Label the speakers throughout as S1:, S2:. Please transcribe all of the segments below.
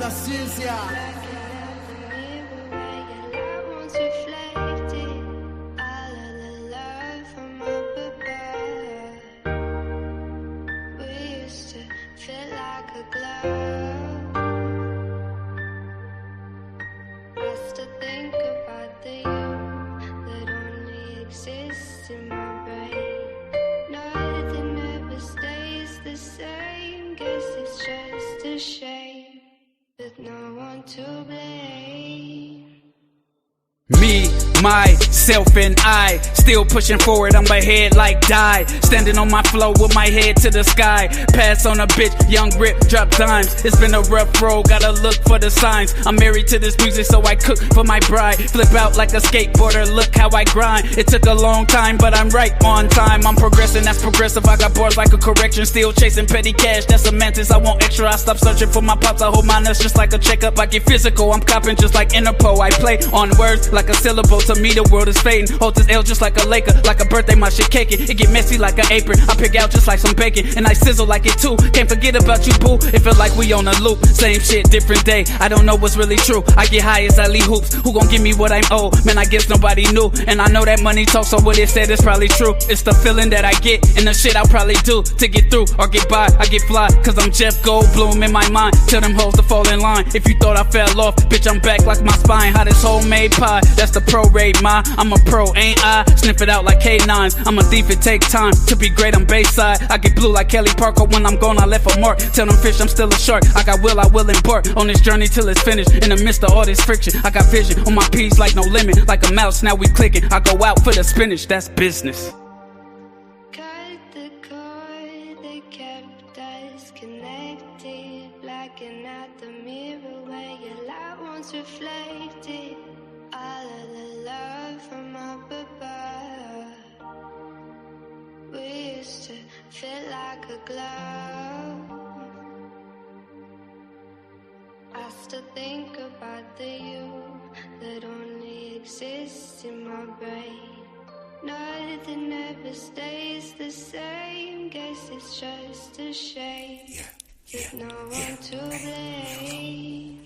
S1: la ciencia.
S2: Me, myself, and I still pushing forward, I'm ahead like die. Standing on my flow with my head to the sky. Pass on a bitch, young rip, drop dimes. It's been a rough road, gotta look for the signs. I'm married to this music, so I cook for my bride. Flip out like a skateboarder, look how I grind. It took a long time, but I'm right on time. I'm progressing, that's progressive, I got bars like a correction. Still chasing petty cash, that's semantics. I want extra, I stop searching for my pops. I hold my nuts just like a checkup. I get physical, I'm copping just like Interpol. I play on words like a syllable. To me the world is fading. Hold this L just like a Laker. Like a birthday, my shit cake it. It get messy like an apron. I pick out just like some bacon, and I sizzle like it too. Can't forget about you, boo. It feel like we on a loop. Same shit, different day. I don't know what's really true. I get high as I leave hoops. Who gon' give me what I'm owed? Man, I guess nobody knew. And I know that money talks, so what it said is probably true. It's the feeling that I get and the shit I'll probably do to get through or get by. I get fly, cause I'm Jeff Goldblum in my mind. Tell them hoes to fall in line. If you thought I fell off, bitch, I'm back like my spine. Hot as homemade pie. That's the pro rate, ma. I'm a pro, ain't I? Sniff it out like K9s. I'm a thief, it take time to be great, I'm Bayside. I get blue like Kelly Parker. When I'm gone, I left a mark. Tell them fish I'm still a shark. I will embark on this journey till it's finished. In the midst of all this friction, I got vision on my P's like no limit. Like a mouse, now we clicking. I go out for the spinach, that's business.
S3: Cut the cord that kept us connected. Blacking out the mirror where your light once reflected. All of the love from up above. We used to fit like a glove. I still think about the you that only exists in my brain. Nothing ever stays the same. Guess it's just a shame. There's no one to blame.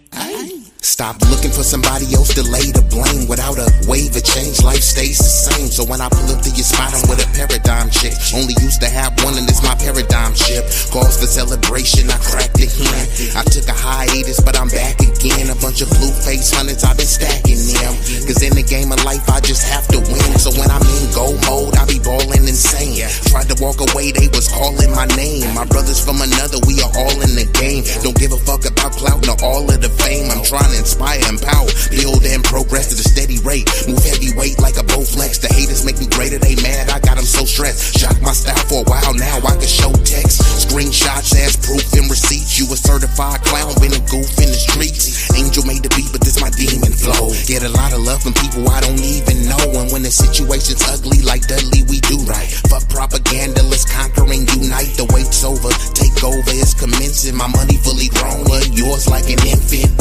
S4: Stop looking for somebody else to lay the blame. Without a wave of change, life stays the same. So when I pull up to your spot, I'm with a paradigm chick. Only used to have one and it's my paradigm ship. Calls for celebration, I cracked the hen. I took a hiatus, but I'm back again. A bunch of blue face hundreds, I've been stacking them. Cause in the game of life, I just have to win. So when I'm in go mode, I be ballin' insane. Tried to walk away, they was calling my name. My brothers from another, we are all in the game. Don't give a fuck about clout, nor all of the fame. I'm trying to inspire, empower, build and progress at a steady rate. Move heavyweight like a Bowflex. The haters make me greater, they mad, I got them so stressed. Shock my style for a while now, I can show text. Screenshots as proof and receipts. You a certified clown, been a goof in the streets. Angel made the beat, but this my demon flow. Get a lot of love from people I don't even know. And when the situation's ugly like Dudley, we do right. Fuck propaganda, let's conquer and unite. The wait's over, take over, it's commencing. My money fully grown, yours like an infant.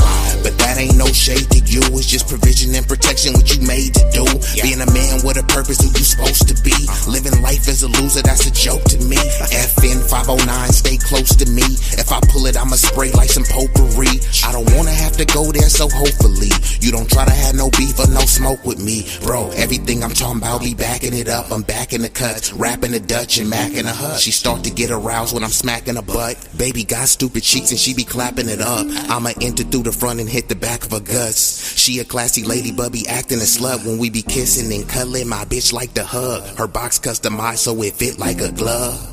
S4: But that ain't no shade to you, it's just provision and protection, what you made to do. Being a man with a purpose, who you supposed to be. Living life as a loser, that's a joke to me. FN 509, stay close to me. If I pull it, I'ma spray like some potpourri. I don't wanna have to go there, so hopefully you don't try to have no beef or no smoke with me. Bro, everything I'm talking about, be backing it up. I'm backing the cuts, rapping the Dutch and macking the hut. She start to get aroused when I'm smacking her butt. Baby got stupid cheeks and she be clapping it up. I'ma enter through the front and hit the back of her guts. She a classy lady but be acting a slut. When we be kissing and cuddling, my bitch like to hug. Her box customized so it fit like a glove.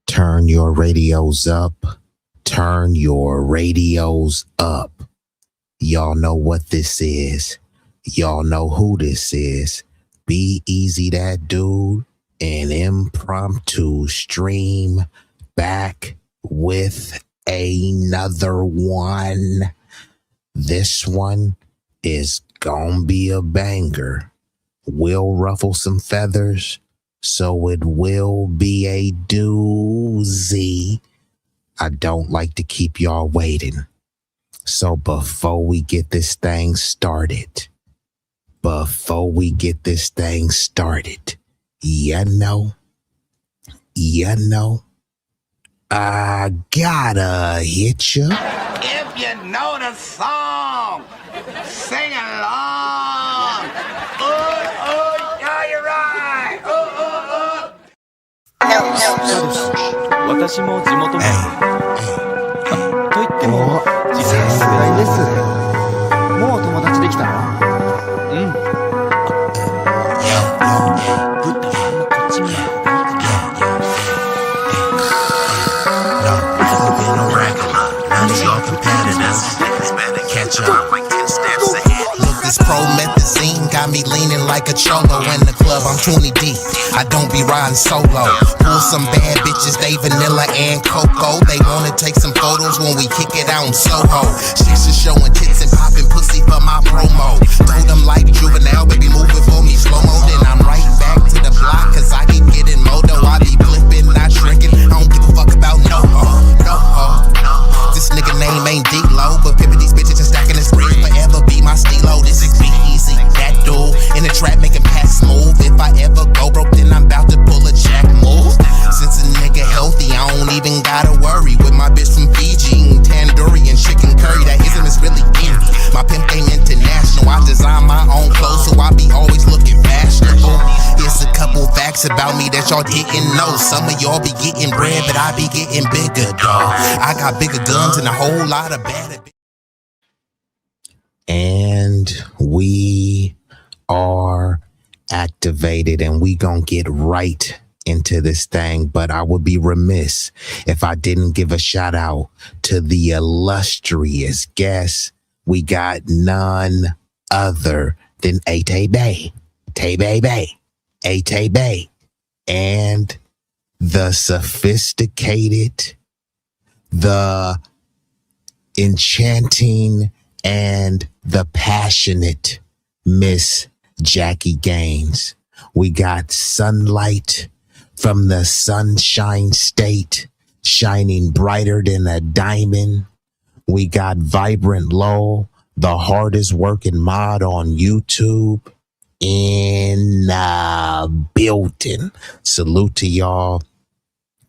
S5: Turn your radios up. Turn your radios up. Y'all know what this is. Y'all know who this is. B-Eazy Dat Dude, an impromptu stream back with another one. This one is gonna be a banger. Will ruffle some feathers, so it will be a doozy. I don't like to keep y'all waiting. So before we get this thing started, I gotta hit ya.
S1: If you know the song, sing along. Yeah, you're right.
S6: 私も地元民と言っても実は世代です。もう友達できたの？うん。ぶったまんまこっち見ない方がいいか
S4: This promethazine got me leaning like a cholo in the club. I'm 20 deep. I don't be riding solo. Pull some bad bitches, they vanilla and cocoa. They wanna take some photos when we kick it out in Soho. Chicks is showing tits and popping pussy for my promo. Told them like juvenile, baby, move it for me slow mo. Then I'm right back to the block, cause I keep getting moto. I be flipping, not shrinking. I don't give a fuck about no ho. This nigga name ain't D-Lo, but pimpin' these bitches and stacking this bread forever be my stilo. This is B-Eazy Dat Dude in the trap making pass smooth. If I ever go broke, then I'm about to pull a jack move. Since a nigga healthy, I don't even gotta worry. With my bitch from Fiji eating tandoori and chicken curry, that ism is really in me. My pimp game international, I design my own clothes, so I be always looking fashionable. Here's a couple facts about me that y'all didn't know. Some of y'all be getting bread, but I be getting bigger, dawg. I got bigger guns and a whole lot of bad.
S5: And we are activated, and we gonna get right into this thing. But I would be remiss if I didn't give a shout out to the illustrious guest. We got none other than Tay-Bay, and the sophisticated, the enchanting, and the passionate Miss Jackie Gaines. We got sunlight from the Sunshine State, shining brighter than a diamond. We got Vibrant Lowell, the hardest working mod on YouTube, in the building. Salute to y'all.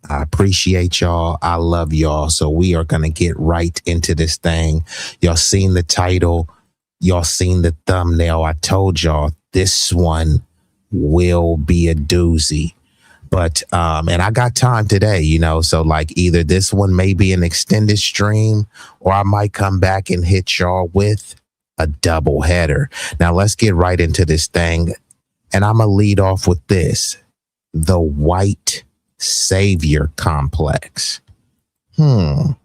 S5: I appreciate y'all. I love y'all. So we are going to get right into this thing. Y'all seen the title. Y'all seen the thumbnail. I told y'all this one will be a doozy. But, and I got time today, you know, so like either this one may be an extended stream or I might come back and hit y'all with a double header. Now let's get right into this thing. And I'm going to lead off with this. The white savior complex. Now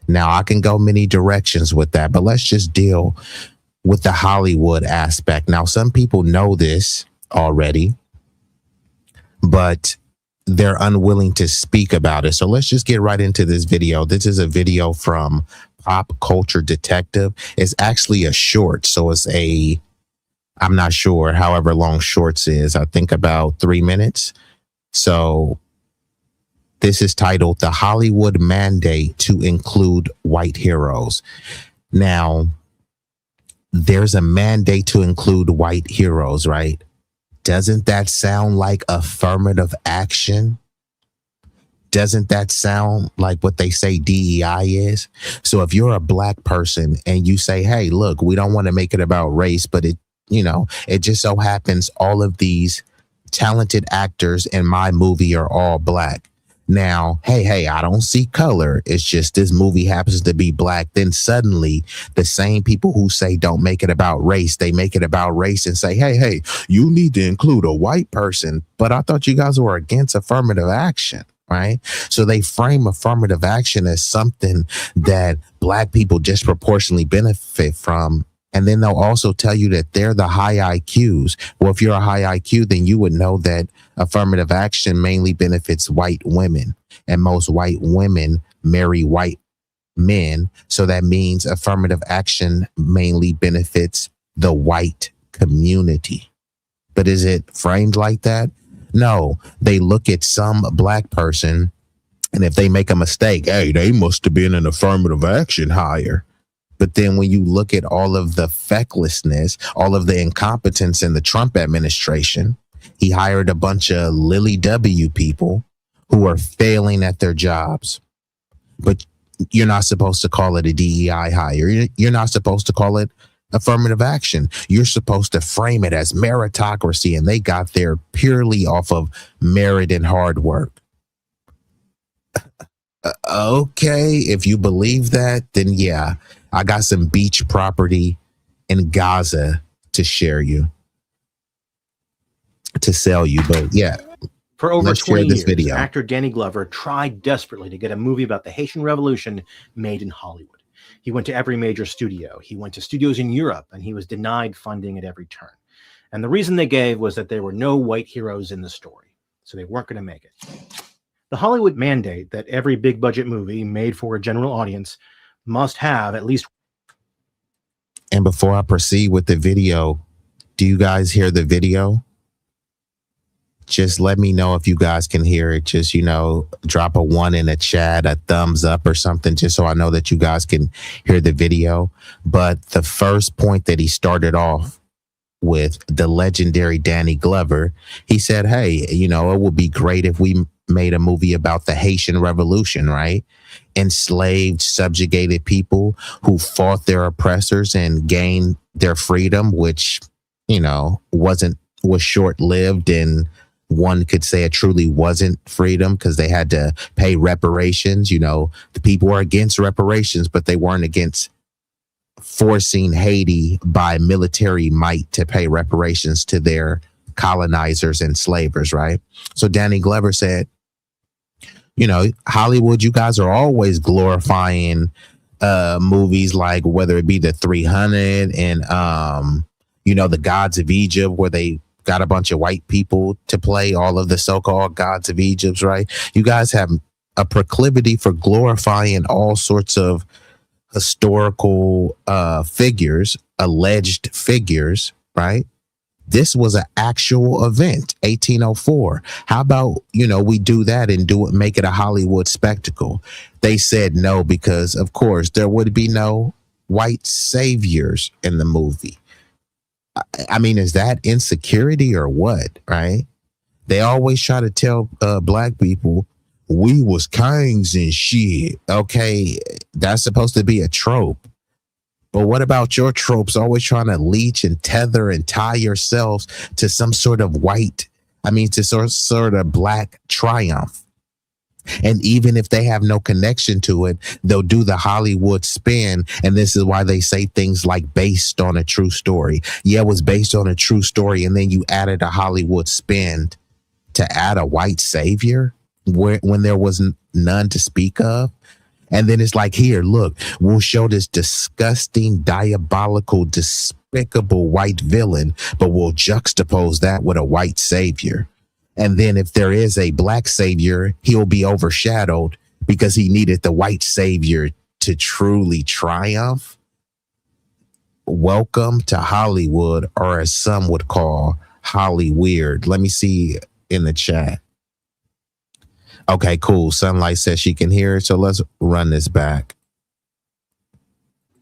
S5: I can go many directions with that, but let's just deal with the Hollywood aspect. Now, some people know this already, but they're unwilling to speak about it. So let's just get right into this video. This is a video from Pop Culture Detective. It's actually a short. So it's I'm not sure however long shorts is. I think about 3 minutes. So this is titled The Hollywood Mandate to Include White Heroes. Now, there's a mandate to include white heroes, right? Doesn't that sound like affirmative action? Doesn't that sound like what they say DEI is? So if you're a black person and you say, hey, look, we don't want to make it about race, but it just so happens all of these talented actors in my movie are all black. Now, hey, I don't see color. It's just this movie happens to be black. Then suddenly the same people who say don't make it about race, they make it about race and say, hey, you need to include a white person. But I thought you guys were against affirmative action, right? So they frame affirmative action as something that black people disproportionately benefit from. And then they'll also tell you that they're the high IQs. Well, if you're a high IQ, then you would know that affirmative action mainly benefits white women. And most white women marry white men. So that means affirmative action mainly benefits the white community. But is it framed like that? No, they look at some black person, and if they make a mistake, hey, they must have been an affirmative action hire. But then when you look at all of the fecklessness, all of the incompetence in the Trump administration, he hired a bunch of Lily W people who are failing at their jobs. But you're not supposed to call it a DEI hire. You're not supposed to call it affirmative action. You're supposed to frame it as meritocracy, and they got there purely off of merit and hard work. Okay, if you believe that, then yeah, I got some beach property in Gaza to sell you. But yeah,
S7: for over 20 years,
S5: video.
S7: Actor Danny Glover tried desperately to get a movie about the Haitian Revolution made in Hollywood. He went to every major studio. He went to studios in Europe, and he was denied funding at every turn. And the reason they gave was that there were no white heroes in the story, so they weren't going to make it. The Hollywood mandate that every big budget movie made for a general audience must have at least.
S5: And before I proceed with the video, do you guys hear the video? Just let me know if you guys can hear it. Just, drop a 1 in the chat, a thumbs up or something, just so I know that you guys can hear the video. But the first point that he started off with, the legendary Danny Glover, he said, hey, it would be great if we made a movie about the Haitian Revolution, right? Enslaved, subjugated people who fought their oppressors and gained their freedom, which, was short-lived, and one could say it truly wasn't freedom because they had to pay reparations. The people were against reparations, but they weren't against forcing Haiti by military might to pay reparations to their colonizers and slavers, right? So Danny Glover said, Hollywood, you guys are always glorifying movies like whether it be the 300 and the Gods of Egypt, where they got a bunch of white people to play all of the so-called gods of Egypt, right? You guys have a proclivity for glorifying all sorts of historical figures, alleged figures, right? This was an actual event, 1804. How about, we do that and make it a Hollywood spectacle? They said no, because of course there would be no white saviors in the movie. I mean, is that insecurity or what, right? They always try to tell black people, we was kings and shit. Okay, that's supposed to be a trope. But what about your tropes? Always trying to leech and tether and tie yourselves to some sort of sort of black triumph. And even if they have no connection to it, they'll do the Hollywood spin. And this is why they say things like based on a true story. Yeah, it was based on a true story. And then you added a Hollywood spin to add a white savior when there was none to speak of. And then it's like, here, look, we'll show this disgusting, diabolical, despicable white villain, but we'll juxtapose that with a white savior. And then if there is a black savior, he'll be overshadowed because he needed the white savior to truly triumph. Welcome to Hollywood, or as some would call, Hollyweird. Let me see in the chat. Okay, cool. Sunlight says she can hear it, so let's run this back.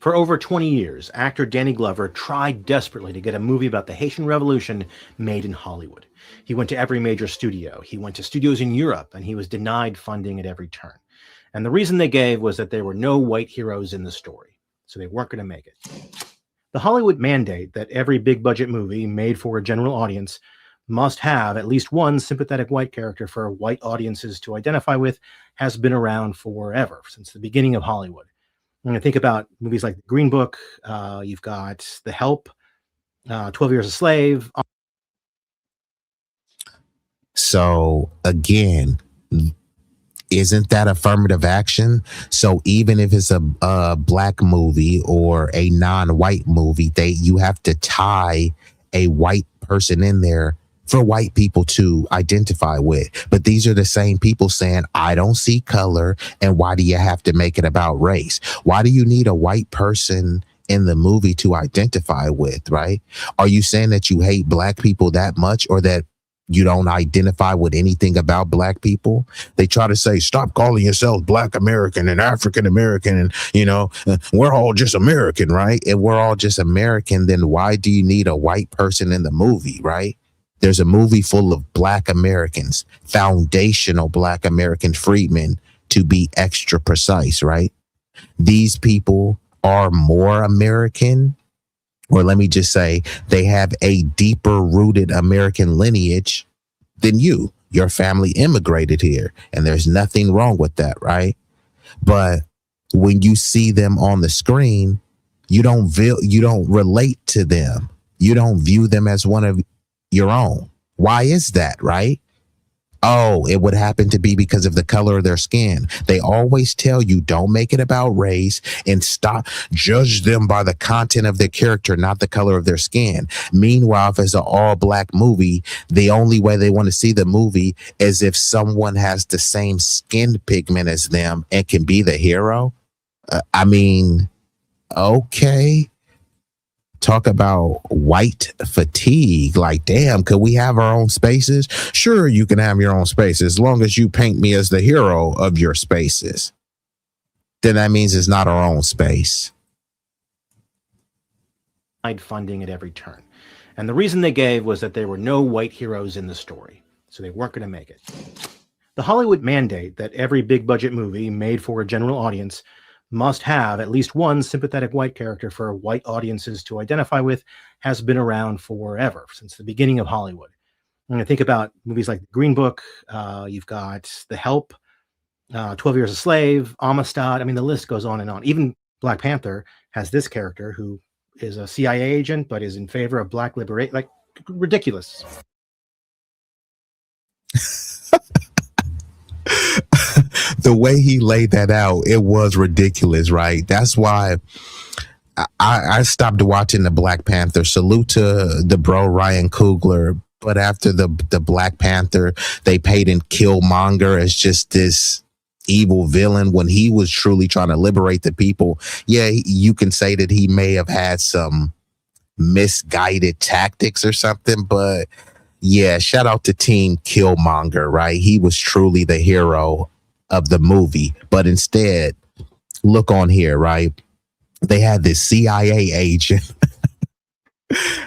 S7: For over 20 years, actor Danny Glover tried desperately to get a movie about the Haitian Revolution made in Hollywood. He went to every major studio. He went to studios in Europe, and he was denied funding at every turn. And the reason they gave was that there were no white heroes in the story, so they weren't going to make it. The Hollywood mandate that every big budget movie made for a general audience must have at least one sympathetic white character for white audiences to identify with has been around forever, since the beginning of Hollywood. When I think about movies like The Green Book, you've got The Help, 12 Years a Slave.
S5: So again, isn't that affirmative action? So even if it's a black movie or a non-white movie, you have to tie a white person in there for white people to identify with. But these are the same people saying, I don't see color. And why do you have to make it about race? Why do you need a white person in the movie to identify with, right? Are you saying that you hate black people that much, or that you don't identify with anything about black people? They try to say, stop calling yourself Black American and African American, and, you know, we're all just American, right? And we're all just American. Then why do you need a white person in the movie, right? There's a movie full of Black Americans, foundational Black American freedmen, to be extra precise, right? These people are more American, or let me just say, they have a deeper rooted American lineage than you. Your family immigrated here, and there's nothing wrong with that, right? But when you see them on the screen, you don't relate to them. You don't view them as one of your own. Why is that, right? Oh, it would happen to be because of the color of their skin. They always tell you, don't make it about race, and stop, judge them by the content of their character, not the color of their skin. Meanwhile, if it's an all black movie, the only way they want to see the movie is if someone has the same skin pigment as them and can be the hero. I mean, okay. Talk about white fatigue. Like, damn, could we have our own spaces? Sure, you can have your own spaces, as long as you paint me as the hero of your spaces. Then that means it's not our own space.
S7: Funding at every turn. And the reason they gave was that there were no white heroes in the story, so they weren't going to make it. The Hollywood mandate that every big budget movie made for a general audience must have at least one sympathetic white character for white audiences to identify with has been around forever, since the beginning of Hollywood. When I think about movies like Green Book, you've got The Help, 12 Years a Slave, Amistad. I mean, the list goes on and on. Even Black Panther has this character who is a CIA agent, but is in favor of black liberation. Like, ridiculous.
S5: The way he laid that out, it was ridiculous, right? That's why I stopped watching the Black Panther. Salute to the bro Ryan Coogler, but after the Black Panther, they painted Killmonger as just this evil villain when he was truly trying to liberate the people. Yeah, you can say that he may have had some misguided tactics or something, but yeah, shout out to Team Killmonger, right? He was truly the hero of the movie. But instead, look on here, right? They had this CIA agent.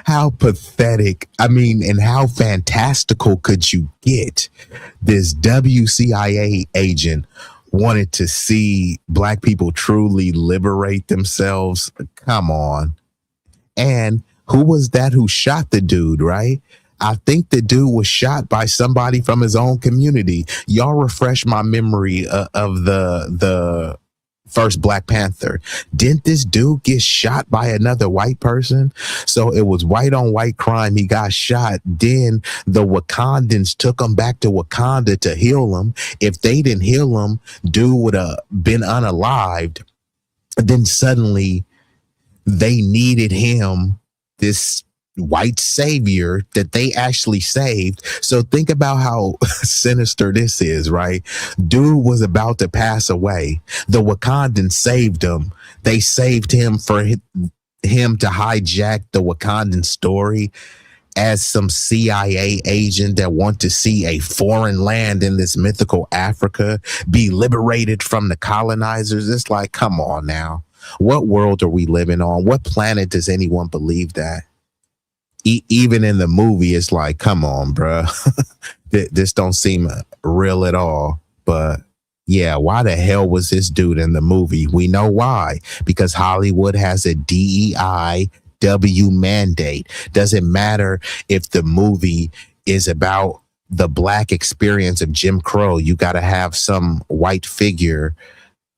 S5: How pathetic. I mean, and how fantastical could you get? This WCIA agent wanted to see black people truly liberate themselves. Come on. And who was that who shot the dude, right? I think the dude was shot by somebody from his own community. Y'all refresh my memory of the first Black Panther. Didn't this dude get shot by another white person? So it was white on white crime. He got shot. Then the Wakandans took him back to Wakanda to heal him. If they didn't heal him, dude would have been unalived. Then suddenly they needed him, this white savior that they actually saved. So think about how sinister this is, right? Dude was about to pass away. The Wakandans saved him. They saved him for him to hijack the Wakandan story as some CIA agent that want to see a foreign land in this mythical Africa be liberated from the colonizers. It's like, come on now. What world are we living on? What planet does anyone believe that? Even in the movie, it's like, come on, bro. This don't seem real at all. But yeah, why the hell was this dude in the movie? We know why. Because Hollywood has a DEIW mandate. Doesn't matter if the movie is about the black experience of Jim Crow. You got to have some white figure,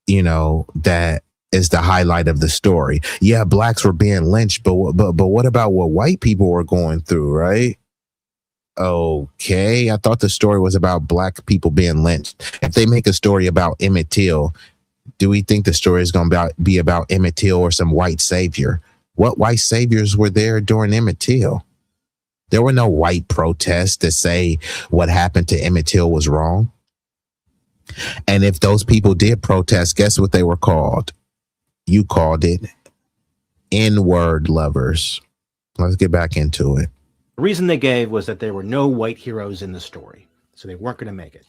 S5: you know, that is the highlight of the story. Yeah, blacks were being lynched, but what about what white people were going through, right? Okay, I thought the story was about black people being lynched. If they make a story about Emmett Till, do we think the story is going to be about Emmett Till or some white savior? What white saviors were there during Emmett Till? There were no white protests to say what happened to Emmett Till was wrong. And if those people did protest, guess what they were called? You called it N-word lovers. Let's get back into it.
S7: The reason they gave was that there were no white heroes in the story, so they weren't going to make it.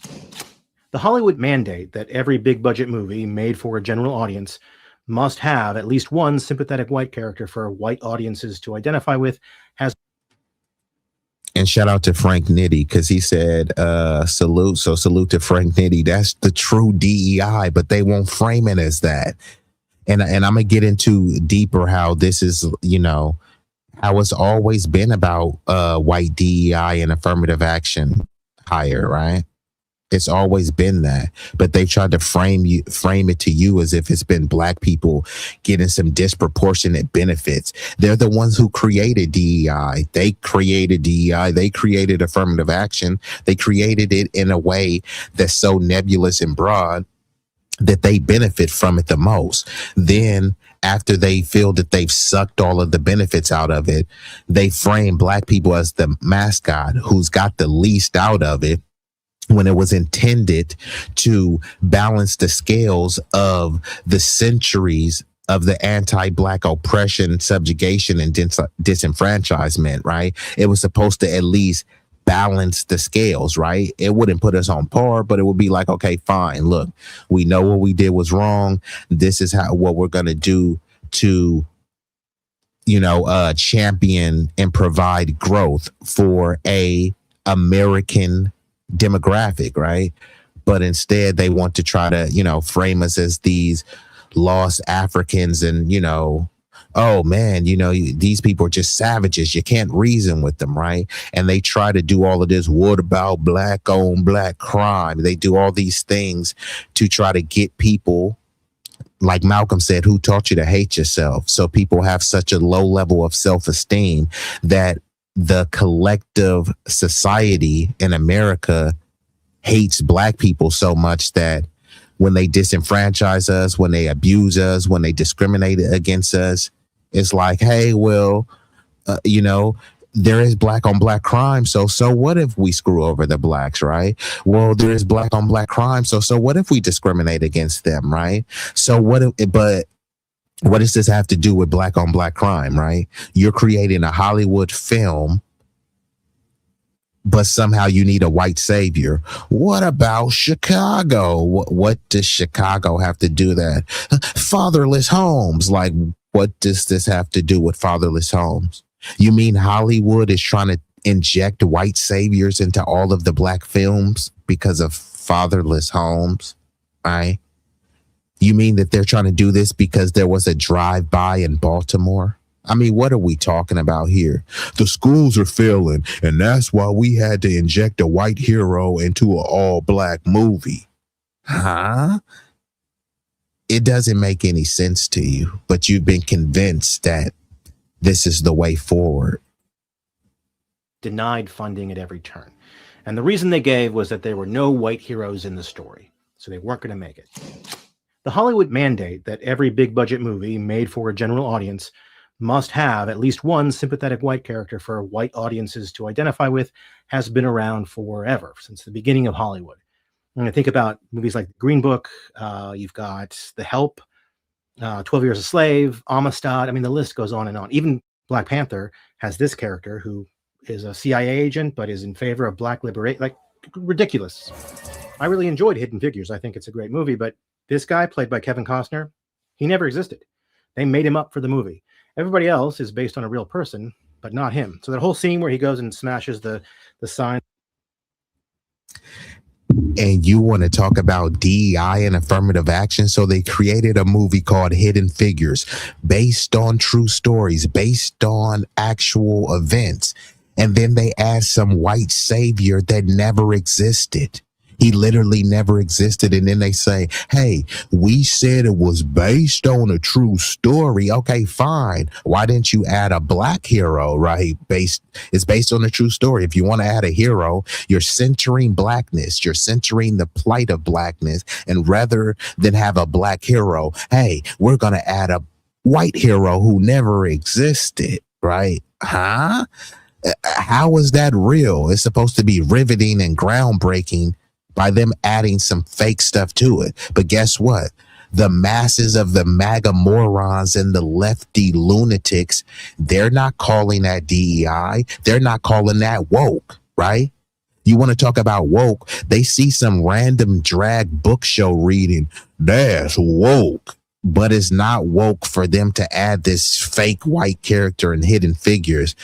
S7: The Hollywood mandate that every big budget movie made for a general audience must have at least one sympathetic white character for white audiences to identify with has.
S5: And shout out to Frank Nitti, because he said salute. So salute to Frank Nitti. That's the true DEI, but they won't frame it as that. And I'm going to get into deeper how this is, you know, how it's always been about white DEI and affirmative action higher, right? It's always been that, but they've tried to frame it to you as if it's been black people getting some disproportionate benefits. They're the ones who created DEI. They created DEI. They created affirmative action. They created it in a way that's so nebulous and broad that they benefit from it the most. Then after they feel that they've sucked all of the benefits out of it, they frame black people as the mascot who's got the least out of it, when it was intended to balance the scales of the centuries of the anti-black oppression, subjugation, and disenfranchisement, right? It was supposed to at least balance the scales, right? It wouldn't put us on par, but it would be like, okay, fine, look, we know what we did was wrong. This is what we're going to do to, you know, champion and provide growth for a American demographic, right? But instead they want to try to, you know, frame us as these lost Africans and, you know, oh man, you know, these people are just savages. You can't reason with them, right? And they try to do all of this, what about black on black crime? They do all these things to try to get people, like Malcolm said, who taught you to hate yourself? So people have such a low level of self-esteem that the collective society in America hates black people so much that when they disenfranchise us, when they abuse us, when they discriminate against us, it's like, hey, well, you know, there is black on black crime. So what if we screw over the blacks, right? Well, there is black on black crime. So what if we discriminate against them, right? So but what does this have to do with black on black crime, right? You're creating a Hollywood film, but somehow you need a white savior. What about Chicago? What does Chicago have to do that? Fatherless homes. Like, what does this have to do with fatherless homes? You mean Hollywood is trying to inject white saviors into all of the black films because of fatherless homes, right? You mean that they're trying to do this because there was a drive-by in Baltimore? I mean, what are we talking about here? The schools are failing, and that's why we had to inject a white hero into an all-black movie. Huh? It doesn't make any sense to you, but you've been convinced that this is the way forward.
S7: Denied funding at every turn. And the reason they gave was that there were no white heroes in the story, so they weren't going to make it. The Hollywood mandate that every big budget movie made for a general audience must have at least one sympathetic white character for white audiences to identify with has been around forever, since the beginning of Hollywood. When I think about movies like Green Book, you've got The Help, 12 Years a Slave, Amistad. I mean, the list goes on and on. Even Black Panther has this character who is a CIA agent, but is in favor of black liberation. Like, ridiculous. I really enjoyed Hidden Figures. I think it's a great movie, but this guy, played by Kevin Costner, he never existed. They made him up for the movie. Everybody else is based on a real person, but not him. So that whole scene where he goes and smashes the sign.
S5: And you want to talk about DEI and affirmative action? So they created a movie called Hidden Figures, based on true stories, based on actual events. And then they add some white savior that never existed. He literally never existed. And then they say, hey, we said it was based on a true story. Okay, fine. Why didn't you add a black hero, right? It's based on a true story. If you want to add a hero, you're centering blackness. You're centering the plight of blackness. And rather than have a black hero, hey, we're going to add a white hero who never existed, right? Huh? How is that real? It's supposed to be riveting and groundbreaking by them adding some fake stuff to it. But guess what? The masses of the MAGA morons and the lefty lunatics, they're not calling that DEI. They're not calling that woke, right? You want to talk about woke? They see some random drag book show reading. That's woke. But it's not woke for them to add this fake white character and hidden figures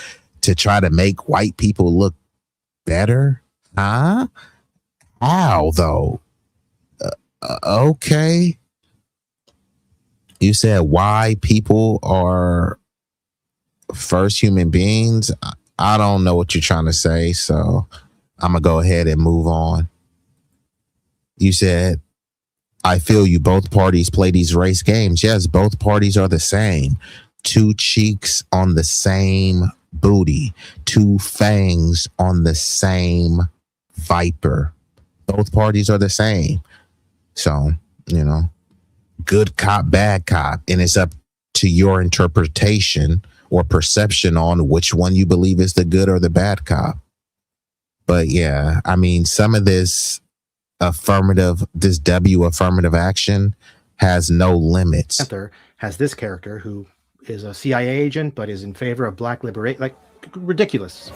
S5: to try to make white people look better. Huh? How though? Okay. You said why people are first human beings. I don't know what you're trying to say, so I'm gonna go ahead and move on. You said, I feel you. Both parties play these race games. Yes, both parties are the same. Two cheeks on the same booty. Two fangs on the same viper. Both parties are the same. So, you know, good cop, bad cop. And it's up to your interpretation or perception on which one you believe is the good or the bad cop. But yeah, I mean, some of this affirmative action has no limits.
S7: Panther has this character who is a CIA agent but is in favor of black liberation. Like, ridiculous.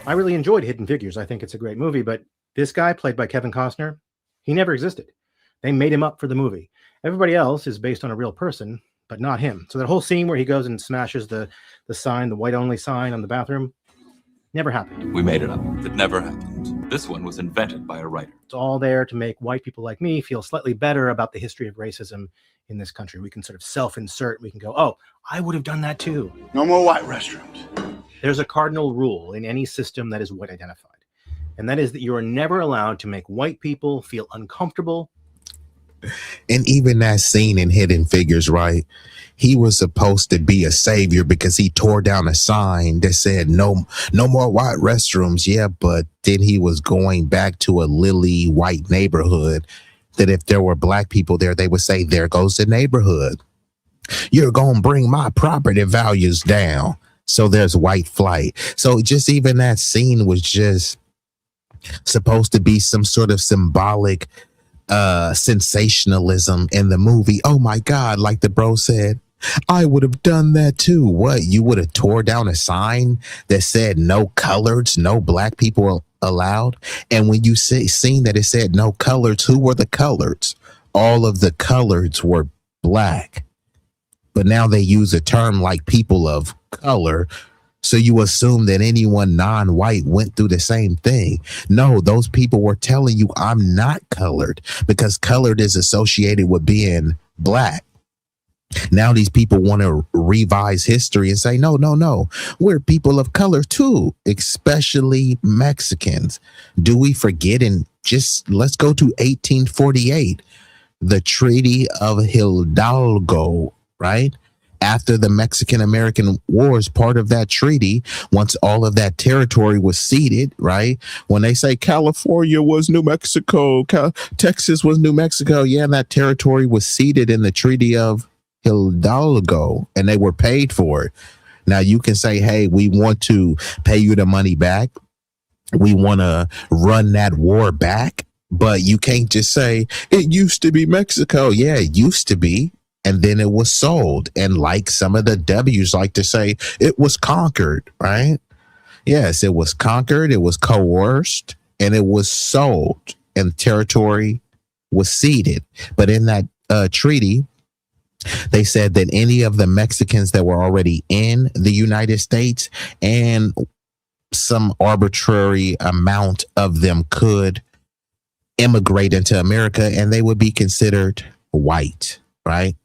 S7: I really enjoyed Hidden Figures. I think it's a great movie, but this guy played by Kevin Costner, he never existed. They made him up for the movie. Everybody else is based on a real person, but not him. So that whole scene where he goes and smashes the sign, the white only sign on the bathroom, never happened.
S8: We made it up. It never happened. This one was invented by a writer.
S7: It's all there to make white people like me feel slightly better about the history of racism in this country. We can sort of self-insert. We can go, oh, I would have done that too.
S1: No more white restrooms.
S7: There's a cardinal rule in any system that is white identified. And that is that you are never allowed to make white people feel uncomfortable.
S5: And even that scene in Hidden Figures, right? He was supposed to be a savior because he tore down a sign that said no more white restrooms. Yeah, but then he was going back to a lily white neighborhood that if there were black people there, they would say, there goes the neighborhood. You're going to bring my property values down. So there's white flight. So just even that scene was just supposed to be some sort of symbolic sensationalism in the movie. Oh my God, like the bro said, I would have done that too. What? You would have tore down a sign that said no coloreds, no black people allowed? And when you seen that it said no coloreds, who were the coloreds? All of the coloreds were black. But now they use a term like people of color. So you assume that anyone non-white went through the same thing. No, those people were telling you I'm not colored because colored is associated with being black. Now these people want to revise history and say, no, we're people of color too, especially Mexicans. Do we forget? And just let's go to 1848, the Treaty of Hidalgo, right? After the Mexican-American Wars, part of that treaty, once all of that territory was ceded, right? When they say California was New Mexico, Texas was New Mexico, yeah, and that territory was ceded in the Treaty of Hidalgo, and they were paid for it. Now you can say, hey, we want to pay you the money back. We want to run that war back, but you can't just say it used to be Mexico. Yeah, it used to be. And then it was sold. And like some of the W's like to say, it was conquered, right? Yes, it was conquered, it was coerced, and it was sold. And territory was ceded. But in that treaty, they said that any of the Mexicans that were already in the United States and some arbitrary amount of them could immigrate into America and they would be considered white, right?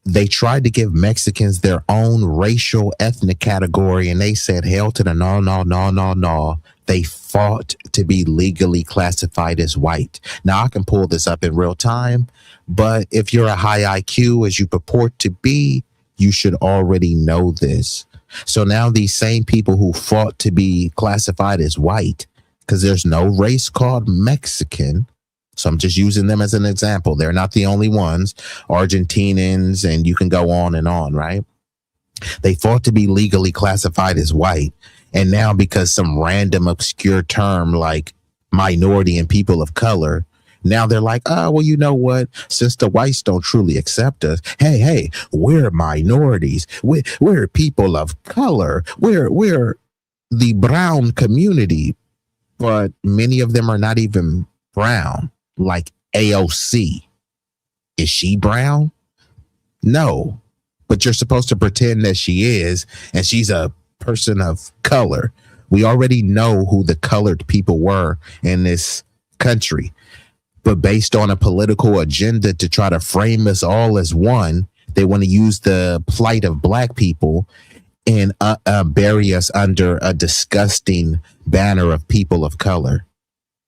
S5: They tried to give Mexicans their own racial ethnic category and they said, hell to the no. They fought to be legally classified as white. Now I can pull this up in real time, but if you're a high IQ as you purport to be, you should already know this. So now these same people who fought to be classified as white, because there's no race called Mexican, so I'm just using them as an example. They're not the only ones. Argentinians, and you can go on and on, right? They fought to be legally classified as white. And now because some random obscure term like minority and people of color, now they're like, oh, well, you know what? Since the whites don't truly accept us, hey, we're minorities. We're people of color. We're the brown community. But many of them are not even brown, like AOC. Is she brown? No. But you're supposed to pretend that she is, and she's a person of color. We already know who the colored people were in this country. But based on a political agenda to try to frame us all as one, they want to use the plight of black people and bury us under a disgusting banner of people of color,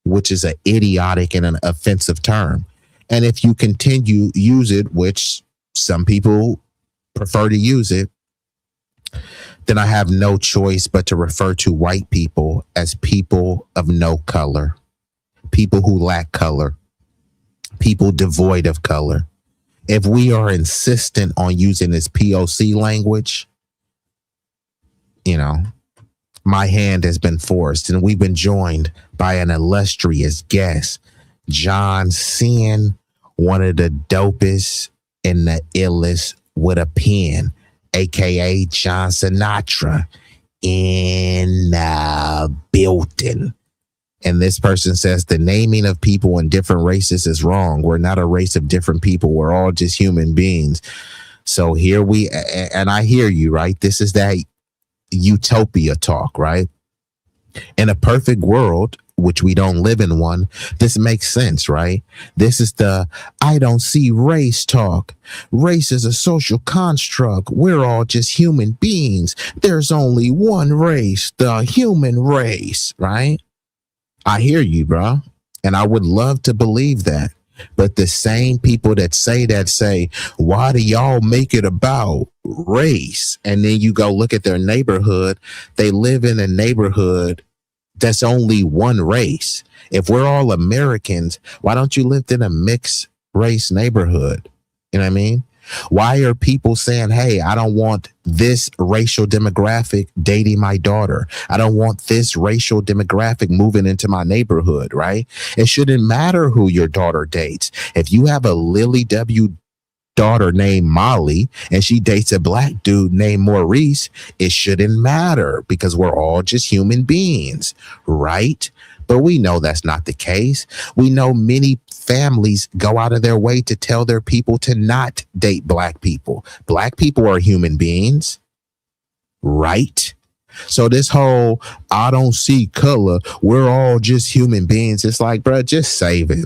S5: which is an idiotic and an offensive term. And if you continue use it, which some people prefer to use it, then I have no choice but to refer to white people as people of no color, people who lack color, people devoid of color. If we are insistent on using this POC language, you know, my hand has been forced, and we've been joined by an illustrious guest, John Sin, one of the dopest and the illest with a pen, aka John Sinatra, in the building. And this person says the naming of people in different races is wrong. We're not a race of different people. We're all just human beings. So here we, and I hear you, right? This is that utopia talk, right? In a perfect world, which we don't live in one, this makes sense, right? This is the I don't see race talk. Race is a social construct. We're all just human beings. There's only one race, the human race, right? I hear you, bro. And I would love to believe that. But the same people that say, why do y'all make it about race? And then you go look at their neighborhood. They live in a neighborhood that's only one race. If we're all Americans, why don't you live in a mixed race neighborhood? You know what I mean? Why are people saying, hey, I don't want this racial demographic dating my daughter. I don't want this racial demographic moving into my neighborhood, right? It shouldn't matter who your daughter dates. If you have a Lily W. daughter named Molly and she dates a black dude named Maurice, it shouldn't matter because we're all just human beings, right? But we know that's not the case. We know many families go out of their way to tell their people to not date black people. Black people are human beings, right? So this whole, I don't see color, we're all just human beings. It's like, bro, just save it.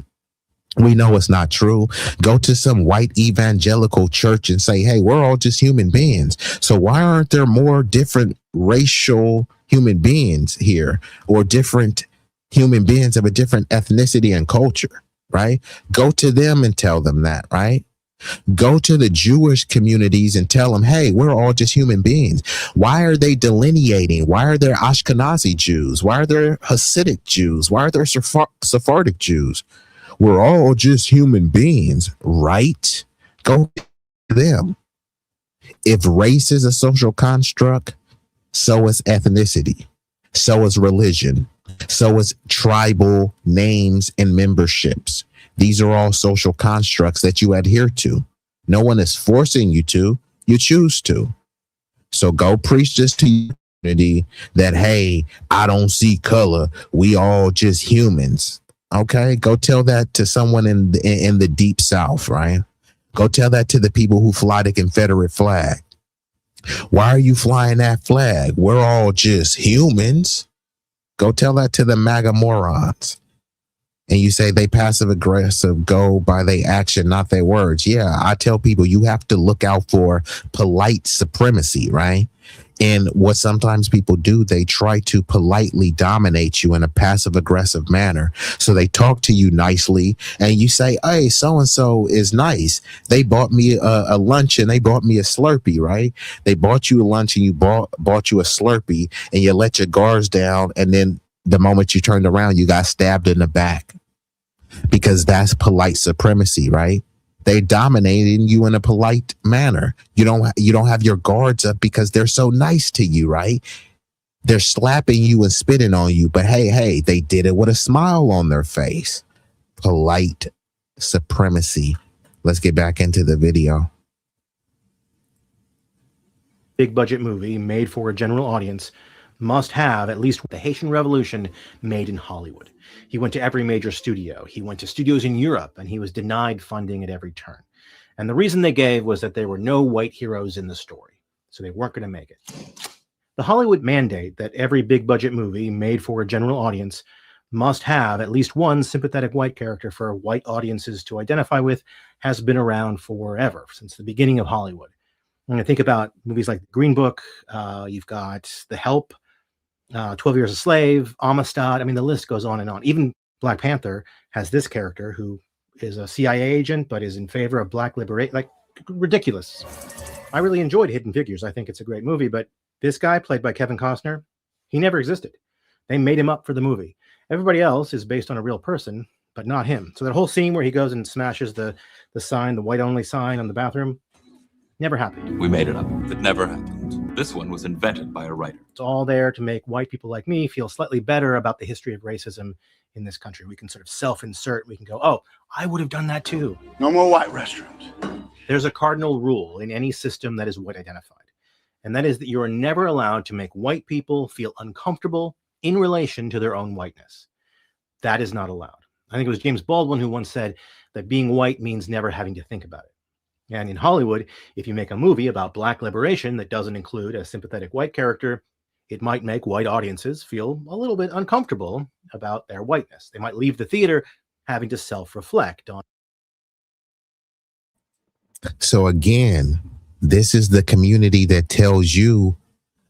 S5: We know it's not true. Go to some white evangelical church and say, hey, we're all just human beings. So why aren't there more different racial human beings here, or different human beings of a different ethnicity and culture, right? Go to them and tell them that, right? Go to the Jewish communities and tell them, hey, we're all just human beings. Why are they delineating? Why are there Ashkenazi Jews? Why are there Hasidic Jews? Why are there Sephardic Jews? We're all just human beings, right? Go to them. If race is a social construct, so is ethnicity, so is religion, so is tribal names and memberships. These are all social constructs that you adhere to. No one is forcing you to, you choose to. So go preach this to your community that, hey, I don't see color. We all just humans. Okay, go tell that to someone in the deep South, right? Go tell that to the people who fly the Confederate flag. Why are you flying that flag? We're all just humans. Go tell that to the MAGA morons. And you say they passive aggressive, go by their action, not their words. Yeah, I tell people you have to look out for polite supremacy, right? And what sometimes people do, they try to politely dominate you in a passive aggressive manner. So they talk to you nicely and you say, hey, so-and-so is nice. They bought me a lunch and they bought me a Slurpee, right? They bought you a lunch and you bought you a Slurpee, and you let your guards down. And then the moment you turned around, you got stabbed in the back, because that's polite supremacy, right? They're dominating you in a polite manner. You don't have your guards up because they're so nice to you, right? They're slapping you and spitting on you, but hey, they did it with a smile on their face. Polite supremacy. Let's get back into the video.
S7: Big budget movie made for a general audience must have at least the Haitian Revolution made in Hollywood. He went to every major studio. He went to studios in Europe, and he was denied funding at every turn. And the reason they gave was that there were no white heroes in the story, so they weren't going to make it. The Hollywood mandate that every big budget movie made for a general audience must have at least one sympathetic white character for white audiences to identify with has been around forever, since the beginning of Hollywood. When I think about movies like Green Book, you've got The Help, 12 Years a Slave, Amistad. I mean, the list goes on and on. Even Black Panther has this character who is a CIA agent, but is in favor of black liberation. Like, ridiculous. I really enjoyed Hidden Figures. I think it's a great movie, but this guy, played by Kevin Costner, he never existed. They made him up for the movie. Everybody else is based on a real person, but not him. So that whole scene where he goes and smashes the sign, the white only sign on the bathroom, never happened.
S8: We made it up. It never happened. This one was invented by a writer.
S7: It's all there to make white people like me feel slightly better about the history of racism in this country. We can sort of self-insert. We can go, oh, I would have done that too.
S1: No more white restrooms.
S7: There's a cardinal rule in any system that is white identified, and that is that you are never allowed to make white people feel uncomfortable in relation to their own whiteness. That is not allowed. I think it was James Baldwin who once said that being white means never having to think about it. And in Hollywood, if you make a movie about black liberation that doesn't include a sympathetic white character, it might make white audiences feel a little bit uncomfortable about their whiteness. They might leave the theater having to self-reflect on.
S5: So again, this is the community that tells you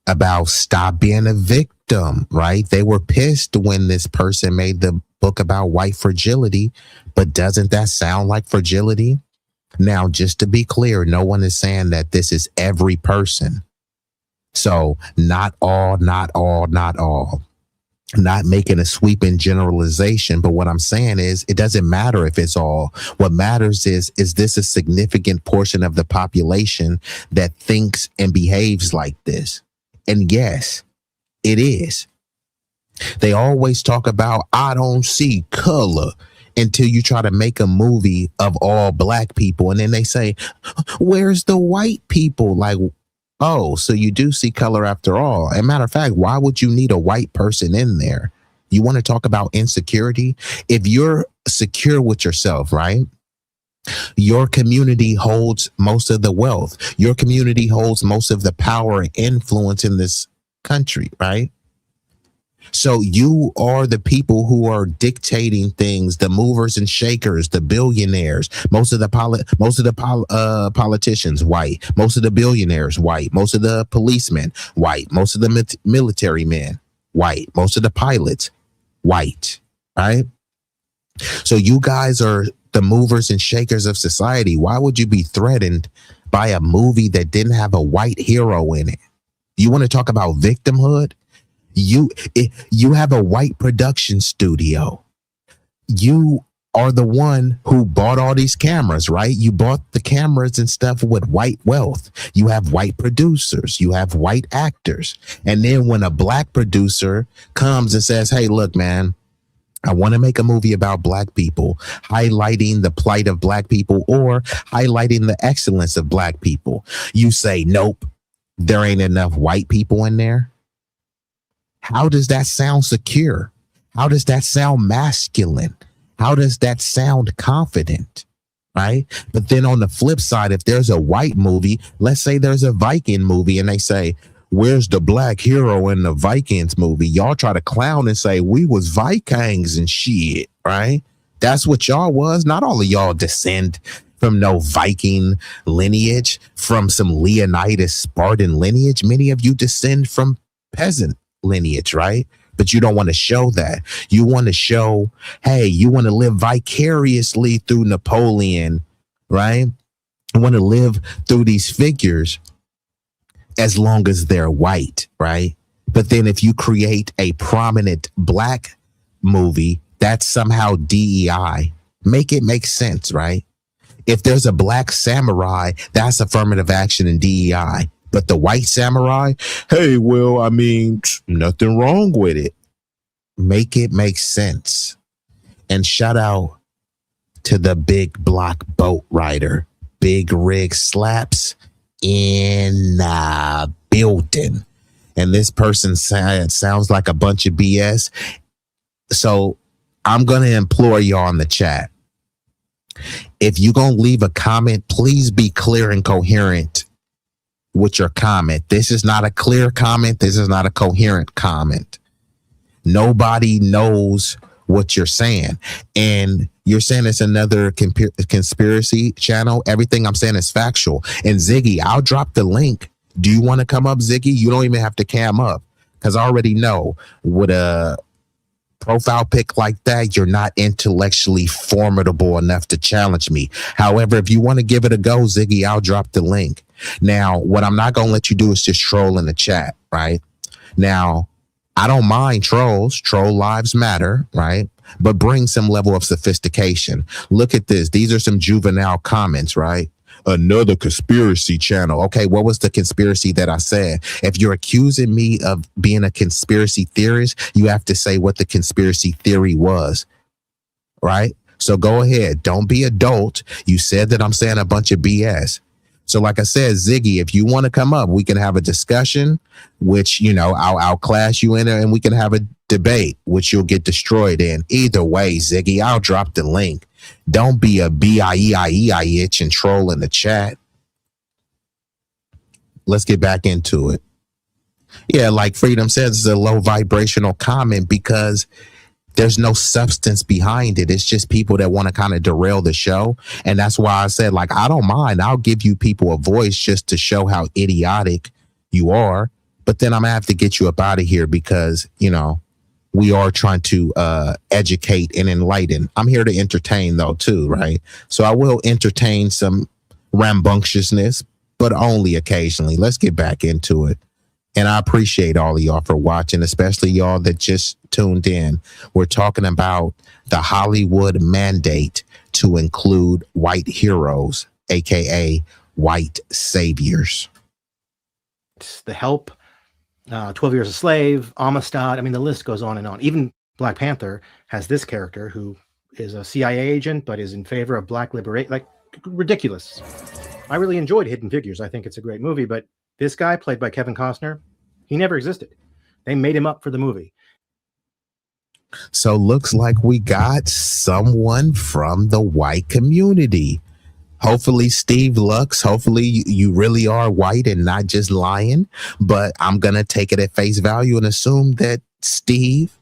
S5: about stop being a victim, right? They were pissed when this person made the book about white fragility, but doesn't that sound like fragility? Now, just to be clear, no one is saying that this is every person. So not all. Not making a sweeping generalization, but what I'm saying is it doesn't matter if it's all. What matters is this a significant portion of the population that thinks and behaves like this? And yes, it is. They always talk about, I don't see color, until you try to make a movie of all black people. And then they say, where's the white people? Like, oh, so you do see color after all. As a matter of fact, why would you need a white person in there? You want to talk about insecurity? If you're secure with yourself, right? Your community holds most of the wealth. Your community holds most of the power and influence in this country, right? So you are the people who are dictating things, the movers and shakers, the billionaires. Most of the politicians, white. Most of the billionaires, white. Most of the policemen, white. Most of the military men, white. Most of the pilots, white. Right? So you guys are the movers and shakers of society. Why would you be threatened by a movie that didn't have a white hero in it? You want to talk about victimhood? You have a white production studio. You are the one who bought all these cameras, right? You bought the cameras and stuff with white wealth. You have white producers. You have white actors. And then when a black producer comes and says, hey, look, man, I want to make a movie about black people, highlighting the plight of black people or highlighting the excellence of black people. You say, nope, there ain't enough white people in there. How does that sound secure? How does that sound masculine? How does that sound confident? Right? But then on the flip side, if there's a white movie, let's say there's a Viking movie and they say, where's the black hero in the Vikings movie? Y'all try to clown and say we was Vikings and shit, right? That's what y'all was. Not all of y'all descend from no Viking lineage, from some Leonidas Spartan lineage. Many of you descend from peasant lineage, right? But you don't want to show that. You want to show, hey, you want to live vicariously through Napoleon, right? You want to live through these figures as long as they're white, right? But then if you create a prominent black movie, that's somehow DEI. Make it make sense, right? If there's a black samurai, that's affirmative action and DEI. But the white samurai, hey, well, I mean, nothing wrong with it. Make it make sense. And shout out to the big block boat rider, Big Rig Slaps in building. And this person sounds like a bunch of BS. So I'm going to implore y'all in the chat. If you're going to leave a comment, please be clear and coherent with your comment. This is not a clear comment. This is not a coherent comment. Nobody knows what you're saying. And you're saying it's another conspiracy channel. Everything I'm saying is factual. And Ziggy, I'll drop the link. Do you want to come up, Ziggy? You don't even have to cam up, because I already know with a profile pic like that, you're not intellectually formidable enough to challenge me. However, if you want to give it a go, Ziggy, I'll drop the link. Now, what I'm not going to let you do is just troll in the chat, right? Now, I don't mind trolls. Troll lives matter, right? But bring some level of sophistication. Look at this. These are some juvenile comments, right? Another conspiracy channel. Okay, what was the conspiracy that I said? If you're accusing me of being a conspiracy theorist, you have to say what the conspiracy theory was, right? So go ahead. Don't be adult. You said that I'm saying a bunch of BS. So like I said, Ziggy, if you want to come up, we can have a discussion, which, you know, I'll class you in there, and we can have a debate, which you'll get destroyed in. Either way, Ziggy, I'll drop the link. Don't be a B-I-E-I-E-I-itch and troll in the chat. Let's get back into it. Yeah, like Freedom says, it's a low vibrational comment because there's no substance behind it. It's just people that want to kind of derail the show. And that's why I said, like, I don't mind. I'll give you people a voice just to show how idiotic you are. But then I'm going to have to get you up out of here because, you know, we are trying to educate and enlighten. I'm here to entertain, though, too, right? So I will entertain some rambunctiousness, but only occasionally. Let's get back into it. And I appreciate all of y'all for watching, especially y'all that just tuned in. We're talking about the Hollywood mandate to include white heroes, aka white saviors.
S7: It's The Help, 12 Years a Slave, Amistad. I mean, the list goes on and on. Even Black Panther has this character who is a CIA agent, but is in favor of black liberation. Like, ridiculous. I really enjoyed Hidden Figures. I think it's a great movie, but this guy, played by Kevin Costner, he never existed. They made him up for the movie.
S5: So looks like we got someone from the white community. Hopefully Steve Lux, hopefully you really are white and not just lying. But I'm going to take it at face value and assume that Steve,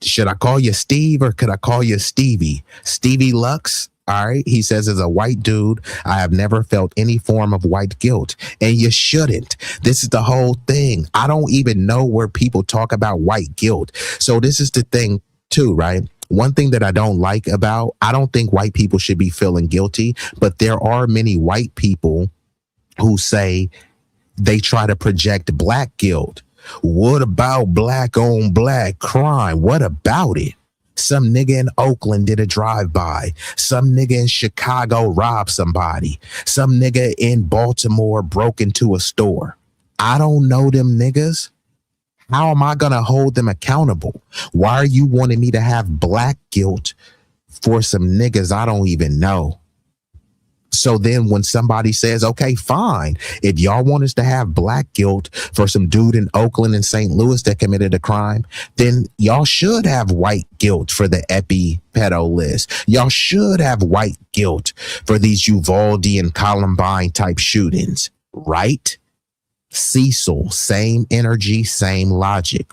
S5: should I call you Steve or could I call you Stevie? Stevie Lux. All right. He says, as a white dude, I have never felt any form of white guilt. And you shouldn't. This is the whole thing. I don't even know where people talk about white guilt. So this is the thing, too, right? One thing that I don't like about, I don't think white people should be feeling guilty, but there are many white people who say they try to project black guilt. What about black on black crime? What about it? Some nigga in Oakland did a drive-by. Some nigga in Chicago robbed somebody. Some nigga in Baltimore broke into a store. I don't know them niggas. How am I going to hold them accountable? Why are you wanting me to have black guilt for some niggas I don't even know? So then when somebody says, okay, fine, if y'all want us to have black guilt for some dude in Oakland and St. Louis that committed a crime, then y'all should have white guilt for the epi-pedo list. Y'all should have white guilt for these Uvalde and Columbine type shootings, right? Cecil, same energy, same logic.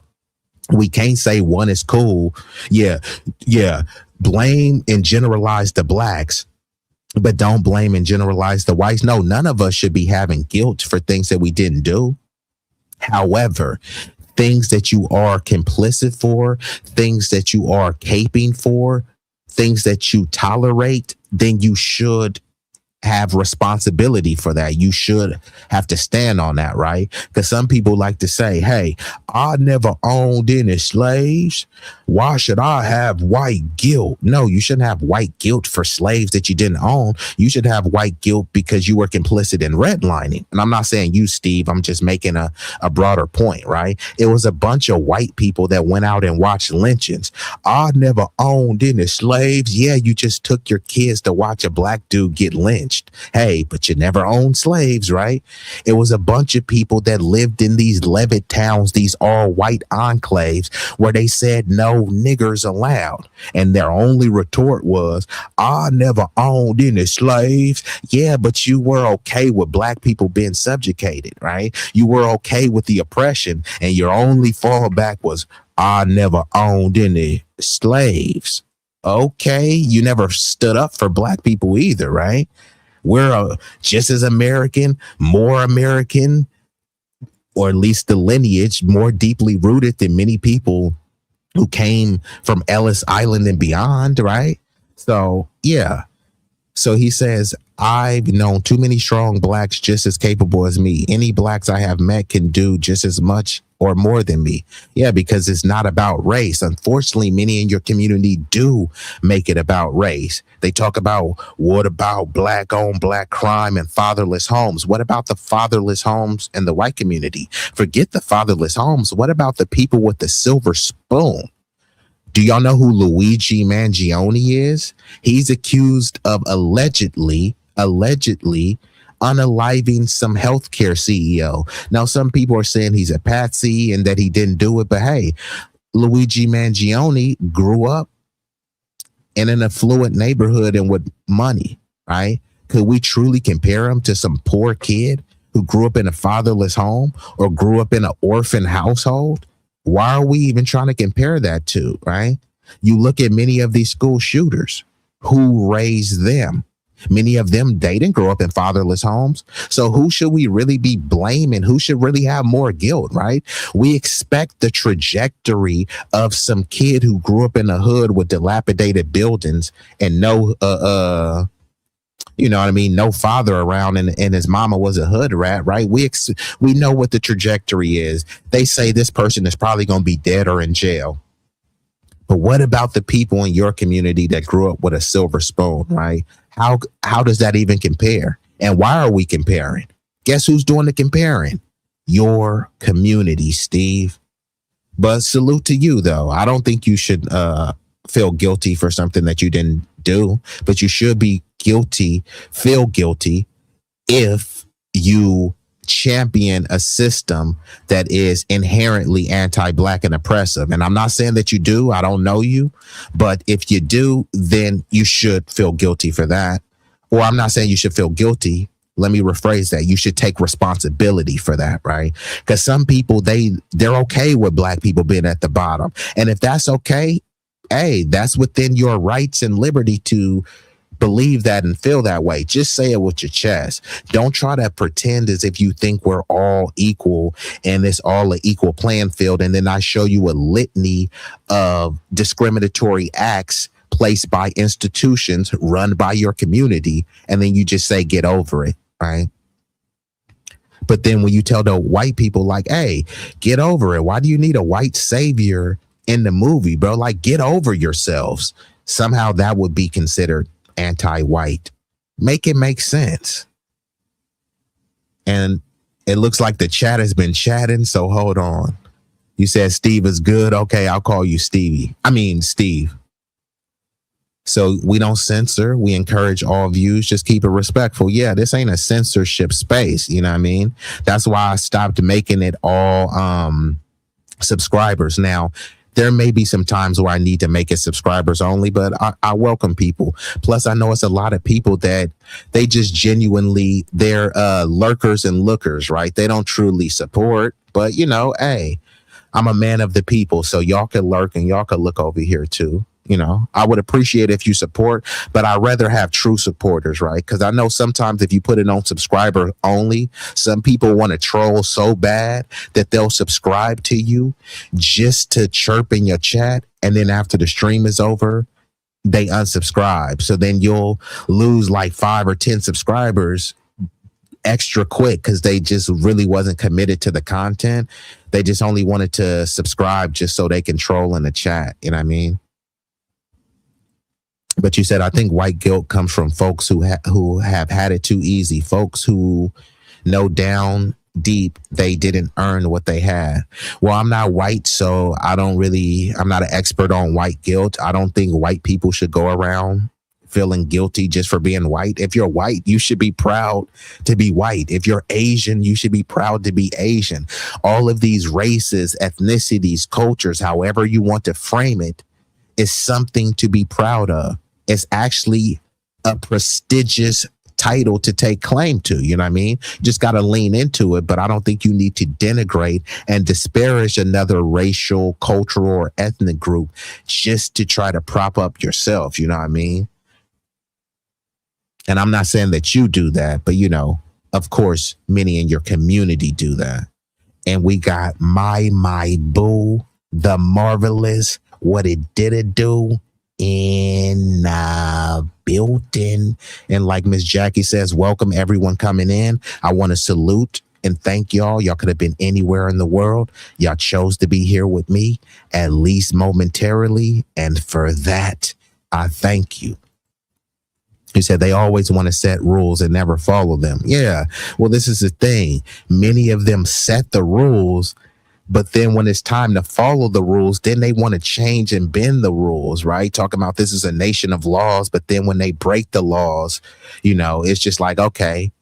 S5: We can't say one is cool. Yeah. Blame and generalize the blacks, but don't blame and generalize the whites. No, none of us should be having guilt for things that we didn't do. However, things that you are complicit for, things that you are caping for, things that you tolerate, then you should have responsibility for that. You should have to stand on that, right? Because some people like to say, hey, I never owned any slaves. Why should I have white guilt? No, you shouldn't have white guilt for slaves that you didn't own. You should have white guilt because you were complicit in redlining. And I'm not saying you, Steve, I'm just making a broader point, right? It was a bunch of white people that went out and watched lynchings. I never owned any slaves. Yeah, you just took your kids to watch a black dude get lynched. Hey, but you never owned slaves, right? It was a bunch of people that lived in these Levitt towns, these all white enclaves, where they said no niggers allowed. And their only retort was, I never owned any slaves. Yeah, but you were okay with black people being subjugated, right? You were okay with the oppression, and your only fallback was, I never owned any slaves. Okay, you never stood up for black people either, right? We're just as American, more American, or at least the lineage more deeply rooted than many people who came from Ellis Island and beyond, right? So, yeah. So he says, I've known too many strong blacks just as capable as me. Any blacks I have met can do just as much or more than me. Yeah, because it's not about race. Unfortunately, many in your community do make it about race. They talk about, what about black owned black crime and fatherless homes? What about the fatherless homes in the white community? Forget the fatherless homes. What about the people with the silver spoon? Do y'all know who Luigi Mangione is? He's accused of allegedly unaliving some healthcare CEO. Now, some people are saying he's a patsy and that he didn't do it, but hey, Luigi Mangione grew up in an affluent neighborhood and with money, right? Could we truly compare him to some poor kid who grew up in a fatherless home or grew up in an orphan household? Why are we even trying to compare that to, right? You look at many of these school shooters, who raised them? Many of them, they didn't grow up in fatherless homes. So who should we really be blaming? Who should really have more guilt, right? We expect the trajectory of some kid who grew up in a hood with dilapidated buildings and no, you know what I mean? No father around, and his mama was a hood rat, right? We know what the trajectory is. They say this person is probably going to be dead or in jail. But what about the people in your community that grew up with a silver spoon, right? How does that even compare? And why are we comparing? Guess who's doing the comparing? Your community, Steve. But salute to you, though. I don't think you should feel guilty for something that you didn't do, but you should be feel guilty if you champion a system that is inherently anti-black and oppressive. And I'm not saying that you do. I don't know you, but if you do, then you should feel guilty for that. Or I'm not saying you should feel guilty. Let me rephrase that. You should take responsibility for that, right? Because some people, they're okay with black people being at the bottom. And if that's okay, hey, that's within your rights and liberty to believe that and feel that way. Just say it with your chest. Don't try to pretend as if you think we're all equal and it's all an equal playing field. And then I show you a litany of discriminatory acts placed by institutions run by your community. And then you just say, get over it, right? But then when you tell the white people like, hey, get over it. Why do you need a white savior in the movie, bro? Like, get over yourselves. Somehow that would be considered anti-white. Make it make sense. And it looks like the chat has been chatting, so hold on. You said Steve is good. Okay, I'll call you Steve. So we don't censor. We encourage all views. Just keep it respectful. Yeah, this ain't a censorship space. You know what I mean? That's why I stopped making it all subscribers. Now, there may be some times where I need to make it subscribers only, but I welcome people. Plus, I know it's a lot of people that they just genuinely, they're lurkers and lookers, right? They don't truly support, but you know, hey, I'm a man of the people, so y'all can lurk and y'all can look over here too. You know, I would appreciate if you support, but I'd rather have true supporters, right? Because I know sometimes if you put it on subscriber only, some people want to troll so bad that they'll subscribe to you just to chirp in your chat. And then after the stream is over, they unsubscribe. So then you'll lose like 5 or 10 subscribers extra quick because they just really wasn't committed to the content. They just only wanted to subscribe just so they can troll in the chat. You know what I mean? But you said, I think white guilt comes from folks who have had it too easy. Folks who know down deep they didn't earn what they had. Well, I'm not white, so I'm not an expert on white guilt. I don't think white people should go around feeling guilty just for being white. If you're white, you should be proud to be white. If you're Asian, you should be proud to be Asian. All of these races, ethnicities, cultures, however you want to frame it, is something to be proud of. It's actually a prestigious title to take claim to. You know what I mean? Just got to lean into it. But I don't think you need to denigrate and disparage another racial, cultural, or ethnic group just to try to prop up yourself. You know what I mean? And I'm not saying that you do that, but, you know, of course, many in your community do that. And we got my boo, the marvelous, what it do in built-in. And like Miss Jackie says, welcome everyone coming in. I want to salute and thank y'all. Y'all could have been anywhere in the world. Y'all chose to be here with me, at least momentarily. And for that, I thank you. He said they always want to set rules and never follow them. Yeah, well, this is the thing. Many of them set the rules, but then when it's time to follow the rules, then they want to change and bend the rules, right? Talking about this is a nation of laws, but then when they break the laws, you know, it's just like, okay,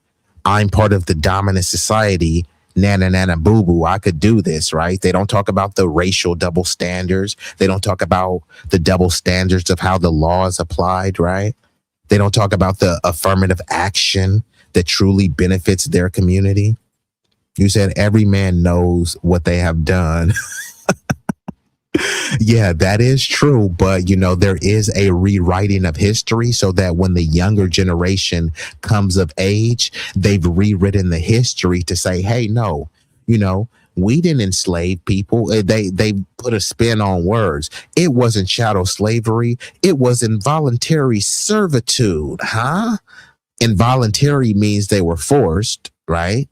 S5: I'm part of the dominant society. Nana, nana, boo, boo. I could do this, right? They don't talk about the racial double standards. They don't talk about the double standards of how the law is applied, right? They don't talk about the affirmative action that truly benefits their community. You said every man knows what they have done. Yeah, that is true. But, you know, there is a rewriting of history so that when the younger generation comes of age, they've rewritten the history to say, hey, no, you know, we didn't enslave people. They put a spin on words. It wasn't chattel slavery. It was involuntary servitude. Huh? Involuntary means they were forced, right?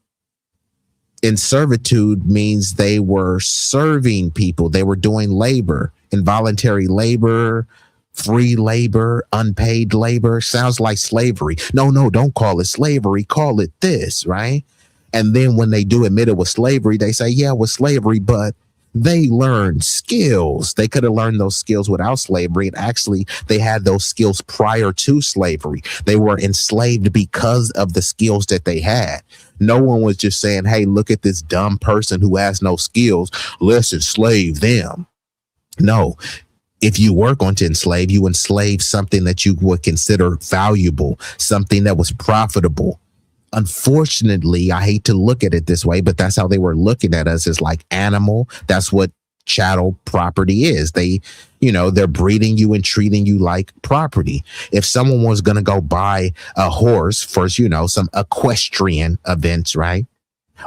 S5: And servitude means they were serving people. They were doing labor. Involuntary labor, free labor, unpaid labor. Sounds like slavery. No, don't call it slavery. Call it this, right? And then when they do admit it was slavery, they say, yeah, it was slavery, but they learned skills. They could have learned those skills without slavery. And actually, they had those skills prior to slavery. They were enslaved because of the skills that they had. No one was just saying, hey, look at this dumb person who has no skills. Let's enslave them. No. If you were going to enslave, you enslave something that you would consider valuable, something that was profitable. Unfortunately, I hate to look at it this way, but that's how they were looking at us, as like animal. That's what chattel property is. They, you know, they're breeding you and treating you like property. If someone was going to go buy a horse for, you know, some equestrian events, right?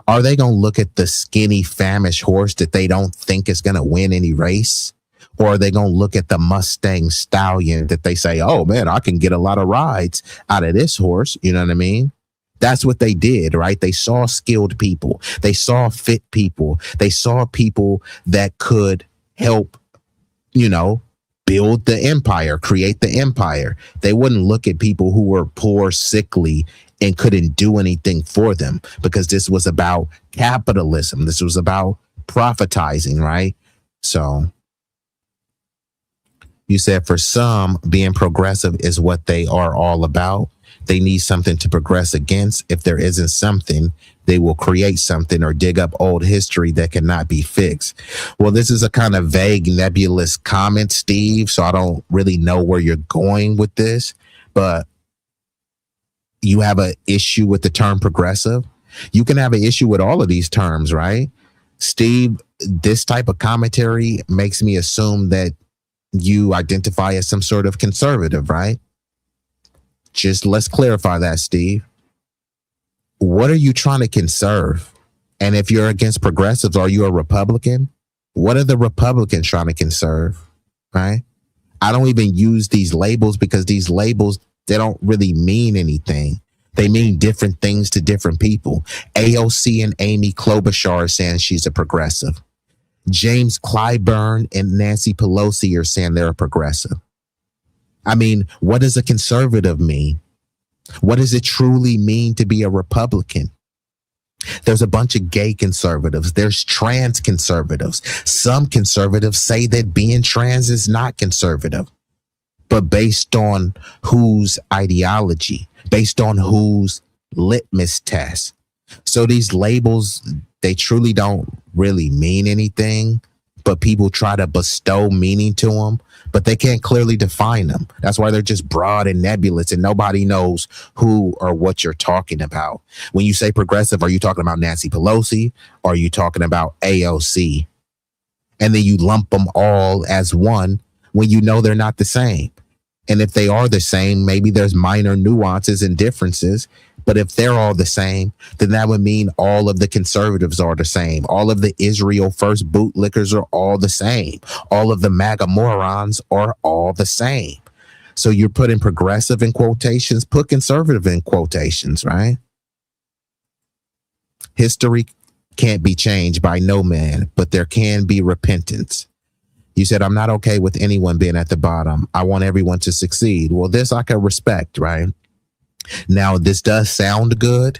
S5: Are they going to look at the skinny, famished horse that they don't think is going to win any race? Or are they going to look at the Mustang stallion that they say, oh man, I can get a lot of rides out of this horse. You know what I mean? That's what they did, right? They saw skilled people. They saw fit people. They saw people that could help, you know, build the empire, create the empire. They wouldn't look at people who were poor, sickly, and couldn't do anything for them, because this was about capitalism. This was about profitizing, right? So you said for some, being progressive is what they are all about. They need something to progress against. If there isn't something, they will create something or dig up old history that cannot be fixed. Well, this is a kind of vague, nebulous comment, Steve, so I don't really know where you're going with this, but you have an issue with the term progressive. You can have an issue with all of these terms, right? Steve, this type of commentary makes me assume that you identify as some sort of conservative, right? Just let's clarify that, Steve. What are you trying to conserve? And if you're against progressives, are you a Republican? What are the Republicans trying to conserve, right? I don't even use these labels because these labels, they don't really mean anything. They mean different things to different people. AOC and Amy Klobuchar are saying she's a progressive. James Clyburn and Nancy Pelosi are saying they're a progressive. I mean, what does a conservative mean? What does it truly mean to be a Republican? There's a bunch of gay conservatives. There's trans conservatives. Some conservatives say that being trans is not conservative, but based on whose ideology, based on whose litmus test. So these labels, they truly don't really mean anything, but people try to bestow meaning to them, but they can't clearly define them. That's why they're just broad and nebulous and nobody knows who or what you're talking about. When you say progressive, are you talking about Nancy Pelosi? Or are you talking about AOC? And then you lump them all as one when you know they're not the same. And if they are the same, maybe there's minor nuances and differences. But if they're all the same, then that would mean all of the conservatives are the same. All of the Israel First bootlickers are all the same. All of the MAGA morons are all the same. So you're putting progressive in quotations, put conservative in quotations, right? History can't be changed by no man, but there can be repentance. You said, I'm not okay with anyone being at the bottom. I want everyone to succeed. Well, this I can respect, right? Now, this does sound good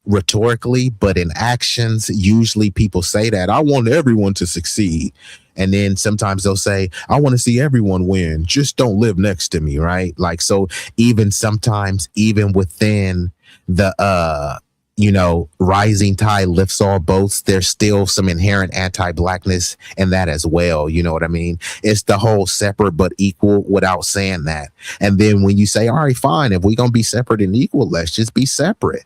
S5: rhetorically, but in actions, usually people say that I want everyone to succeed. And then sometimes they'll say, I want to see everyone win. Just don't live next to me, right? Like, so even sometimes, even within the, rising tide lifts all boats, there's still some inherent anti-Blackness in that as well. You know what I mean? It's the whole separate but equal without saying that. And then when you say, all right, fine, if we're going to be separate and equal, let's just be separate.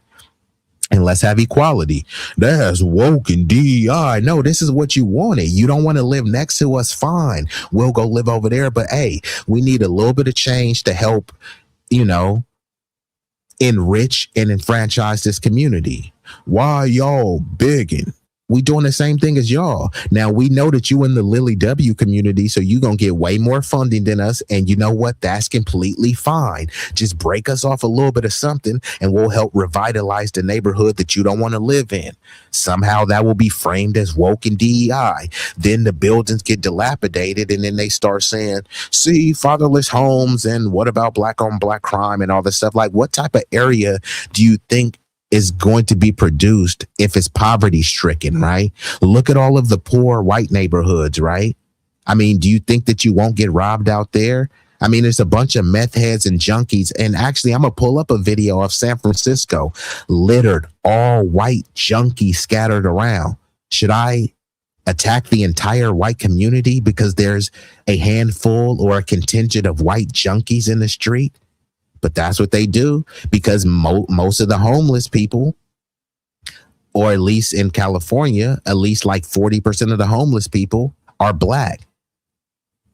S5: And let's have equality. That's woke and DEI. No, this is what you wanted. You don't want to live next to us. Fine. We'll go live over there. But hey, we need a little bit of change to help, enrich and enfranchise this community. Why y'all begging? We doing the same thing as y'all. Now we know that you in the Lily W community, so you gonna get way more funding than us. And you know what? That's completely fine. Just break us off a little bit of something and we'll help revitalize the neighborhood that you don't want to live in. Somehow that will be framed as woke and DEI. Then the buildings get dilapidated and then they start saying, see, fatherless homes and what about black on black crime and all this stuff. Like, what type of area do you think is going to be produced if it's poverty stricken, right? Look at all of the poor white neighborhoods, right? I mean, do you think that you won't get robbed out there? I mean, there's a bunch of meth heads and junkies. And actually, I'm going to pull up a video of San Francisco littered, all white junkies scattered around. Should I attack the entire white community because there's a handful or a contingent of white junkies in the street? But that's what they do because most of the homeless people, or at least in California, at least like 40% of the homeless people are black.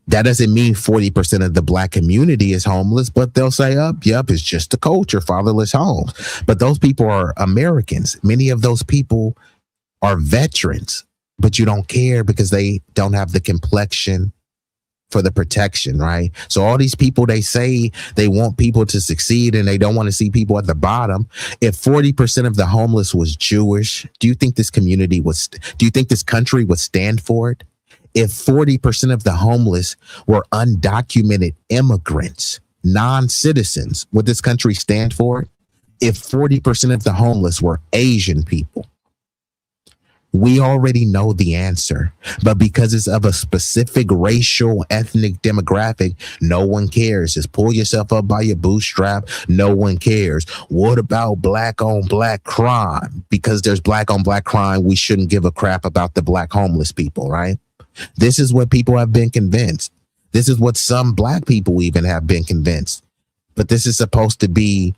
S5: That doesn't mean 40% of the black community is homeless, but they'll say, yep, it's just the culture, fatherless homes. But those people are Americans. Many of those people are veterans, but you don't care because they don't have the complexion for the protection, right? So all these people, they say they want people to succeed and they don't want to see people at the bottom. If 40% of the homeless was Jewish, do you think this country would stand for it? If 40% of the homeless were undocumented immigrants, non-citizens, would this country stand for it? If 40% of the homeless were Asian people, we already know the answer, but because it's of a specific racial, ethnic demographic, no one cares. Just pull yourself up by your bootstrap. No one cares. What about black on black crime? Because there's black on black crime, we shouldn't give a crap about the black homeless people, right? This is what people have been convinced. This is what some black people even have been convinced. But this is supposed to be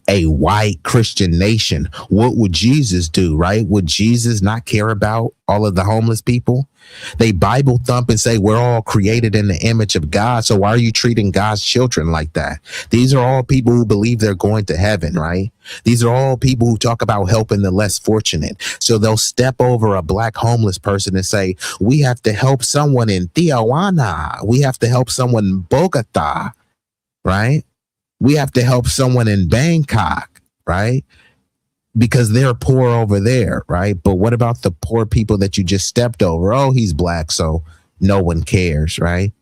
S5: a white Christian nation, what would Jesus do, right? Would Jesus not care about all of the homeless people? They Bible thump and say we're all created in the image of God. So why are you treating God's children like that? These are all people who believe they're going to heaven, right? These are all people who talk about helping the less fortunate. So they'll step over a black homeless person and say, we have to help someone in Tijuana. We have to help someone in Bogota, right? We have to help someone in Bangkok, right? Because they're poor over there, right? But what about the poor people that you just stepped over? Oh, he's black, so no one cares, right?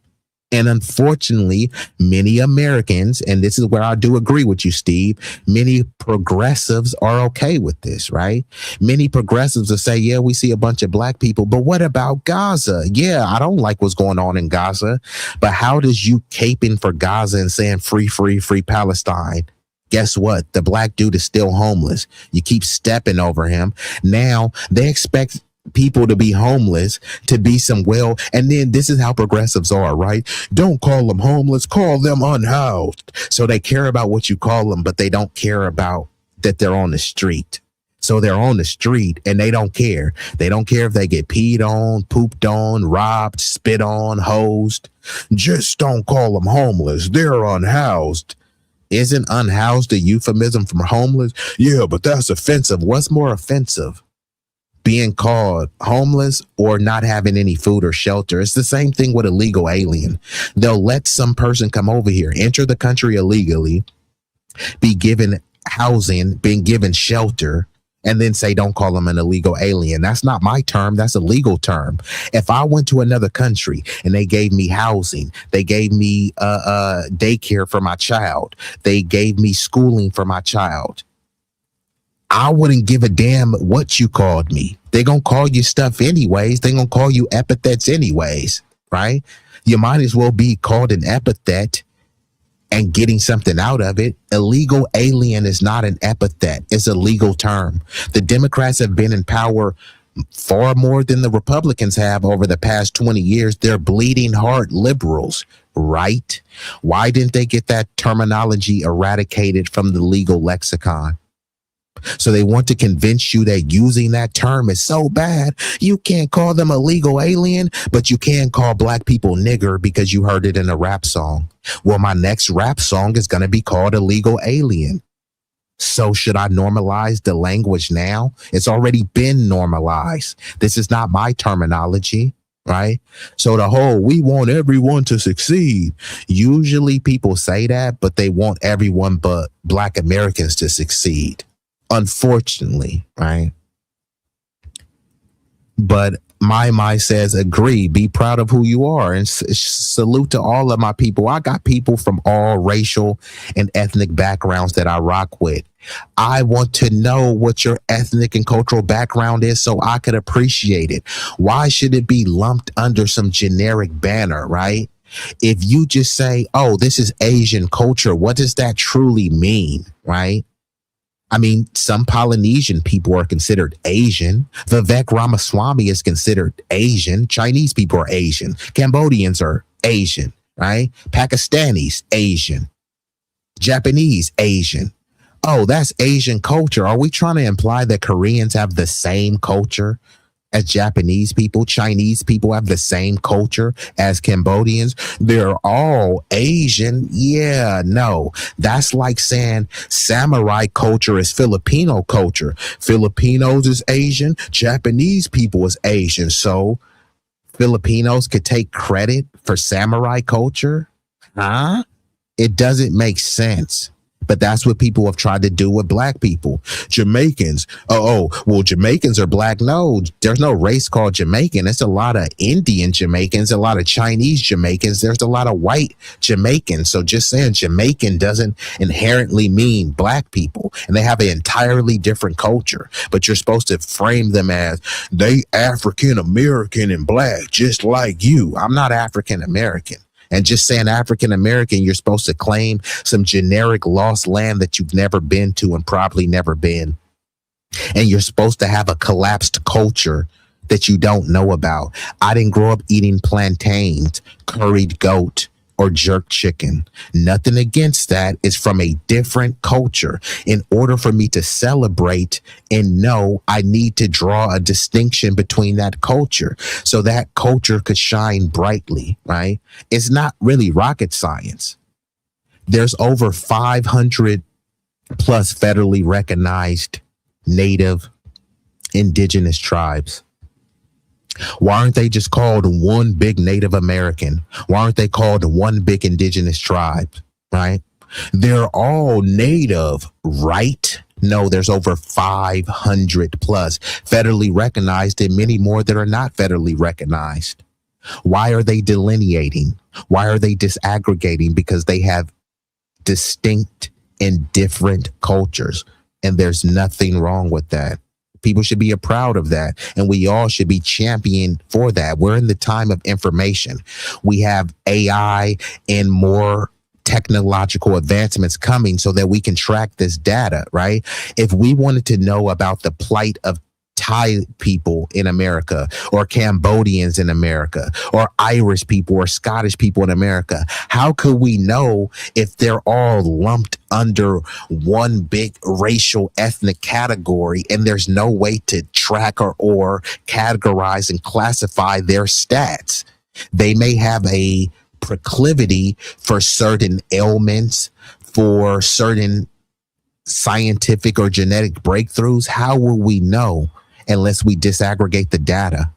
S5: And unfortunately, many Americans, and this is where I do agree with you, Steve, many progressives are okay with this, right? Many progressives will say, yeah, we see a bunch of black people, but what about Gaza? Yeah, I don't like what's going on in Gaza, but how does you caping for Gaza and saying free, free, free Palestine? Guess what? The black dude is still homeless. You keep stepping over him. Now they expect people to be homeless to be and then this is how progressives are, right? Don't call them homeless, call them unhoused. So they care about what you call them, but they don't care about that they're on the street. So they're on the street and they don't care. They don't care if they get peed on, pooped on, robbed, spit on, hosed. Just don't call them homeless. They're unhoused. Isn't unhoused a euphemism for homeless? Yeah, but that's offensive. What's more offensive? Being called homeless or not having any food or shelter? It's the same thing with illegal alien. They'll let some person come over here, enter the country illegally, be given housing, being given shelter, and then say, don't call them an illegal alien. That's not my term. That's a legal term. If I went to another country and they gave me housing, they gave me daycare for my child, they gave me schooling for my child, I wouldn't give a damn what you called me. They're going to call you stuff anyways. They're going to call you epithets anyways, right? You might as well be called an epithet and getting something out of it. Illegal alien is not an epithet. It's a legal term. The Democrats have been in power far more than the Republicans have over the past 20 years. They're bleeding heart liberals, right? Why didn't they get that terminology eradicated from the legal lexicon? So they want to convince you that using that term is so bad. You can't call them a legal alien, but you can call black people nigger because you heard it in a rap song. Well, my next rap song is going to be called illegal alien. So should I normalize the language now? It's already been normalized. This is not my terminology, right? So the whole, we want everyone to succeed. Usually people say that, but they want everyone but black Americans to succeed. Unfortunately, right? But my says, agree, be proud of who you are, and salute to all of my people. I got people from all racial and ethnic backgrounds that I rock with. I want to know what your ethnic and cultural background is so I could appreciate it. Why should it be lumped under some generic banner, right? If you just say, oh, this is Asian culture, what does that truly mean, right? I mean, some Polynesian people are considered Asian. Vivek Ramaswamy is considered Asian. Chinese people are Asian. Cambodians are Asian, right? Pakistanis, Asian. Japanese, Asian. Oh, that's Asian culture. Are we trying to imply that Koreans have the same culture as Japanese people? Chinese people have the same culture as Cambodians? They're all Asian. Yeah, no. That's like saying samurai culture is Filipino culture. Filipinos is Asian. Japanese people is Asian. So Filipinos could take credit for samurai culture? Huh? It doesn't make sense. But that's what people have tried to do with black people. Jamaicans. Well, Jamaicans are black. No, there's no race called Jamaican. It's a lot of Indian Jamaicans, a lot of Chinese Jamaicans. There's a lot of white Jamaicans. So just saying Jamaican doesn't inherently mean black people. And they have an entirely different culture. But you're supposed to frame them as they African American and black, just like you. I'm not African American. And just saying African American, you're supposed to claim some generic lost land that you've never been to and probably never been. And you're supposed to have a collapsed culture that you don't know about. I didn't grow up eating plantains, curried goat, or jerk chicken. Nothing against that. It's from a different culture. In order for me to celebrate and know, I need to draw a distinction between that culture so that culture could shine brightly, right? It's not really rocket science. There's over 500 plus federally recognized native indigenous tribes. Why aren't they just called one big Native American? Why aren't they called one big indigenous tribe, right? They're all native, right? No, there's over 500 plus federally recognized and many more that are not federally recognized. Why are they delineating? Why are they disaggregating? Because they have distinct and different cultures, and there's nothing wrong with that. People should be proud of that, and we all should be championed for that. We're in the time of information. We have AI and more technological advancements coming so that we can track this data, right? If we wanted to know about the plight of Thai people in America, or Cambodians in America, or Irish people, or Scottish people in America, how could we know if they're all lumped under one big racial ethnic category and there's no way to track or categorize and classify their stats? They may have a proclivity for certain ailments, for certain scientific or genetic breakthroughs. How will we know unless we disaggregate the data?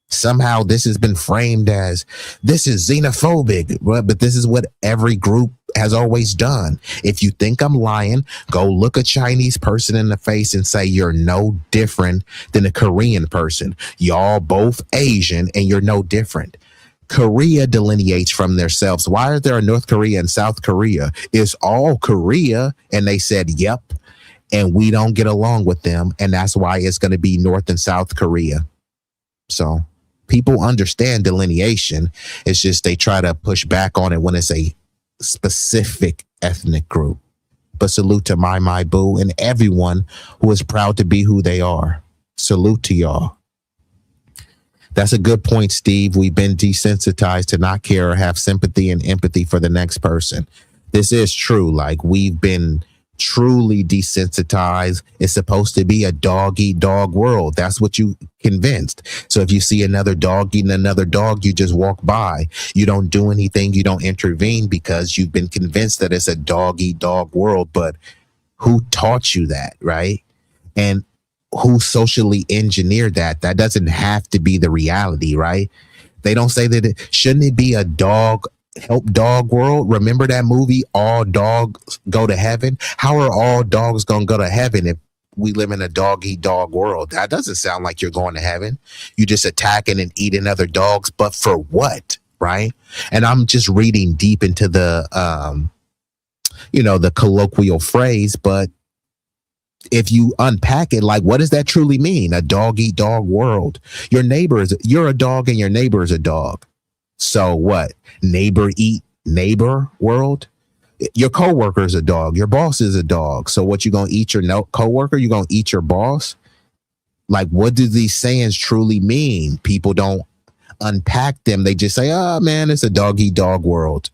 S5: Somehow this has been framed as this is xenophobic, but this is what every group has always done. If you think I'm lying, go look a Chinese person in the face and say you're no different than a Korean person. Y'all both Asian and you're no different. Korea delineates from themselves. Why are there a North Korea and South Korea? It's all Korea. And they said, yep. And we don't get along with them. And that's why it's going to be North and South Korea. So people understand delineation. It's just they try to push back on it when it's a specific ethnic group. But salute to my boo and everyone who is proud to be who they are. Salute to y'all. That's a good point, Steve. We've been desensitized to not care or have sympathy and empathy for the next person. This is true. Like, we've been truly desensitized. It's supposed to be a dog-eat-dog world. That's what you convinced. So if you see another dog eating another dog, you just walk by. You don't do anything. You don't intervene because you've been convinced that it's a dog-eat-dog world. But who taught you that, right? And who socially engineered that? That doesn't have to be the reality, right? They don't say that shouldn't it be a dog help dog world? Remember that movie, All Dogs Go to Heaven? How are all dogs gonna go to heaven if we live in a dog-eat-dog world? That doesn't sound like you're going to heaven. You just attacking and eating other dogs, but for what, right? And I'm just reading deep into the the colloquial phrase, but if you unpack it, like, what does that truly mean? A dog-eat-dog world. You're a dog and your neighbor is a dog. So what? Neighbor eat neighbor world? Your coworker is a dog. Your boss is a dog. So what, you gonna eat your coworker? You gonna eat your boss? Like, what do these sayings truly mean? People don't unpack them. They just say, oh man, it's a dog-eat-dog world.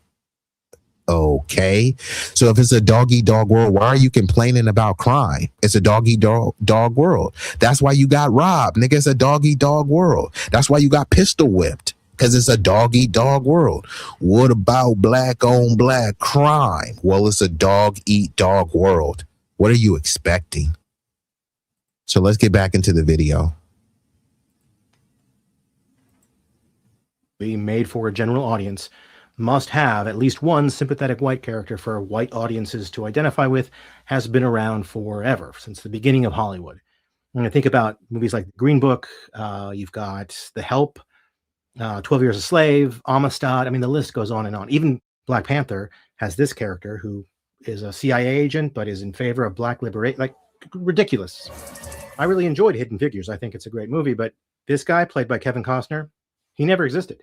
S5: Okay. So if it's a dog-eat-dog world, why are you complaining about crime? It's a dog-eat-dog world. That's why you got robbed, nigga. It's a dog-eat-dog world. That's why you got pistol whipped, because it's a dog-eat-dog world. What about black-on-black crime? Well, it's a dog-eat-dog world. What are you expecting? So let's get back into the video.
S7: Be made for a general audience must have at least one sympathetic white character for white audiences to identify with, has been around forever, since the beginning of Hollywood. When I think about movies like Green Book, you've got The Help, 12 Years a Slave, Amistad. I mean, the list goes on and on. Even Black Panther has this character who is a CIA agent, but is in favor of black liberation. Like, ridiculous. I really enjoyed Hidden Figures. I think it's a great movie, but this guy, played by Kevin Costner, he never existed.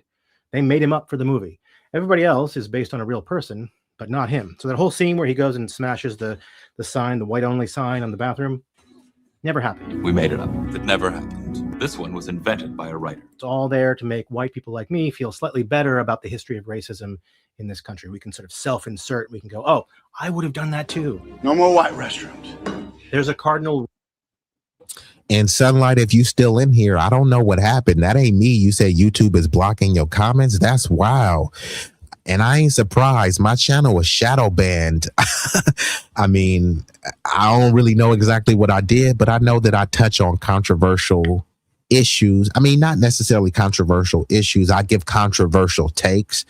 S7: They made him up for the movie. Everybody else is based on a real person, but not him. So that whole scene where he goes and smashes the sign, the white only sign on the bathroom, never happened.
S8: We made it up. It never happened. This one was invented by a writer.
S7: It's all there to make white people like me feel slightly better about the history of racism in this country. We can sort of self-insert. We can go, oh, I would have done that too.
S1: No more white restrooms.
S7: There's a cardinal.
S5: And Sunlight, if you still in here, I don't know what happened. That ain't me. You said YouTube is blocking your comments. That's wild. And I ain't surprised. My channel was shadow banned. I mean, I don't really know exactly what I did, but I know that I touch on controversial issues. I mean, not necessarily controversial issues. I give controversial takes.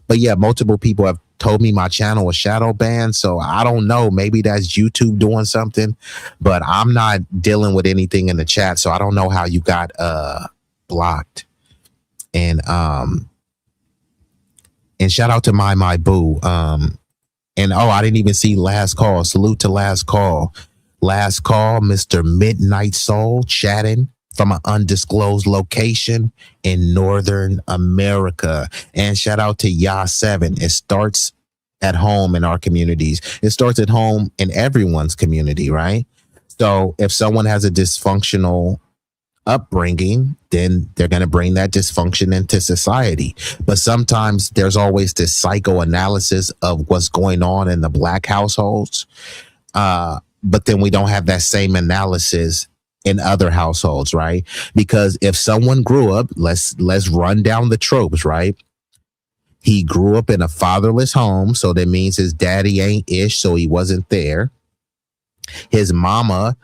S5: But yeah, multiple people have told me my channel was shadow banned. So I don't know. Maybe that's YouTube doing something, but I'm not dealing with anything in the chat. So I don't know how you got blocked. And shout out to my boo. And I didn't even see Last Call. Salute to Last Call. Last Call, Mr. Midnight Soul chatting from an undisclosed location in Northern America. And shout out to Ya7. It starts at home in our communities. It starts at home in everyone's community, right? So if someone has a dysfunctional upbringing, then they're going to bring that dysfunction into society. But sometimes there's always this psychoanalysis of what's going on in the Black households. But then we don't have that same analysis in other households, right? Because if someone grew up, let's run down the tropes, right? He grew up in a fatherless home, so that means his daddy ain't ish, so he wasn't there. His mama,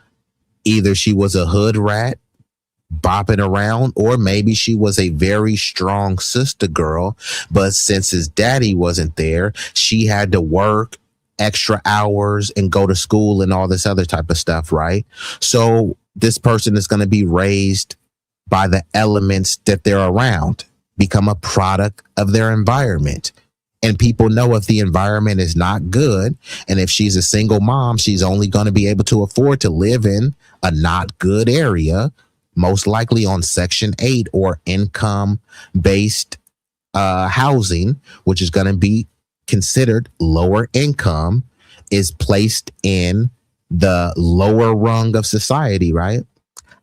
S5: either she was a hood rat bopping around, or maybe she was a very strong sister girl, but since his daddy wasn't there, she had to work extra hours and go to school and all this other type of stuff, right? So this person is going to be raised by the elements that they're around, become a product of their environment. And people know if the environment is not good, and if she's a single mom, she's only going to be able to afford to live in a not good area, most likely on Section 8 or income-based housing, which is going to be considered lower income, is placed in the lower rung of society, right?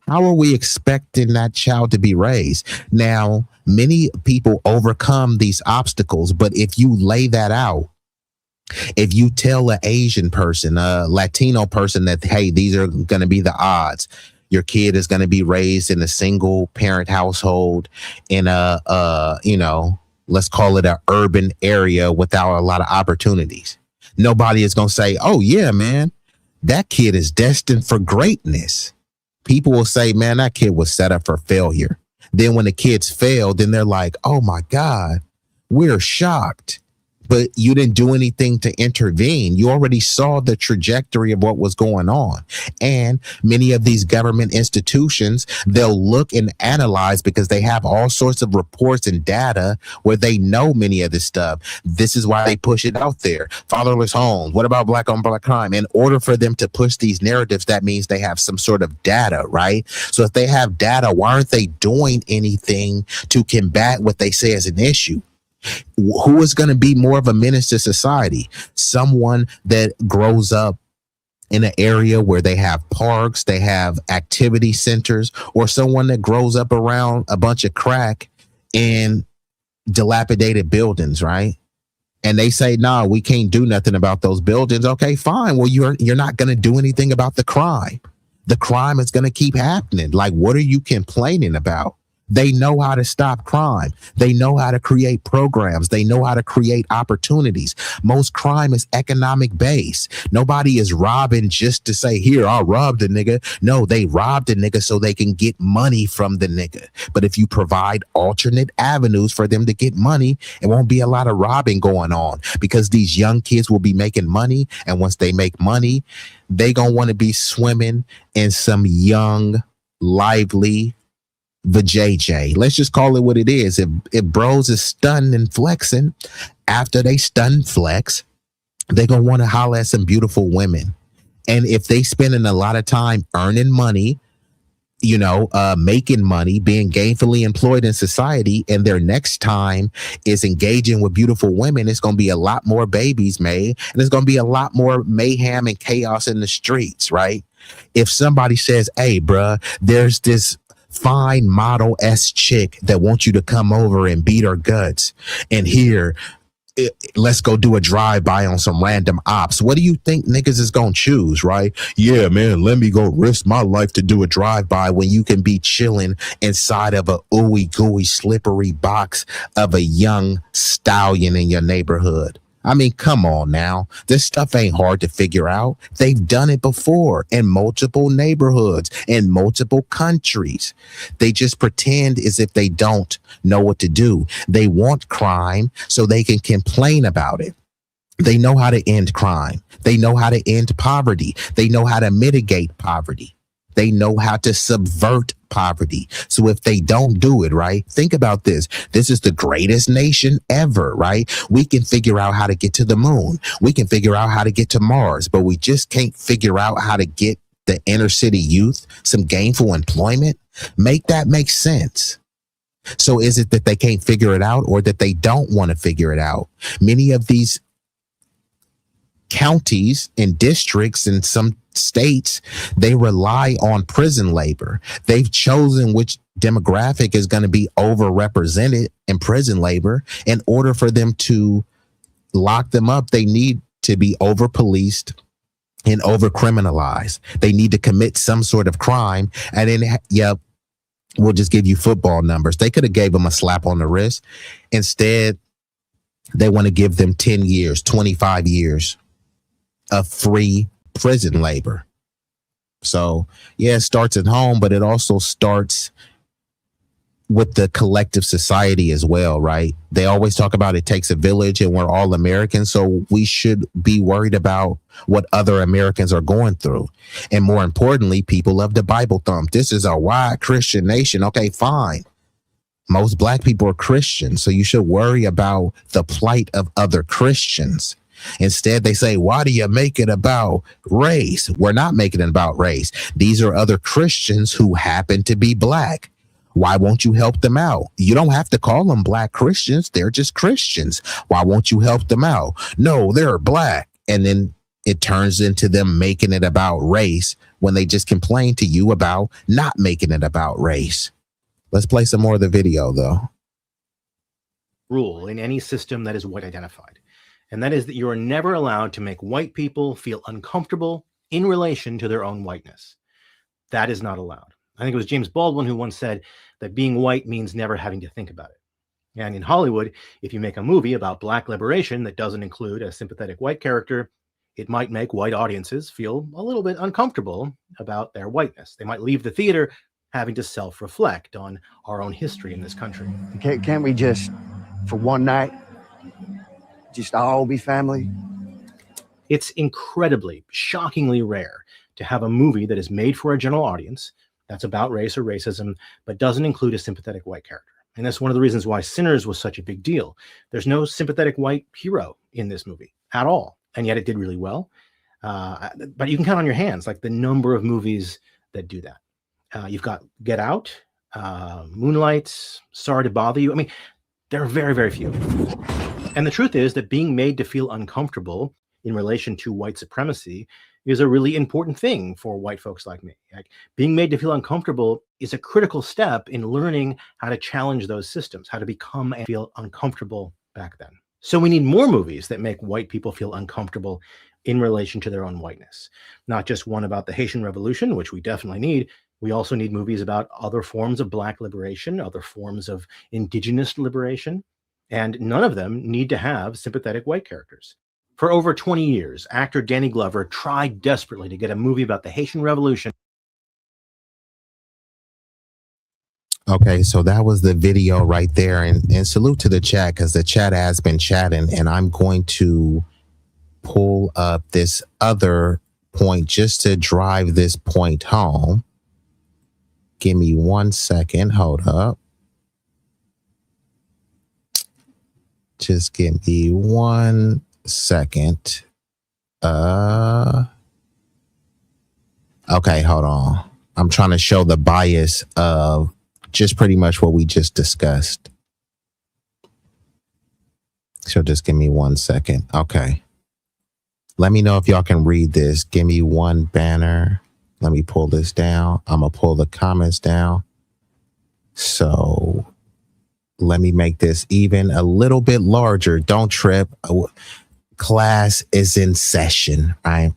S5: How are we expecting that child to be raised? Now, many people overcome these obstacles, but if you lay that out, if you tell an Asian person, a Latino person that, hey, these are going to be the odds, your kid is going to be raised in a single parent household in a let's call it an urban area without a lot of opportunities. Nobody is going to say, oh yeah, man, that kid is destined for greatness. People will say, man, that kid was set up for failure. Then when the kids fail, then they're like, oh my God, we're shocked. But you didn't do anything to intervene. You already saw the trajectory of what was going on. And many of these government institutions, they'll look and analyze because they have all sorts of reports and data where they know many of this stuff. This is why they push it out there. Fatherless homes. What about black on black crime? In order for them to push these narratives, that means they have some sort of data, right? So if they have data, why aren't they doing anything to combat what they say is an issue? Who is going to be more of a menace to society? Someone that grows up in an area where they have parks, they have activity centers, or someone that grows up around a bunch of crack in dilapidated buildings, right? And they say, nah, we can't do nothing about those buildings. Okay, fine. Well, you're not going to do anything about the crime. The crime is going to keep happening. Like, what are you complaining about? They know how to stop crime. They know how to create programs. They know how to create opportunities. Most crime is economic based. Nobody is robbing just to say, here, I'll rob the nigga. No, they rob the nigga so they can get money from the nigga. But if you provide alternate avenues for them to get money, it won't be a lot of robbing going on because these young kids will be making money. And once they make money, they gonna want to be swimming in some young, lively vajayjay. Let's just call it what it is. If bros is stunned and flexing, after they stun flex, they gonna want to holler at some beautiful women. And if they spending a lot of time earning money, making money, being gainfully employed in society, and their next time is engaging with beautiful women, it's going to be a lot more babies made, and there's going to be a lot more mayhem and chaos in the streets, right? If somebody says, hey, bruh, there's this fine model S chick that wants you to come over and beat her guts, and here let's go do a drive-by on some random ops. What do you think niggas is gonna choose, right? Yeah, man, let me go risk my life to do a drive-by when you can be chilling inside of a ooey gooey slippery box of a young stallion in your neighborhood. I mean, come on now. This stuff ain't hard to figure out. They've done it before in multiple neighborhoods, in multiple countries. They just pretend as if they don't know what to do. They want crime so they can complain about it. They know how to end crime. They know how to end poverty. They know how to mitigate poverty. They know how to subvert poverty. So if they don't do it, right, think about this. This is the greatest nation ever, right? We can figure out how to get to the moon. We can figure out how to get to Mars, but we just can't figure out how to get the inner city youth some gainful employment. Make that make sense. So is it that they can't figure it out or that they don't want to figure it out? Many of these counties and districts in some states, they rely on prison labor. They've chosen which demographic is going to be overrepresented in prison labor. In order for them to lock them up, they need to be over-policed and over-criminalized. They need to commit some sort of crime. And then, yep, we'll just give you football numbers. They could have gave them a slap on the wrist. Instead, they want to give them 10 years, 25 years of free prison labor. So yeah, it starts at home, but it also starts with the collective society as well, right? They always talk about it takes a village and we're all Americans. So we should be worried about what other Americans are going through. And more importantly, people love the Bible thump. This is a white Christian nation. Okay, fine. Most black people are Christians. So you should worry about the plight of other Christians. Instead, they say, why do you make it about race? We're not making it about race. These are other Christians who happen to be black. Why won't you help them out? You don't have to call them black Christians. They're just Christians. Why won't you help them out? No, they're black. And then it turns into them making it about race when they just complain to you about not making it about race. Let's play some more of the video, though.
S7: Rule in any system that is white identified. And that is that you are never allowed to make white people feel uncomfortable in relation to their own whiteness. That is not allowed. I think it was James Baldwin who once said that being white means never having to think about it. And in Hollywood, if you make a movie about black liberation that doesn't include a sympathetic white character, it might make white audiences feel a little bit uncomfortable about their whiteness. They might leave the theater having to self-reflect on our own history in this country.
S9: Can't we just, for one night, just all be family?
S7: It's incredibly, shockingly rare to have a movie that is made for a general audience that's about race or racism, but doesn't include a sympathetic white character. And that's one of the reasons why Sinners was such a big deal. There's no sympathetic white hero in this movie at all. And yet it did really well. But you can count on your hands, like the number of movies that do that. You've got Get Out, Moonlight, Sorry to Bother You. I mean, there are very, very few. And the truth is that being made to feel uncomfortable in relation to white supremacy is a really important thing for white folks like me. Like, being made to feel uncomfortable is a critical step in learning how to challenge those systems, how to become and feel uncomfortable back then. So we need more movies that make white people feel uncomfortable in relation to their own whiteness. Not just one about the Haitian Revolution, which we definitely need. We also need movies about other forms of black liberation, other forms of indigenous liberation, and none of them need to have sympathetic white characters. For over 20 years, actor Danny Glover tried desperately to get a movie about the Haitian Revolution.
S5: Okay, so that was the video right there. And salute to the chat, because the chat has been chatting. And I'm going to pull up this other point just to drive this point home. Give me 1 second. Hold up. Just give me 1 second. Okay, hold on. I'm trying to show the bias of just pretty much what we just discussed. So just give me 1 second. Okay. Let me know if y'all can read this. Give me one banner. Let me pull this down. I'm going to pull the comments down. So let me make this even a little bit larger. Don't trip. Class is in session, right?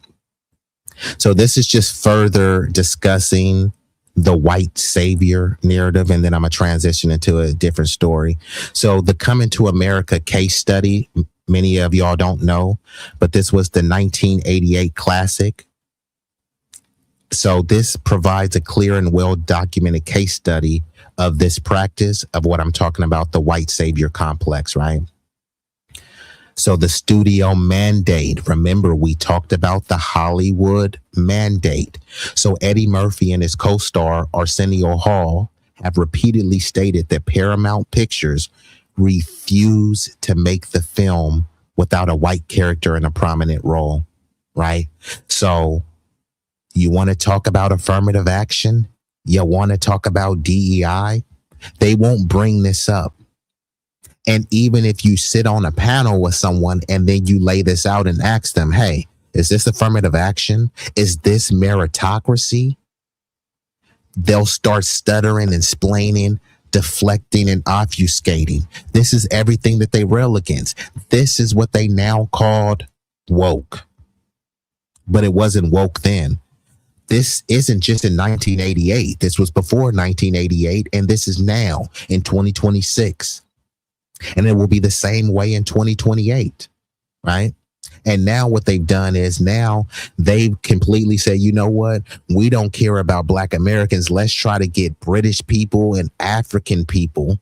S5: So this is just further discussing the white savior narrative, and then I'm gonna transition into a different story. So the Coming to America case study, many of y'all don't know, but this was the 1988 classic. So this provides a clear and well documented case study of this practice of what I'm talking about, the white savior complex, right? So the studio mandate, remember we talked about the Hollywood mandate. So Eddie Murphy and his co-star Arsenio Hall have repeatedly stated that Paramount Pictures refuse to make the film without a white character in a prominent role, right? So you want to talk about affirmative action? You want to talk about DEI? They won't bring this up. And even if you sit on a panel with someone and then you lay this out and ask them, hey, is this affirmative action? Is this meritocracy? They'll start stuttering and splaining, deflecting and obfuscating. This is everything that they rail against. This is what they now called woke. But it wasn't woke then. This isn't just in 1988. This was before 1988, and this is now in 2026. And it will be the same way in 2028, right? And now what they've done is now they've completely said, you know what? We don't care about Black Americans. Let's try to get British people and African people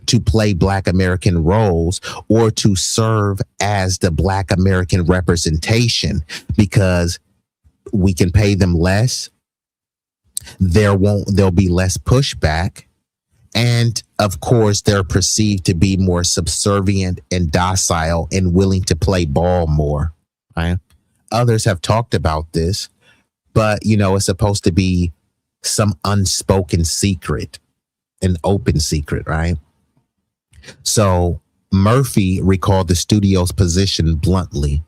S5: to play Black American roles or to serve as the Black American representation, because we can pay them less. There'll be less pushback. And of course, they're perceived to be more subservient and docile and willing to play ball more, right? Others have talked about this, but you know, it's supposed to be some unspoken secret, an open secret, right? So Murphy recalled the studio's position bluntly.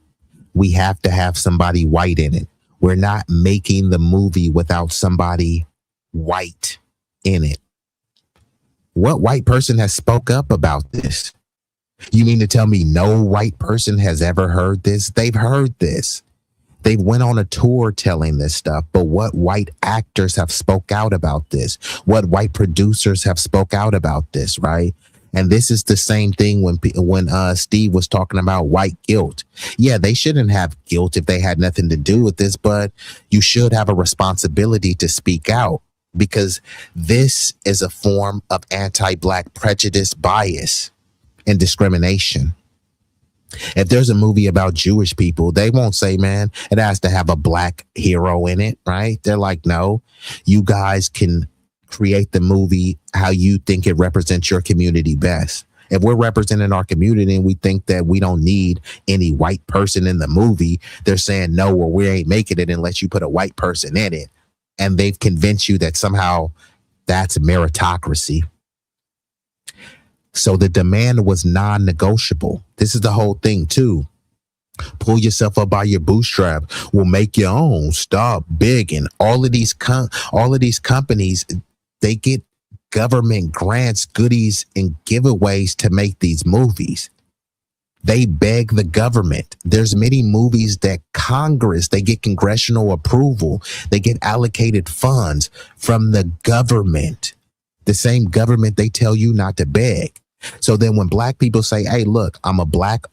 S5: We have to have somebody white in it. We're not making the movie without somebody white in it. What white person has spoke up about this? You mean to tell me no white person has ever heard this? They've heard this. They went on a tour telling this stuff, but what white actors have spoke out about this? What white producers have spoke out about this, right? And this is the same thing when Steve was talking about white guilt. Yeah, they shouldn't have guilt if they had nothing to do with this, but you should have a responsibility to speak out, because this is a form of anti-Black prejudice, bias, and discrimination. If there's a movie about Jewish people, they won't say, man, it has to have a Black hero in it, right? They're like, no, you guys can create the movie how you think it represents your community best. If we're representing our community and we think that we don't need any white person in the movie, they're saying, no, well, we ain't making it unless you put a white person in it. And they've convinced you that somehow that's meritocracy. So the demand was non-negotiable. This is the whole thing too. Pull yourself up by your bootstrap. We'll make your own. Stop begging. All of these companies, they get government grants, goodies, and giveaways to make these movies. They beg the government. There's many movies that Congress, they get congressional approval. They get allocated funds from the government, the same government they tell you not to beg. So then when Black people say, hey, look, I'm a Black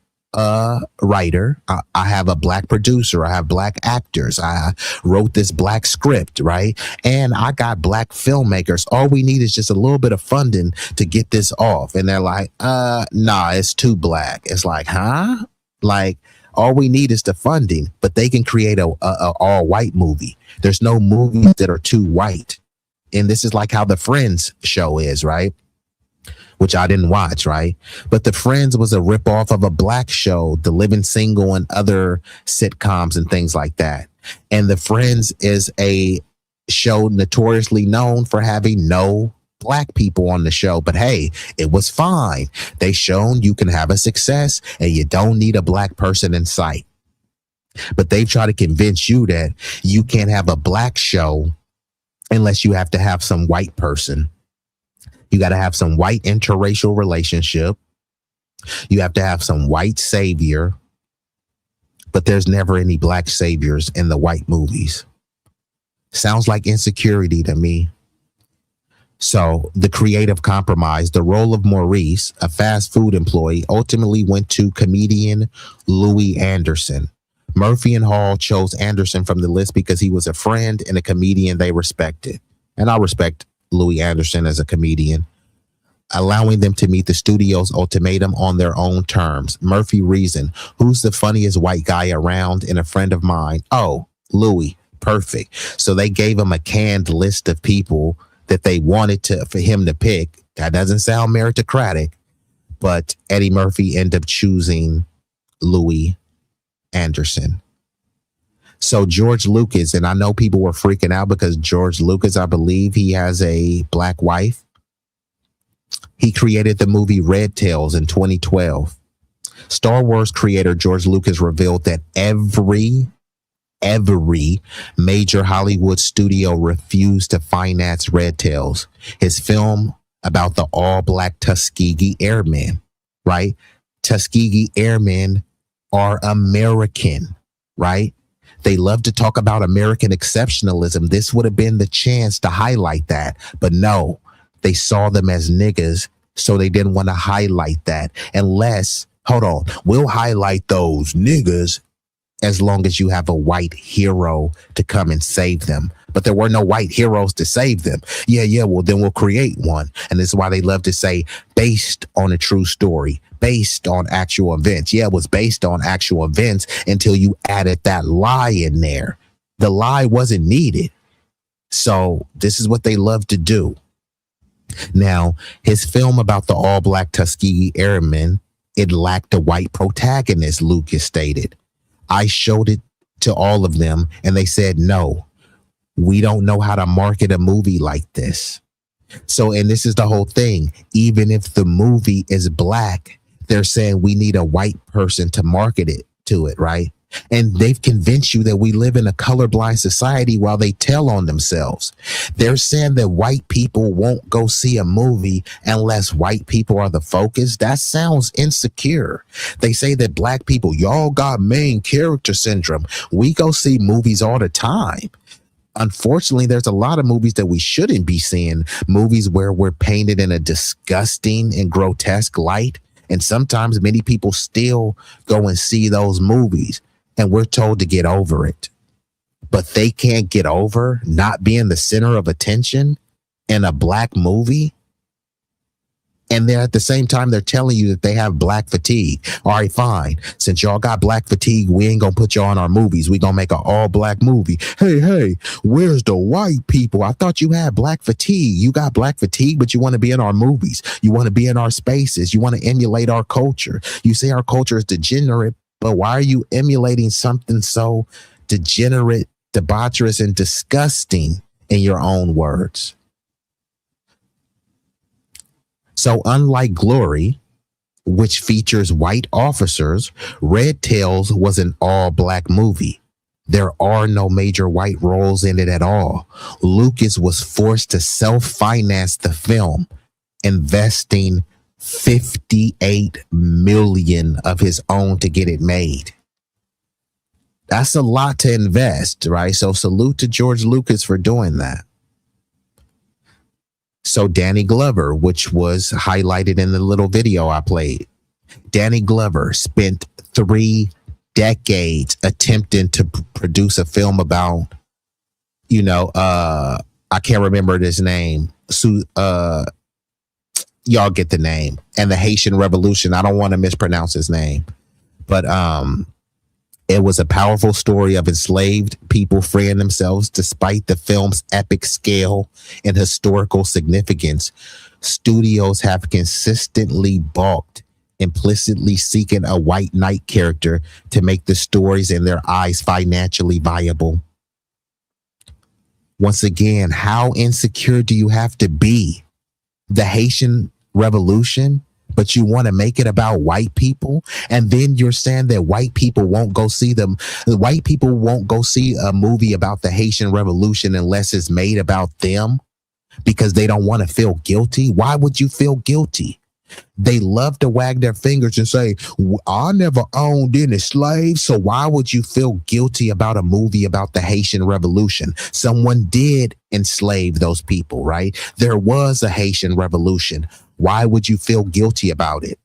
S5: writer. I have a Black producer. I have Black actors. I wrote this Black script, right? And I got Black filmmakers. All we need is just a little bit of funding to get this off. And they're like, nah, it's too Black. It's like, huh? Like, all we need is the funding, but they can create a all white movie. There's no movies that are too white. And this is like how the Friends show is, right? Which I didn't watch, right? But The Friends was a ripoff of a Black show, The Living Single, and other sitcoms and things like that. And The Friends is a show notoriously known for having no Black people on the show. But hey, it was fine. They shown you can have a success and you don't need a Black person in sight. But they've tried to convince you that you can't have a Black show unless you have to have some white person. You got to have some white interracial relationship. You have to have some white savior, but there's never any black saviors in the white movies. Sounds like insecurity to me. So the creative compromise, the role of Maurice, a fast food employee, ultimately went to comedian Louis Anderson. Murphy and Hall chose Anderson from the list because he was a friend and a comedian they respected. And I respect Louis Anderson as a comedian, allowing them to meet the studio's ultimatum on their own terms. Murphy reasoned, who's the funniest white guy around and a friend of mine? Oh, Louis. Perfect. So they gave him a canned list of people that they wanted for him to pick. That doesn't sound meritocratic, but Eddie Murphy ended up choosing Louis Anderson. So George Lucas, and I know people were freaking out because George Lucas, I believe he has a black wife. He created the movie Red Tails in 2012. Star Wars creator George Lucas revealed that every major Hollywood studio refused to finance Red Tails, his film about the all-black Tuskegee Airmen, right? Tuskegee Airmen are American, right? They love to talk about American exceptionalism. This would have been the chance to highlight that, but no, they saw them as niggas, so they didn't want to highlight that. Unless, hold on, we'll highlight those niggas as long as you have a white hero to come and save them. But there were no white heroes to save them. Yeah, well, then we'll create one. And this is why they love to say based on a true story, based on actual events. Yeah, it was based on actual events until you added that lie in there. The lie wasn't needed. So this is what they love to do. Now, his film about the all-black Tuskegee Airmen, it lacked a white protagonist, Lucas stated. I showed it to all of them and they said, no, we don't know how to market a movie like this. So, and this is the whole thing. Even if the movie is black, they're saying we need a white person to market it to it, right? And they've convinced you that we live in a colorblind society while they tell on themselves. They're saying that white people won't go see a movie unless white people are the focus. That sounds insecure. They say that black people, y'all got main character syndrome. We go see movies all the time. Unfortunately, there's a lot of movies that we shouldn't be seeing, movies where we're painted in a disgusting and grotesque light. And sometimes many people still go and see those movies. And we're told to get over it. But they can't get over not being the center of attention in a black movie. And they're at the same time, they're telling you that they have black fatigue. All right, fine. Since y'all got black fatigue, we ain't gonna put y'all in our movies. We gonna make an all black movie. Hey, where's the white people? I thought you had black fatigue. You got black fatigue, but you want to be in our movies. You want to be in our spaces. You want to emulate our culture. You say our culture is degenerate. But why are you emulating something so degenerate, debaucherous, and disgusting in your own words? So unlike Glory, which features white officers, Red Tails was an all-black movie. There are no major white roles in it at all. Lucas was forced to self-finance the film, investing $58 million of his own to get it made. That's a lot to invest, right? So salute to George Lucas for doing that. So Danny Glover, which was highlighted in the little video I played, Danny Glover spent 3 decades attempting to produce a film about, I can't remember his name. Y'all get the name, and the Haitian Revolution. I don't want to mispronounce his name, but it was a powerful story of enslaved people freeing themselves. Despite the film's epic scale and historical significance, studios have consistently balked, implicitly seeking a white knight character to make the stories in their eyes financially viable. Once again, how insecure do you have to be? The Haitian Revolution, but you want to make it about white people, and then you're saying that white people won't go see them. White people won't go see a movie about the Haitian Revolution unless it's made about them. because they don't want to feel guilty. Why would you feel guilty? They love to wag their fingers and say, I never owned any slaves. So why would you feel guilty about a movie about the Haitian Revolution? Someone did enslave those people, right? There was a Haitian Revolution. Why would you feel guilty about it?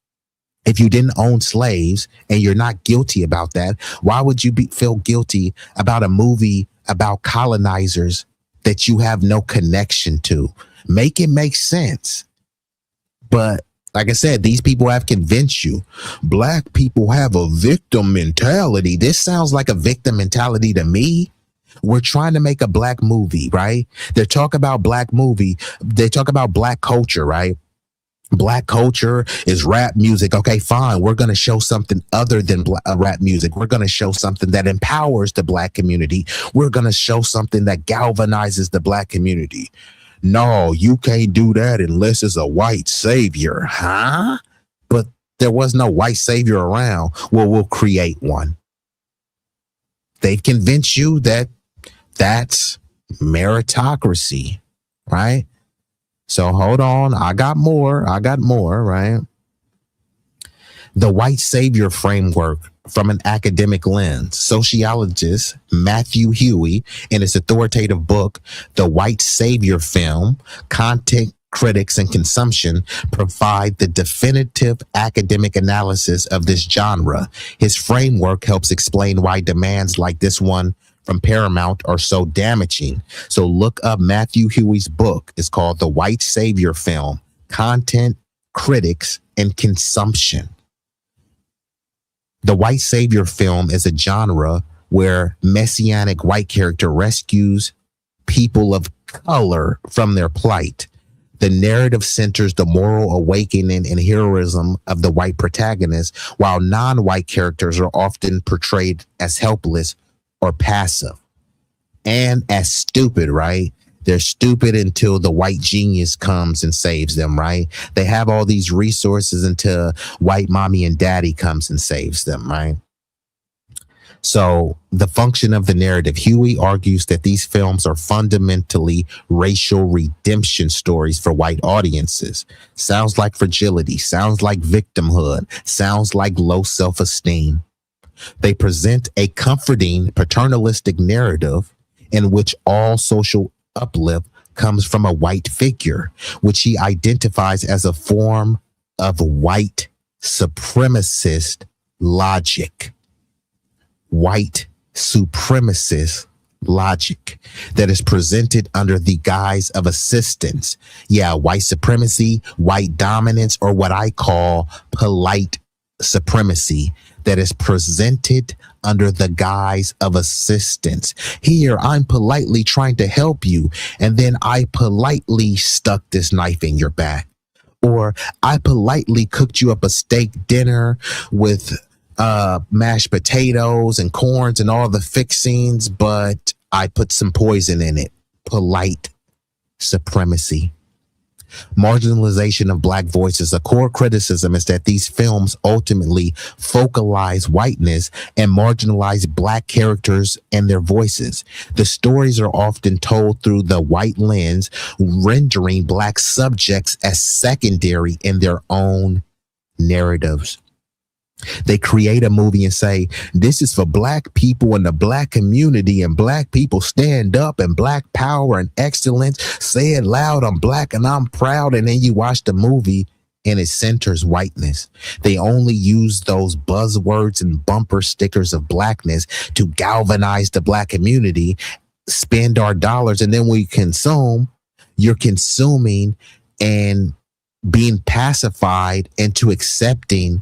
S5: If you didn't own slaves and you're not guilty about that, why would you feel guilty about a movie about colonizers that you have no connection to? Make it make sense. But like I said, these people have convinced you. Black people have a victim mentality. This sounds like a victim mentality to me. We're trying to make a black movie, right? They talk about black movie. They talk about black culture, right? Black culture is rap music. Okay, fine. We're going to show something other than rap music. We're going to show something that empowers the black community. We're going to show something that galvanizes the black community. No, you can't do that unless it's a white savior, huh? But there was no white savior around. Well, we'll create one. They've convinced you that that's meritocracy, right? So hold on. I got more, right? The white savior framework from an academic lens. Sociologist Matthew Huey, in his authoritative book, The White Savior Film, Content, Critics, and Consumption, provide the definitive academic analysis of this genre. His framework helps explain why demands like this one from Paramount are so damaging. So look up Matthew Huey's book. It's called The White Savior Film, Content, Critics, and Consumption. The white savior film is a genre where messianic white character rescues people of color from their plight. The narrative centers the moral awakening and heroism of the white protagonist, while non-white characters are often portrayed as helpless or passive and as stupid, right? They're stupid until the white genius comes and saves them, right? They have all these resources until white mommy and daddy comes and saves them, right? So the function of the narrative, Huey argues that these films are fundamentally racial redemption stories for white audiences. Sounds like fragility, sounds like victimhood, sounds like low self-esteem. They present a comforting paternalistic narrative in which all social uplift comes from a white figure, which he identifies as a form of white supremacist logic. White supremacist logic that is presented under the guise of assistance. Yeah, white supremacy, white dominance, or what I call polite supremacy that is presented under the guise of assistance. Here, I'm politely trying to help you, and then I politely stuck this knife in your back. Or I politely cooked you up a steak dinner with mashed potatoes and corns and all the fixings, but I put some poison in it. Polite supremacy. Marginalization of black voices. A core criticism is that these films ultimately focalize whiteness and marginalize black characters and their voices. The stories are often told through the white lens, rendering black subjects as secondary in their own narratives. They create a movie and say, this is for black people and the black community, and black people stand up, and black power and excellence. Say it loud, I'm black and I'm proud. And then you watch the movie and it centers whiteness. They only use those buzzwords and bumper stickers of blackness to galvanize the black community, spend our dollars, and then we consume. You're consuming and being pacified into accepting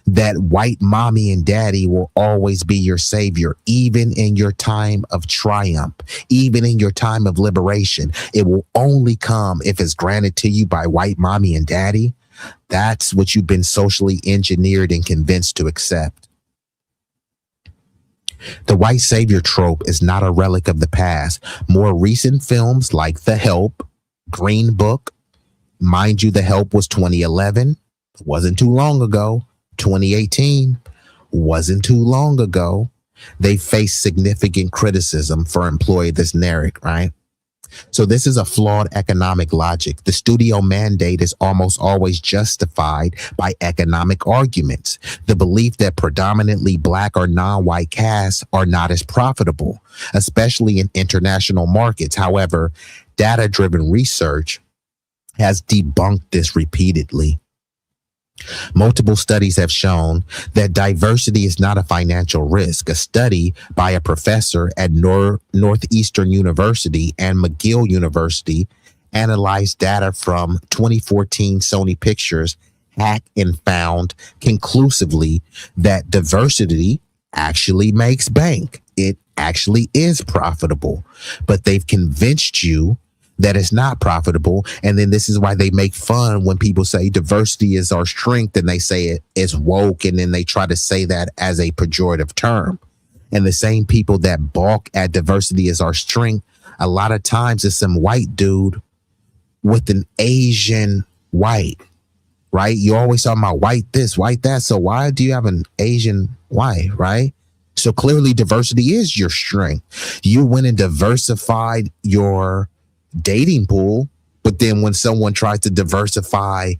S5: that white mommy and daddy will always be your savior, even in your time of triumph, even in your time of liberation. It will only come if it's granted to you by white mommy and daddy. That's what you've been socially engineered and convinced to accept. The white savior trope is not a relic of the past. More recent films like The Help, Green Book, mind you, The Help was 2011, wasn't too long ago. 2018 wasn't too long ago. They faced significant criticism for employing this narrative, right? So this is a flawed economic logic. The studio mandate is almost always justified by economic arguments. The belief that predominantly black or non-white casts are not as profitable, especially in international markets. However, data-driven research has debunked this repeatedly. Multiple studies have shown that diversity is not a financial risk. A study by a professor at Northeastern University and McGill University analyzed data from 2014 Sony Pictures Hack and found conclusively that diversity actually makes bank. It actually is profitable, but they've convinced you that it's not profitable. And then this is why they make fun when people say diversity is our strength and they say it is woke. And then they try to say that as a pejorative term. And the same people that balk at diversity as our strength, a lot of times it's some white dude with an Asian white, right? You always talking about white this, white that. So why do you have an Asian white, right? So clearly diversity is your strength. You went and diversified your dating pool, but then when someone tries to diversify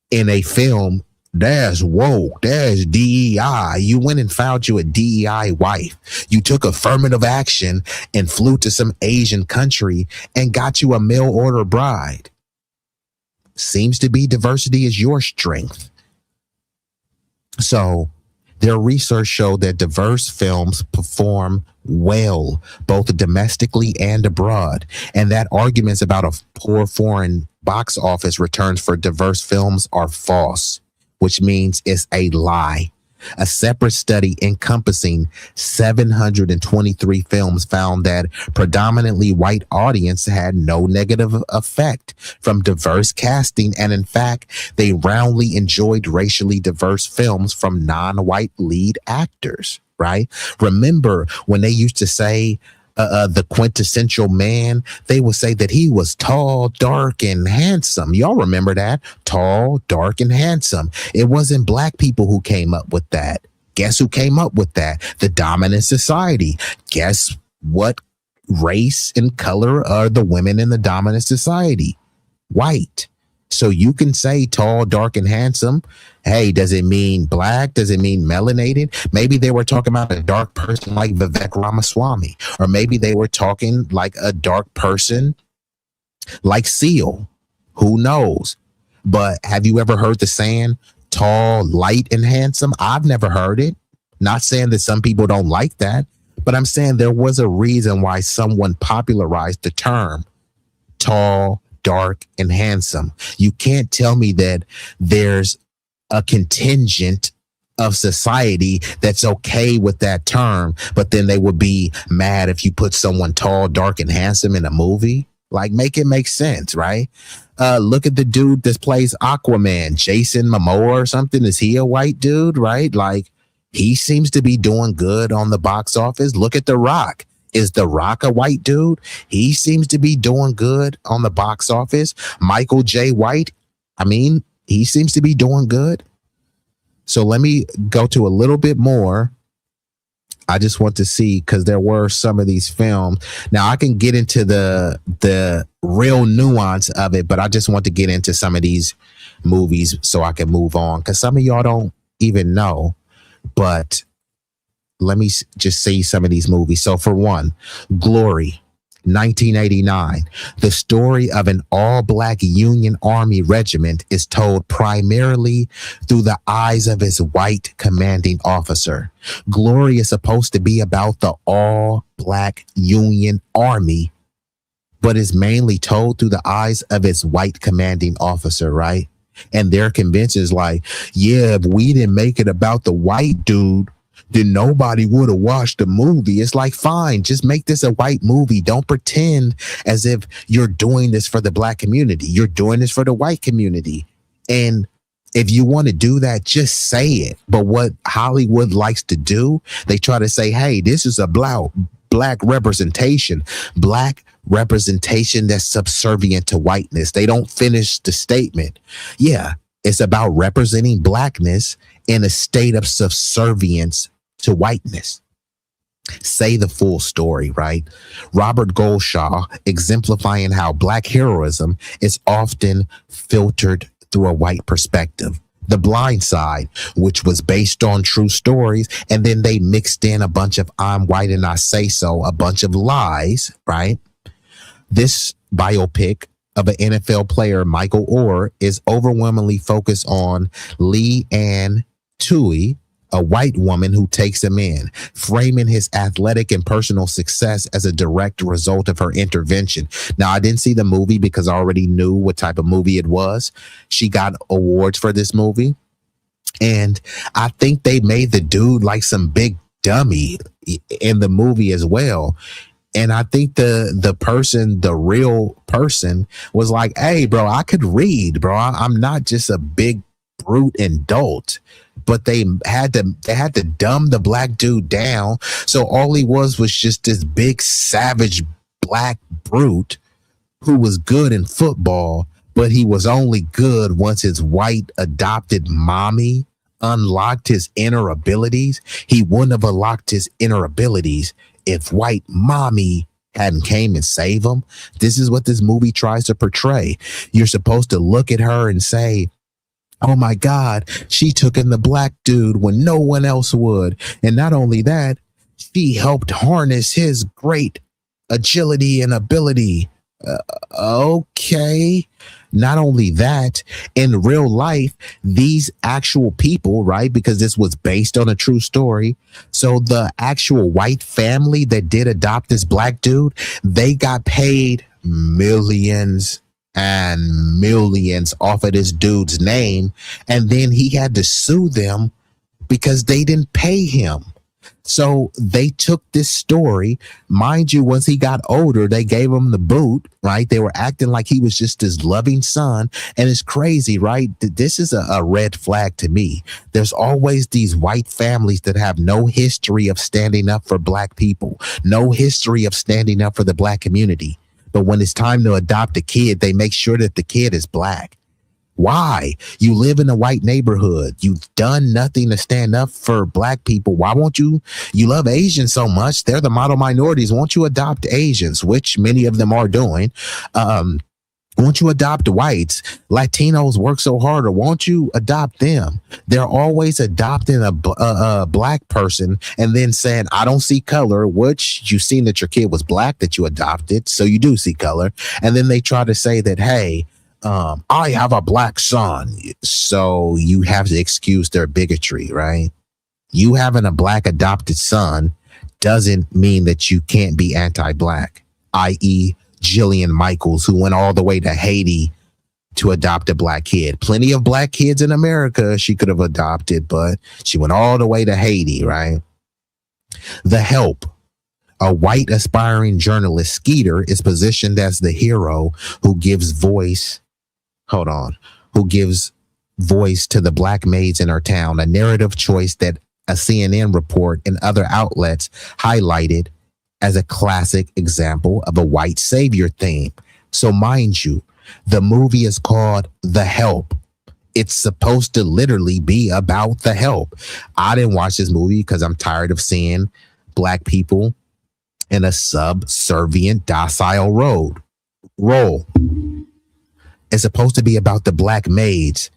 S5: in a film, that's woke, that's DEI. You went and found you a DEI wife. You took affirmative action and flew to some Asian country and got you a mail order bride. Seems to be diversity is your strength. So their research showed that diverse films perform well, both domestically and abroad, and that arguments about a poor foreign box office returns for diverse films are false, which means it's a lie. A separate study encompassing 723 films found that predominantly white audience had no negative effect from diverse casting, and in fact, they roundly enjoyed racially diverse films from non-white lead actors, right? Remember when they used to say the quintessential man, they would say that he was tall, dark, and handsome. Y'all remember that? Tall, dark, and handsome. It wasn't black people who came up with that. Guess who came up with that? The dominant society. Guess what race and color are the women in the dominant society? White. So you can say tall, dark, and handsome. Hey, does it mean black? Does it mean melanated? Maybe they were talking about a dark person like Vivek Ramaswamy, or maybe they were talking like a dark person like Seal. Who knows? But have you ever heard the saying tall, light, and handsome? I've never heard it. Not saying that some people don't like that, but I'm saying there was a reason why someone popularized the term tall, dark, and handsome. You can't tell me that there's a contingent of society that's okay with that term, but then they would be mad if you put someone tall, dark, and handsome in a movie. Like, make it make sense, right? Look at the dude that plays Aquaman, Jason Momoa or something. Is he a white dude, right? Like, he seems to be doing good on the box office. Look at The Rock. Is The Rock a white dude? He seems to be doing good on the box office. Michael J. White, I mean, he seems to be doing good. So let me go to a little bit more. I just want to see, because there were some of these films. Now I can get into the real nuance of it, but I just want to get into some of these movies so I can move on, because some of y'all don't even know. But let me just see some of these movies. So for one, Glory, 1989. The story of an all-black Union Army regiment is told primarily through the eyes of its white commanding officer. Glory is supposed to be about the all-black Union Army, but is mainly told through the eyes of its white commanding officer, right? And their convention is like, yeah, if we didn't make it about the white dude, then nobody would have watched the movie. It's like, fine, just make this a white movie. Don't pretend as if you're doing this for the black community. You're doing this for the white community. And if you want to do that, just say it. But what Hollywood likes to do, they try to say, hey, this is a black representation. Black representation that's subservient to whiteness. They don't finish the statement. Yeah, it's about representing blackness in a state of subservience to whiteness. say the full story, right? Robert Goldshaw exemplifying how Black heroism is often filtered through a white perspective. The Blind Side, which was based on true stories, and then they mixed in a bunch of I'm white and I say so, a bunch of lies, right? This biopic of an NFL player, Michael Orr, is overwhelmingly focused on Lee Ann Tui, a white woman who takes him in, framing his athletic and personal success as a direct result of her intervention. Now, I didn't see the movie because I already knew what type of movie it was. She got awards for this movie. And I think they made the dude like some big dummy in the movie as well. And I think the real person was like, hey, bro, I could read, bro. I'm not just a big brute and dolt. But they had to dumb the black dude down. So all he was just this big savage black brute who was good in football, but he was only good once his white adopted mommy unlocked his inner abilities. He wouldn't have unlocked his inner abilities if white mommy hadn't came and saved him. This is what this movie tries to portray. You're supposed to look at her and say, oh my God, she took in the black dude when no one else would. And not only that, she helped harness his great agility and ability. Okay. Not only that, in real life, these actual people, right? Because this was based on a true story. So the actual white family that did adopt this black dude, they got paid millions and millions off of this dude's name, and then he had to sue them because they didn't pay him. So they took this story, mind you, once he got older, they gave him the boot, right? They were acting like he was just his loving son. And it's crazy, right? This is a red flag to me. There's always these white families that have no history of standing up for black people, no history of standing up for the black community. But when it's time to adopt a kid, they make sure that the kid is black. Why? You live in a white neighborhood. You've done nothing to stand up for black people. Why won't you? You love Asians so much. They're the model minorities. Won't you adopt Asians, which many of them are doing? Won't you adopt whites? Latinos work so hard, or won't you adopt them? They're always adopting a black person and then saying, I don't see color, which you've seen that your kid was black that you adopted. So you do see color. And then they try to say that, hey, I have a black son. So you have to excuse their bigotry, right? You having a black adopted son doesn't mean that you can't be anti-black, i.e., Jillian Michaels, who went all the way to Haiti to adopt a black kid. Plenty of black kids in America she could have adopted, but she went all the way to Haiti, right? The Help. A white aspiring journalist, Skeeter, is positioned as the hero who gives voice to the black maids in her town, a narrative choice that a CNN report and other outlets highlighted as a classic example of a white savior theme. So mind you, the movie is called The Help. It's supposed to literally be about the help. I didn't watch this movie because I'm tired of seeing black people in a subservient, docile role. It's supposed to be about the black maids.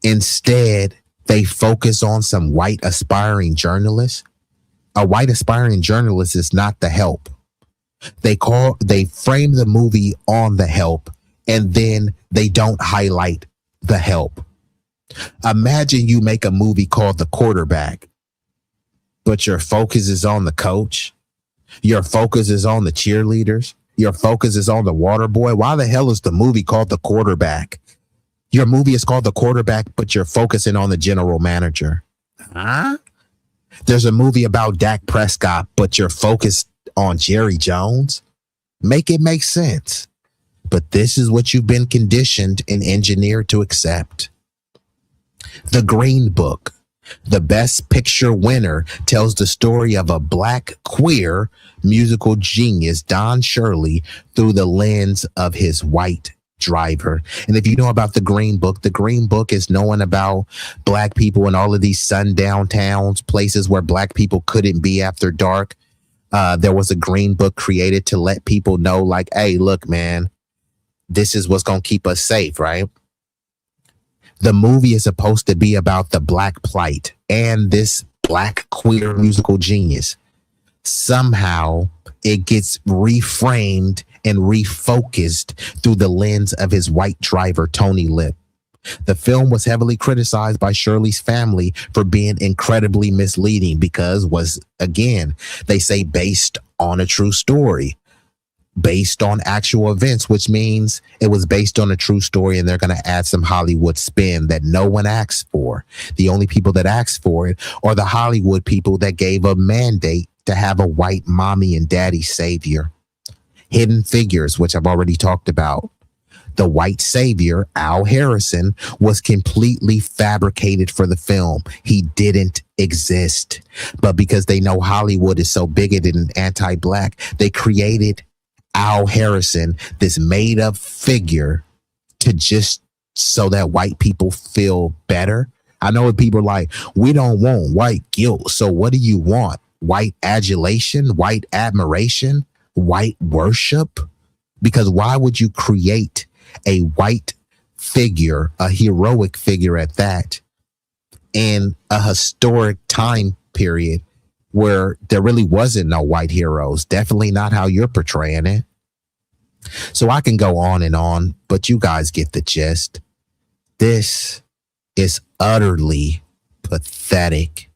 S5: Instead, they focus on some white aspiring journalists. A white aspiring journalist is not the help. They frame the movie on the help, and then they don't highlight the help. Imagine you make a movie called The Quarterback, but your focus is on the coach. Your focus is on the cheerleaders. Your focus is on the water boy. Why the hell is the movie called The Quarterback? Your movie is called The Quarterback, but you're focusing on the general manager. Huh? There's a movie about Dak Prescott, but you're focused on Jerry Jones. Make it make sense. But this is what you've been conditioned and engineered to accept. The Green Book. The Best Picture winner tells the story of a black queer musical genius, Don Shirley, through the lens of his white driver. And if you know about the Green Book is knowing about black people in all of these sundown towns, places where black people couldn't be after dark. There was a green book created to let people know, like, hey, look, man, this is what's going to keep us safe, right? The movie is supposed to be about the Black plight and this Black queer musical genius. Somehow it gets reframed and refocused through the lens of his white driver, Tony Lip. The film was heavily criticized by Shirley's family for being incredibly misleading because was, again, they say based on a true story, based on actual events, which means it was based on a true story and they're going to add some Hollywood spin that no one asked for. The only people that asked for it are the Hollywood people that gave a mandate to have a white mommy and daddy savior. Hidden Figures, which I've already talked about. The white savior, Al Harrison, was completely fabricated for the film. He didn't exist. But because they know Hollywood is so bigoted and anti-Black, they created Al Harrison, this made up figure, to just so that white people feel better. I know what people are like, we don't want white guilt. So what do you want? White adulation, white admiration, white worship? Because why would you create a white figure, a heroic figure at that, in a historic time period where there really wasn't no white heroes? Definitely not how you're portraying it. So I can go on, but you guys get the gist. This is utterly pathetic.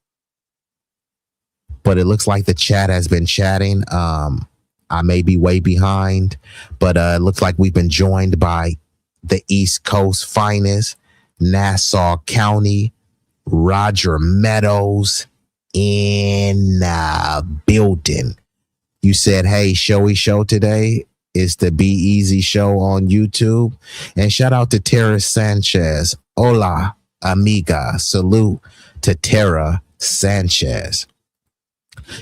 S5: But it looks like the chat has been chatting. I may be way behind, but it looks like we've been joined by the East Coast finest, Nassau County, Roger Meadows in the building. You said, hey, showy show today. It's the B-Eazy show on YouTube. And shout out to Tara Sanchez. Hola, amiga. Salute to Tara Sanchez.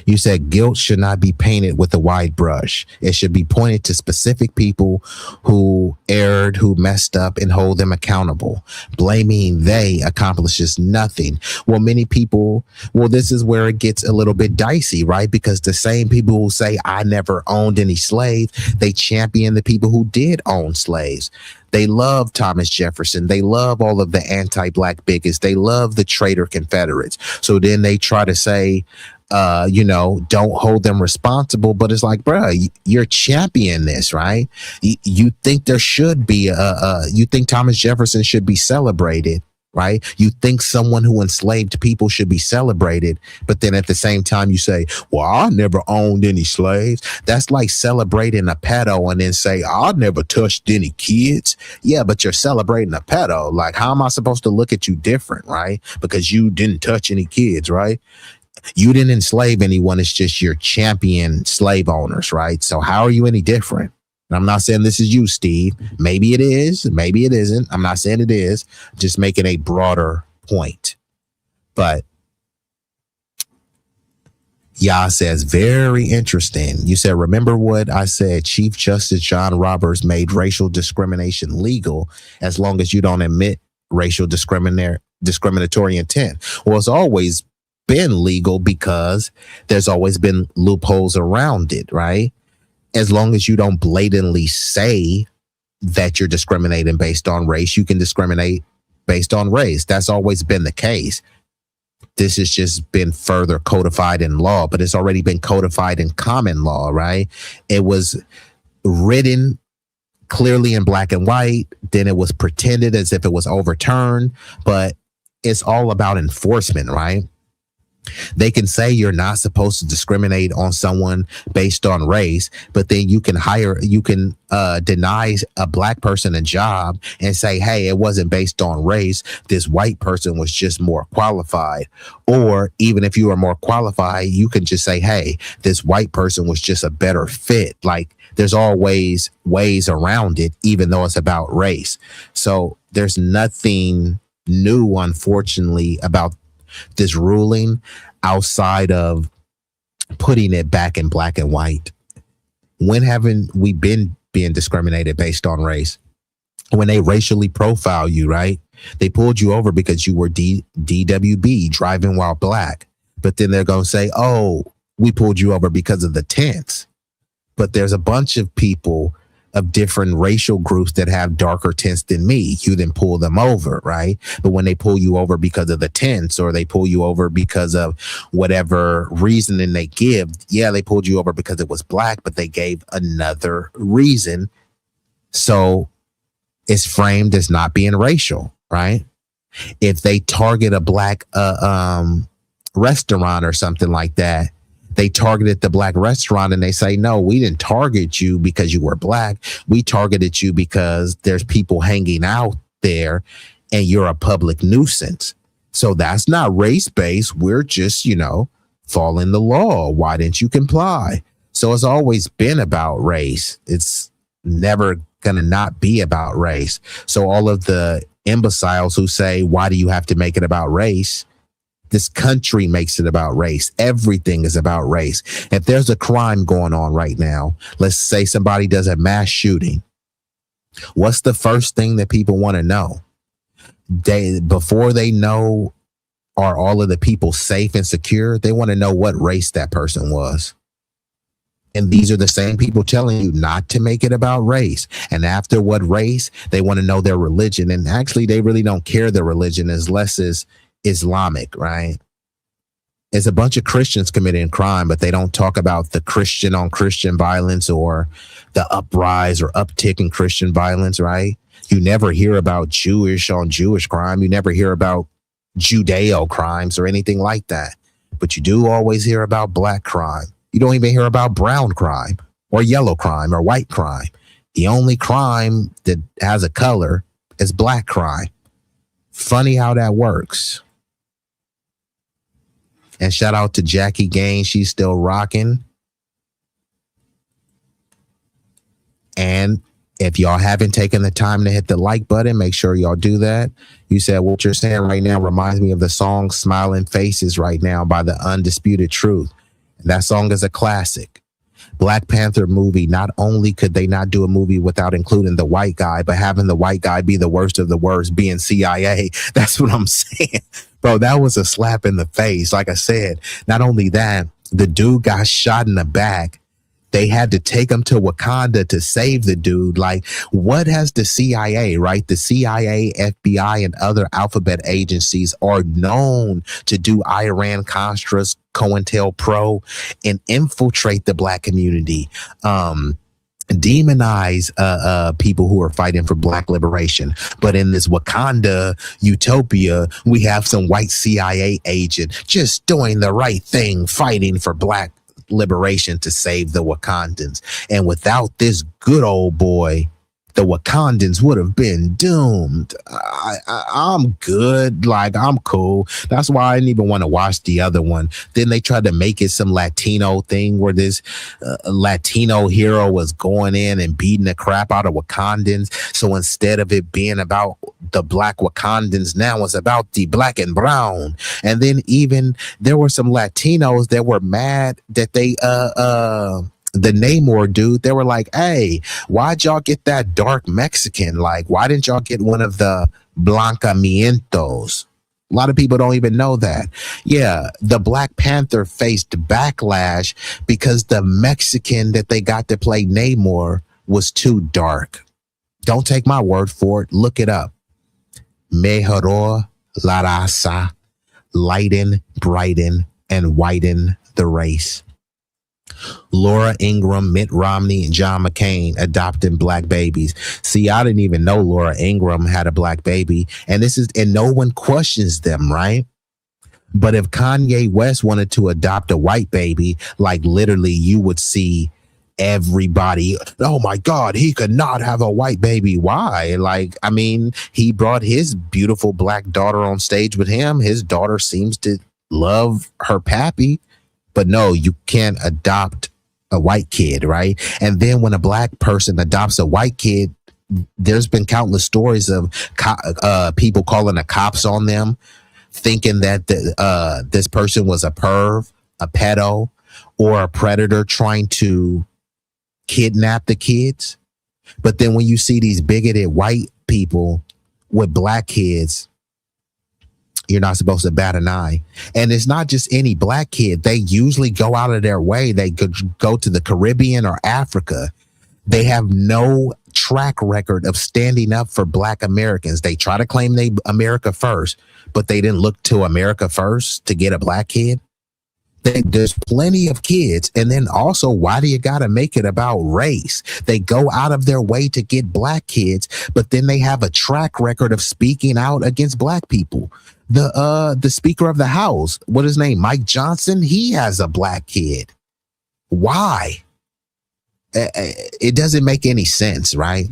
S5: You said guilt should not be painted with a wide brush. It should be pointed to specific people who erred, who messed up, and hold them accountable. Blaming they accomplishes nothing. Well, many people, this is where it gets a little bit dicey, right? Because the same people who say, I never owned any slaves, they champion the people who did own slaves. They love Thomas Jefferson. They love all of the anti-Black bigots. They love the traitor Confederates. So then they try to say, don't hold them responsible. But it's like, bro, you're championing this, right? You think there should be you think Thomas Jefferson should be celebrated, right? You think someone who enslaved people should be celebrated, but then at the same time you say, well, I never owned any slaves. That's like celebrating a pedo and then say, I never touched any kids. Yeah, but you're celebrating a pedo. Like, how am I supposed to look at you different, right? Because you didn't touch any kids, right? You didn't enslave anyone. It's just your champion slave owners, right? So how are you any different? And I'm not saying this is you, Steve. Maybe it is. Maybe it isn't. I'm not saying it is. Just making a broader point. But Yah says, very interesting. You said, remember what I said? Chief Justice John Roberts made racial discrimination legal as long as you don't admit racial discriminatory intent. Well, it's always been legal because there's always been loopholes around it, right? As long as you don't blatantly say that you're discriminating based on race, you can discriminate based on race. That's always been the case. This has just been further codified in law, but it's already been codified in common law, right? It was written clearly in black and white, then it was pretended as if it was overturned, but it's all about enforcement, right? They can say you're not supposed to discriminate on someone based on race, but then you can deny a black person a job and say, hey, it wasn't based on race. This white person was just more qualified. Or even if you are more qualified, you can just say, hey, this white person was just a better fit. Like, there's always ways around it, even though it's about race. So there's nothing new, unfortunately, about this ruling outside of putting it back in black and white. When haven't we been being discriminated based on race? When they racially profile you, right? They pulled you over because you were DWB, driving while black. But then they're going to say, oh, we pulled you over because of the tints. But there's a bunch of people of different racial groups that have darker tints than me. You then pull them over, right? But when they pull you over because of the tints, or they pull you over because of whatever reasoning they give, yeah, they pulled you over because it was black, but they gave another reason. So it's framed as not being racial, right? If they target a black restaurant or something like that, they targeted the black restaurant and they say, no, we didn't target you because you were black. We targeted you because there's people hanging out there and you're a public nuisance. So that's not race-based. We're just, following the law. Why didn't you comply? So it's always been about race. It's never going to not be about race. So all of the imbeciles who say, why do you have to make it about race? This country makes it about race. Everything is about race. If there's a crime going on right now, let's say somebody does a mass shooting, what's the first thing that people want to know? Before they know, are all of the people safe and secure? They want to know what race that person was. And these are the same people telling you not to make it about race. And after what race, they want to know their religion. And actually, they really don't care their religion as less as Islamic, right? It's a bunch of Christians committing crime, but they don't talk about the Christian on Christian violence or the uprise or uptick in Christian violence, right? You never hear about Jewish on Jewish crime. You never hear about Judeo crimes or anything like that. But you do always hear about black crime. You don't even hear about brown crime or yellow crime or white crime. The only crime that has a color is black crime. Funny how that works. And shout out to Jackie Gaines. She's still rocking. And if y'all haven't taken the time to hit the like button, make sure y'all do that. You said what you're saying right now reminds me of the song Smiling Faces right now by the Undisputed Truth. That song is a classic. Black Panther movie, not only could they not do a movie without including the white guy, but having the white guy be the worst of the worst, being CIA. That's what I'm saying. Bro, that was a slap in the face. Like I said, not only that, the dude got shot in the back. They had to take him to Wakanda to save the dude. Like, what has the CIA, right? The CIA, FBI, and other alphabet agencies are known to do Iran-Contras, COINTELPRO, and infiltrate the black community. Demonize people who are fighting for black liberation. But in this Wakanda utopia, we have some white CIA agent just doing the right thing, fighting for black liberation to save the Wakandans. And without this good old boy, the Wakandans would have been doomed. I'm good. Like, I'm cool. That's why I didn't even want to watch the other one. Then they tried to make it some Latino thing where this Latino hero was going in and beating the crap out of Wakandans. So instead of it being about the black Wakandans, now it's about the black and brown. And then even there were some Latinos that were mad that they the Namor dude, they were like, hey, why'd y'all get that dark Mexican? Like, why didn't y'all get one of the Blancamientos? A lot of people don't even know that. Yeah, the Black Panther faced backlash because the Mexican that they got to play Namor was too dark. Don't take my word for it. Look it up. Mejoró la raza, lighten, brighten, and whiten the race. Laura Ingraham, Mitt Romney, and John McCain adopting black babies. See, I didn't even know Laura Ingraham had a black baby, and no one questions them, right? But if Kanye West wanted to adopt a white baby, like literally you would see everybody, oh my God, he could not have a white baby. Why? Like, I mean, he brought his beautiful black daughter on stage with him. His daughter seems to love her pappy. But no, you can't adopt a white kid, right? And then when a black person adopts a white kid, there's been countless stories of people calling the cops on them, thinking that this person was a perv, a pedo, or a predator trying to kidnap the kids. But then when you see these bigoted white people with black kids, You're not supposed to bat an eye. And it's not just any black kid. They usually go out of their way. They go to the Caribbean or Africa. They have no track record of standing up for black Americans. They try to claim they America first, but they didn't look to America first to get a black kid. There's plenty of kids. And then also, why do you got to make it about race? They go out of their way to get black kids, but then they have a track record of speaking out against black people. The Speaker of the House, what is his name? Mike Johnson. He has a black kid. Why? It doesn't make any sense, right?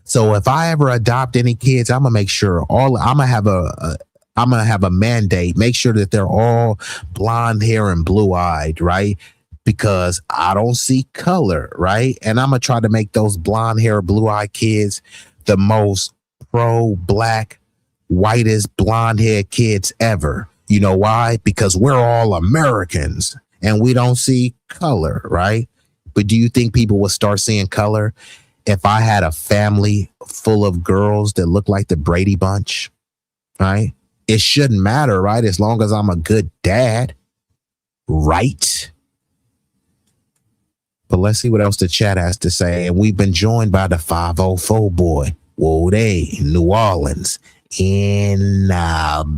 S5: So if I ever adopt any kids, I'm gonna make sure I'm gonna have a mandate. Make sure that they're all blonde hair and blue eyed, right? Because I don't see color, right? And I'm gonna try to make those blonde hair, blue eyed kids the most pro black, whitest blonde haired kids ever. You know why? Because we're all Americans and we don't see color, right? But do you think people will start seeing color if I had a family full of girls that look like the Brady Bunch, right? It shouldn't matter, right? As long as I'm a good dad, right? But let's see what else the chat has to say. And we've been joined by the 504 boy, Wode, New Orleans, in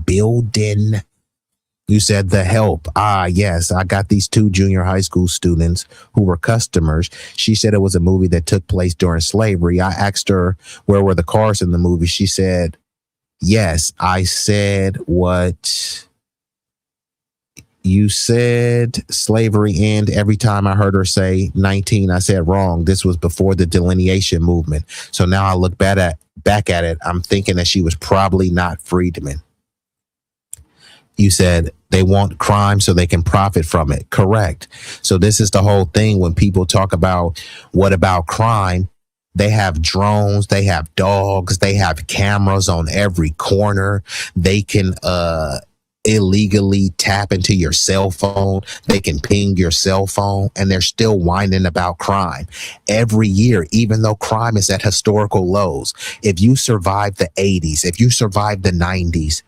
S5: building. You said The Help. Yes, I got these 2 junior high school students who were customers. She said it was a movie that took place during slavery. I asked her, where were the cars in the movie? She said, yes. I said, what? You said slavery end. Every time I heard her say 19, I said wrong. This was before the delineation movement. So now I look back at it. I'm thinking that she was probably not freedmen. You said they want crime so they can profit from it. Correct. So this is the whole thing. When people talk about what about crime, they have drones, they have dogs, they have cameras on every corner. They can illegally tap into your cell phone. They can ping your cell phone, and they're still whining about crime every year, even though crime is at historical lows. If you survived the 80s, if you survived the 90s,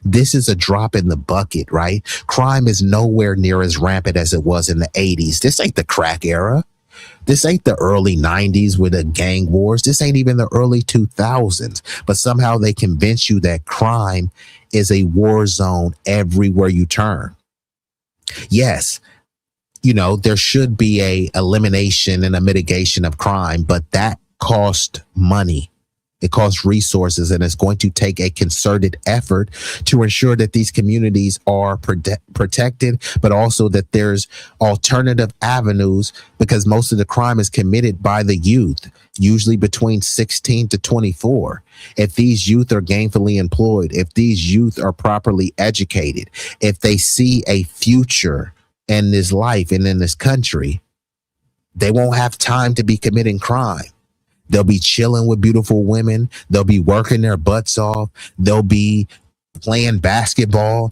S5: this is a drop in the bucket, right? Crime is nowhere near as rampant as it was in the 80s. This ain't the crack era. This ain't the early 90s with the gang wars. This ain't even the early 2000s. But somehow they convince you that crime is a war zone everywhere you turn. Yes, you know, there should be a elimination and a mitigation of crime, but that costs money. It costs resources, and it's going to take a concerted effort to ensure that these communities are protected, but also that there's alternative avenues, because most of the crime is committed by the youth, usually between 16 to 24. If these youth are gainfully employed, if these youth are properly educated, if they see a future in this life and in this country, they won't have time to be committing crime. They'll be chilling with beautiful women. They'll be working their butts off. They'll be playing basketball.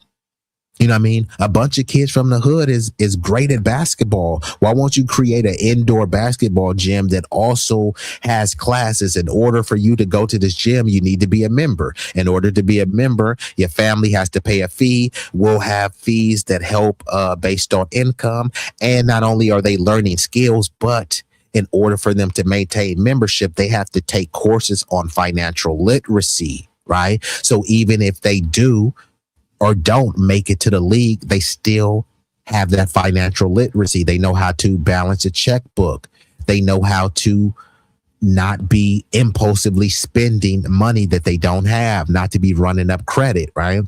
S5: You know what I mean? A bunch of kids from the hood is great at basketball. Why won't you create an indoor basketball gym that also has classes? In order for you to go to this gym, you need to be a member. In order to be a member, your family has to pay a fee. We'll have fees that help based on income. And not only are they learning skills, but in order for them to maintain membership, they have to take courses on financial literacy, right? So even if they do or don't make it to the league, they still have that financial literacy. They know how to balance a checkbook. They know how to not be impulsively spending money that they don't have, not to be running up credit, right?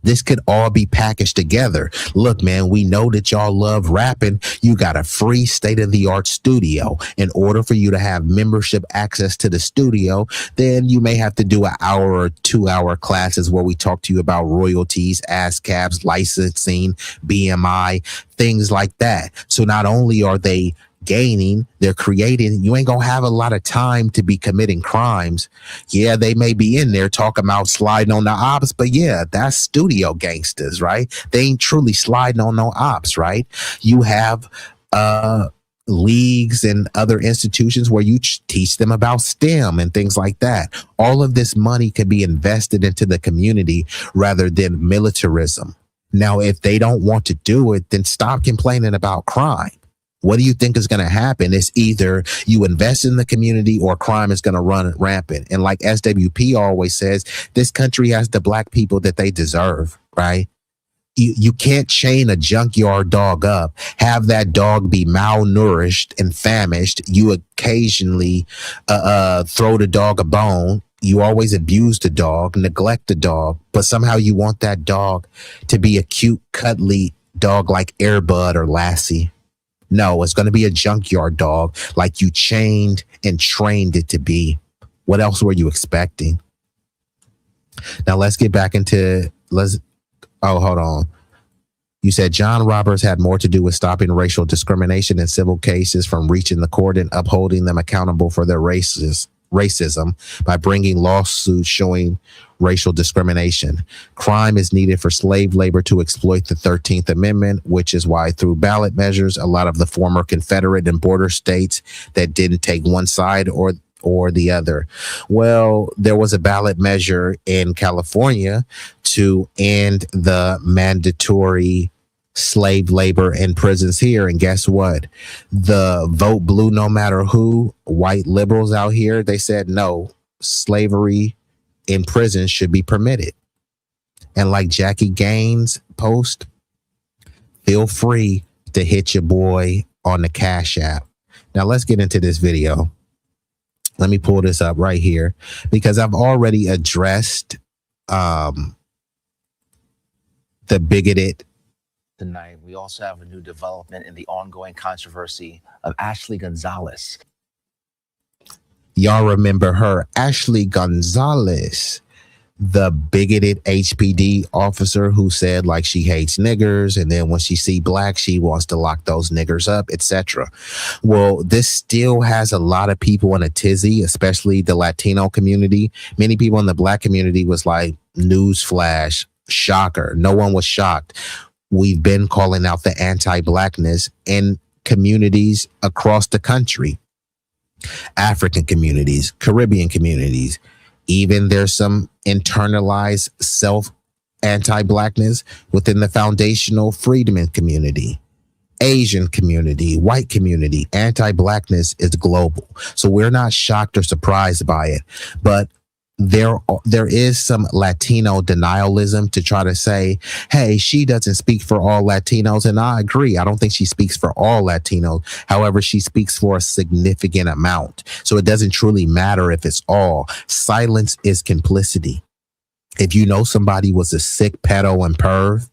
S5: This could all be packaged together. Look, man, we know that y'all love rapping. You got a free state-of-the-art studio. In order for you to have membership access to the studio, then you may have to do an hour or 2-hour classes where we talk to you about royalties, ASCAPs, licensing, BMI, things like that. So not only are they gaining, they're creating. You ain't gonna have a lot of time to be committing crimes. Yeah, they may be in there talking about sliding on the ops, but yeah, that's studio gangsters, right? They ain't truly sliding on no ops, right? You have leagues and other institutions where you teach them about STEM and things like that. All of this money could be invested into the community rather than militarism. Now, if they don't want to do it, then stop complaining about crime. What do you think is going to happen? It's either you invest in the community or crime is going to run rampant. And like SWP always says, this country has the black people that they deserve, right? You can't chain a junkyard dog up, have that dog be malnourished and famished. You occasionally throw the dog a bone. You always abuse the dog, neglect the dog, but somehow you want that dog to be a cute, cuddly dog like Air Bud or Lassie. No, it's going to be a junkyard dog like you chained and trained it to be. What else were you expecting? Now let's get back into oh, hold on. You said John Roberts had more to do with stopping racial discrimination in civil cases from reaching the court and upholding them accountable for their racism by bringing lawsuits showing racial discrimination. Crime is needed for slave labor to exploit the 13th Amendment, which is why through ballot measures, a lot of the former Confederate and border states that didn't take one side or the other. Well, there was a ballot measure in California to end the mandatory slave labor in prisons here. And guess what? The vote blue no matter who, white liberals out here, they said no, slavery in prison should be permitted. And like Jackie Gaines post, feel free to hit your boy on the Cash App. Now let's get into this video. Let me pull this up right here because I've already addressed the bigoted.
S10: Tonight, we also have a new development in the ongoing controversy of Ashley Gonzalez.
S5: Y'all remember her, Ashley Gonzalez, the bigoted HPD officer who said like she hates niggers, and then when she see black, she wants to lock those niggers up, etc. Well, this still has a lot of people in a tizzy, especially the Latino community. Many people in the black community was like, newsflash, shocker. No one was shocked. We've been calling out the anti-blackness in communities across the country. African communities, Caribbean communities, even there's some internalized self anti-blackness within the foundational freedom community, Asian community, white community. Anti-blackness is global. So we're not shocked or surprised by it, but there is some Latino denialism to try to say, hey, she doesn't speak for all Latinos. And I agree. I don't think she speaks for all Latinos. However, she speaks for a significant amount. So it doesn't truly matter if it's all. Silence is complicity. If you know somebody was a sick pedo and perv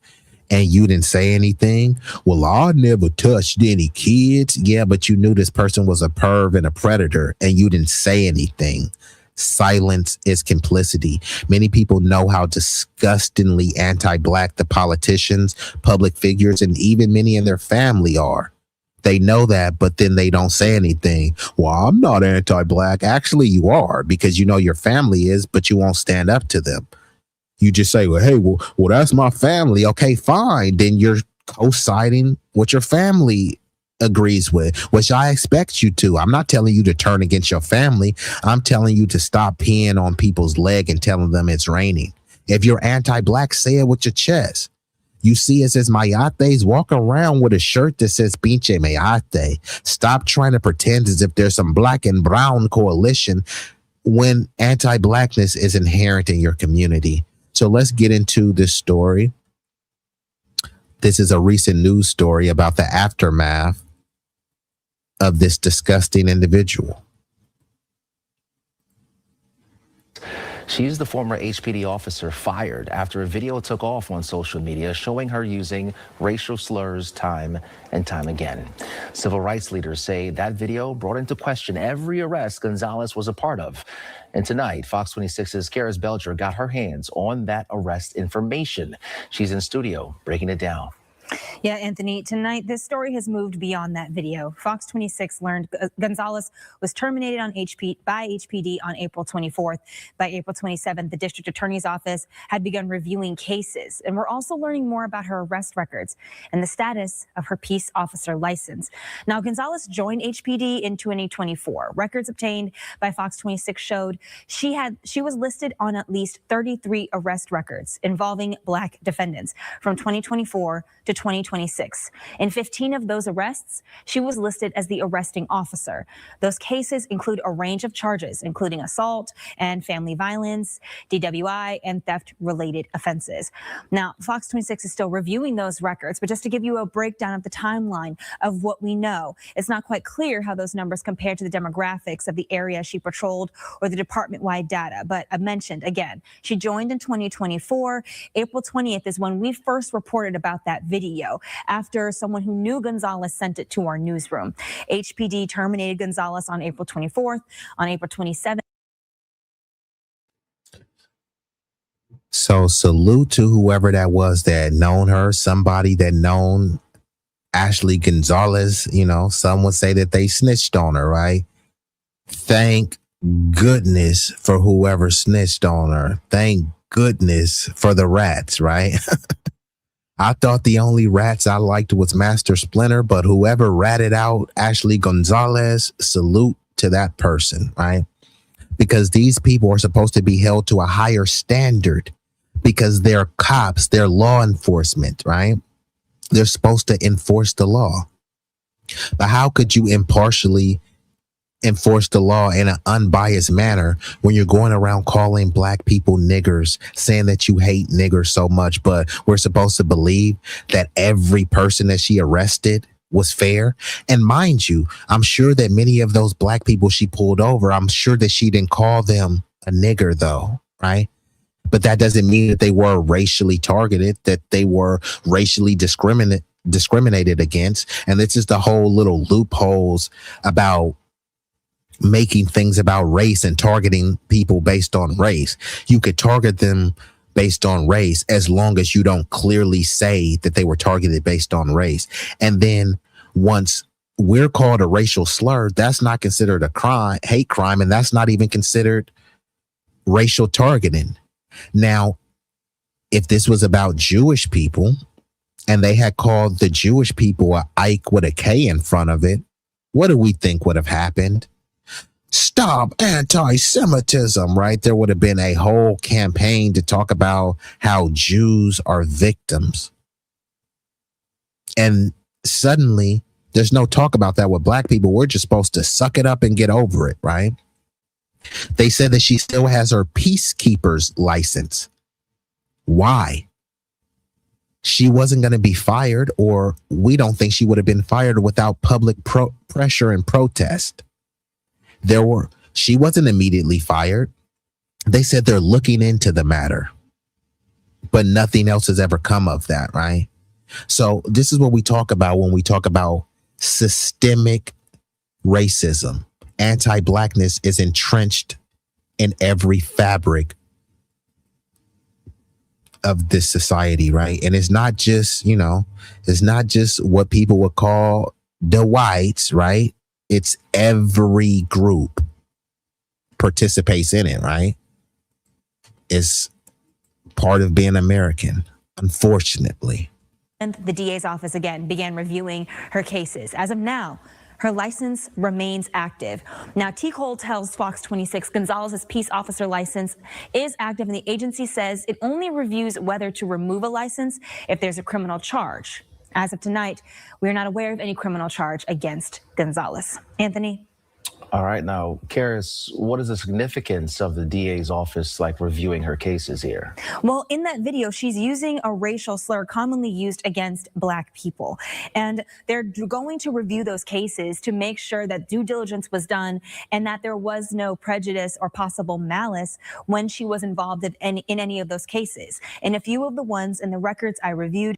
S5: and you didn't say anything, well, I never touched any kids. Yeah, but you knew this person was a perv and a predator and you didn't say anything. Silence is complicity. Many people know how disgustingly anti-black the politicians, public figures, and even many in their family are. They know that, but then they don't say anything. Well, I'm not anti-black. Actually, you are, because you know your family is, but you won't stand up to them. You just say, well, hey, well, that's my family. Okay, fine. Then you're co-siding what your family agrees with, which I expect you to. I'm not telling you to turn against your family. I'm telling you to stop peeing on people's leg and telling them it's raining. If you're anti-black, say it with your chest. You see it says Mayates, walk around with a shirt that says Pinche Mayate. Stop trying to pretend as if there's some black and brown coalition when anti-blackness is inherent in your community. So let's get into this story. This is a recent news story about the aftermath of this disgusting individual.
S10: She's the former HPD officer fired after a video took off on social media showing her using racial slurs time and time again. Civil rights leaders say that video brought into question every arrest Gonzalez was a part of. And tonight, Fox 26's Karis Belger got her hands on that arrest information. She's in studio breaking it down.
S11: Yeah, Anthony, tonight this story has moved beyond that video. Fox 26 learned Gonzalez was terminated by HPD on April 24th. By April 27th, the district attorney's office had begun reviewing cases. And we're also learning more about her arrest records and the status of her peace officer license. Now, Gonzalez joined HPD in 2024. Records obtained by Fox 26 showed she was listed on at least 33 arrest records involving Black defendants from 2024 to 2026. In 15 of those arrests, she was listed as the arresting officer. Those cases include a range of charges, including assault and family violence, DWI, and theft-related offenses. Now, Fox 26 is still reviewing those records, but just to give you a breakdown of the timeline of what we know, it's not quite clear how those numbers compare to the demographics of the area she patrolled or the department-wide data. But I mentioned, again, she joined in 2024. April 20th is when we first reported about that video after someone who knew Gonzalez sent it to our newsroom. HPD terminated Gonzalez on April 24th. On April 27th.
S5: So salute to whoever that was that known her, somebody that known Ashley Gonzalez. You know, some would say that they snitched on her, right? Thank goodness for whoever snitched on her. Thank goodness for the rats, right? I thought the only rats I liked was Master Splinter, but whoever ratted out Ashley Gonzalez, salute to that person, right? Because these people are supposed to be held to a higher standard because they're cops, they're law enforcement, right? They're supposed to enforce the law. But how could you impartially enforce the law in an unbiased manner when you're going around calling Black people niggers, saying that you hate niggers so much, but we're supposed to believe that every person that she arrested was fair? And mind you, I'm sure that many of those Black people she pulled over, I'm sure that she didn't call them a nigger though, right? But that doesn't mean that they were racially targeted, that they were racially discriminated against. And this is the whole little loopholes about making things about race and targeting people based on race. You could target them based on race as long as you don't clearly say that they were targeted based on race. And then once we're called a racial slur, that's not considered a crime, hate crime, and that's not even considered racial targeting. Now, if this was about Jewish people and they had called the Jewish people a Ike with a K in front of it, what do we think would have happened? Stop anti-Semitism, right? There would have been a whole campaign to talk about how Jews are victims. And suddenly there's no talk about that with Black people. We're just supposed to suck it up and get over it, right? They said that she still has her peacekeeper's license. Why? She wasn't going to be fired, or we don't think she would have been fired without public pressure and protest. She wasn't immediately fired. They said they're looking into the matter, but nothing else has ever come of that, right? So this is what we talk about when we talk about systemic racism. Anti-Blackness is entrenched in every fabric of this society, right? And it's not just, it's not just what people would call the whites, right? It's every group participates in it, right? It's part of being American, unfortunately.
S11: And the DA's office again began reviewing her cases. As of now, her license remains active. Now, T. Cole tells Fox 26 Gonzalez's peace officer license is active, and the agency says it only reviews whether to remove a license if there's a criminal charge. As of tonight, we are not aware of any criminal charge against Gonzalez. Anthony?
S10: All right, now, Karis, what is the significance of the DA's office reviewing her cases here?
S11: Well, in that video, she's using a racial slur commonly used against Black people. And they're going to review those cases to make sure that due diligence was done and that there was no prejudice or possible malice when she was involved in any of those cases. And a few of the ones in the records I reviewed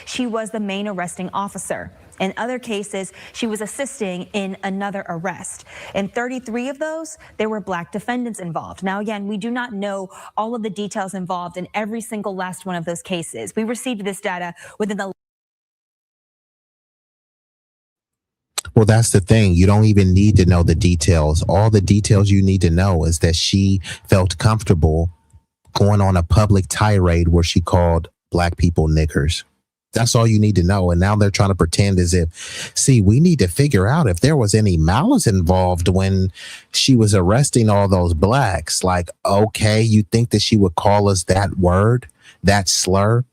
S11: she was the main arresting officer. In other cases, she was assisting in another arrest. In 33 of those, there were Black defendants involved. Now, again, we do not know all of the details involved in every single last one of those cases. We received this data within the...
S5: Well, that's the thing. You don't even need to know the details. All the details you need to know is that she felt comfortable going on a public tirade where she called Black people niggers. That's all you need to know. And now they're trying to pretend as if, see, we need to figure out if there was any malice involved when she was arresting all those Blacks. Like, okay, you think that she would call us that word, that slur,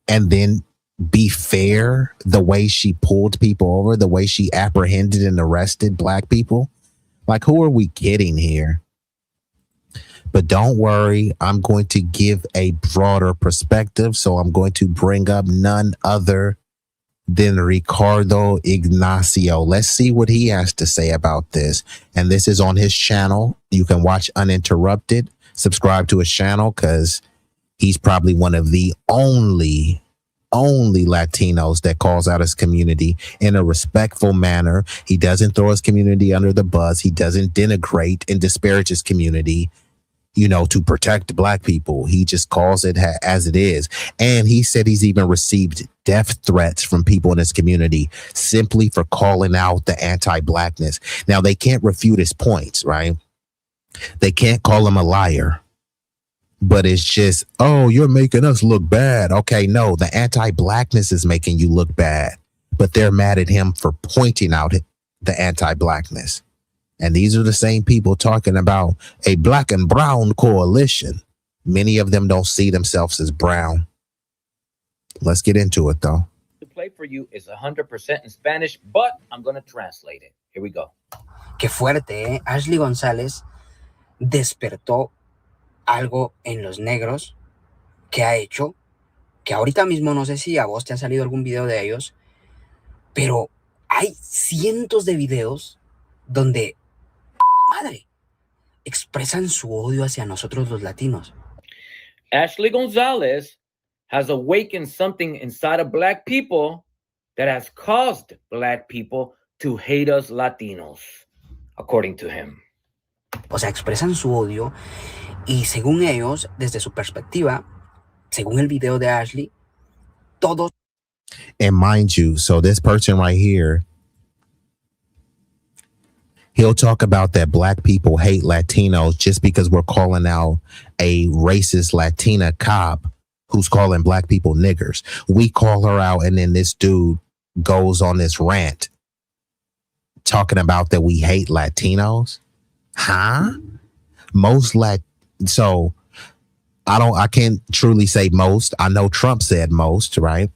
S5: and then be fair the way she pulled people over, the way she apprehended and arrested Black people? Like, who are we kidding here? But don't worry, I'm going to give a broader perspective. So I'm going to bring up none other than Ricardo Ignacio. Let's see what he has to say about this. And this is on his channel. You can watch uninterrupted. Subscribe to his channel because he's probably one of the only Latinos that calls out his community in a respectful manner. He doesn't throw his community under the bus. He doesn't denigrate and disparage his community, you know, to protect Black people. He just calls it as it is. And he said he's even received death threats from people in his community simply for calling out the anti-Blackness. Now, they can't refute his points, right? They can't call him a liar. But it's just, oh, you're making us look bad. Okay, no, the anti-Blackness is making you look bad. But they're mad at him for pointing out the anti-Blackness. And these are the same people talking about a Black and brown coalition. Many of them don't see themselves as brown. Let's get into it, though.
S12: To play for you is 100% in Spanish, but I'm going to translate it. Here we go.
S13: Qué fuerte, ¿eh? Ashley González despertó algo en los negros que ha hecho, que ahorita mismo no sé si a vos te ha salido algún video de ellos, pero hay cientos de videos donde madre, expresan su odio hacia nosotros los latinos.
S12: Ashley Gonzalez has awakened something inside of Black people that has caused Black people to hate us Latinos, according to him.
S13: O sea, expresan su odio y según ellos, desde su perspectiva, según el video de Ashley, todos...
S5: And mind you, so this person right here, he'll talk about that Black people hate Latinos just because we're calling out a racist Latina cop who's calling Black people niggers. We call her out, and then this dude goes on this rant talking about that we hate Latinos. Huh? So I can't truly say most. I know Trump said most, right?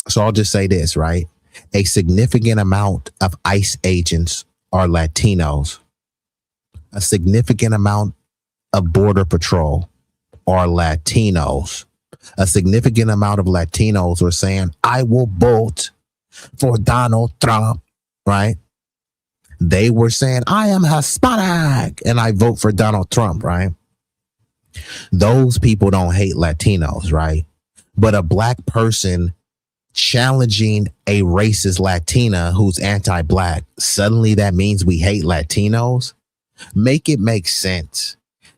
S5: So I'll just say this, right? A significant amount of ICE agents are Latinos. A significant amount of Border Patrol are Latinos. A significant amount of Latinos are saying, I will vote for Donald Trump, right? They were saying, I am Hispanic and I vote for Donald Trump, right? Those people don't hate Latinos, right? But a Black person challenging a racist Latina who's anti-Black, suddenly that means we hate Latinos? Make it make sense.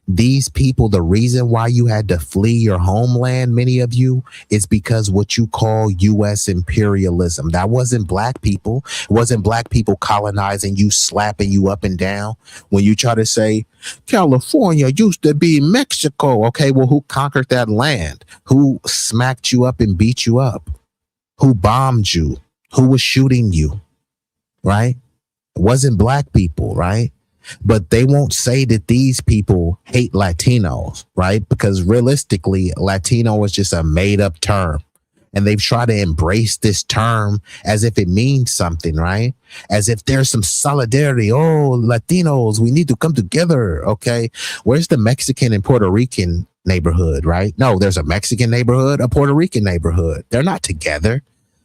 S5: These people, the reason why you had to flee your homeland, many of you, is because what you call U.S. imperialism. That wasn't Black people. It wasn't Black people colonizing you, slapping you up and down. When you try to say, California used to be Mexico. Okay, well, who conquered that land? Who smacked you up and beat you up? Who bombed you? Who was shooting you? Right? It wasn't Black people, right? But they won't say that these people hate Latinos, right? Because realistically, Latino is just a made up term. And they've tried to embrace this term as if it means something, right? As if there's some solidarity. Oh, Latinos, we need to come together. Okay. Where's the Mexican and Puerto Rican neighborhood, right? No, there's a Mexican neighborhood, a Puerto Rican neighborhood. They're not together,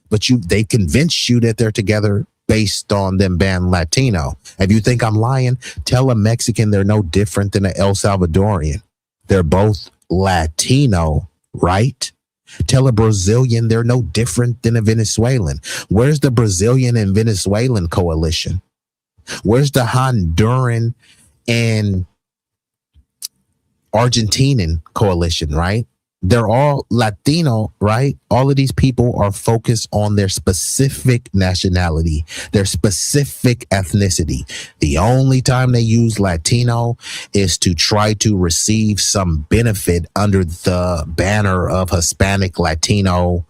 S5: but they convinced you that they're together based on them being Latino. If you think I'm lying, tell a Mexican they're no different than an El Salvadorian. They're both Latino, right? Tell a Brazilian they're no different than a Venezuelan. Where's the Brazilian and Venezuelan coalition? Where's the Honduran and Argentinian coalition, right? They're all Latino, right? All of these people are focused on their specific nationality, their specific ethnicity. The only time they use Latino is to try to receive some benefit under the banner of Hispanic, Latino,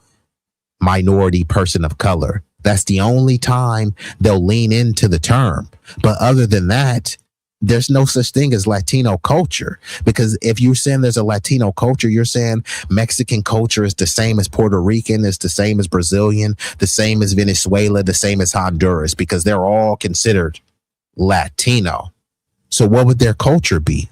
S5: minority, person of color. That's the only time they'll lean into the term. But other than that, there's no such thing as Latino culture, because if you're saying there's a Latino culture, you're saying Mexican culture is the same as Puerto Rican, is the same as Brazilian, the same as Venezuela, the same as Honduras, because they're all considered Latino. So what would their culture be?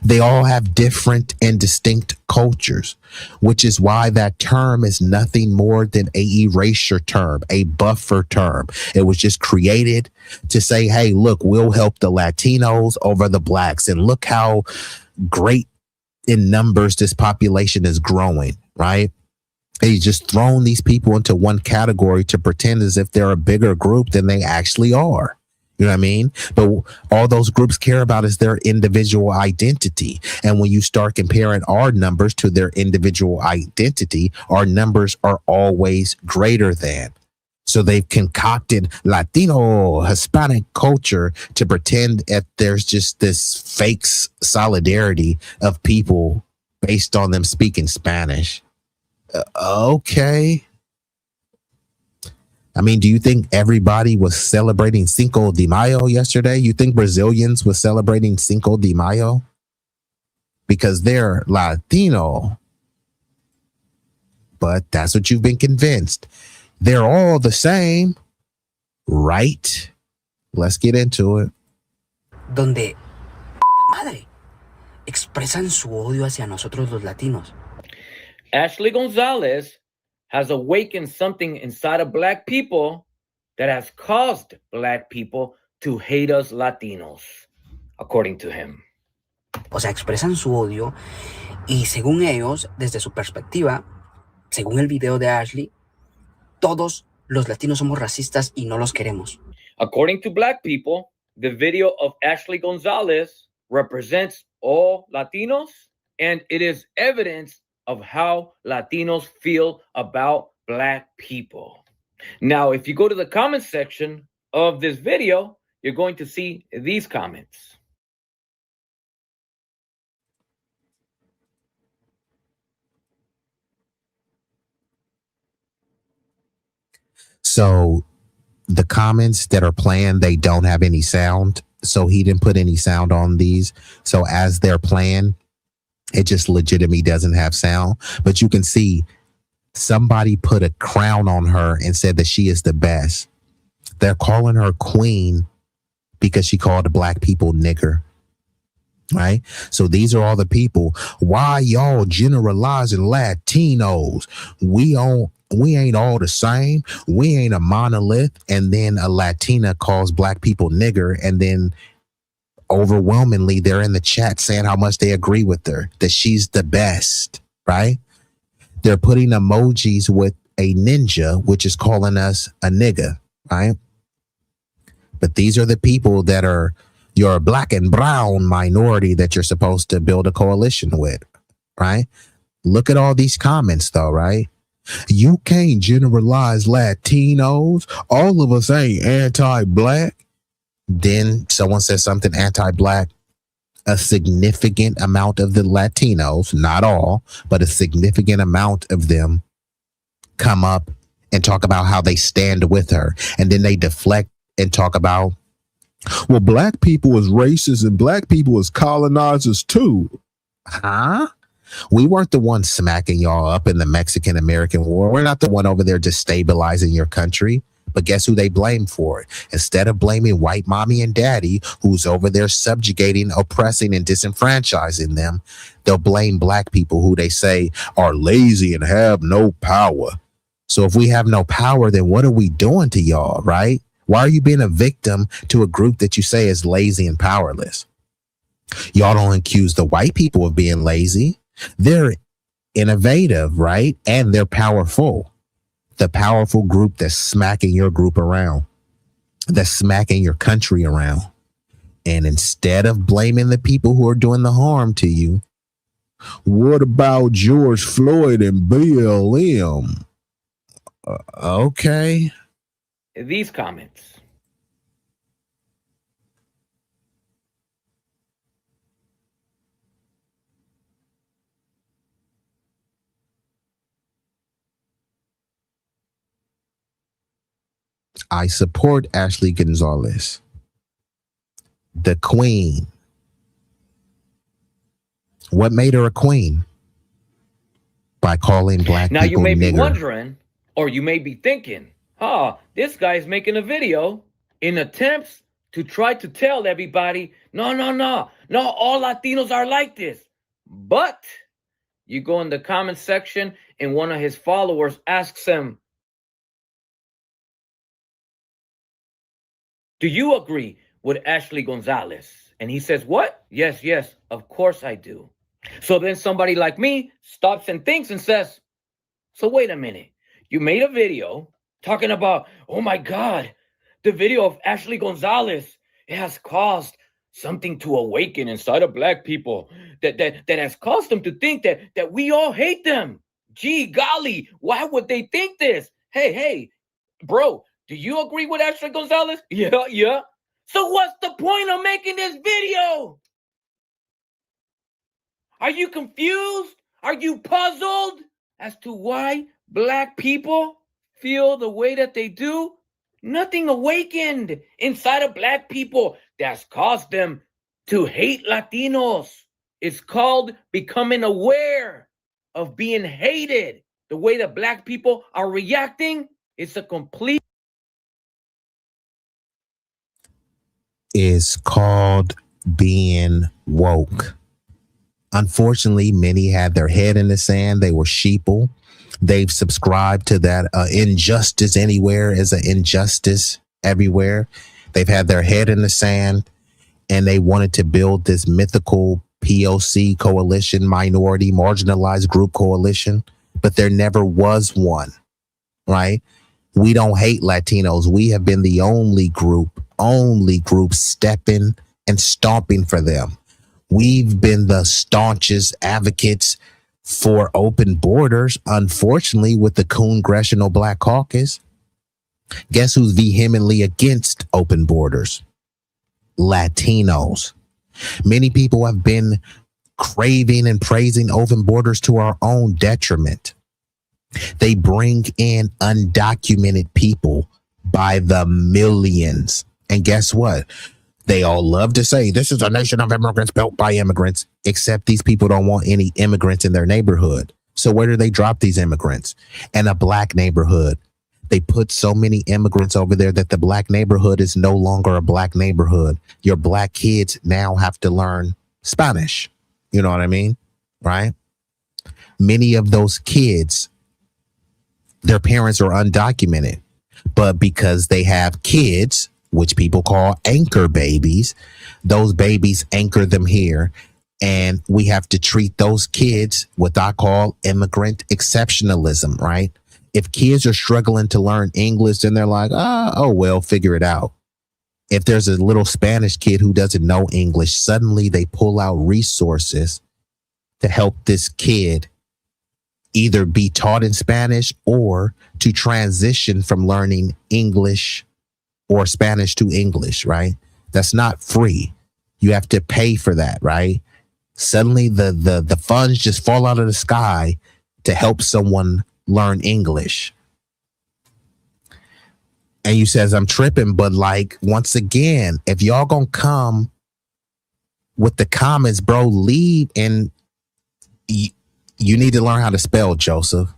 S5: They all have different and distinct cultures, which is why that term is nothing more than a erasure term, a buffer term. It was just created to say, hey, look, we'll help the Latinos over the blacks. And look how great in numbers this population is growing, right? They just thrown these people into one category to pretend as if they're a bigger group than they actually are. You know what I mean? But all those groups care about is their individual identity. And when you start comparing our numbers to their individual identity, our numbers are always greater than. So they've concocted Latino, Hispanic culture to pretend that there's just this fake solidarity of people based on them speaking Spanish. Okay. I mean, do you think everybody was celebrating Cinco de Mayo yesterday? You think Brazilians were celebrating Cinco de Mayo? Because they're Latino. But that's what you've been convinced. They're all the same, right? Let's get into it.
S13: Donde, madre, expresan su odio hacia nosotros los latinos.
S12: Ashley Gonzalez has awakened something inside of black people that has caused black people to hate us Latinos, according to him.
S13: O sea, expresan su odio y según ellos, desde su perspectiva, según el video de Ashley, todos los latinos somos racistas y no los queremos.
S12: According to black people, the video of Ashley Gonzalez represents all Latinos, and it is evidence of how Latinos feel about black people. Now, if you go to the comment section of this video, you're going to see these comments.
S5: So the comments that are playing, they don't have any sound. So he didn't put any sound on these. So as they're playing, it just legitimately doesn't have sound. But you can see somebody put a crown on her and said that she is the best. They're calling her queen because she called black people nigger. Right? So these are all the people. Why y'all generalizing Latinos? We ain't all the same. We ain't a monolith. And then a Latina calls black people nigger, and then overwhelmingly they're in the chat saying how much they agree with her, that she's the best, right? They're putting emojis with a ninja, which is calling us a nigga, right? But these are the people that are your black and brown minority that you're supposed to build a coalition with, right? Look at all these comments though, right? You can't generalize Latinos. All of us ain't anti-black. Then someone says something anti-black. A significant amount of the Latinos, not all, but a significant amount of them come up and talk about how they stand with her. And then they deflect and talk about, well, black people is racist and black people is colonizers too. Huh? We weren't the ones smacking y'all up in the Mexican-American War. We're not the one over there destabilizing your country. But guess who they blame for it? Instead of blaming white mommy and daddy, who's over there subjugating, oppressing, and disenfranchising them, they'll blame black people who they say are lazy and have no power. So if we have no power, then what are we doing to y'all, right? Why are you being a victim to a group that you say is lazy and powerless? Y'all don't accuse the white people of being lazy. They're innovative, right? And they're powerful. The powerful group that's smacking your group around, that's smacking your country around. And instead of blaming the people who are doing the harm to you, what about George Floyd and BLM? Okay.
S12: These comments.
S5: I support Ashley Gonzalez, the queen. What made her a queen? By calling black
S12: now
S5: people
S12: you may
S5: nigger.
S12: be wondering, or you may be thinking, this guy's making a video in attempts to try to tell everybody, no, all Latinos are like this. But you go in the comment section and one of his followers asks him, do you agree with Ashley Gonzalez? And he says, what? Yes, of course I do. So then somebody like me stops and thinks and says, so wait a minute. You made a video talking about, oh my God, the video of Ashley Gonzalez, it has caused something to awaken inside of black people that has caused them to think that we all hate them. Gee, golly, why would they think this? Hey, bro, do you agree with Ashley Gonzalez? Yeah. So what's the point of making this video? Are you confused? Are you puzzled as to why black people feel the way that they do? Nothing awakened inside of black people that's caused them to hate Latinos. It's called becoming aware of being hated. The way that black people are reacting, it's a complete...
S5: Is called being woke. Unfortunately, many had their head in the sand. They were sheeple. They've subscribed to that injustice anywhere is an injustice everywhere. They've had their head in the sand, and they wanted to build this mythical POC coalition, minority marginalized group coalition, but there never was one, right? We don't hate Latinos. We have been the only group stepping and stomping for them. We've been the staunchest advocates for open borders. Unfortunately, with the Congressional Black Caucus, guess who's vehemently against open borders? Latinos. Many people have been craving and praising open borders to our own detriment. They bring in undocumented people by the millions. And guess what? They all love to say this is a nation of immigrants built by immigrants, except these people don't want any immigrants in their neighborhood. So where do they drop these immigrants? In a black neighborhood. They put so many immigrants over there that the black neighborhood is no longer a black neighborhood. Your black kids now have to learn Spanish. You know what I mean? Right? Many of those kids, their parents are undocumented, but because they have kids, which people call anchor babies, those babies anchor them here. And we have to treat those kids what I call immigrant exceptionalism, right? If kids are struggling to learn English, then they're like, well, figure it out. If there's a little Spanish kid who doesn't know English, suddenly they pull out resources to help this kid either be taught in Spanish or to transition from learning English or Spanish to English, right? That's not free. You have to pay for that, right? Suddenly the funds just fall out of the sky to help someone learn English. And you says I'm tripping, but like, once again, if y'all gonna come with the comments, bro, leave, and you need to learn how to spell, Joseph.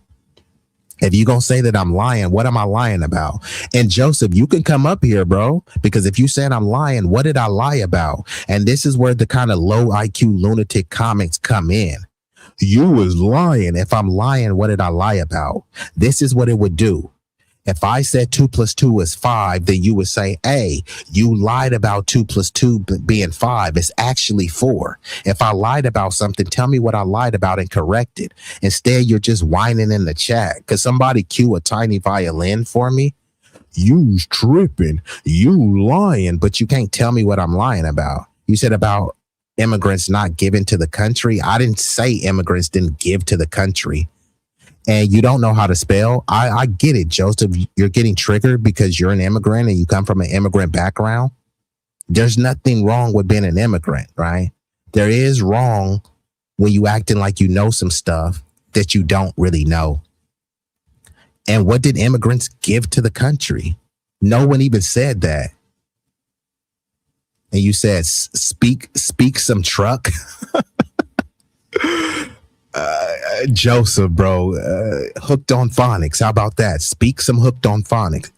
S5: If you gonna say that I'm lying, what am I lying about? And Joseph, you can come up here, bro, because if you said I'm lying, what did I lie about? And this is where the kind of low IQ lunatic comments come in. You was lying. If I'm lying, what did I lie about? This is what it would do. If I said 2 + 2 is 5, then you would say, hey, you lied about 2 + 2 being 5. It's actually 4. If I lied about something, tell me what I lied about and correct it. Instead, you're just whining in the chat. Could somebody cue a tiny violin for me? You's tripping. You lying, but you can't tell me what I'm lying about. You said about immigrants not giving to the country. I didn't say immigrants didn't give to the country. And you don't know how to spell. I get it, Joseph. You're getting triggered because you're an immigrant and you come from an immigrant background. There's nothing wrong with being an immigrant, right? There is wrong when you acting like you know some stuff that you don't really know. And what did immigrants give to the country? No one even said that. And you said, speak some truck. Joseph, bro, hooked on phonics. How about that? Speak some hooked on phonics.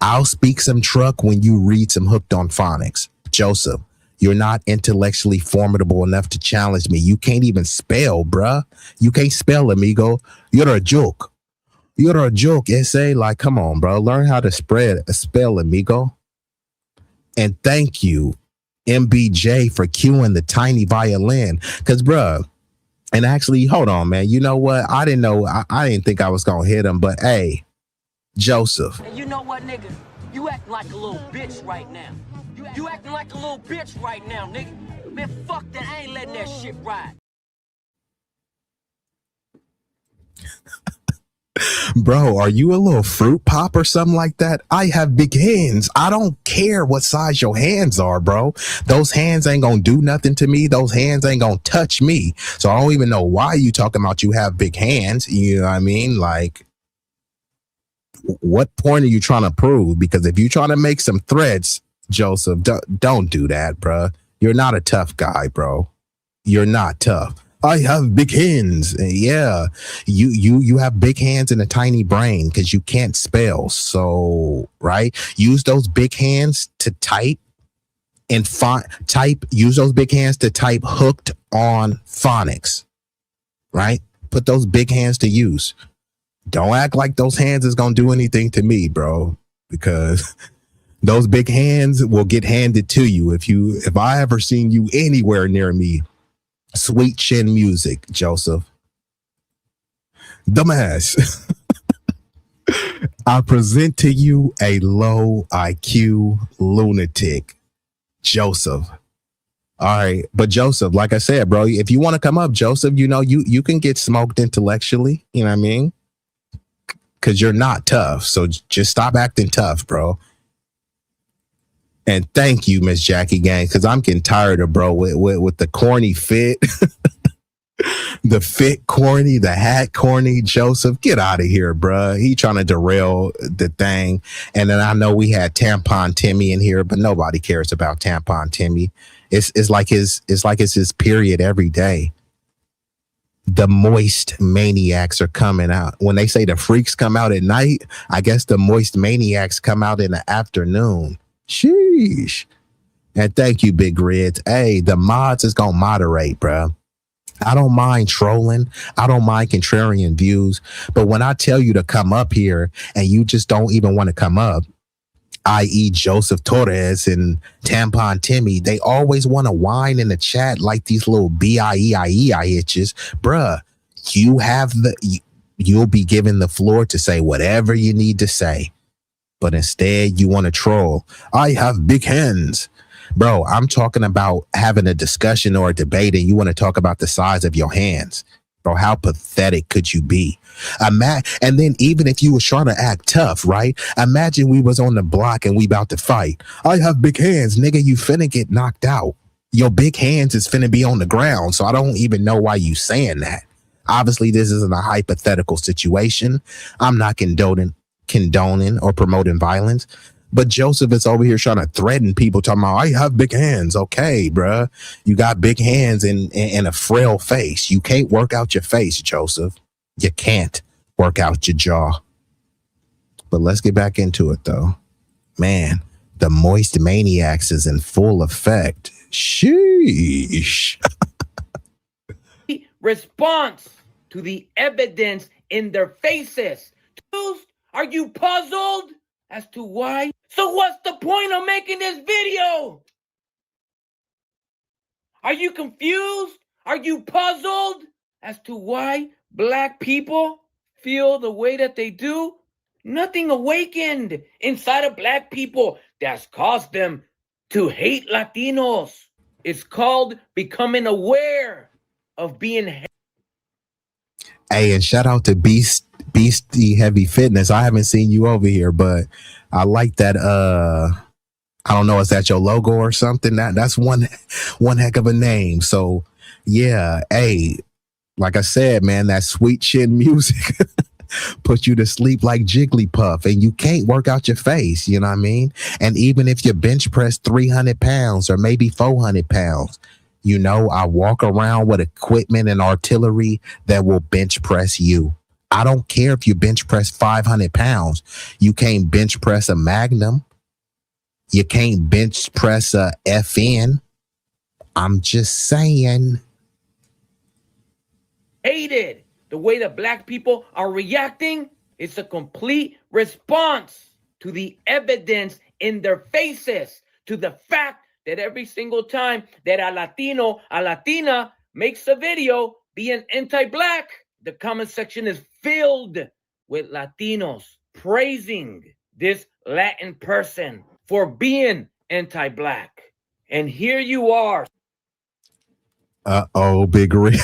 S5: I'll speak some truck when you read some hooked on phonics. Joseph, you're not intellectually formidable enough to challenge me. You can't even spell, bruh. You can't spell, amigo. You're a joke. You're a joke, essay. Like, come on, bro. Learn how to spell, amigo. And thank you, MBJ, for cueing the tiny violin. Because, bruh, and actually, hold on, man. You know what? I didn't know. I didn't think I was going to hit him. But, hey, Joseph.
S14: And you know what, nigga? You acting like a little bitch right now. You acting like a little bitch right now, nigga. Man, fuck that. I ain't letting that shit ride.
S5: Bro, are you a little fruit pop or something like that? I have big hands. I don't care what size your hands are, bro. Those hands ain't gonna do nothing to me. Those hands ain't gonna touch me. So I don't even know why you talking about you have big hands. You know what I mean? Like, what point are you trying to prove? Because if you're trying to make some threats, Joseph, don't do that, bro. You're not a tough guy, bro. You're not tough. I have big hands. Yeah, you have big hands and a tiny brain because you can't spell. So, right, use those big hands to type and type. Use those big hands to type hooked on phonics. Right, put those big hands to use. Don't act like those hands is gonna do anything to me, bro, because those big hands will get handed to you if I ever seen you anywhere near me. Sweet chin music, Joseph. Dumbass. I present to you a low IQ lunatic, Joseph. All right. But Joseph, like I said, bro, if you want to come up, Joseph, you know, you can get smoked intellectually. You know what I mean? Because you're not tough. So just stop acting tough, bro. And thank you, Miss Jackie Gang, because I'm getting tired of bro with the corny fit. The fit corny, the hat corny. Joseph, get out of here, bro. He trying to derail the thing. And then I know we had Tampon Timmy in here, but nobody cares about Tampon Timmy. It's like it's his period every day. The moist maniacs are coming out. When they say the freaks come out at night, I guess the moist maniacs come out in the afternoon. Sheesh. And thank you, Big Grids. Hey, the mods is gonna moderate, bro. I don't mind trolling. I don't mind contrarian views. But when I tell you to come up here and you just don't even want to come up, i.e. Joseph Torres and Tampon Timmy, they always want to whine in the chat like these little B-I-E-I-E-I-itches. Bruh, you'll be given the floor to say whatever you need to say. But instead, you want to troll. I have big hands. Bro, I'm talking about having a discussion or a debate and you want to talk about the size of your hands. Bro, how pathetic could you be? And then even if you was trying to act tough, right? Imagine we was on the block and we about to fight. I have big hands, nigga. You finna get knocked out. Your big hands is finna be on the ground. So I don't even know why you saying that. Obviously, this isn't a hypothetical situation. I'm not condoning or promoting violence. But Joseph is over here trying to threaten people, talking about, I have big hands. Okay, bruh. You got big hands and a frail face. You can't work out your face, Joseph. You can't work out your jaw. But let's get back into it, though. Man, the moist maniacs is in full effect. Sheesh.
S12: Response to the evidence in their faces. Accused Are you puzzled as to why? So what's the point of making this video? Are you confused? Are you puzzled as to why black people feel the way that they do? Nothing awakened inside of black people that's caused them to hate Latinos. It's called becoming aware of being.
S5: Hey, and shout out to Beastie Heavy Fitness. I haven't seen you over here, but I like that. I don't know, is that your logo or something? That's one heck of a name. So yeah, hey, like I said, man, that sweet chin music put you to sleep like Jigglypuff, and you can't work out your face, you know what I mean? And even if you bench press 300 pounds or maybe 400 pounds, you know, I walk around with equipment and artillery that will bench press you. I don't care if you bench press 500 pounds. You can't bench press a Magnum. You can't bench press a FN. I'm just saying.
S12: Hated the way that black people are reacting. It's a complete response to the evidence in their faces, to the fact that every single time that a Latino, a Latina makes a video being anti-black, the comment section is filled with Latinos praising this Latin person for being anti-black. And here you are.
S5: Uh-oh, Big Rig.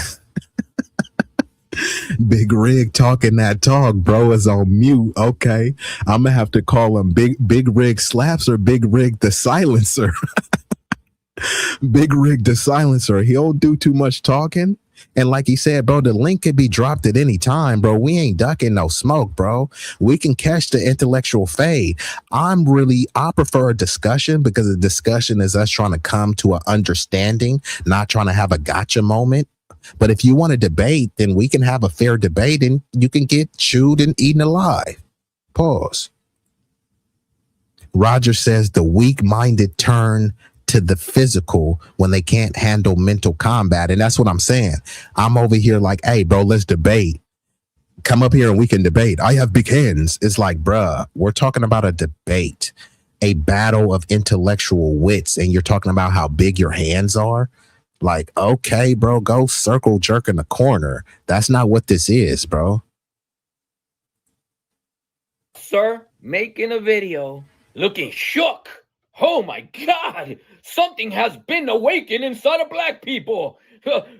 S5: Big Rig talking that talk, bro, is on mute. Okay. I'm gonna have to call him Big Rig Slaps or Big Rig the Silencer. Big Rig the Silencer. He'll do too much talking. And like he said, bro, the link could be dropped at any time, bro. We ain't ducking no smoke, bro. We can catch the intellectual fade. I prefer a discussion, because a discussion is us trying to come to an understanding, not trying to have a gotcha moment. But if you want to debate, then we can have a fair debate and you can get chewed and eaten alive. Pause. Roger says the weak-minded turn to the physical when they can't handle mental combat. And that's what I'm saying. I'm over here like, hey, bro, let's debate. Come up here and we can debate. I have big hands. It's like, bruh, we're talking about a debate, a battle of intellectual wits. And you're talking about how big your hands are. Like, okay, bro, go circle jerk in the corner. That's not what this is, bro.
S12: Sir, making a video looking shook. Oh my God, something has been awakened inside of black people.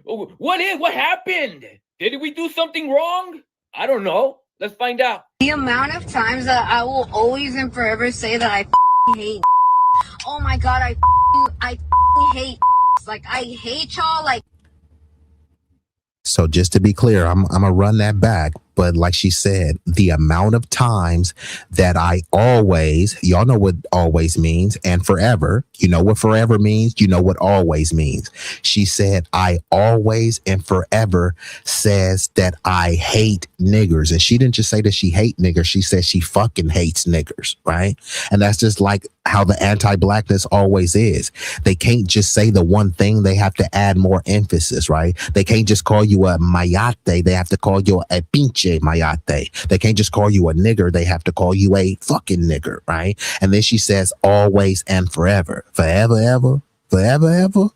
S12: What happened? Did we do something wrong? I don't know. Let's find out.
S15: The amount of times that I will always and forever say that I hate. Oh my God, I hate. Like, I hate y'all. Like.
S5: So just to be clear, I'm gonna run that back. But like she said, the amount of times that I always, y'all know what always means, and forever, you know what forever means, you know what always means. She said, I always and forever says that I hate niggers. And she didn't just say that she hate niggers. She said she fucking hates niggers, right? And that's just like how the anti-blackness always is. They can't just say the one thing. They have to add more emphasis, right? They can't just call you a mayate. They have to call you a pinche mayate. They can't just call you a nigger. They have to call you a fucking nigger, right? And then she says always and forever. Forever, ever? Forever, ever?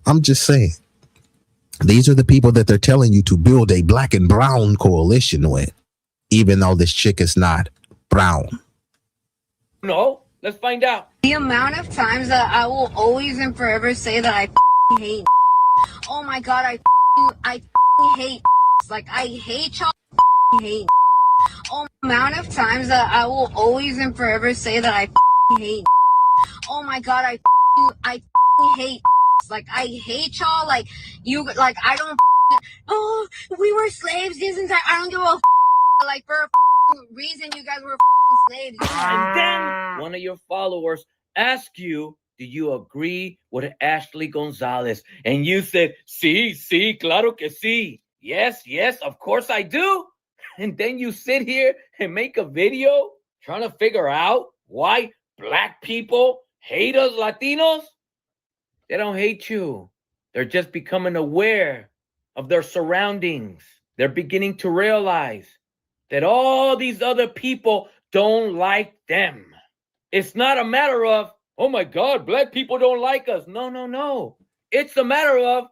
S5: I'm just saying. These are the people that they're telling you to build a black and brown coalition with, even though this chick is not brown.
S12: No, let's find out.
S15: The amount of times that I will always and forever say that I hate. Oh my God, I hate. Like, I hate y'all. Hate. Oh, amount of times that I will always and forever say that I hate. Oh my God, I hate. Like, I hate y'all. Like, you, like, I don't. Oh, we were slaves this entire. I don't give a. Like, for a reason, you guys were slaves.
S12: And then one of your followers asked you, do you agree with Ashley Gonzalez? And you said, sí, claro que sí. Yes, of course I do. And then you sit here and make a video trying to figure out why black people hate us Latinos. They don't hate you. They're just becoming aware of their surroundings. They're beginning to realize that all these other people don't like them. It's not a matter of, oh my God, black people don't like us. No. It's a matter of,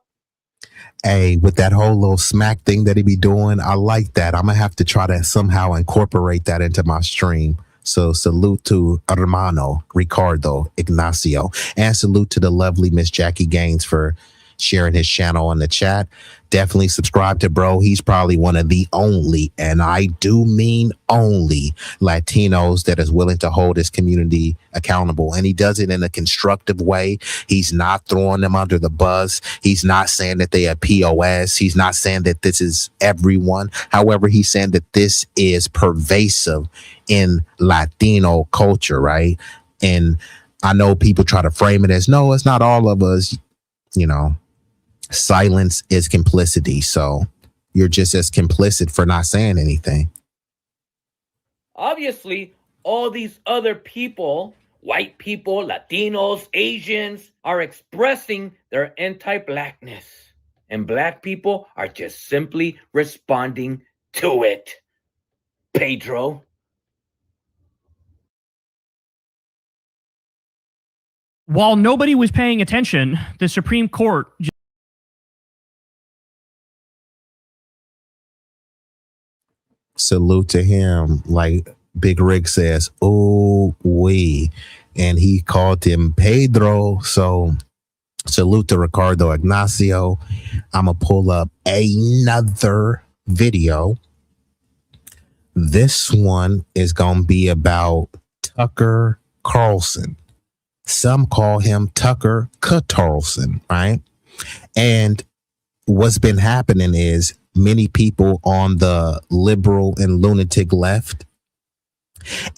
S5: hey, with that whole little smack thing that he be doing, I like that. I'm going to have to try to somehow incorporate that into my stream. So salute to hermano Ricardo Ignacio, and salute to the lovely Miss Jackie Gaines for sharing his channel in the chat. Definitely subscribe to bro. He's probably one of the only, and I do mean only, Latinos that is willing to hold his community accountable. And he does it in a constructive way. He's not throwing them under the bus. He's not saying that they are POS. He's not saying that this is everyone. However, he's saying that this is pervasive in Latino culture, right? And I know people try to frame it as, no, it's not all of us, you know. Silence is complicity. So you're just as complicit for not saying anything.
S12: obviously, all these other people, white people, Latinos, Asians, are expressing their anti-blackness. And black people are just simply responding to it. Pedro.
S16: While nobody was paying attention, the Supreme Court
S5: salute to him. Like Big Rick says, oh, we. And he called him Pedro. So salute to Ricardo Ignacio. I'm going to pull up another video. This one is going to be about Tucker Carlson. Some call him Tucker Quatarlson, right? And what's been happening is many people on the liberal and lunatic left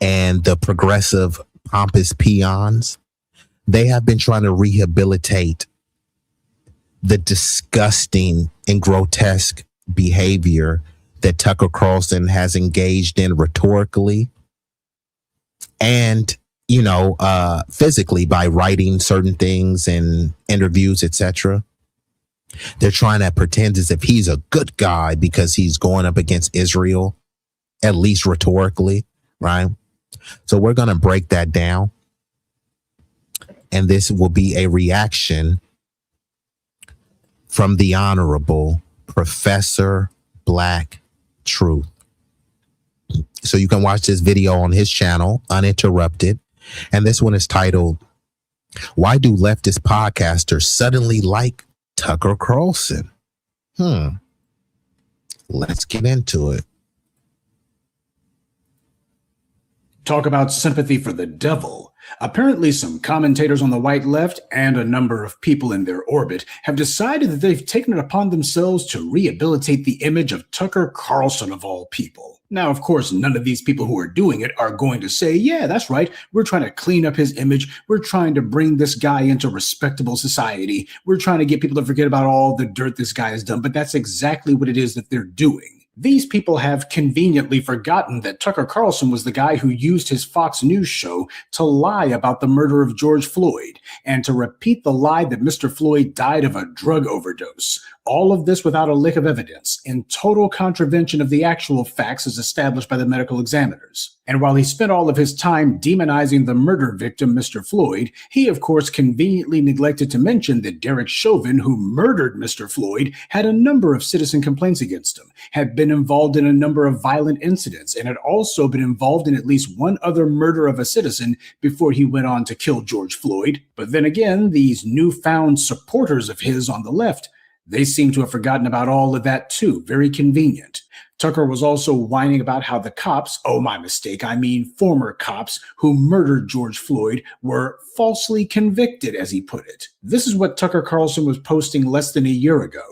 S5: and the progressive pompous peons, they have been trying to rehabilitate the disgusting and grotesque behavior that Tucker Carlson has engaged in rhetorically and, you know, physically by writing certain things in interviews, etc. They're trying to pretend as if he's a good guy because he's going up against Israel, at least rhetorically, right? So we're going to break that down. And this will be a reaction from the Honorable Professor Black Truth. So you can watch this video on his channel, uninterrupted. And this one is titled, Why Do Leftist Podcasters Suddenly Like Tucker Carlson? Let's get into it.
S1: Talk about sympathy for the devil. Apparently, some commentators on the white left and a number of people in their orbit have decided that they've taken it upon themselves to rehabilitate the image of Tucker Carlson of all people. Now, of course, none of these people who are doing it are going to say, yeah, that's right, we're trying to clean up his image. We're trying to bring this guy into respectable society. We're trying to get people to forget about all the dirt this guy has done. But that's exactly what it is that they're doing. These people have conveniently forgotten that Tucker Carlson was the guy who used his Fox News show to lie about the murder of George Floyd and to repeat the lie that Mr. Floyd died of a drug overdose. All of this without a lick of evidence, in total contravention of the actual facts as established by the medical examiners. And while he spent all of his time demonizing the murder victim, Mr. Floyd, he of course conveniently neglected to mention that Derek Chauvin, who murdered Mr. Floyd, had a number of citizen complaints against him, had been involved in a number of violent incidents, and had also been involved in at least one other murder of a citizen before he went on to kill George Floyd. But then again, these newfound supporters of his on the left, they seem to have forgotten about all of that too. Very convenient. Tucker was also whining about how the cops, oh my mistake, I mean former cops who murdered George Floyd were falsely convicted, as he put it. This is what Tucker Carlson was posting less than a year ago.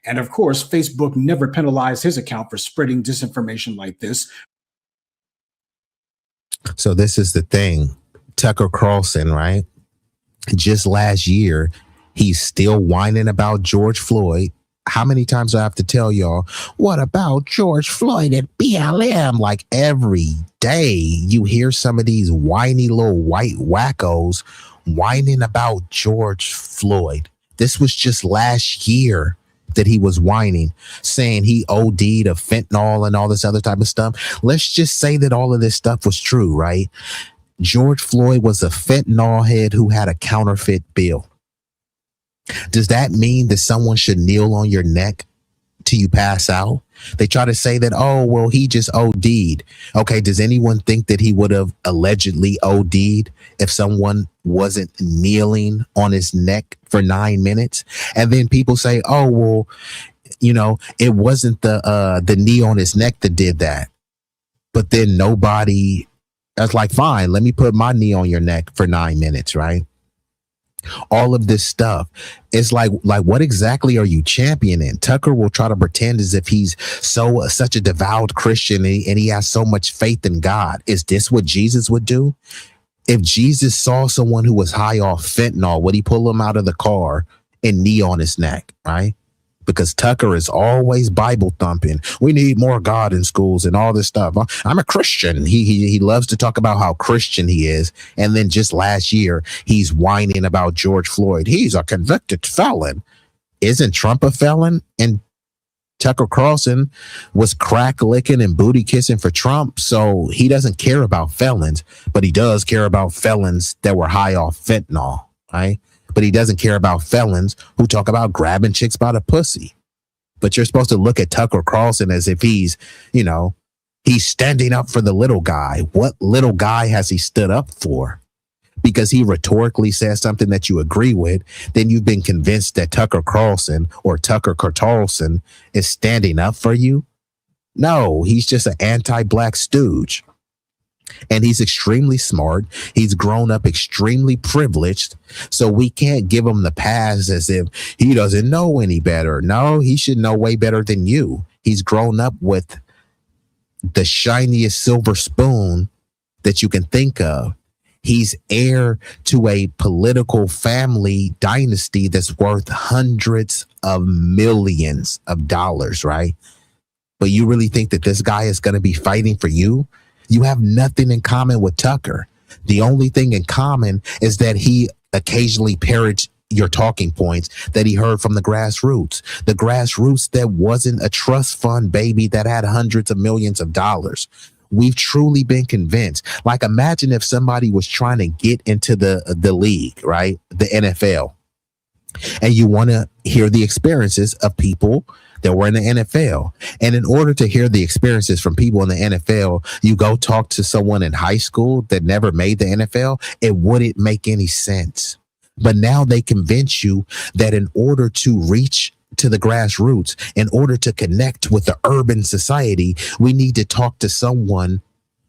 S1: And of course, Facebook never penalized his account for spreading disinformation like this.
S5: So this is the thing. Tucker Carlson, right? Just last year, he's still whining about George Floyd. How many times do I have to tell y'all, what about George Floyd at BLM? Like every day you hear some of these whiny little white wackos whining about George Floyd. This was just last year that he was whining, saying he OD'd of fentanyl and all this other type of stuff. Let's just say that all of this stuff was true, right? George Floyd was a fentanyl head who had a counterfeit bill. Does that mean that someone should kneel on your neck till you pass out? They try to say that, oh, well, he just OD'd. Okay, does anyone think that he would have allegedly OD'd if someone wasn't kneeling on his neck for 9 minutes? And then people say, oh, well, you know, it wasn't the knee on his neck that did that. But then nobody, that's like, fine, let me put my knee on your neck for 9 minutes, right? All of this stuff. It's like what exactly are you championing? Tucker will try to pretend as if he's such a devout Christian and he has so much faith in God. Is this what Jesus would do? If Jesus saw someone who was high off fentanyl, would he pull him out of the car and knee on his neck, right? Because Tucker is always Bible thumping. We need more God in schools and all this stuff. I'm a Christian. He loves to talk about how Christian he is. And then just last year, he's whining about George Floyd. He's a convicted felon. Isn't Trump a felon? And Tucker Carlson was crack licking and booty kissing for Trump. So he doesn't care about felons, but he does care about felons that were high off fentanyl, right? But he doesn't care about felons who talk about grabbing chicks by the pussy. But you're supposed to look at Tucker Carlson as if he's, you know, he's standing up for the little guy. What little guy has he stood up for? Because he rhetorically says something that you agree with, then you've been convinced that Tucker Carlson or Tucker Quatarlson is standing up for you. No, he's just an anti-black stooge. And he's extremely smart. He's grown up extremely privileged. So we can't give him the pass as if he doesn't know any better. No, he should know way better than you. He's grown up with the shiniest silver spoon that you can think of. He's heir to a political family dynasty that's worth hundreds of millions of dollars, right? But you really think that this guy is going to be fighting for you? You have nothing in common with Tucker. The only thing in common is that he occasionally parrots your talking points that he heard from the grassroots that wasn't a trust fund baby that had hundreds of millions of dollars. We've truly been convinced. Like, imagine if somebody was trying to get into the league, right? The NFL. And you want to hear the experiences of people that were in the NFL. And in order to hear the experiences from people in the NFL, you go talk to someone in high school that never made the NFL. It wouldn't make any sense. But now they convince you that in order to reach to the grassroots, in order to connect with the urban society, we need to talk to someone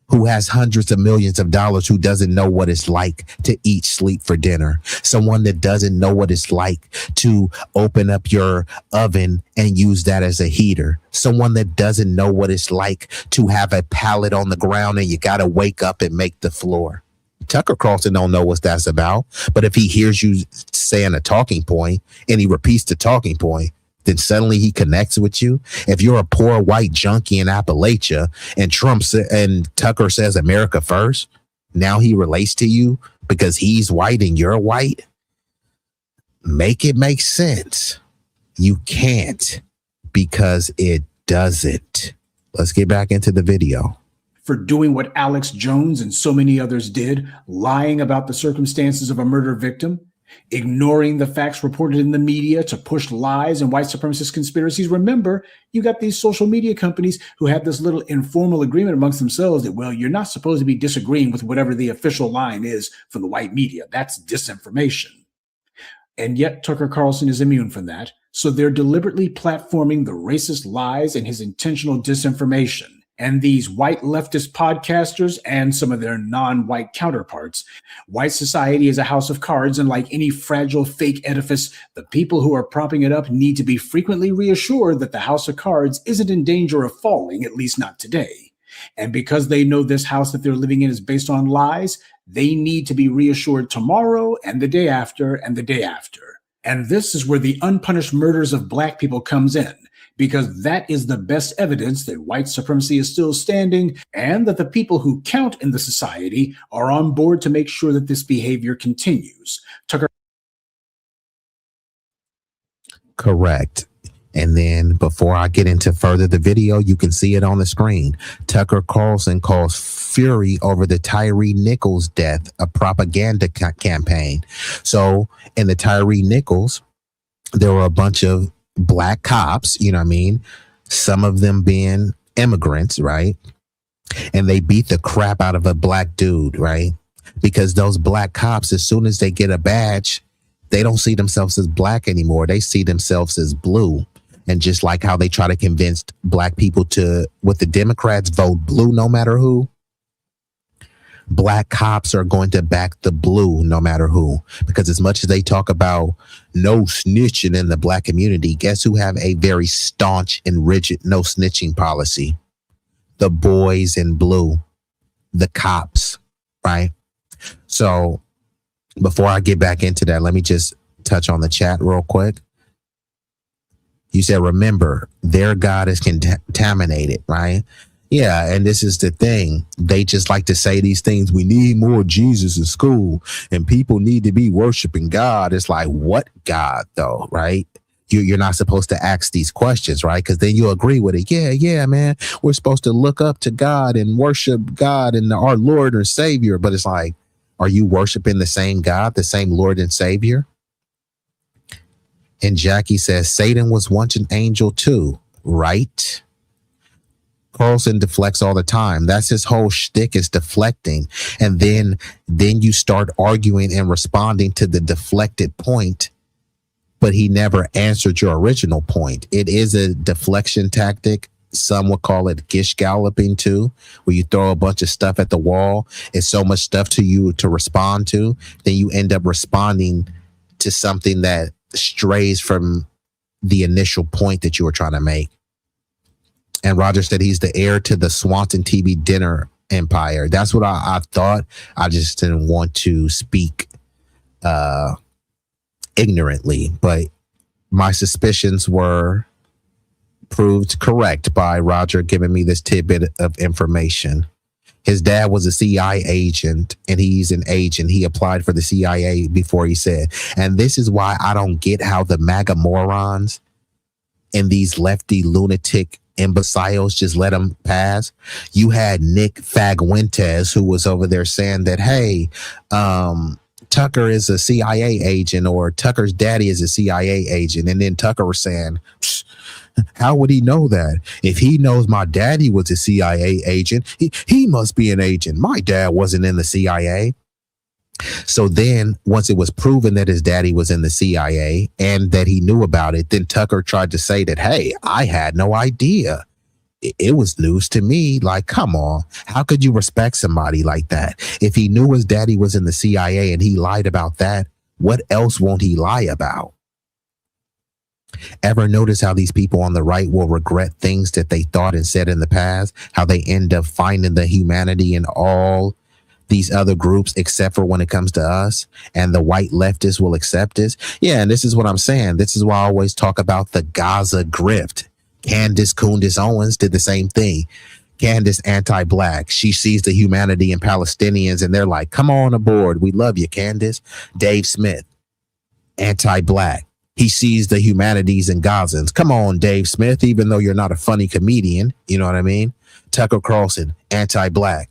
S5: who has hundreds of millions of dollars, who doesn't know what it's like to eat, sleep for dinner. Someone that doesn't know what it's like to open up your oven and use that as a heater. Someone that doesn't know what it's like to have a pallet on the ground and you got to wake up and make the floor. Tucker Carlson don't know what that's about. But if he hears you saying a talking point and he repeats the talking point, then suddenly he connects with you. If you're a poor white junkie in Appalachia and Tucker says America first, now he relates to you because he's white and you're white. Make it make sense. You can't, because it doesn't. Let's get back into the video.
S1: For doing what Alex Jones and so many others did, lying about the circumstances of a murder victim, ignoring the facts reported in the media to push lies and white supremacist conspiracies. Remember, you got these social media companies who have this little informal agreement amongst themselves that, well, you're not supposed to be disagreeing with whatever the official line is from the white media. That's disinformation. And yet Tucker Carlson is immune from that. So they're deliberately platforming the racist lies and his intentional disinformation. And these white leftist podcasters and some of their non-white counterparts. White society is a house of cards, and like any fragile fake edifice, the people who are propping it up need to be frequently reassured that the house of cards isn't in danger of falling, at least not today. And because they know this house that they're living in is based on lies, they need to be reassured tomorrow and the day after and the day after. And this is where the unpunished murders of Black people comes in, because that is the best evidence that white supremacy is still standing and that the people who count in the society are on board to make sure that this behavior continues. Tucker.
S5: Correct. And then before I get into further the video, you can see it on the screen. Tucker Carlson calls fury over the Tyree Nichols death a propaganda campaign. So in the Tyree Nichols, there were a bunch of black cops, you know what I mean? Some of them being immigrants, right? And they beat the crap out of a black dude, right? Because those black cops, as soon as they get a badge, they don't see themselves as black anymore. They see themselves as blue. And just like how they try to convince black people to, with the Democrats, vote blue no matter who, black cops are going to back the blue no matter who. Because as much as they talk about no snitching in the black community, guess who have a very staunch and rigid no snitching policy? The boys in blue, the cops, right? So before I get back into that, let me just touch on the chat real quick. You said, remember, their God is contaminated, right? Yeah, and this is the thing. They just like to say these things. We need more Jesus in school, and people need to be worshiping God. It's like, what God, though, right? You're not supposed to ask these questions, right? Because then you'll agree with it. Yeah, man, we're supposed to look up to God and worship God and our Lord or Savior. But it's like, are you worshiping the same God, the same Lord and Savior? And Jackie says, Satan was once an angel too, right? Carlson deflects all the time. That's his whole shtick, is deflecting. And then you start arguing and responding to the deflected point, but he never answered your original point. It is a deflection tactic. Some would call it gish galloping too, where you throw a bunch of stuff at the wall. It's so much stuff to you to respond to. Then you end up responding to something that strays from the initial point that you were trying to make. And Roger said he's the heir to the Swanson TV dinner empire. That's what I thought. I just didn't want to speak ignorantly, but my suspicions were proved correct by Roger giving me this tidbit of information. His dad was a CIA agent, and he's an agent. He applied for the CIA before he said. And this is why I don't get how the MAGA morons and these lefty lunatic imbeciles just let him pass. You had Nick Fagwentes, who was over there saying that, hey, Tucker is a CIA agent, or Tucker's daddy is a CIA agent. And then Tucker was saying, how would he know that? If he knows my daddy was a CIA agent, he must be an agent. My dad wasn't in the CIA. So then once it was proven that his daddy was in the CIA and that he knew about it, then Tucker tried to say that, hey, I had no idea. It was news to me. Like, come on. How could you respect somebody like that? If he knew his daddy was in the CIA and he lied about that, what else won't he lie about? Ever notice how these people on the right will regret things that they thought and said in the past? How they end up finding the humanity in all these other groups, except for when it comes to us, and the white leftists will accept us? Yeah, and this is what I'm saying. This is why I always talk about the Gaza grift. Candace Kundis Owens did the same thing. Candace anti-black. She sees the humanity in Palestinians, and they're like, come on aboard. We love you, Candace. Dave Smith, anti-black. He sees the humanities in Gazans. Come on, Dave Smith, even though you're not a funny comedian. You know what I mean? Tucker Carlson, anti-black.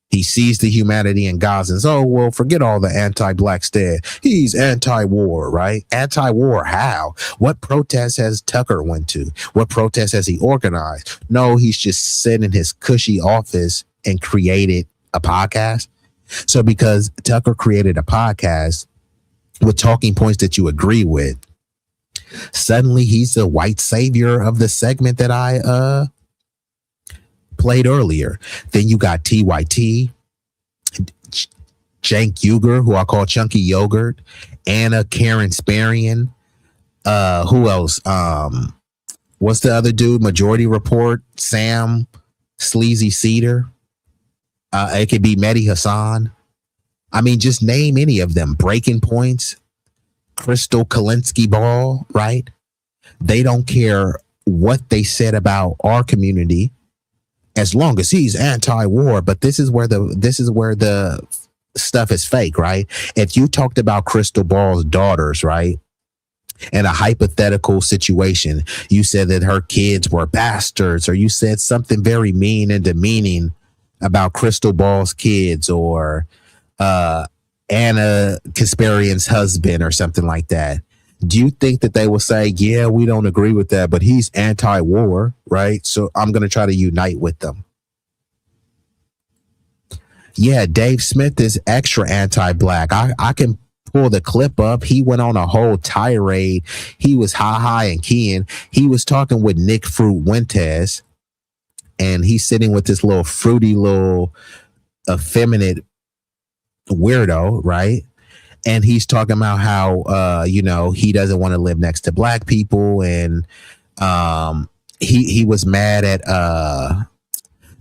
S5: He sees the humanity in Gazans. Oh, well, forget all the anti-black stuff. He's anti-war, right? Anti-war, how? What protests has Tucker went to? What protests has he organized? No, he's just sitting in his cushy office and created a podcast. So because Tucker created a podcast with talking points that you agree with, suddenly he's the white savior of the segment that I played earlier. Then you got TYT, Cenk Uygur, who I call Chunky Yogurt, Anna Karen Sparian. Who else? What's the other dude? Majority Report, Sam Sleazy Cedar. It could be Mehdi Hassan. I mean, just name any of them. Breaking Points, Crystal Kalinsky Ball, right? They don't care what they said about our community, as long as he's anti-war. But this is where the stuff is fake, right? If you talked about Crystal Ball's daughters, right, in a hypothetical situation. You said that her kids were bastards, or you said something very mean and demeaning about Crystal Ball's kids, or Anna Kasparian's husband, or something like that. Do you think that they will say, yeah, we don't agree with that, but he's anti-war, right? So I'm going to try to unite with them. Yeah, Dave Smith is extra anti-black. I can pull the clip up. He went on a whole tirade. He was high and keying. He was talking with Nick Fruit Wentes, and he's sitting with this little fruity little effeminate weirdo, right? And he's talking about how he doesn't want to live next to black people, and he was mad at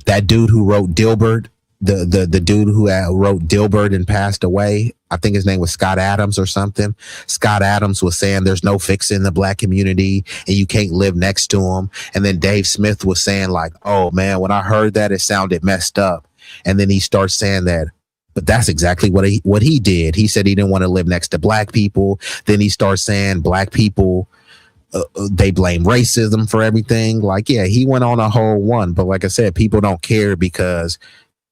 S5: that dude who wrote Dilbert. The dude who wrote Dilbert and passed away, I think his name was Scott Adams or something. Scott Adams was saying there's no fixing the black community and you can't live next to him. And then Dave Smith was saying like, oh man, when I heard that, it sounded messed up. And then he starts saying that, but that's exactly what he did. He said he didn't want to live next to black people. Then he starts saying black people, they blame racism for everything. Like, yeah, he went on a whole one. But like I said, people don't care because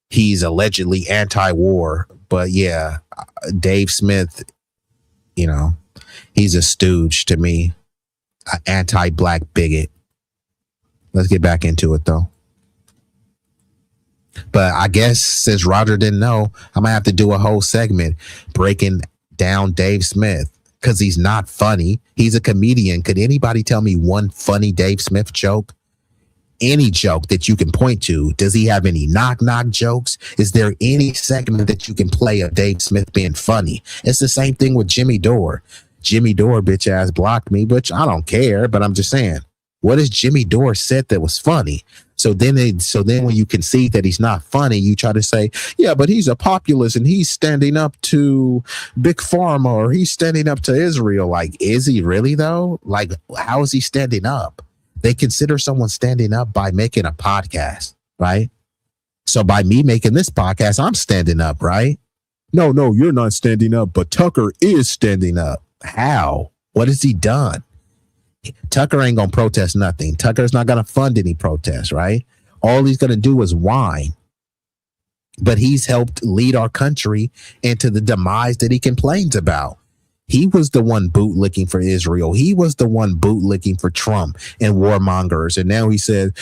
S5: he's allegedly anti-war. But yeah, Dave Smith, he's a stooge to me, an anti-black bigot. Let's get back into it though. But I guess since Roger didn't know, I'm gonna have to do a whole segment breaking down Dave Smith, because he's not funny. He's a comedian. Could anybody tell me one funny Dave Smith joke? Any joke that you can point to? Does he have any knock jokes? Is there any segment that you can play of Dave Smith being funny? It's the same thing with Jimmy Dore. Jimmy Dore bitch ass blocked me, which I don't care, but I'm just saying, what has Jimmy Dore said that was funny? So then when you concede that he's not funny, you try to say, yeah, but he's a populist and he's standing up to Big Pharma, or he's standing up to Israel. Like, is he really though? Like, how is he standing up? They consider someone standing up by making a podcast, right? So by me making this podcast, I'm standing up, right? No, you're not standing up, but Tucker is standing up. How? What has he done? Tucker ain't gonna protest nothing. Tucker's not gonna fund any protests, right? All he's gonna do is whine. But he's helped lead our country into the demise that he complains about. He was the one bootlicking for Israel. He was the one bootlicking for Trump and warmongers. And now he said,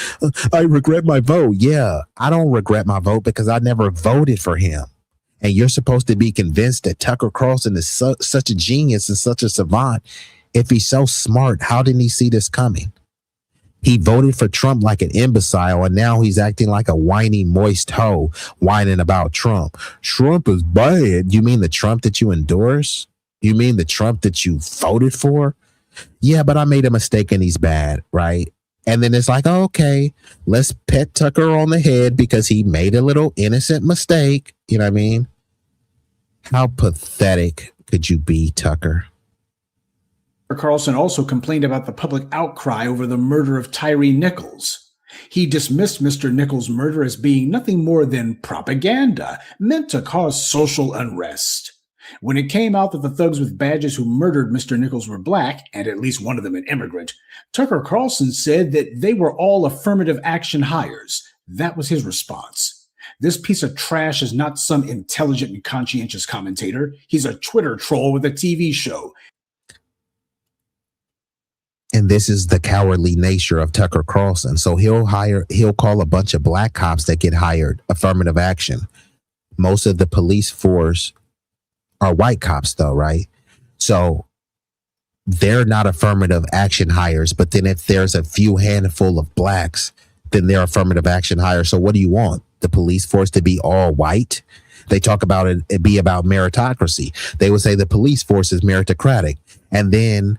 S5: I regret my vote. Yeah, I don't regret my vote because I never voted for him. And you're supposed to be convinced that Tucker Carlson is such a genius and such a savant. If he's so smart, how didn't he see this coming? He voted for Trump like an imbecile, and now he's acting like a whiny, moist hoe, whining about Trump. Trump is bad. You mean the Trump that you endorse? You mean the Trump that you voted for? Yeah, but I made a mistake and he's bad, right? And then it's like, okay, let's pet Tucker on the head because he made a little innocent mistake. You know what I mean? How pathetic could you be, Tucker?
S1: Carlson also complained about the public outcry over the murder of Tyree Nichols. He dismissed Mr. Nichols' murder as being nothing more than propaganda meant to cause social unrest. When it came out that the thugs with badges who murdered Mr. Nichols were black, and at least one of them an immigrant, Tucker Carlson said that they were all affirmative action hires. That was his response. This piece of trash is not some intelligent and conscientious commentator. He's a Twitter troll with a TV show.
S5: And this is the cowardly nature of Tucker Carlson. So he'll call a bunch of black cops that get hired affirmative action. Most of the police force are white cops though, right? So they're not affirmative action hires, but then if there's a few handful of blacks, then they're affirmative action hires. So what do you want? The police force to be all white? They talk about it be about meritocracy. They would say the police force is meritocratic. And then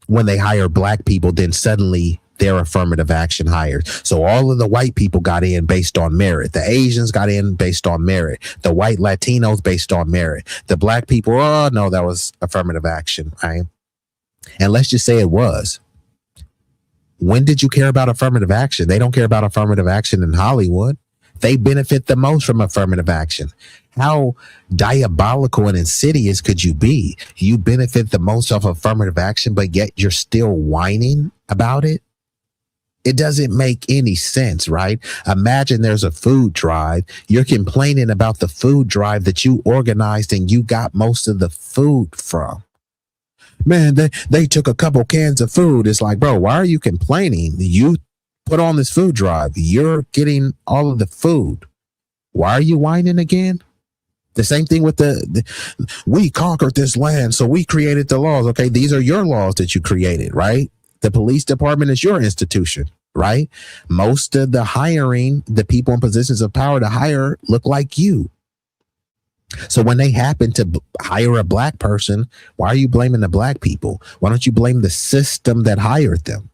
S5: when they hire black people, then suddenly they're affirmative action hires. So all of the white people got in based on merit. The Asians got in based on merit. The white Latinos based on merit. The black people, oh no, that was affirmative action, right? And let's just say it was. When did you care about affirmative action? They don't care about affirmative action in Hollywood. They benefit the most from affirmative action. How diabolical and insidious could you be? You benefit the most off affirmative action, but yet you're still whining about it? It doesn't make any sense, right? Imagine there's a food drive. You're complaining about the food drive that you organized and you got most of the food from. Man, they took a couple cans of food. It's like, bro, why are you complaining? You put on this food drive. You're getting all of the food. Why are you whining again? The same thing with we conquered this land, so we created the laws. Okay, these are your laws that you created, right? The police department is your institution, right? Most of the hiring, the people in positions of power to hire look like you. So when they happen to hire a black person, why are you blaming the black people? Why don't you blame the system that hired them?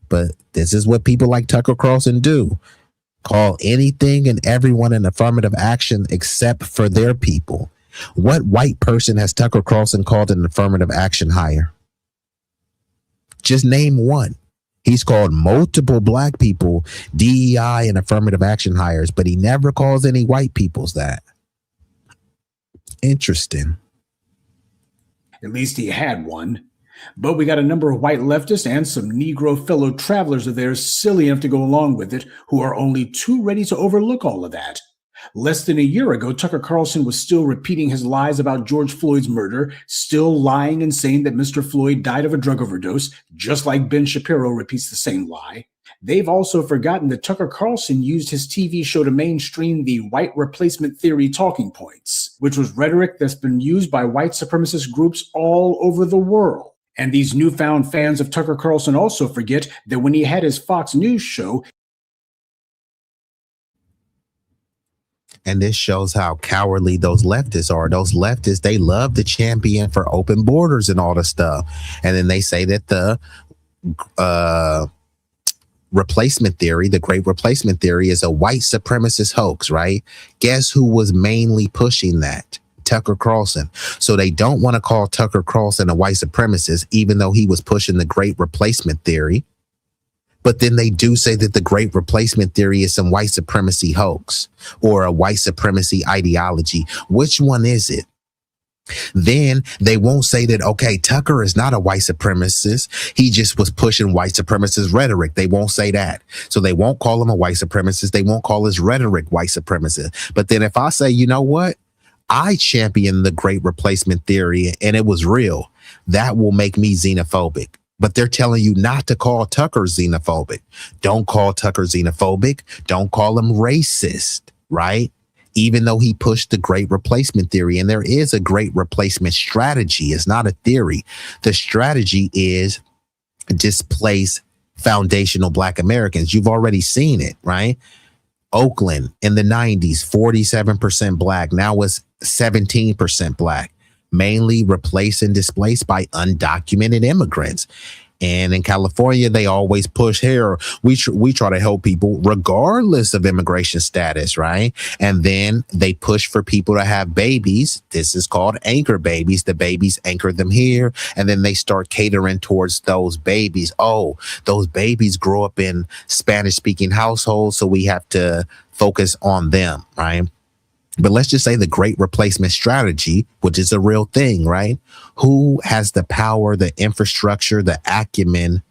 S5: But this is what people like Tucker Carlson do. Call anything and everyone an affirmative action except for their people. What white person has Tucker Carlson called an affirmative action hire? Just name one. He's called multiple black people DEI and affirmative action hires, but he never calls any white people's that. Interesting.
S1: At least he had one. But we got a number of white leftists and some Negro fellow travelers of theirs silly enough to go along with it, who are only too ready to overlook all of that. Less than a year ago, Tucker Carlson was still repeating his lies about George Floyd's murder, still lying and saying that Mr. Floyd died of a drug overdose, just like Ben Shapiro repeats the same lie. They've also forgotten that Tucker Carlson used his TV show to mainstream the white replacement theory talking points, which was rhetoric that's been used by white supremacist groups all over the world. And these newfound fans of Tucker Carlson also forget that when he had his Fox News show,
S5: and this shows how cowardly those leftists are. Those leftists, they love to champion for open borders and all the stuff. And then they say that the replacement theory, the great replacement theory, is a white supremacist hoax, right? Guess who was mainly pushing that? Tucker Carlson. So they don't want to call Tucker Carlson a white supremacist, even though he was pushing the great replacement theory. But then they do say that the great replacement theory is some white supremacy hoax or a white supremacy ideology. Which one is it? Then they won't say that, okay, Tucker is not a white supremacist. He just was pushing white supremacist rhetoric. They won't say that. So they won't call him a white supremacist. They won't call his rhetoric white supremacist. But then if I say, you know what? I champion the great replacement theory and it was real, that will make me xenophobic. But they're telling you not to call Tucker xenophobic. Don't call Tucker xenophobic. Don't call him racist, right? Even though he pushed the great replacement theory. And there is a great replacement strategy. It's not a theory. The strategy is displace foundational black Americans. You've already seen it, right? Oakland in the 90s, 47% black. Now it's 17% black. Mainly replaced and displaced by undocumented immigrants. And in California, they always push here. We try to help people regardless of immigration status, right? And then they push for people to have babies. This is called anchor babies. The babies anchor them here. And then they start catering towards those babies. Oh, those babies grow up in Spanish speaking households, so we have to focus on them, right? But let's just say the great replacement strategy, which is a real thing, right? Who has the power, the infrastructure, the acumen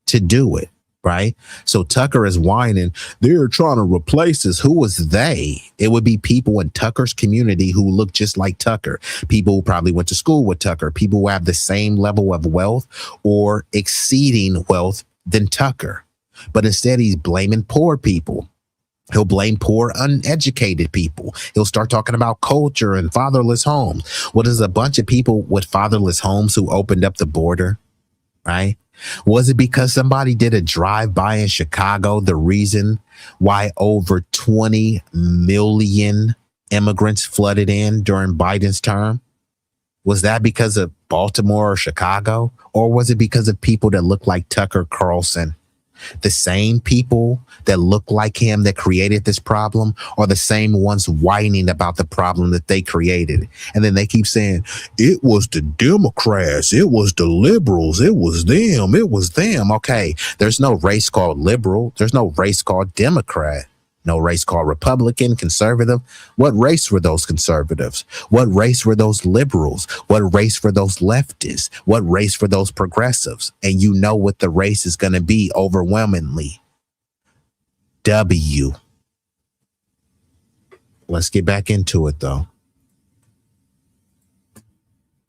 S5: to do it, right? So Tucker is whining, they're trying to replace us. Who was they? It would be people in Tucker's community who look just like Tucker. People who probably went to school with Tucker. People who have the same level of wealth or exceeding wealth than Tucker. But instead, he's blaming poor people. He'll blame poor, uneducated people. He'll start talking about culture and fatherless homes. Well, there's a bunch of people with fatherless homes who opened up the border, right? Was it because somebody did a drive-by in Chicago, the reason why over 20 million immigrants flooded in during Biden's term? Was that because of Baltimore or Chicago? Or was it because of people that look like Tucker Carlson? The same people that look like him that created this problem are the same ones whining about the problem that they created. And then they keep saying, it was the Democrats, it was the liberals, it was them, it was them. Okay, there's no race called liberal. There's no race called Democrat. No race called Republican, conservative. What race were those conservatives? What race were those liberals? What race were those leftists? What race were those progressives? And you know what the race is going to be overwhelmingly. W. Let's get back into it, though.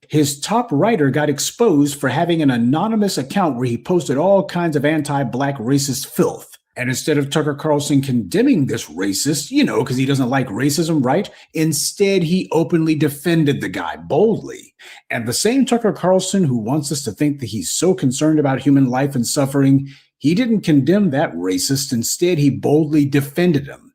S1: His top writer got exposed for having an anonymous account where he posted all kinds of anti-black racist filth. And instead of Tucker Carlson condemning this racist, because he doesn't like racism, right? Instead, he openly defended the guy boldly. And the same Tucker Carlson who wants us to think that he's so concerned about human life and suffering, he didn't condemn that racist. Instead, he boldly defended him.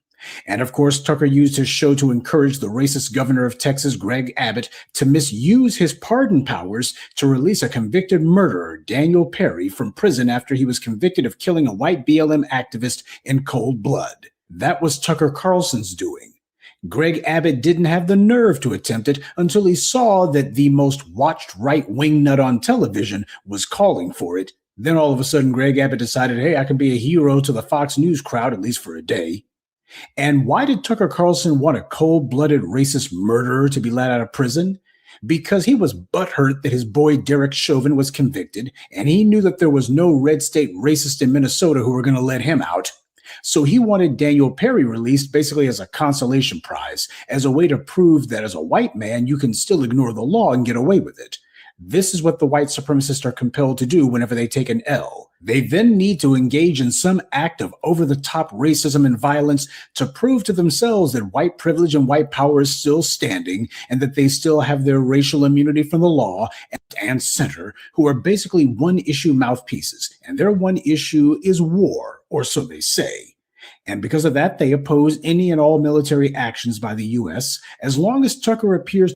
S1: And of course, Tucker used his show to encourage the racist governor of Texas, Greg Abbott, to misuse his pardon powers to release a convicted murderer, Daniel Perry, from prison after he was convicted of killing a white BLM activist in cold blood. That was Tucker Carlson's doing. Greg Abbott didn't have the nerve to attempt it until he saw that the most watched right-wing nut on television was calling for it. Then all of a sudden, Greg Abbott decided, hey, I can be a hero to the Fox News crowd, at least for a day. And why did Tucker Carlson want a cold-blooded racist murderer to be let out of prison? Because he was butthurt that his boy Derek Chauvin was convicted, and he knew that there was no red state racist in Minnesota who were going to let him out. So he wanted Daniel Perry released basically as a consolation prize, as a way to prove that as a white man, you can still ignore the law and get away with it. This is what the white supremacists are compelled to do whenever they take an L. They then need to engage in some act of over-the-top racism and violence to prove to themselves that white privilege and white power is still standing and that they still have their racial immunity from the law and center, who are basically one-issue mouthpieces. And their one issue is war, or so they say. And because of that, they oppose any and all military actions by the U.S. as long as Tucker appears.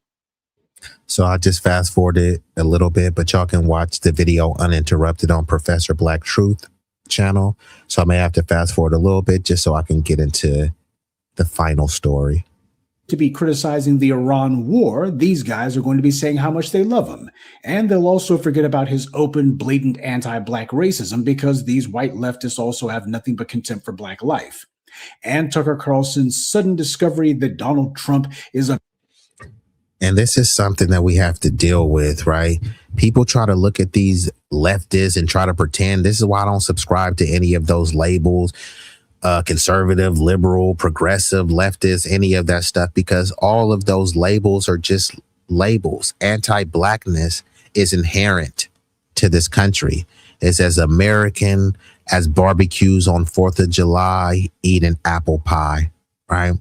S5: So I'll just fast forward it a little bit, but y'all can watch the video uninterrupted on Professor Black Truth channel. So I may have to fast forward a little bit just so I can get into the final story.
S1: To be criticizing the Iran war, these guys are going to be saying how much they love him. And they'll also forget about his open, blatant anti-black racism because these white leftists also have nothing but contempt for black life. And Tucker Carlson's sudden discovery that Donald Trump is a...
S5: And this is something that we have to deal with, right? People try to look at these leftists and try to pretend. This is why I don't subscribe to any of those labels, conservative, liberal, progressive, leftist, any of that stuff, because all of those labels are just labels. Anti-blackness is inherent to this country. It's as American as barbecues on 4th of July, eating apple pie, right?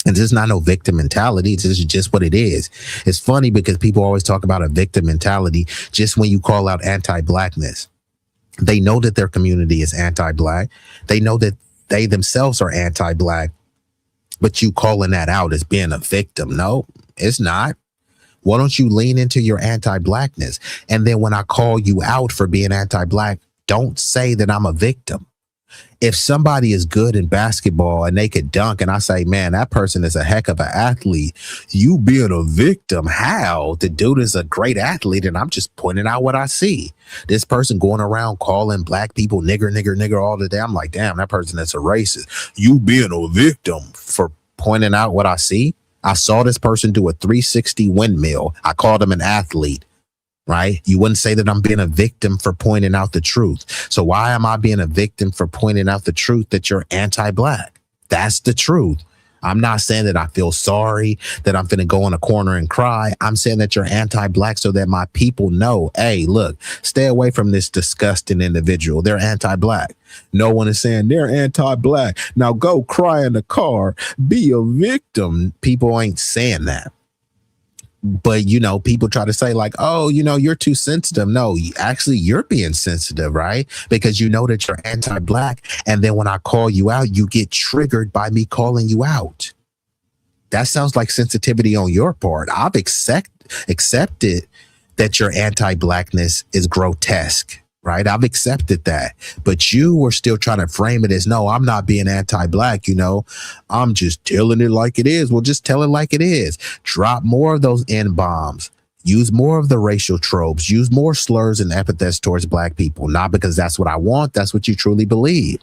S5: And this is not no victim mentality. This is just what it is. It's funny because people always talk about a victim mentality just when you call out anti-blackness. They know that their community is anti-black. They know that they themselves are anti-black, but you calling that out as being a victim. No, it's not. Why don't you lean into your anti-blackness? And then when I call you out for being anti-black, don't say that I'm a victim. If somebody is good in basketball and they could dunk and I say, man, that person is a heck of an athlete, you being a victim, how? The dude is a great athlete and I'm just pointing out what I see. This person going around calling black people nigger, nigger, nigger all the day. I'm like, damn, that person is a racist. You being a victim for pointing out what I see. I saw this person do a 360 windmill. I called him an athlete. Right? You wouldn't say that I'm being a victim for pointing out the truth. So why am I being a victim for pointing out the truth that you're anti-black? That's the truth. I'm not saying that I feel sorry, that I'm finna go in a corner and cry. I'm saying that you're anti-black so that my people know, hey, look, stay away from this disgusting individual. They're anti-black. No one is saying they're anti-black. Now go cry in the car, be a victim. People ain't saying that. But, you know, people try to say like, oh, you know, you're too sensitive. No, actually, you're being sensitive, right? Because you know that you're anti-black. And then when I call you out, you get triggered by me calling you out. That sounds like sensitivity on your part. I've accepted that your anti-blackness is grotesque, right? I've accepted that. But you were still trying to frame it as, no, I'm not being anti-black, you know, I'm just telling it like it is. Well, just tell it like it is. Drop more of those N-bombs. Use more of the racial tropes. Use more slurs and epithets towards black people. Not because that's what I want. That's what you truly believe.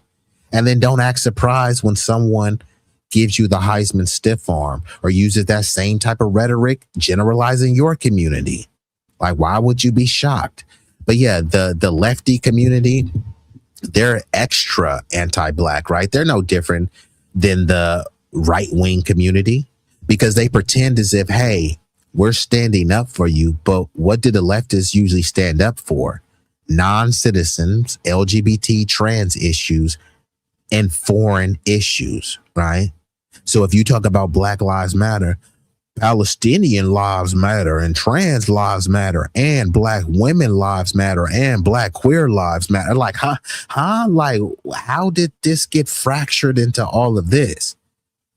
S5: And then don't act surprised when someone gives you the Heisman stiff arm or uses that same type of rhetoric generalizing your community. Like, why would you be shocked? But yeah, the lefty community, they're extra anti-black, right? They're no different than the right-wing community because they pretend as if, hey, we're standing up for you. But what do the leftists usually stand up for? Non-citizens, LGBT, trans issues, and foreign issues, right? So if you talk about Black Lives Matter, Palestinian lives matter, and trans lives matter, and Black women lives matter, and Black queer lives matter. Like, like, how did this get fractured into all of this?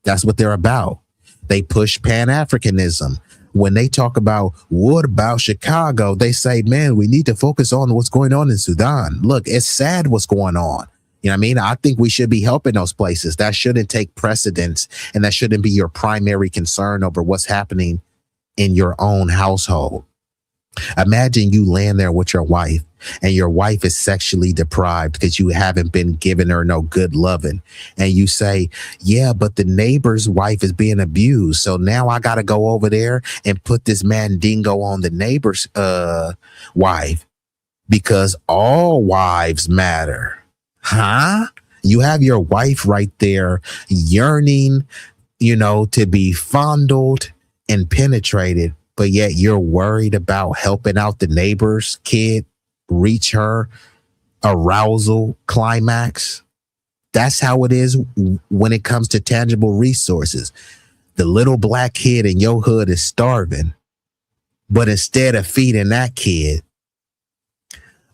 S5: That's what they're about. They push Pan-Africanism. When they talk about what about Chicago, they say, man, we need to focus on what's going on in Sudan. Look, it's sad what's going on. You know what I mean? I think we should be helping those places. That shouldn't take precedence, and that shouldn't be your primary concern over what's happening in your own household. Imagine you land there with your wife, and your wife is sexually deprived because you haven't been giving her no good loving. And you say, yeah, but the neighbor's wife is being abused. So now I got to go over there and put this mandingo on the neighbor's wife because all wives matter. Huh? You have your wife right there yearning, to be fondled and penetrated, but yet you're worried about helping out the neighbor's kid reach her arousal climax. That's how it is when it comes to tangible resources. The little Black kid in your hood is starving, but instead of feeding that kid,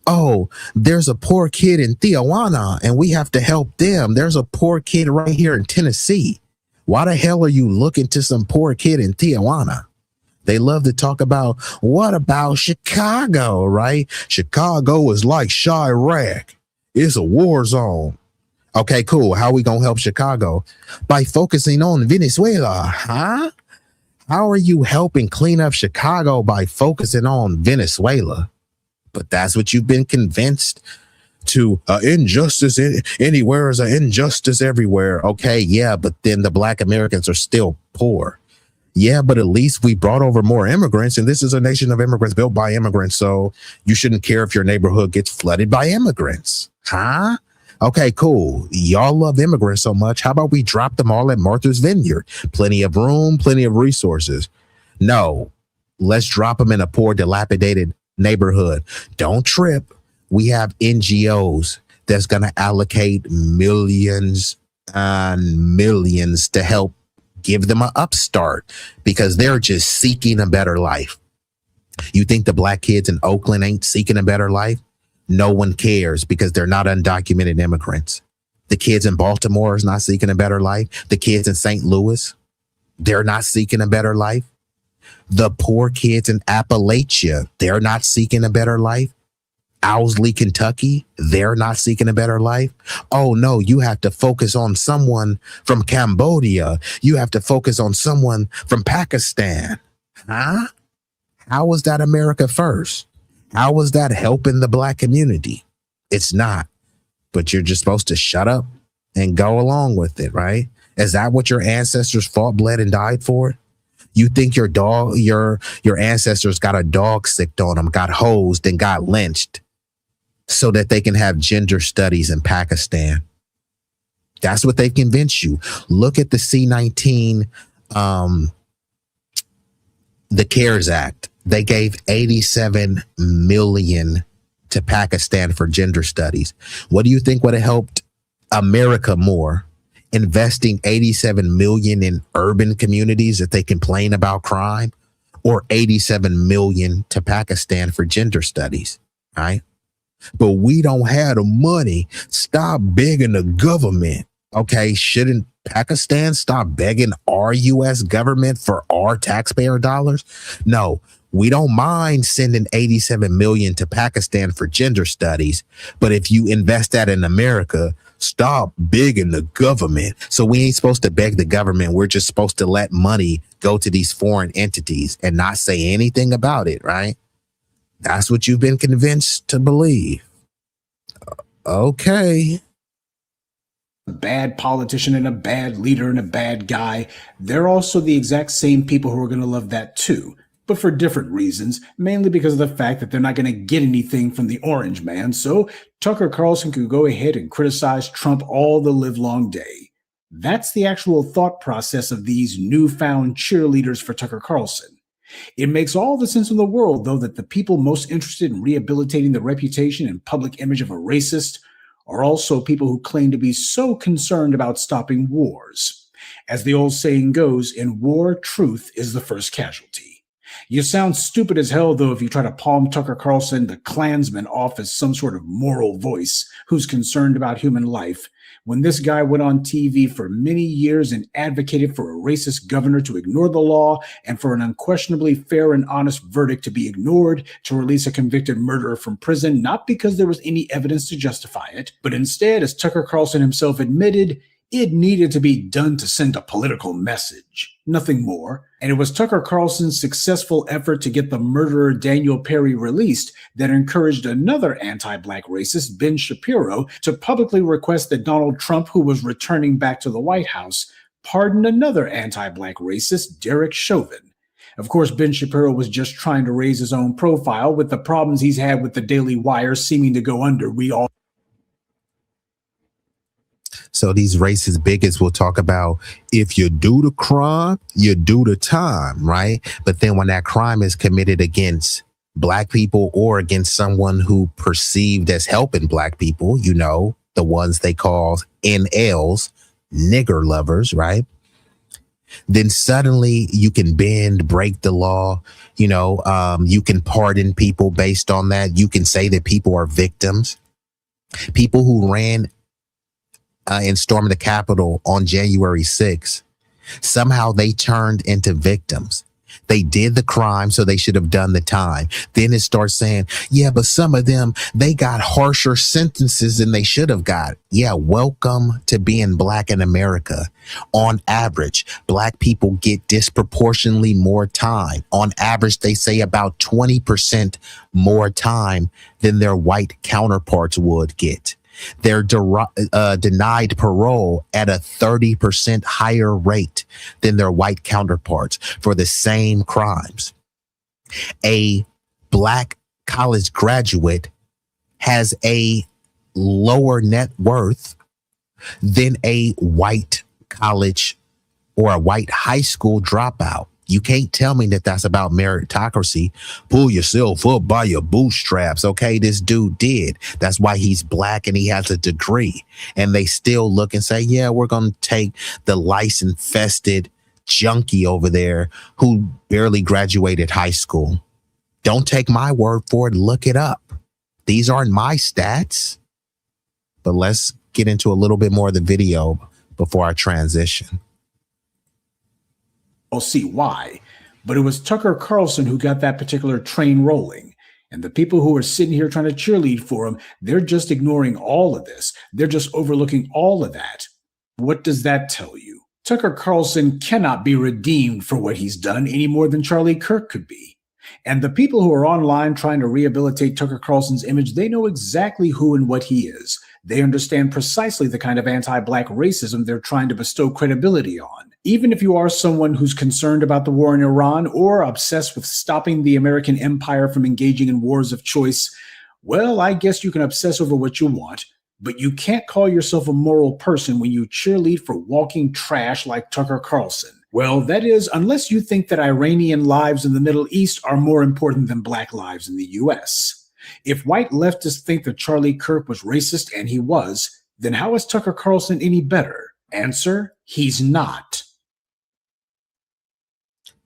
S5: oh, there's a poor kid in Tijuana and we have to help them. There's a poor kid right here in Tennessee. Why the hell are you looking to some poor kid in Tijuana? They love to talk about, what about Chicago, right? Chicago is like Chirac. It's a war zone. Okay, cool. How are we going to help Chicago? By focusing on Venezuela, huh? How are you helping clean up Chicago by focusing on Venezuela? But that's what you've been convinced to. Injustice anywhere is an injustice everywhere. Okay, yeah, but then the Black Americans are still poor. Yeah, but at least we brought over more immigrants, and this is a nation of immigrants built by immigrants, so you shouldn't care if your neighborhood gets flooded by immigrants. Huh? Okay, cool. Y'all love immigrants so much. How about we drop them all at Martha's Vineyard? Plenty of room, plenty of resources. No, let's drop them in a poor, dilapidated neighborhood. Don't trip. We have NGOs that's going to allocate millions and millions to help give them an upstart because they're just seeking a better life. You think the Black kids in Oakland ain't seeking a better life? No one cares because they're not undocumented immigrants. The kids in Baltimore is not seeking a better life. The kids in St. Louis, they're not seeking a better life. The poor kids in Appalachia, they're not seeking a better life. Owsley, Kentucky, they're not seeking a better life. Oh no, you have to focus on someone from Cambodia. You have to focus on someone from Pakistan. Huh? How was that America first? How was that helping the Black community? It's not. But you're just supposed to shut up and go along with it, right? Is that what your ancestors fought, bled, and died for? You think your ancestors got a dog sicked on them, got hosed, and got lynched so that they can have gender studies in Pakistan. That's what they've convinced you. Look at the C-19, the CARES Act. They gave $87 million to Pakistan for gender studies. What do you think would have helped America more? Investing $87 million in urban communities that they complain about crime, or $87 million to Pakistan for gender studies, right? But we don't have the money. Stop begging the government. Okay, shouldn't Pakistan stop begging our U.S. government for our taxpayer dollars? No, we don't mind sending $87 million to Pakistan for gender studies. But if you invest that in America, stop begging the government. So we ain't supposed to beg the government. We're just supposed to let money go to these foreign entities and not say anything about it, right? That's what you've been convinced to believe. Okay.
S1: bad politician and a bad leader and a bad guy, they're also the exact same people who are going to love that too, but for different reasons, mainly because of the fact that they're not going to get anything from the orange man. So Tucker Carlson could go ahead and criticize Trump all the livelong day. That's the actual thought process of these newfound cheerleaders for Tucker Carlson. It makes all the sense in the world, though, that the people most interested in rehabilitating the reputation and public image of a racist are also people who claim to be so concerned about stopping wars. As the old saying goes, in war, truth is the first casualty. You sound stupid as hell, though, if you try to palm Tucker Carlson, the Klansman, off as some sort of moral voice who's concerned about human life, when this guy went on TV for many years and advocated for a racist governor to ignore the law and for an unquestionably fair and honest verdict to be ignored to release a convicted murderer from prison, not because there was any evidence to justify it, but instead, as Tucker Carlson himself admitted, it needed to be done to send a political message, nothing more. And it was Tucker Carlson's successful effort to get the murderer Daniel Perry released that encouraged another anti-black racist, Ben Shapiro, to publicly request that Donald Trump, who was returning back to the White House, pardon another anti-black racist, Derek Chauvin. Of course, Ben Shapiro was just trying to raise his own profile with the problems he's had with the Daily Wire seeming to go under. We all
S5: So these racist bigots will talk about if you do the crime, you do the time, right? But then when that crime is committed against black people or against someone who perceived as helping black people, you know, the ones they call NLs, nigger lovers, right? Then suddenly you can bend, break the law, you know, you can pardon people based on that. You can say that people are victims. People who ran and stormed the Capitol on January 6th, somehow they turned into victims. They did the crime, so they should have done the time. Then it starts saying, yeah, but some of them, they got harsher sentences than they should have got. Yeah, welcome to being black in America. On average, black people get disproportionately more time. On average, they say about 20% more time than their white counterparts would get. They're denied parole at a 30% higher rate than their white counterparts for the same crimes. A black college graduate has a lower net worth than a white college or a white high school dropout. You can't tell me that that's about meritocracy. Pull yourself up by your bootstraps. Okay, this dude did. That's why he's black and he has a degree. And they still look and say, yeah, we're going to take the lice-infested junkie over there who barely graduated high school. Don't take my word for it. Look it up. These aren't my stats. But let's get into a little bit more of the video before I transition.
S1: I'll see why, but it was Tucker Carlson who got that particular train rolling. And the people who are sitting here trying to cheerlead for him, they're just ignoring all of this. They're just overlooking all of that. What does that tell you? Tucker Carlson cannot be redeemed for what he's done any more than Charlie Kirk could be. And the people who are online trying to rehabilitate Tucker Carlson's image, they know exactly who and what he is. They understand precisely the kind of anti-black racism they're trying to bestow credibility on. Even if you are someone who's concerned about the war in Iran or obsessed with stopping the American empire from engaging in wars of choice, well, I guess you can obsess over what you want, but you can't call yourself a moral person when you cheerlead for walking trash like Tucker Carlson. Well, that is, unless you think that Iranian lives in the Middle East are more important than black lives in the US. If white leftists think that Charlie Kirk was racist, and he was, then how is Tucker Carlson any better? Answer, he's not.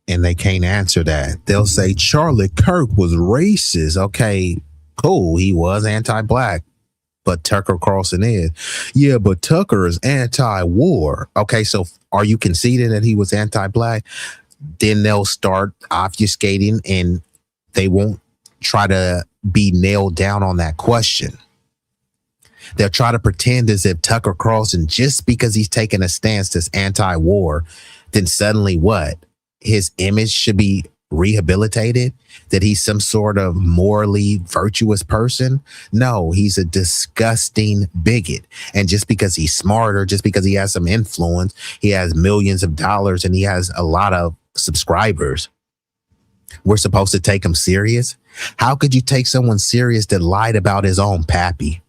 S5: And they can't answer that. They'll say Charlie Kirk was racist. Okay, cool. He was anti-black, but Tucker Carlson is. Yeah, but Tucker is anti-war. Okay, so are you conceding that he was anti-black? Then they'll start obfuscating and they won't try to be nailed down on that question. They'll try to pretend as if Tucker Carlson, just because he's taking a stance that's anti-war, then suddenly what? His image should be rehabilitated, that he's some sort of morally virtuous person. No, he's a disgusting bigot. And just because he's smarter, just because he has some influence, he has millions of dollars and he has a lot of subscribers, we're supposed to take him serious? How could you take someone serious that lied about his own pappy?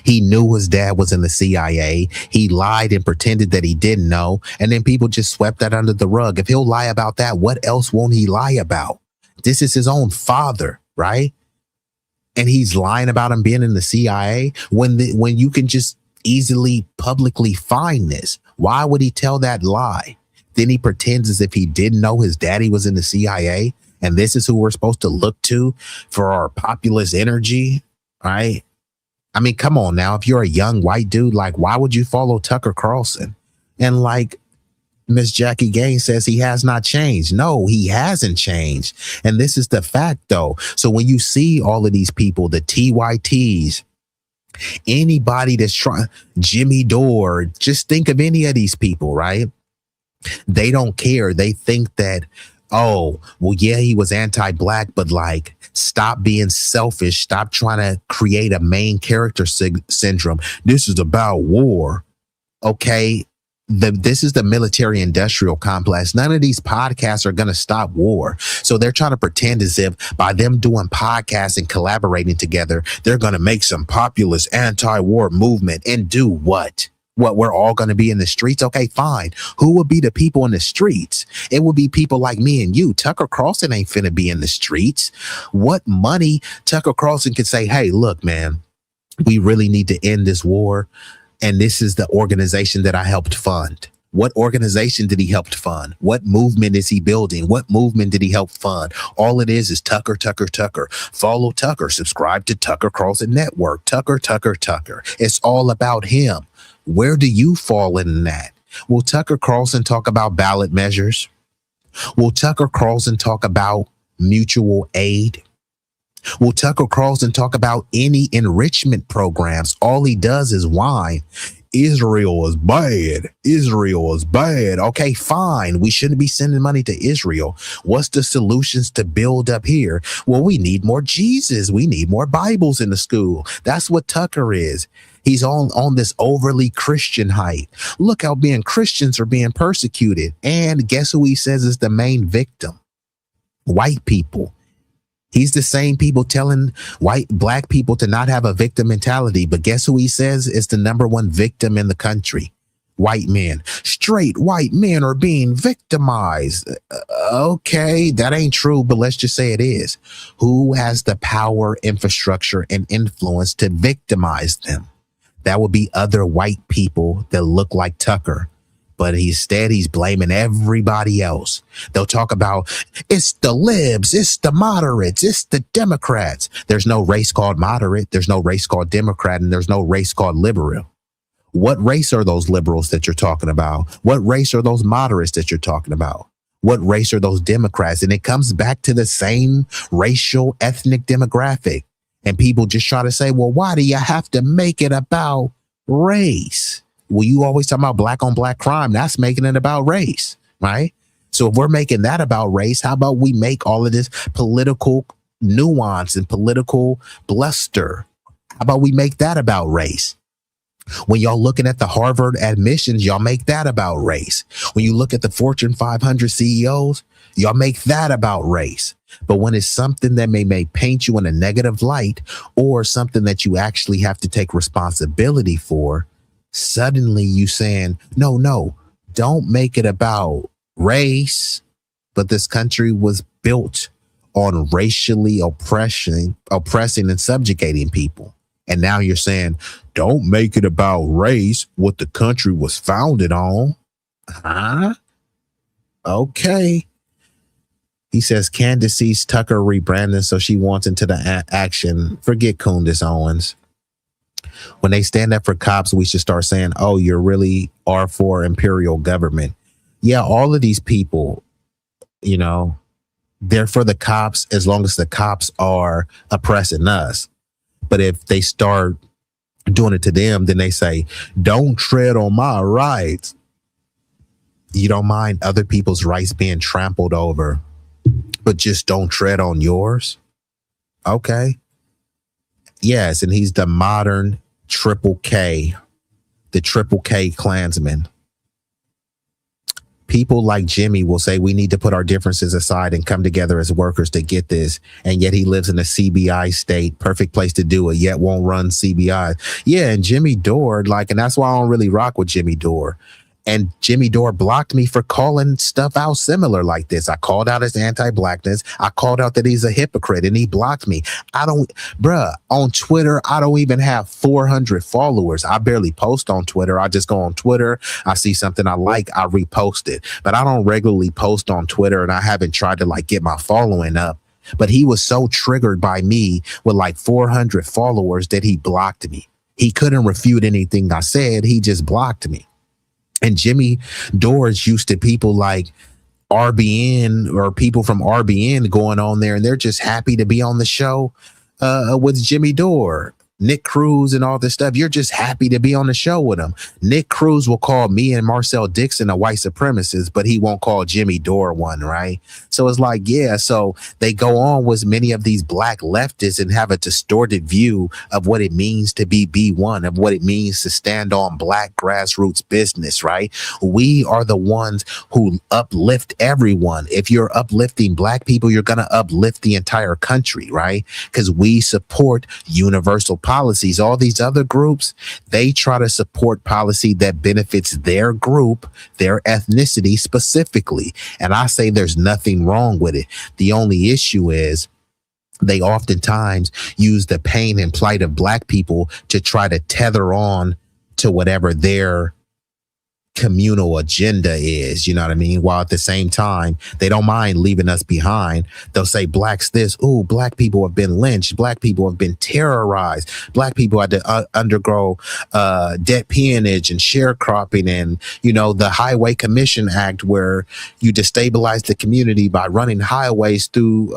S5: He knew his dad was in the CIA. He lied and pretended that he didn't know. And then people just swept that under the rug. If he'll lie about that, what else won't he lie about? This is his own father, right? And he's lying about him being in the CIA when you can just easily publicly find this. Why would he tell that lie? Then he pretends as if he didn't know his daddy was in the CIA. And this is who we're supposed to look to for our populist energy, right? I mean, come on now. If you're a young white dude, like, why would you follow Tucker Carlson? And like Miss Jackie Gaines says, he has not changed. No, he hasn't changed. And this is the fact, though. So when you see all of these people, the TYTs, anybody that's trying, Jimmy Dore, just think of any of these people, right? They don't care. They think that, oh, well, yeah, he was anti-black, but like, stop being selfish. Stop trying to create a main character syndrome. This is about war. Okay. This is the military industrial complex. None of these podcasts are going to stop war. So they're trying to pretend as if by them doing podcasts and collaborating together, they're going to make some populist anti-war movement and do what? What, we're all going to be in the streets? Okay, fine. Who would be the people in the streets? It would be people like me and you. Tucker Carlson ain't finna be in the streets. What money Tucker Carlson could say, hey, look, man, we really need to end this war. And this is the organization that I helped fund. What organization did he help fund? What movement is he building? What movement did he help fund? All it is Tucker, Tucker, Tucker. Follow Tucker. Subscribe to Tucker Carlson Network. Tucker, Tucker, Tucker. It's all about him. Where do you fall in that? Will Tucker Carlson talk about ballot measures? Will Tucker Carlson talk about mutual aid? Will Tucker Carlson talk about any enrichment programs? All he does is whine. Israel is bad. Israel is bad. Okay, fine. We shouldn't be sending money to Israel. What's the solutions to build up here? Well, we need more Jesus. We need more Bibles in the school. That's what Tucker is. He's on this overly Christian hype. Look how Christians are being persecuted. And guess who he says is the main victim? White people. He's the same people telling black people to not have a victim mentality. But guess who he says is the number one victim in the country? White men. Straight white men are being victimized. Okay, that ain't true, but let's just say it is. Who has the power, infrastructure, and influence to victimize them? That would be other white people that look like Tucker. But instead, he's blaming everybody else. They'll talk about, it's the libs, it's the moderates, it's the Democrats. There's no race called moderate. There's no race called Democrat, and there's no race called liberal. What race are those liberals that you're talking about? What race are those moderates that you're talking about? What race are those Democrats? And it comes back to the same racial, ethnic demographic. And people just try to say, well, why do you have to make it about race? Well, you always talk about black on black crime. That's making it about race, right? So if we're making that about race, how about we make all of this political nuance and political bluster? How about we make that about race? When y'all looking at the Harvard admissions, y'all make that about race. When you look at the Fortune 500 CEOs, y'all make that about race. But when it's something that may paint you in a negative light or something that you actually have to take responsibility for, suddenly you saying, no, don't make it about race. But this country was built on racially oppressing and subjugating people. And now you're saying, don't make it about race, what the country was founded on. Huh? Okay. He says Candace sees Tucker rebranding, so she wants into the action. Forget Candace Owens. When they stand up for cops, we should start saying, oh, you really are for imperial government. Yeah, all of these people, they're for the cops as long as the cops are oppressing us. But if they start doing it to them, then they say, don't tread on my rights. You don't mind other people's rights being trampled over but just don't tread on yours. Okay. Yes, and he's the modern Triple K, the Triple K Klansman. People like Jimmy will say we need to put our differences aside and come together as workers to get this. And yet he lives in a CBI state, perfect place to do it, yet won't run CBI. Yeah, and Jimmy Dore, like, and that's why I don't really rock with Jimmy Dore. And Jimmy Dore blocked me for calling stuff out similar like this. I called out his anti-blackness. I called out that he's a hypocrite, and he blocked me. On Twitter, I don't even have 400 followers. I barely post on Twitter. I just go on Twitter. I see something I like, I repost it. But I don't regularly post on Twitter, and I haven't tried to like get my following up. But he was so triggered by me with like 400 followers that he blocked me. He couldn't refute anything I said. He just blocked me. And Jimmy Dore is used to people like RBN or people from RBN going on there, and they're just happy to be on the show with Jimmy Dore. Nick Cruz and all this stuff. You're just happy to be on the show with him. Nick Cruz will call me and Marcel Dixon a white supremacist, but he won't call Jimmy Dore one, right? So it's like, yeah, so they go on with many of these black leftists and have a distorted view of what it means to be B1, of what it means to stand on black grassroots business, right? We are the ones who uplift everyone. If you're uplifting black people, you're going to uplift the entire country, right? Because we support universal policies. All these other groups, they try to support policy that benefits their group, their ethnicity specifically. And I say there's nothing wrong with it. The only issue is they oftentimes use the pain and plight of black people to try to tether on to whatever their communal agenda is, you know what I mean? While at the same time, they don't mind leaving us behind. They'll say blacks this, oh, black people have been lynched, black people have been terrorized, black people had to undergo debt peonage and sharecropping, and, you know, the Highway Commission Act where you destabilize the community by running highways through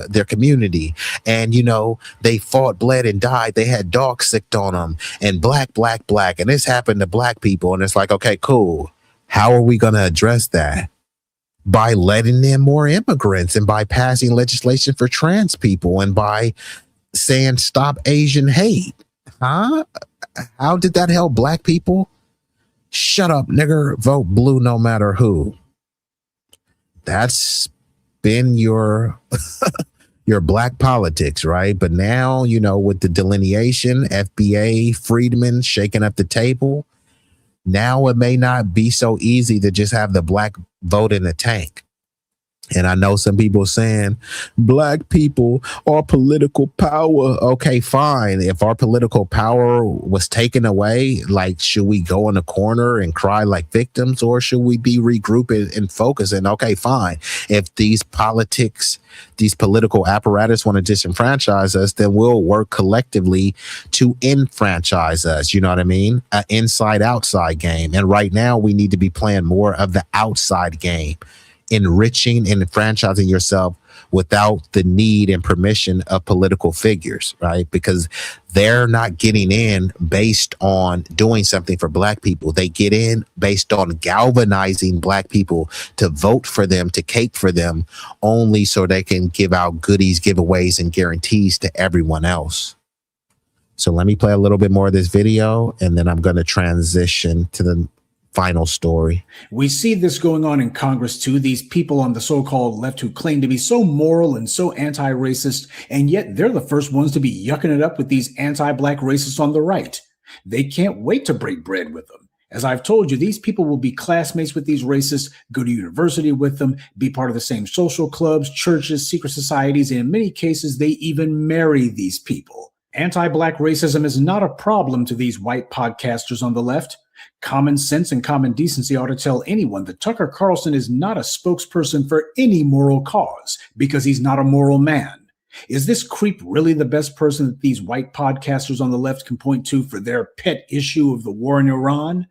S5: their community. And, you know, they fought, bled, and died. They had dogs sicked on them, and black. And this happened to black people. And it's like, okay, cool. How are we going to address that? By letting in more immigrants, and by passing legislation for trans people, and by saying stop Asian hate. Huh? How did that help black people? Shut up, nigger. Vote blue no matter who. That's been your your black politics, right? But now, you know, with the delineation, FBA, Friedman shaking up the table, now it may not be so easy to just have the black vote in the tank. And I know some people saying black people are political power. Okay, fine. If our political power was taken away, like, should we go in a corner and cry like victims, or should we be regrouping and focusing? Okay, fine. If these political apparatus want to disenfranchise us, then we'll work collectively to enfranchise us. You know what I mean? An inside-outside game. And right now we need to be playing more of the outside game, enriching and enfranchising yourself without the need and permission of political figures, right? Because they're not getting in based on doing something for black people. They get in based on galvanizing black people to vote for them, to cape for them, only so they can give out goodies, giveaways, and guarantees to everyone else. So let me play a little bit more of this video, and then I'm going to transition to the final story.
S1: We see this going on in Congress too. These people on the so-called left who claim to be so moral and so anti-racist, and yet they're the first ones to be yucking it up with these anti-black racists on the right. They can't wait to break bread with them. As I've told you, these people will be classmates with these racists, go to university with them, be part of the same social clubs, churches, secret societies, and in many cases, they even marry these people. Anti-black racism is not a problem to these white podcasters on the left. Common sense and common decency ought to tell anyone that Tucker Carlson is not a spokesperson for any moral cause, because he's not a moral man. Is this creep really the best person that these white podcasters on the left can point to for their pet issue of the war in Iran?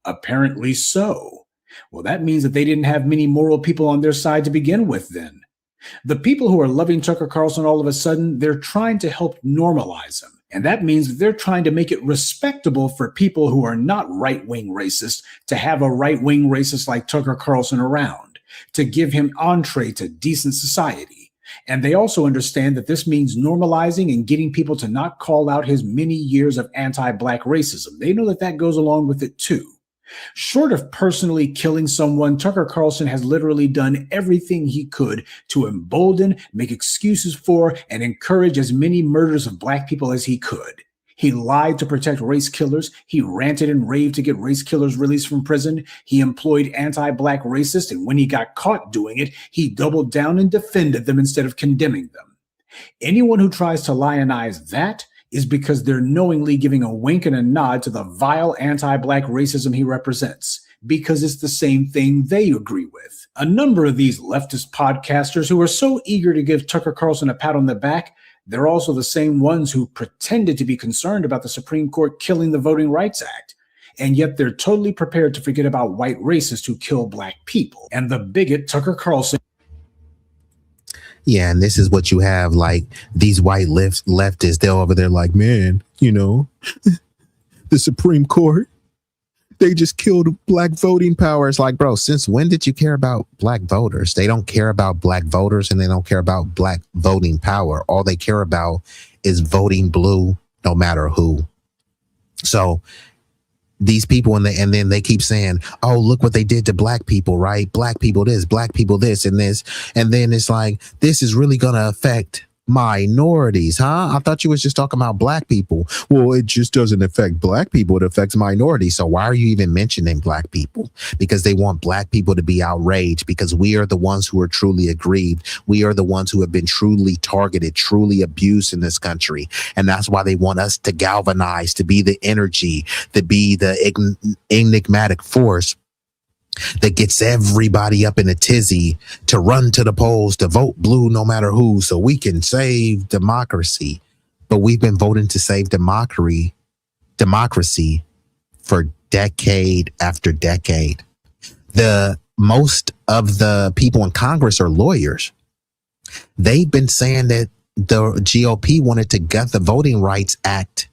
S1: Apparently so. Well, that means that they didn't have many moral people on their side to begin with then. The people who are loving Tucker Carlson all of a sudden, they're trying to help normalize him. And that means that they're trying to make it respectable for people who are not right-wing racists to have a right-wing racist like Tucker Carlson around. to give him entree to decent society. And they also understand that this means normalizing and getting people to not call out his many years of anti-Black racism. They know that that goes along with it too. Short of personally killing someone, Tucker Carlson has literally done everything he could to embolden, make excuses for, and encourage as many murders of Black people as he could. He lied to protect race killers. He ranted and raved to get race killers released from prison. He employed anti-Black racists, and when he got caught doing it, he doubled down and defended them instead of condemning them. Anyone who tries to lionize that is because they're knowingly giving a wink and a nod to the vile anti-Black racism he represents, because it's the same thing they agree with. A number of these leftist podcasters who are so eager to give Tucker Carlson a pat on the back, they're also the same ones who pretended to be concerned about the Supreme Court killing the Voting Rights Act. And yet they're totally prepared to forget about white racists who kill Black people. And the bigot Tucker Carlson.
S5: Yeah, and this is what you have, like, these white leftists, they're over there like, man, you know, the Supreme Court, they just killed Black voting power. It's like, bro, since when did you care about Black voters? They don't care about Black voters, and they don't care about Black voting power. All they care about is voting blue, no matter who. So these people, and then they keep saying, oh, look what they did to Black people, right? Black people this, Black people this, and this. And then it's like, this is really going to affect minorities, huh? I thought you was just talking about Black people. Well, it just doesn't affect Black people. It affects minorities. So why are you even mentioning Black people? Because they want Black people to be outraged, because we are the ones who are truly aggrieved. We are the ones who have been truly targeted, truly abused in this country. And that's why they want us to galvanize, to be the energy, to be the enigmatic force that gets everybody up in a tizzy to run to the polls, to vote blue no matter who, so we can save democracy. But we've been voting to save democracy for decade after decade. The most of the people in Congress are lawyers. They've been saying that the GOP wanted to gut the Voting Rights Act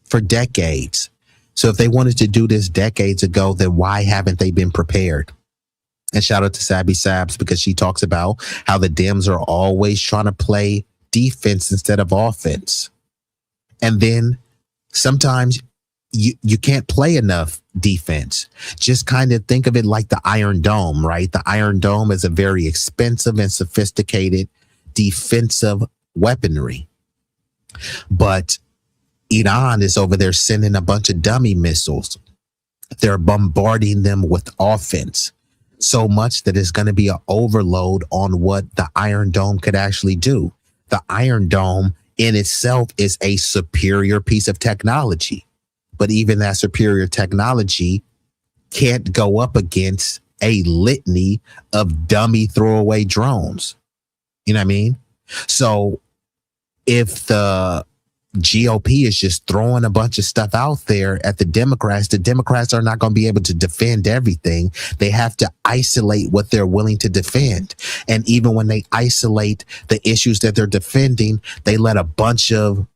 S5: for decades. So if they wanted to do this decades ago, then why haven't they been prepared? And shout out to Sabby Sabs, because she talks about how the Dems are always trying to play defense instead of offense. And then sometimes you can't play enough defense. Just kind of think of it like the Iron Dome, right? The Iron Dome is a very expensive and sophisticated defensive weaponry. But Iran is over there sending a bunch of dummy missiles. They're bombarding them with offense so much that it's going to be an overload on what the Iron Dome could actually do. The Iron Dome in itself is a superior piece of technology, but even that superior technology can't go up against a litany of dummy throwaway drones. You know what I mean? So if the GOP is just throwing a bunch of stuff out there at the Democrats are not going to be able to defend everything. They have to isolate what they're willing to defend. And even when they isolate the issues that they're defending, they let a bunch of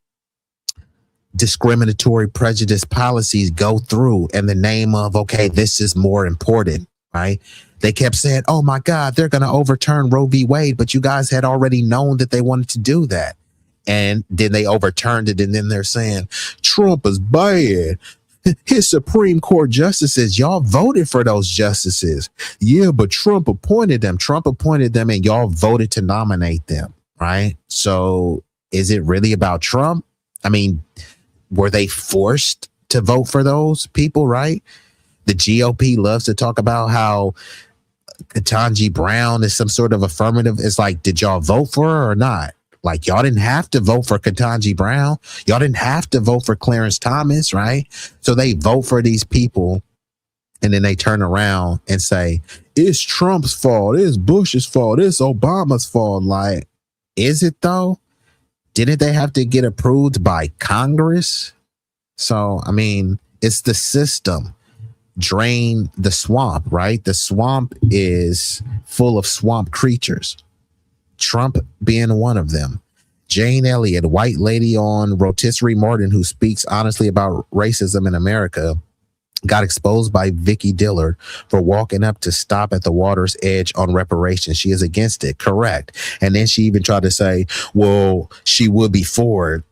S5: discriminatory prejudice policies go through in the name of, okay, this is more important, right? They kept saying, oh my God, they're going to overturn Roe v. Wade, but you guys had already known that they wanted to do that. And then they overturned it. And then they're saying Trump is bad. His Supreme Court justices, y'all voted for those justices. Yeah, but Trump appointed them. And y'all voted to nominate them. Right. So is it really about Trump? I mean, were they forced to vote for those people? Right. The GOP loves to talk about how Ketanji Brown is some sort of affirmative. It's like, did y'all vote for her or not? Like, y'all didn't have to vote for Ketanji Brown. Y'all didn't have to vote for Clarence Thomas, right? So they vote for these people, and then they turn around and say, it's Trump's fault, it's Bush's fault, it's Obama's fault. Like, is it though? Didn't they have to get approved by Congress? So, I mean, it's the system. Drain the swamp, right? The swamp is full of swamp creatures. Trump being one of them. Jane Elliott, white lady on Rotisserie Morton, who speaks honestly about racism in America, got exposed by Vicky Dillard for walking up to stop at the water's edge on reparations. She is against it, correct. And then she even tried to say, well, she would be for it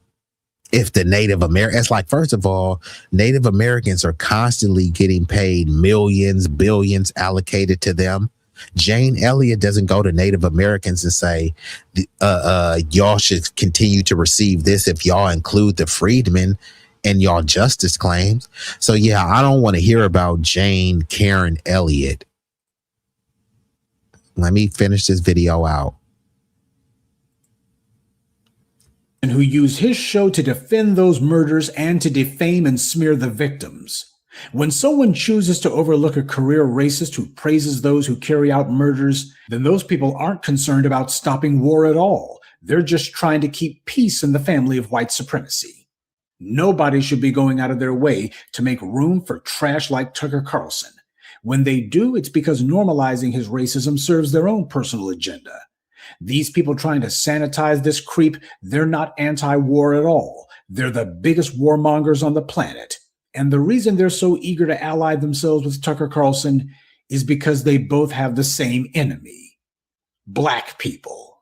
S5: if the Native Americans, like, first of all, Native Americans are constantly getting paid millions, billions allocated to them. Jane Elliott doesn't go to Native Americans and say, y'all should continue to receive this if y'all include the freedmen in y'all justice claims. So yeah, I don't want to hear about Jane Karen Elliott. Let me finish this video out.
S1: And who used his show to defend those murders and to defame and smear the victims. When someone chooses to overlook a career racist who praises those who carry out murders, then those people aren't concerned about stopping war at all. They're just trying to keep peace in the family of white supremacy. Nobody should be going out of their way to make room for trash like Tucker Carlson. When they do, it's because normalizing his racism serves their own personal agenda. These people trying to sanitize this creep, they're not anti-war at all. They're the biggest warmongers on the planet. And the reason they're so eager to ally themselves with Tucker Carlson is because they both have the same enemy: black people.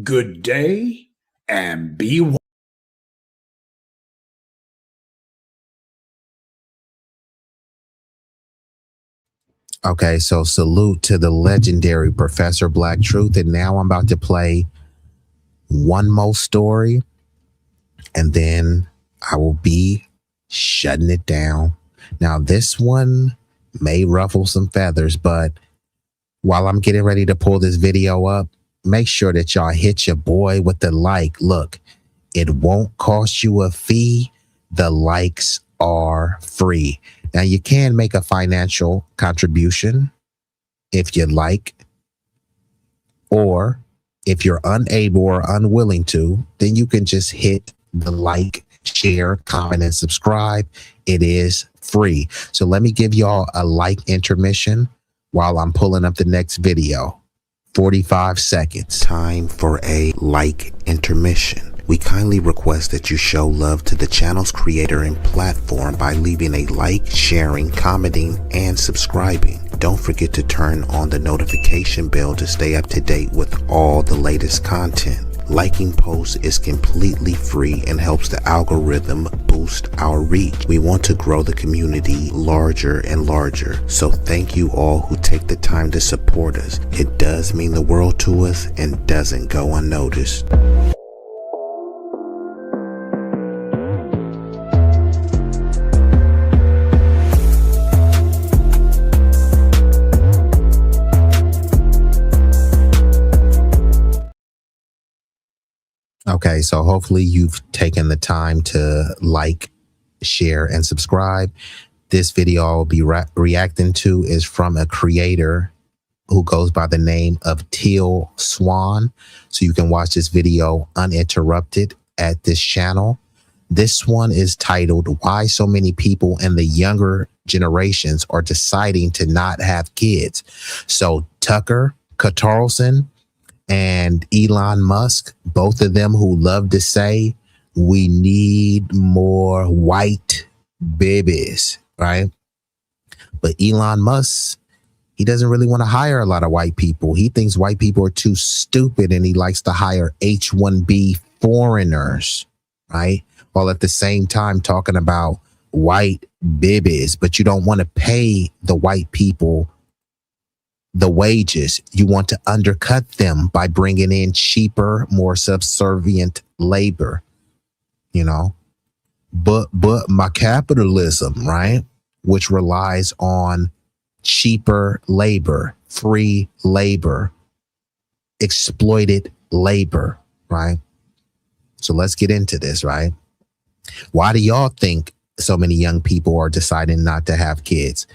S1: Good day and be one.
S5: Okay, so salute to the legendary Professor Black Truth. And now I'm about to play one more story, and then I will be shutting it down. Now, this one may ruffle some feathers, but while I'm getting ready to pull this video up, make sure that y'all hit your boy with the like. Look, it won't cost you a fee. The likes are free. Now, you can make a financial contribution if you'd like, or if you're unable or unwilling to, then you can just hit the like, share, comment, and subscribe. It is free. So let me give y'all a like intermission while I'm pulling up the next video. 45 seconds. Time for a like intermission. We kindly request that you show love to the channel's creator and platform by leaving a like, sharing, commenting, and subscribing. Don't forget to turn on the notification bell to stay up to date with all the latest content. Liking posts is completely free and helps the algorithm boost our reach. We want to grow the community larger and larger. So thank you all who take the time to support us. It does mean the world to us and doesn't go unnoticed. Okay, so hopefully you've taken the time to like, share, and subscribe. This video I'll be reacting to is from a creator who goes by the name of Teal Swan. So you can watch this video uninterrupted at this channel. This one is titled, Why So Many People in the Younger Generations Are Deciding to Not Have Kids. So Tucker Quatarlson and Elon Musk, both of them who love to say, we need more white babies, right? But Elon Musk, he doesn't really want to hire a lot of white people. He thinks white people are too stupid, and he likes to hire H-1B foreigners, right? While at the same time talking about white babies, but you don't want to pay the white people the wages. You want to undercut them by bringing in cheaper, more subservient labor, you know. But my capitalism, right, which relies on cheaper labor, free labor, exploited labor, right? So let's get into this, right? Why do y'all think so many young people are deciding not to have kids?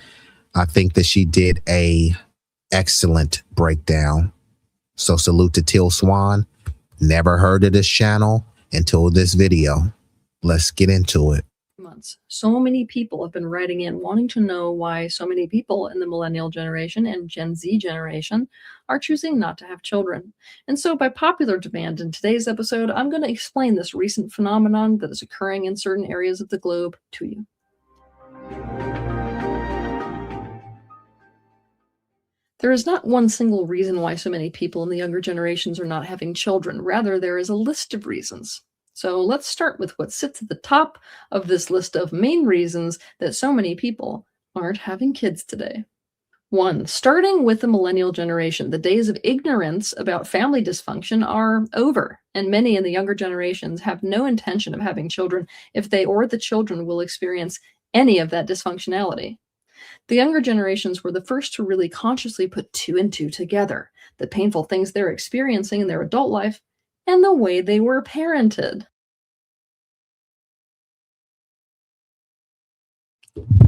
S5: I think that she did a excellent breakdown. So salute to Teal Swan. Never heard of this channel until this video. Let's get into it.
S17: Months. So many people have been writing in wanting to know why so many people in the millennial generation and Gen Z generation are choosing not to have children. And so by popular demand in today's episode, I'm going to explain this recent phenomenon that is occurring in certain areas of the globe to you. There is not one single reason why so many people in the younger generations are not having children. Rather, there is a list of reasons. So let's start with what sits at the top of this list of main reasons that so many people aren't having kids today. 1. Starting with the millennial generation, the days of ignorance about family dysfunction are over, and many in the younger generations have no intention of having children if they or the children will experience any of that dysfunctionality. The younger generations were the first to really consciously put 2 and 2 together, the painful things they're experiencing in their adult life and the way they were parented.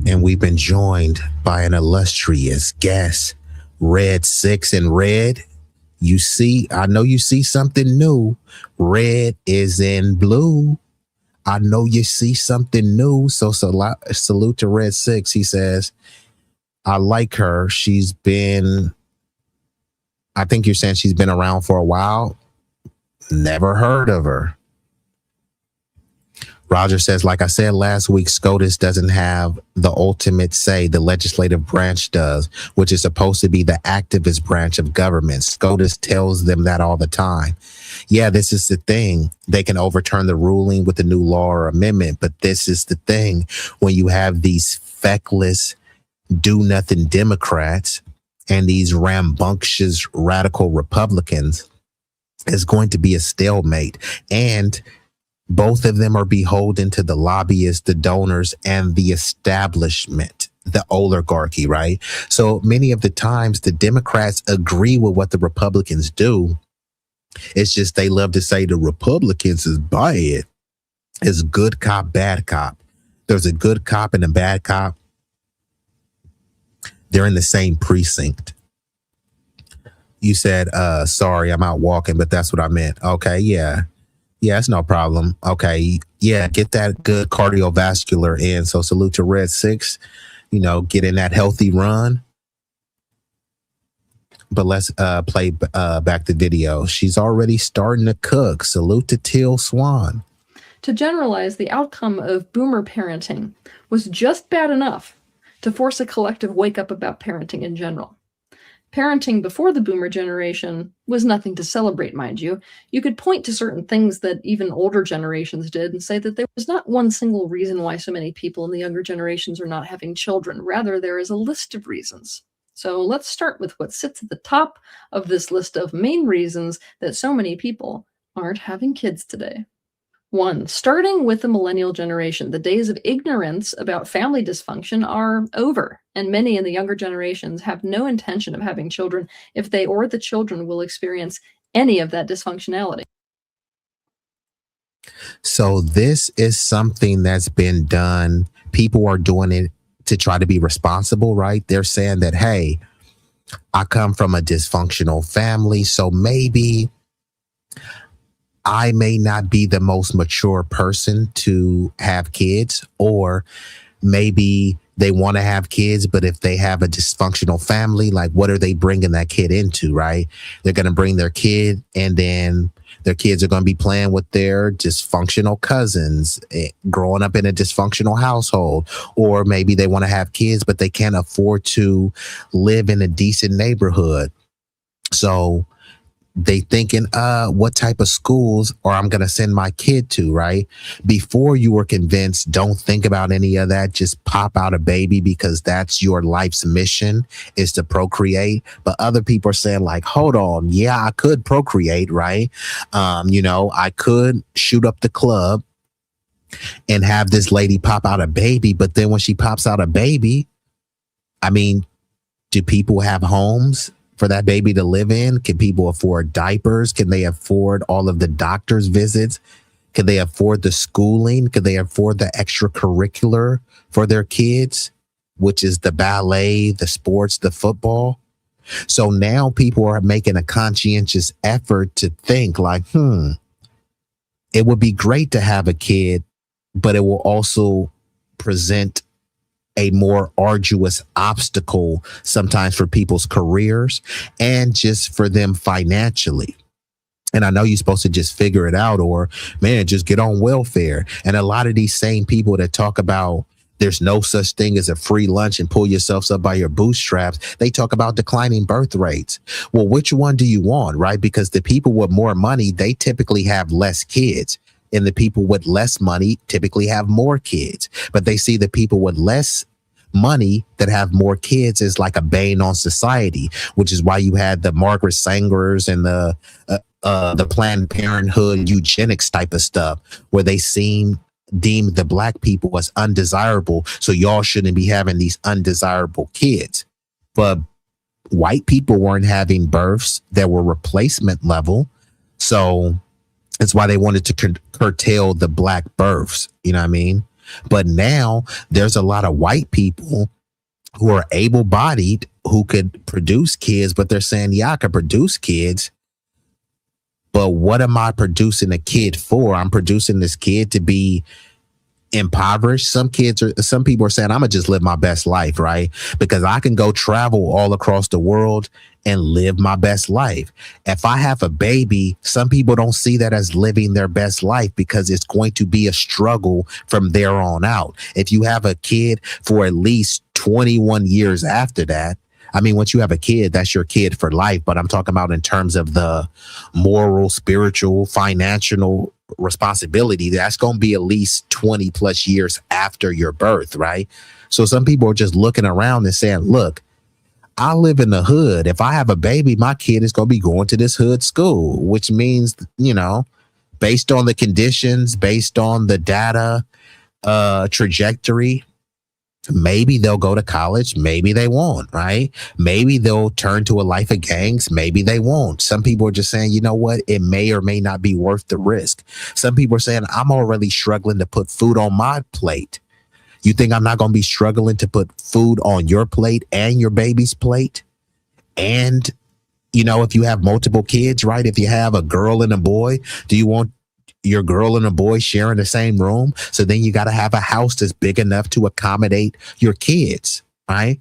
S5: And we've been joined by an illustrious guest, Red 6 and Red. I know you see something new. Red is in blue. I know you see something new. So salute to Red 6. He says, I like her. I think you're saying she's been around for a while. Never heard of her. Roger says, like I said last week, SCOTUS doesn't have the ultimate say. The legislative branch does, which is supposed to be the activist branch of government. SCOTUS tells them that all the time. Yeah, this is the thing. They can overturn the ruling with a new law or amendment, but this is the thing. When you have these feckless, do-nothing Democrats and these rambunctious radical Republicans, it's going to be a stalemate. And both of them are beholden to the lobbyists, the donors, and the establishment, the oligarchy, right? So many of the times the Democrats agree with what the Republicans do. It's just they love to say the Republicans is bad. It's good cop, bad cop. There's a good cop and a bad cop. They're in the same precinct. You said, sorry, I'm out walking, but that's what I meant. Okay, yeah. Yeah, it's no problem. Okay. Yeah, get that good cardiovascular in. So salute to Red 6, get in that healthy run. But let's play back the video. She's already starting to cook. Salute to Teal Swan.
S17: To generalize, the outcome of boomer parenting was just bad enough to force a collective wake up about parenting in general. Parenting before the boomer generation was nothing to celebrate, mind you. You could point to certain things that even older generations did and say that there was not one single reason why so many people in the younger generations are not having children. Rather, there is a list of reasons. So let's start with what sits at the top of this list of main reasons that so many people aren't having kids today. 1. Starting with the millennial generation, the days of ignorance about family dysfunction are over, and many in the younger generations have no intention of having children if they or the children will experience any of that dysfunctionality.
S5: So this is something that's been done. People are doing it to try to be responsible, right? They're saying that, hey, I come from a dysfunctional family, so maybe I may not be the most mature person to have kids, or maybe they want to have kids, but if they have a dysfunctional family, like what are they bringing that kid into, right? They're going to bring their kid, and then their kids are going to be playing with their dysfunctional cousins, growing up in a dysfunctional household. Or maybe they want to have kids, but they can't afford to live in a decent neighborhood. So they thinking, what type of schools or I'm going to send my kid to, right? Before you were convinced, don't think about any of that. Just pop out a baby because that's your life's mission, is to procreate. But other people are saying like, hold on. Yeah, I could procreate, right? I could shoot up the club and have this lady pop out a baby. But then when she pops out a baby, I mean, do people have homes for that baby to live in? Can people afford diapers? Can they afford all of the doctor's visits? Can they afford the schooling? Can they afford the extracurricular for their kids, which is the ballet, the sports, the football? So now people are making a conscientious effort to think like, it would be great to have a kid, but it will also present a more arduous obstacle sometimes for people's careers and just for them financially. And I know you're supposed to just figure it out, or man, just get on welfare. And a lot of these same people that talk about There's no such thing as a free lunch and pull yourselves up by your bootstraps. They talk about declining birth rates. Well, which one do you want, right? Because the people with more money, they typically have less kids. And the people with less money typically have more kids. But they see the people with less money that have more kids is like a bane on society, which is why you had the Margaret Sangers and the Planned Parenthood eugenics type of stuff, where they deemed the black people as undesirable, so y'all shouldn't be having these undesirable kids. But white people weren't having births that were replacement level, so that's why they wanted to curtail the black births, you know what I mean? But now there's a lot of white people who are able-bodied who could produce kids, but they're saying, yeah, I could produce kids, but what am I producing a kid for? I'm producing this kid to be impoverished. Some people are saying, I'm gonna just live my best life, right? Because I can go travel all across the world and live my best life. If I have a baby, some people don't see that as living their best life because it's going to be a struggle from there on out. If you have a kid for at least 21 years after that, I mean, once you have a kid, that's your kid for life. But I'm talking about in terms of the moral, spiritual, financial responsibility, that's going to be at least 20 plus years after your birth, right? So some people are just looking around and saying, look, I live in the hood. If I have a baby, my kid is going to be going to this hood school, which means, you know, based on the conditions, based on the data trajectory, maybe they'll go to college, maybe they won't, right? Maybe they'll turn to a life of gangs, maybe they won't. Some people are just saying, you know what, it may or may not be worth the risk. Some people are saying, I'm already struggling to put food on my plate. You think I'm not going to be struggling to put food on your plate and your baby's plate? And, you know, if you have multiple kids, right? If you have a girl and a boy, do you want your girl and a boy sharing the same room? So then you got to have a house that's big enough to accommodate your kids, right?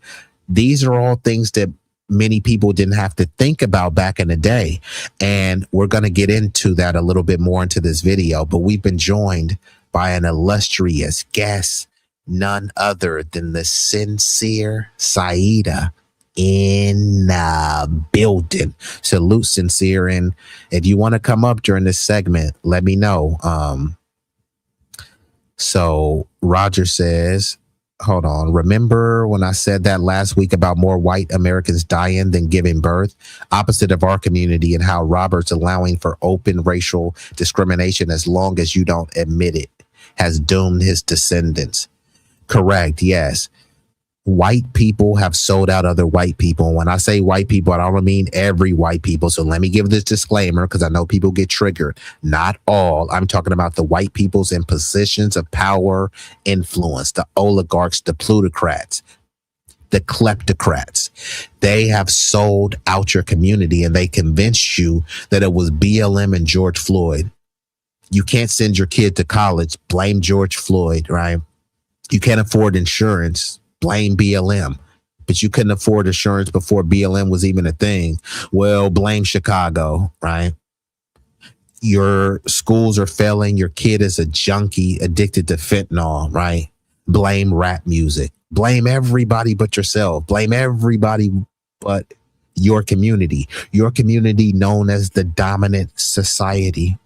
S5: These are all things that many people didn't have to think about back in the day. And we're going to get into that a little bit more into this video, but we've been joined by an illustrious guest, none other than the sincere Saida in the building. Salute, Sincere. And if you want to come up during this segment, let me know. So Roger says, hold on. Remember when I said that last week about more white Americans dying than giving birth? Opposite of our community, and how Robert's allowing for open racial discrimination as long as you don't admit it has doomed his descendants. Correct. Yes. White people have sold out other white people. And when I say white people, I don't mean every white people. So let me give this disclaimer because I know people get triggered. Not all. I'm talking about the white peoples in positions of power, influence, the oligarchs, the plutocrats, the kleptocrats. They have sold out your community and they convinced you that it was BLM and George Floyd. You can't send your kid to college. Blame George Floyd, right? You can't afford insurance. Blame BLM. But you couldn't afford insurance before BLM was even a thing. Well, blame Chicago, right? Your schools are failing. Your kid is a junkie addicted to fentanyl, right? Blame rap music. Blame everybody but yourself. Blame everybody but your community. Your community known as the dominant society.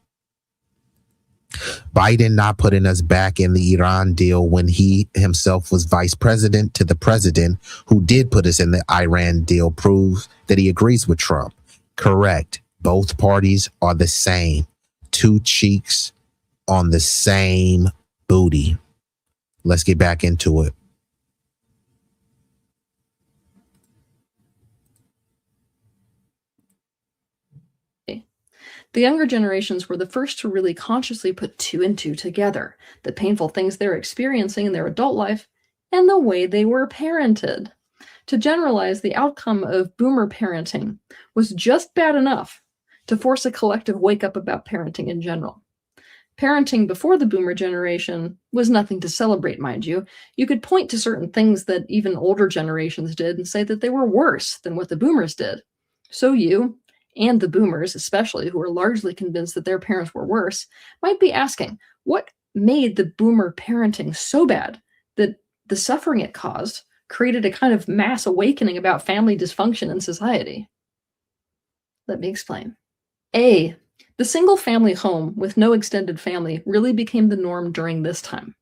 S5: Biden not putting us back in the Iran deal when he himself was vice president to the president who did put us in the Iran deal proves that he agrees with Trump. Correct. Both parties are the same. Two cheeks on the same booty. Let's get back into it.
S17: The younger generations were the first to really consciously put two and two together, the painful things they're experiencing in their adult life and the way they were parented. To generalize, the outcome of boomer parenting was just bad enough to force a collective wake-up about parenting in general. Parenting before the boomer generation was nothing to celebrate, mind you. You could point to certain things that even older generations did and say that they were worse than what the boomers did. So you, and the boomers especially, who are largely convinced that their parents were worse, might be asking, what made the boomer parenting so bad that the suffering it caused created a kind of mass awakening about family dysfunction in society. Let me explain. A, the single family home with no extended family really became the norm during this time.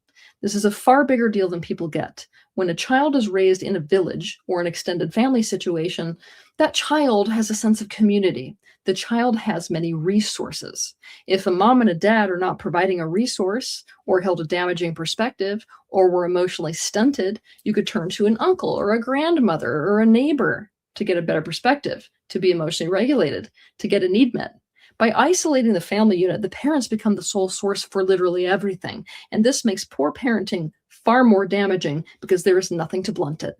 S17: This is a far bigger deal than people get. When a child is raised in a village or an extended family situation, that child has a sense of community. The child has many resources. If a mom and a dad are not providing a resource or held a damaging perspective or were emotionally stunted, you could turn to an uncle or a grandmother or a neighbor to get a better perspective, to be emotionally regulated, to get a need met. By isolating the family unit, the parents become the sole source for literally everything, and this makes poor parenting far more damaging because there is nothing to blunt it.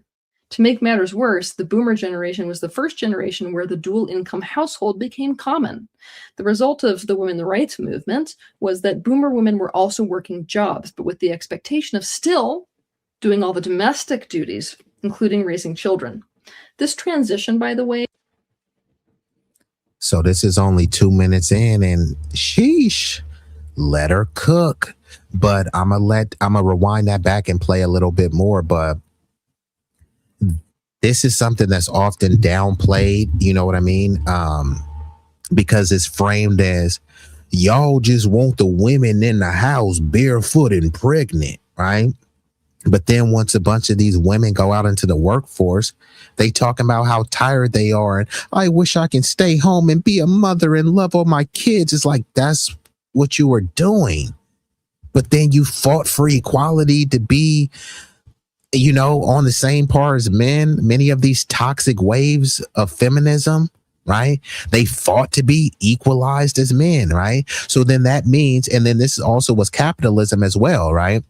S17: To make matters worse, the boomer generation was the first generation where the dual income household became common. The result of the women's rights movement was that boomer women were also working jobs, but with the expectation of still doing all the domestic duties, including raising children. This transition, by the way.
S5: So this is only 2 minutes in, and sheesh, let her cook. But I'm gonna rewind that back and play a little bit more. But this is something that's often downplayed, you know what I mean? Because it's framed as y'all just want the women in the house barefoot and pregnant, right? But then once a bunch of these women go out into the workforce, they talking about how tired they are. And I wish I can stay home and be a mother and love all my kids. It's like, that's what you were doing. But then you fought for equality to be, you know, on the same par as men. Many of these toxic waves of feminism, right? They fought to be equalized as men, right? So then that means, and then this also was capitalism as well, right?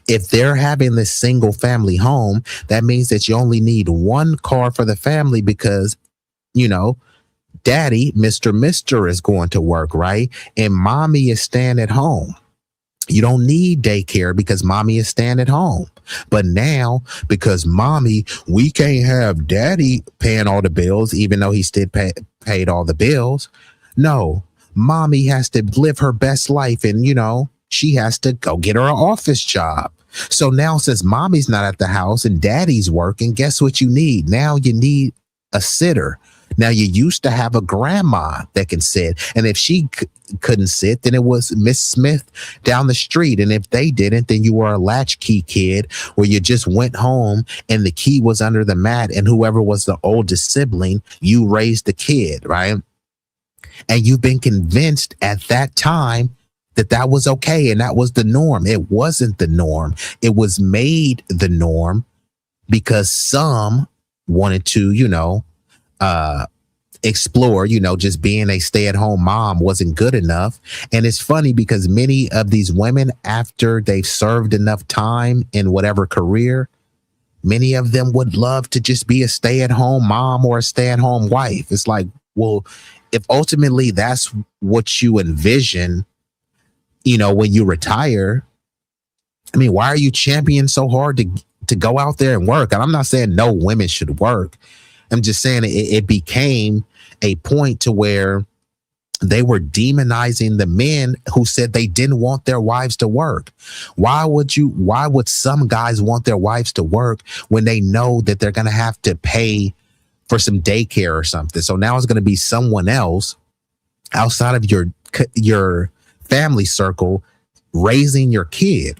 S5: If they're having this single family home, that means that you only need one car for the family because, you know, daddy, Mr. is going to work, right? And mommy is staying at home. You don't need daycare because mommy is staying at home. But now, because mommy, we can't have daddy paying all the bills, even though he still paid all the bills. No, mommy has to live her best life, and, you know, she has to go get her an office job. So now, since mommy's not at the house and daddy's working, guess what you need? Now you need a sitter. Now, you used to have a grandma that can sit. And if she couldn't sit, then it was Miss Smith down the street. And if they didn't, then you were a latchkey kid where you just went home and the key was under the mat. And whoever was the oldest sibling, you raised the kid, right? And you've been convinced at that time that that was okay. And that was the norm. It wasn't the norm. It was made the norm because some wanted to, you know, explore, you know, just being a stay-at-home mom wasn't good enough. And it's funny because many of these women, after they've served enough time in whatever career, many of them would love to just be a stay-at-home mom or a stay-at-home wife. It's like, well, if ultimately that's what you envision, you know, when you retire, I mean, why are you championing so hard to go out there and work? And I'm not saying no women should work. I'm just saying it became a point to where they were demonizing the men who said they didn't want their wives to work. Why would some guys want their wives to work when they know that they're going to have to pay for some daycare or something? So now it's going to be someone else outside of your family circle raising your kid.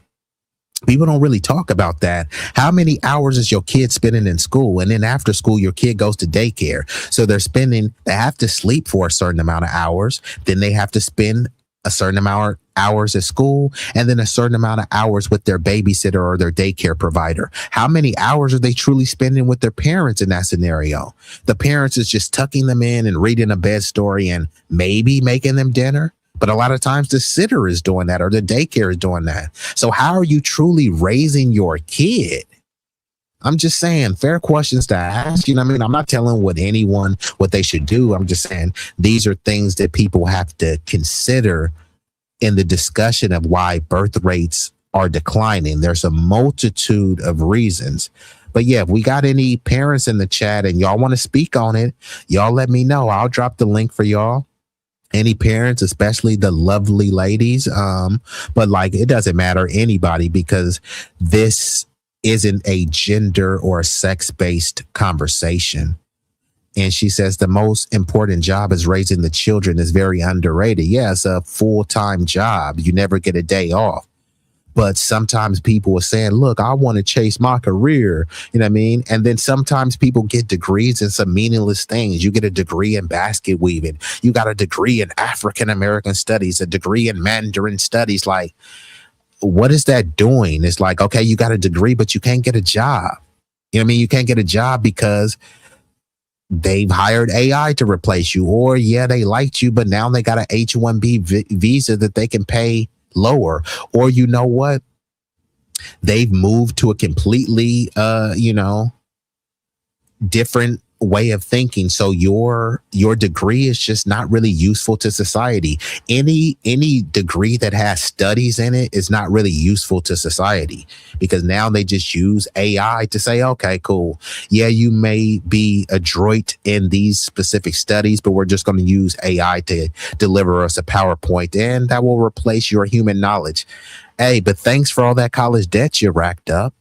S5: People don't really talk about that. How many hours is your kid spending in school? And then after school, your kid goes to daycare. So they have to sleep for a certain amount of hours. Then they have to spend a certain amount of hours at school and then a certain amount of hours with their babysitter or their daycare provider. How many hours are they truly spending with their parents in that scenario? The parents is just tucking them in and reading a bed story and maybe making them dinner. But a lot of times the sitter is doing that or the daycare is doing that. So how are you truly raising your kid? I'm just saying, fair questions to ask. You know what I mean? I'm not telling anyone what they should do. I'm just saying these are things that people have to consider in the discussion of why birth rates are declining. There's a multitude of reasons. But yeah, if we got any parents in the chat and y'all want to speak on it, y'all let me know. I'll drop the link for y'all. Any parents, especially the lovely ladies. But like, it doesn't matter anybody because this isn't a gender or sex-based conversation. And she says the most important job is raising the children is very underrated. Yeah, it's a full-time job. You never get a day off. But sometimes people are saying, look, I want to chase my career. You know what I mean? And then sometimes people get degrees in some meaningless things. You get a degree in basket weaving. You got a degree in African-American studies, a degree in Mandarin studies. Like, what is that doing? It's like, okay, you got a degree, but you can't get a job. You know what I mean? You can't get a job because they've hired AI to replace you. Or, yeah, they liked you, but now they got an H-1B visa that they can pay lower. Or, you know what? They've moved to a completely, different way of thinking. So your degree is just not really useful to society. Any degree that has studies in it is not really useful to society, because now they just use AI to say, okay, cool. Yeah, you may be adroit in these specific studies, but we're just going to use AI to deliver us a PowerPoint, and that will replace your human knowledge. Hey, but thanks for all that college debt you racked up.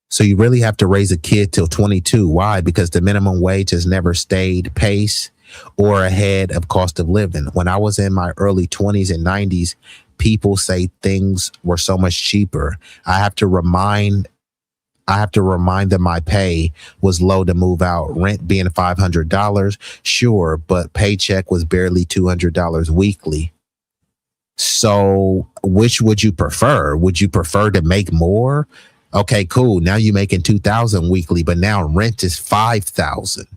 S5: So you really have to raise a kid till 22. Why? Because the minimum wage has never stayed pace or ahead of cost of living. When I was in my early 20s and 90s, people say things were so much cheaper. I have to remind them my pay was low to move out. Rent being $500, sure, but paycheck was barely $200 weekly. So which would you prefer? Would you prefer to make more? Okay, cool. Now you're making $2,000 weekly, but now rent is $5,000.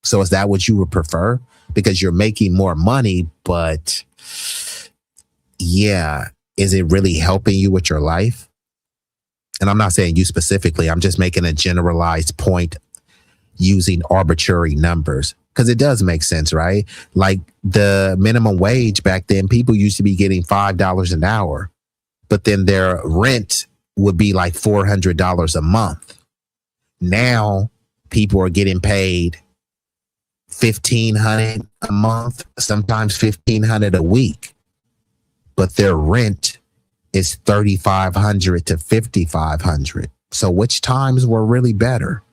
S5: So is that what you would prefer? Because you're making more money, but yeah, is it really helping you with your life? And I'm not saying you specifically. I'm just making a generalized point using arbitrary numbers, because it does make sense, right? Like the minimum wage back then, people used to be getting $5 an hour, but then their rent would be like $400 a month. Now people are getting paid $1,500 a month, sometimes $1,500 a week, but their rent is $3,500 to $5,500. So which times were really better?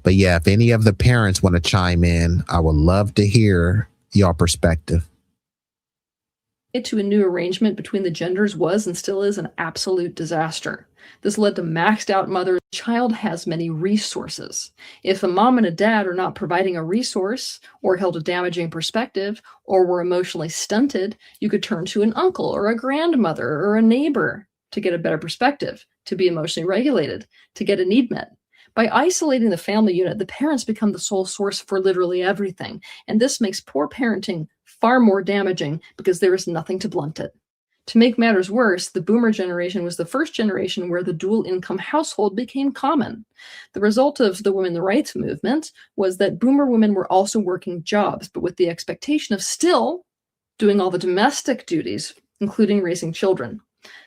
S5: But yeah, if any of the parents want to chime in, I would love to hear your perspective.
S17: To a new arrangement between the genders was and still is an absolute disaster. This led to maxed out mothers. The child has many resources. If a mom and a dad are not providing a resource, or held a damaging perspective, or were emotionally stunted, you could turn to an uncle or a grandmother or a neighbor to get a better perspective, to be emotionally regulated, to get a need met. By isolating the family unit, the parents become the sole source for literally everything, and this makes poor parenting far more damaging because there is nothing to blunt it. To make matters worse, the boomer generation was the first generation where the dual income household became common. The result of the women's rights movement was that boomer women were also working jobs, but with the expectation of still doing all the domestic duties, including raising children.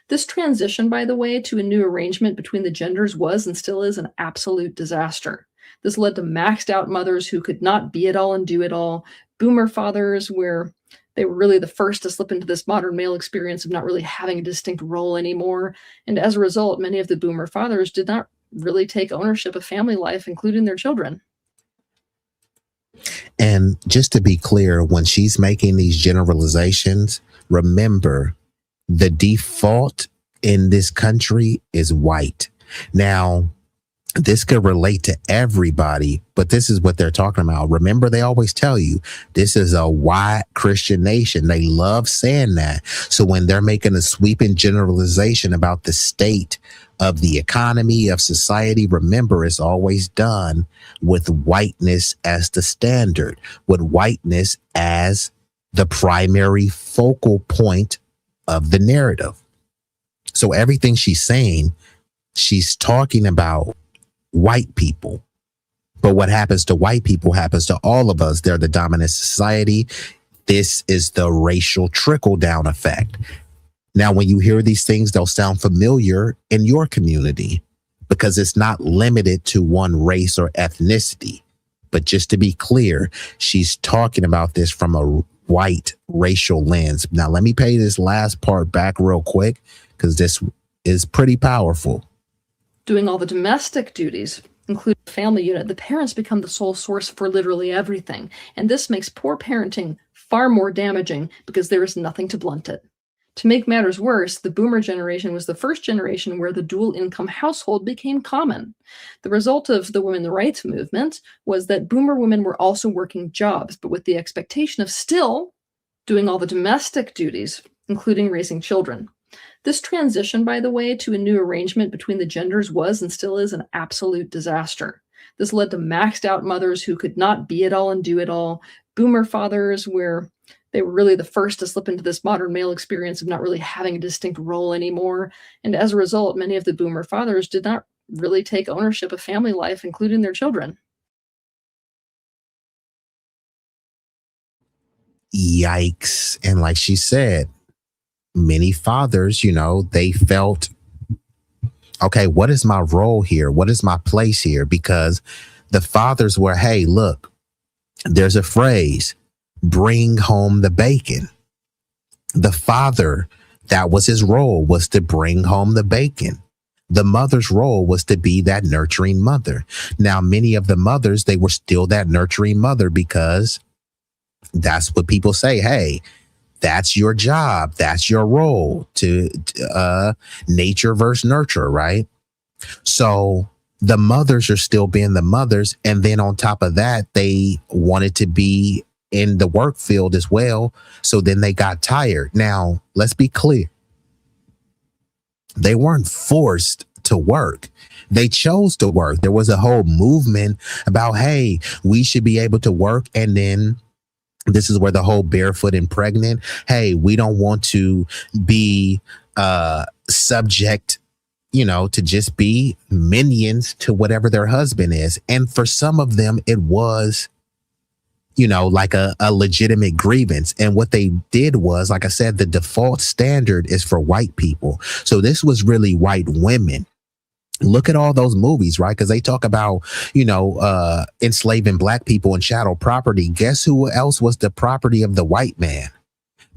S17: This transition, by the way, to a new arrangement between the genders was and still is an absolute disaster. This led to maxed out mothers who could not be it all and do it all, boomer fathers where they were really the first to slip into this modern male experience of not really having a distinct role anymore. And as a result, many of the boomer fathers did not really take ownership of family life, including their children.
S5: And just to be clear, when she's making these generalizations, remember the default in this country is white. Now, this could relate to everybody, but this is what they're talking about. Remember, they always tell you this is a white Christian nation. They love saying that. So when they're making a sweeping generalization about the state of the economy, of society, remember, it's always done with whiteness as the standard, with whiteness as the primary focal point of the narrative. So everything she's saying, she's talking about white people. But what happens to white people happens to all of us. They're the dominant society. This is the racial trickle-down effect. Now, when you hear these things, they'll sound familiar in your community because it's not limited to one race or ethnicity. But just to be clear, she's talking about this from a white racial lens. Now, let me pay this last part back real quick because this is pretty powerful.
S17: Doing all the domestic duties, including the family unit, the parents become the sole source for literally everything. And this makes poor parenting far more damaging because there is nothing to blunt it. To make matters worse, the boomer generation was the first generation where the dual income household became common. The result of the women's rights movement was that boomer women were also working jobs, but with the expectation of still doing all the domestic duties, including raising children. This transition, by the way, to a new arrangement between the genders was and still is an absolute disaster. This led to maxed out mothers who could not be it all and do it all, boomer fathers where they were really the first to slip into this modern male experience of not really having a distinct role anymore. And as a result, many of the boomer fathers did not really take ownership of family life, including their children.
S5: Yikes. And like she said, many fathers, they felt, okay, what is my role here? What is my place here? Because the fathers were, hey, look, there's a phrase, bring home the bacon. The father, that was his role, was to bring home the bacon. The mother's role was to be that nurturing mother. Now, many of the mothers, they were still that nurturing mother because that's what people say. Hey, that's your job. That's your role, to nature versus nurture, right? So the mothers are still being the mothers. And then on top of that, they wanted to be in the work field as well. So then they got tired. Now, let's be clear. They weren't forced to work. They chose to work. There was a whole movement about, hey, we should be able to work. And then this is where the whole barefoot and pregnant, hey, we don't want to be subject, to just be minions to whatever their husband is. And for some of them, it was, like a legitimate grievance. And what they did was, like I said, the default standard is for white people. So this was really white women. Look at all those movies, right? Because they talk about, enslaving black people and chattel property. Guess who else was the property of the white man?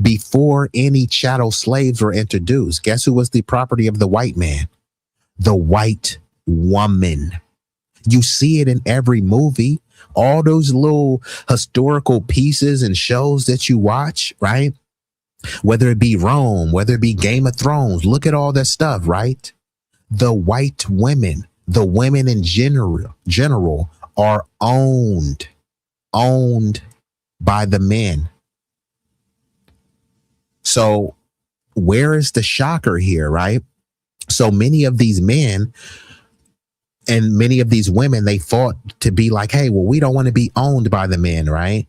S5: Before any chattel slaves were introduced, guess who was the property of the white man? The white woman. You see it in every movie. All those little historical pieces and shows that you watch, right? Whether it be Rome, whether it be Game of Thrones, look at all that stuff, right? The white women, the women in general are owned by the men. So where is the shocker here, right? So many of these men and many of these women, they fought to be like, hey, well, we don't want to be owned by the men, right?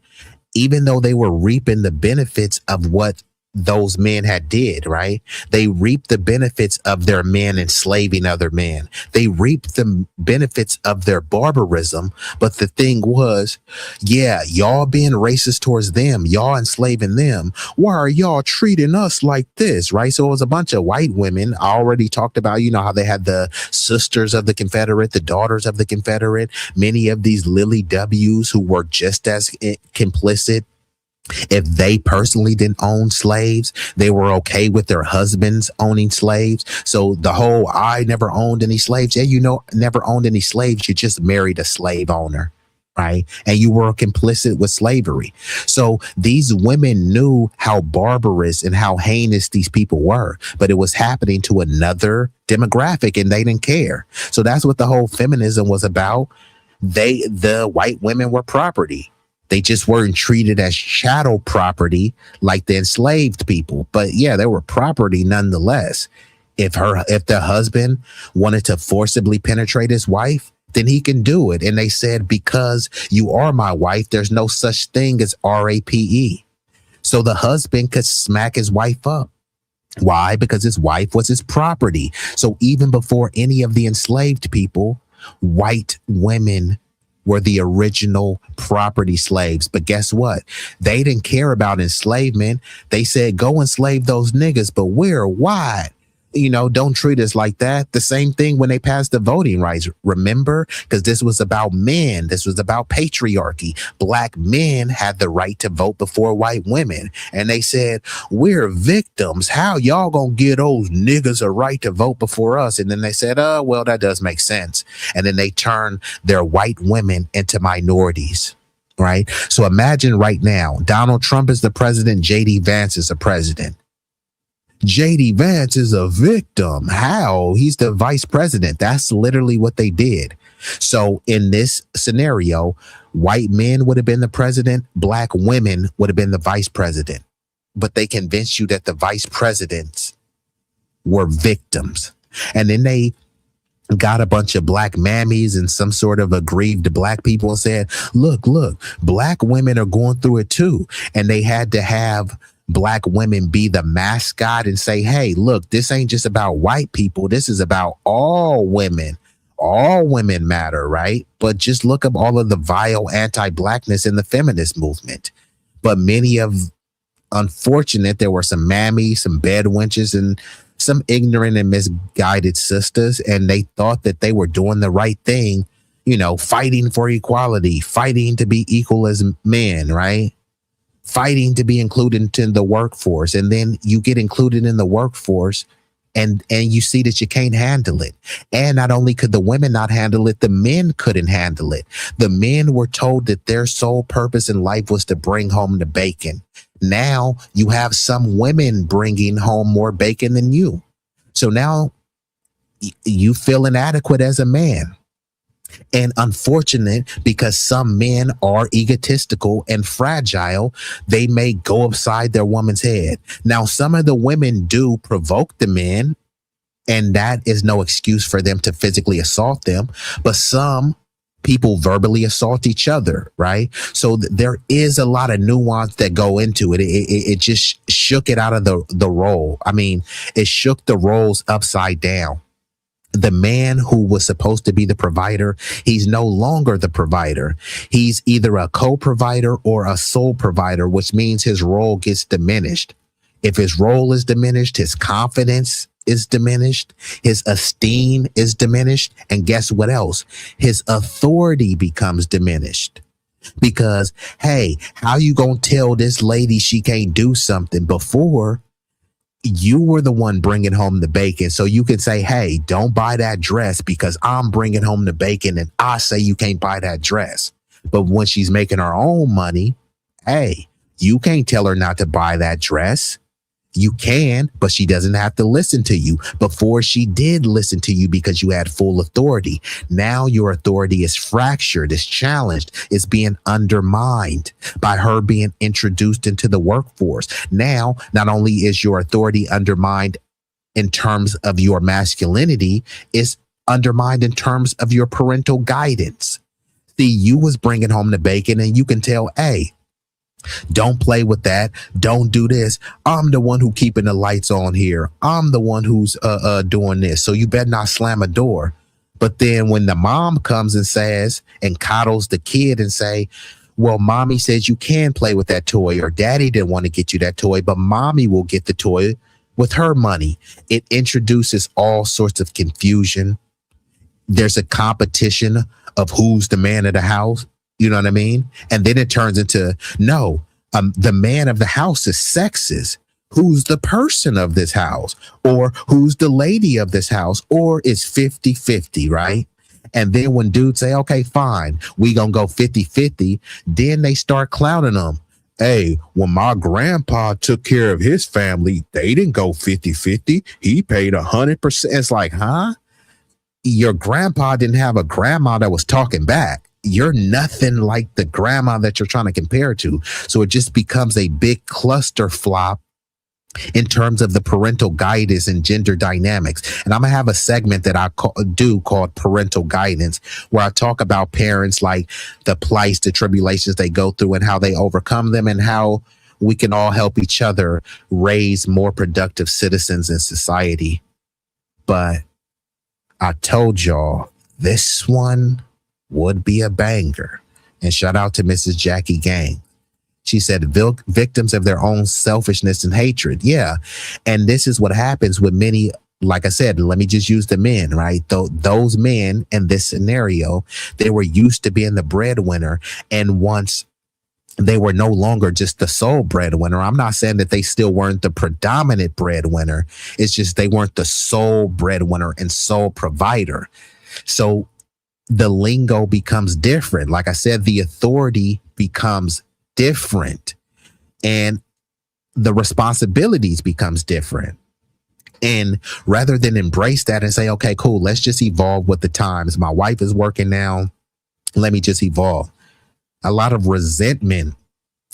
S5: Even though they were reaping the benefits of what those men had did, right? They reaped the benefits of their men enslaving other men. They reaped the benefits of their barbarism. But the thing was, yeah, y'all being racist towards them, y'all enslaving them. Why are y'all treating us like this, right? So it was a bunch of white women. I already talked about, how they had the sisters of the Confederate, the daughters of the Confederate, many of these Lily W's who were just as complicit. If they personally didn't own slaves, they were okay with their husbands owning slaves. So the whole, I never owned any slaves. Yeah, never owned any slaves. You just married a slave owner, right? And you were complicit with slavery. So these women knew how barbarous and how heinous these people were, but it was happening to another demographic and they didn't care. So that's what the whole feminism was about. The white women were property. They just weren't treated as chattel property like the enslaved people. But yeah, they were property nonetheless. If the husband wanted to forcibly penetrate his wife, then he can do it. And they said, because you are my wife, there's no such thing as RAPE. So the husband could smack his wife up. Why? Because his wife was his property. So even before any of the enslaved people, white women were the original property slaves. But guess what? They didn't care about enslavement. They said, go enslave those niggas. But where? Why? don't treat us like that. The same thing when they passed the voting rights, remember? Because this was about men. This was about patriarchy. Black men had the right to vote before white women. And they said, we're victims. How y'all gonna give those niggas a right to vote before us? And then they said, well, that does make sense. And then they turned their white women into minorities. Right? So imagine right now, Donald Trump is the president, J.D. Vance is the president. J.D. Vance is a victim. How? He's the vice president. That's literally what they did. So in this scenario, white men would have been the president, black women would have been the vice president. But they convinced you that the vice presidents were victims. And then they got a bunch of black mammies and some sort of aggrieved black people and said, look, black women are going through it too. And they had to have black women be the mascot and say, hey, look, this ain't just about white people. This is about all women. All women matter, right? But just look up all of the vile anti-blackness in the feminist movement. But unfortunate, there were some mammies, some bed wenches, and some ignorant and misguided sisters, and they thought that they were doing the right thing, fighting for equality, fighting to be equal as men, right? Fighting to be included into the workforce. And then you get included in the workforce and you see that you can't handle it. And not only could the women not handle it, the men couldn't handle it. The men were told that their sole purpose in life was to bring home the bacon. Now you have some women bringing home more bacon than you. So now you feel inadequate as a man. And unfortunate, because some men are egotistical and fragile, they may go upside their woman's head. Now, some of the women do provoke the men, and that is no excuse for them to physically assault them. But some people verbally assault each other, right? So there is a lot of nuance that go into it. It just shook it out of the role. I mean, it shook the roles upside down. The man who was supposed to be the provider, he's no longer the provider. He's either a co-provider or a sole provider, which means his role gets diminished. If his role is diminished, his confidence is diminished, his esteem is diminished, and guess what else? His authority becomes diminished. Because, hey, how you gonna tell this lady she can't do something? Before, you were the one bringing home the bacon. So you can say, hey, don't buy that dress because I'm bringing home the bacon and I say you can't buy that dress. But when she's making her own money, hey, you can't tell her not to buy that dress. You can, but she doesn't have to listen to you. Before, she did listen to you because you had full authority. Now your authority is fractured, is challenged, is being undermined by her being introduced into the workforce. Now, not only is your authority undermined in terms of your masculinity, it's undermined in terms of your parental guidance. See, you was bringing home the bacon and you can tell, hey, don't play with that. Don't do this. I'm the one who keeping the lights on here. I'm the one who's doing this. So you better not slam a door. But then when the mom comes and says and coddles the kid and say, well, mommy says you can play with that toy, or daddy didn't want to get you that toy, but mommy will get the toy with her money. It introduces all sorts of confusion. There's a competition of who's the man of the house. You know what I mean? And then it turns into, no, the man of the house is sexist. Who's the person of this house? Or who's the lady of this house? Or it's 50-50, right? And then when dudes say, okay, fine, we gonna go 50-50, then they start clowning them. Hey, when my grandpa took care of his family, they didn't go 50-50. He paid 100%. It's like, huh? Your grandpa didn't have a grandma that was talking back. You're nothing like the grandma that you're trying to compare to. So it just becomes a big cluster flop in terms of the parental guidance and gender dynamics. And I'm going to have a segment that I do called Parental Guidance, where I talk about parents, like the plights, the tribulations they go through and how they overcome them, and how we can all help each other raise more productive citizens in society. But I told y'all this one would be a banger. And shout out to Mrs. Jackie Gang. She said, victims of their own selfishness and hatred. Yeah. And this is what happens with many like I said, let me just use the men, right? Those men in this scenario, they were used to being the breadwinner. And once they were no longer just the sole breadwinner, I'm not saying that they still weren't the predominant breadwinner. It's just they weren't the sole breadwinner and sole provider. So the lingo becomes different. Like I said, the authority becomes different and the responsibilities becomes different. And rather than embrace that and say, okay, cool, let's just evolve with the times. My wife is working now. Let me just evolve. A lot of resentment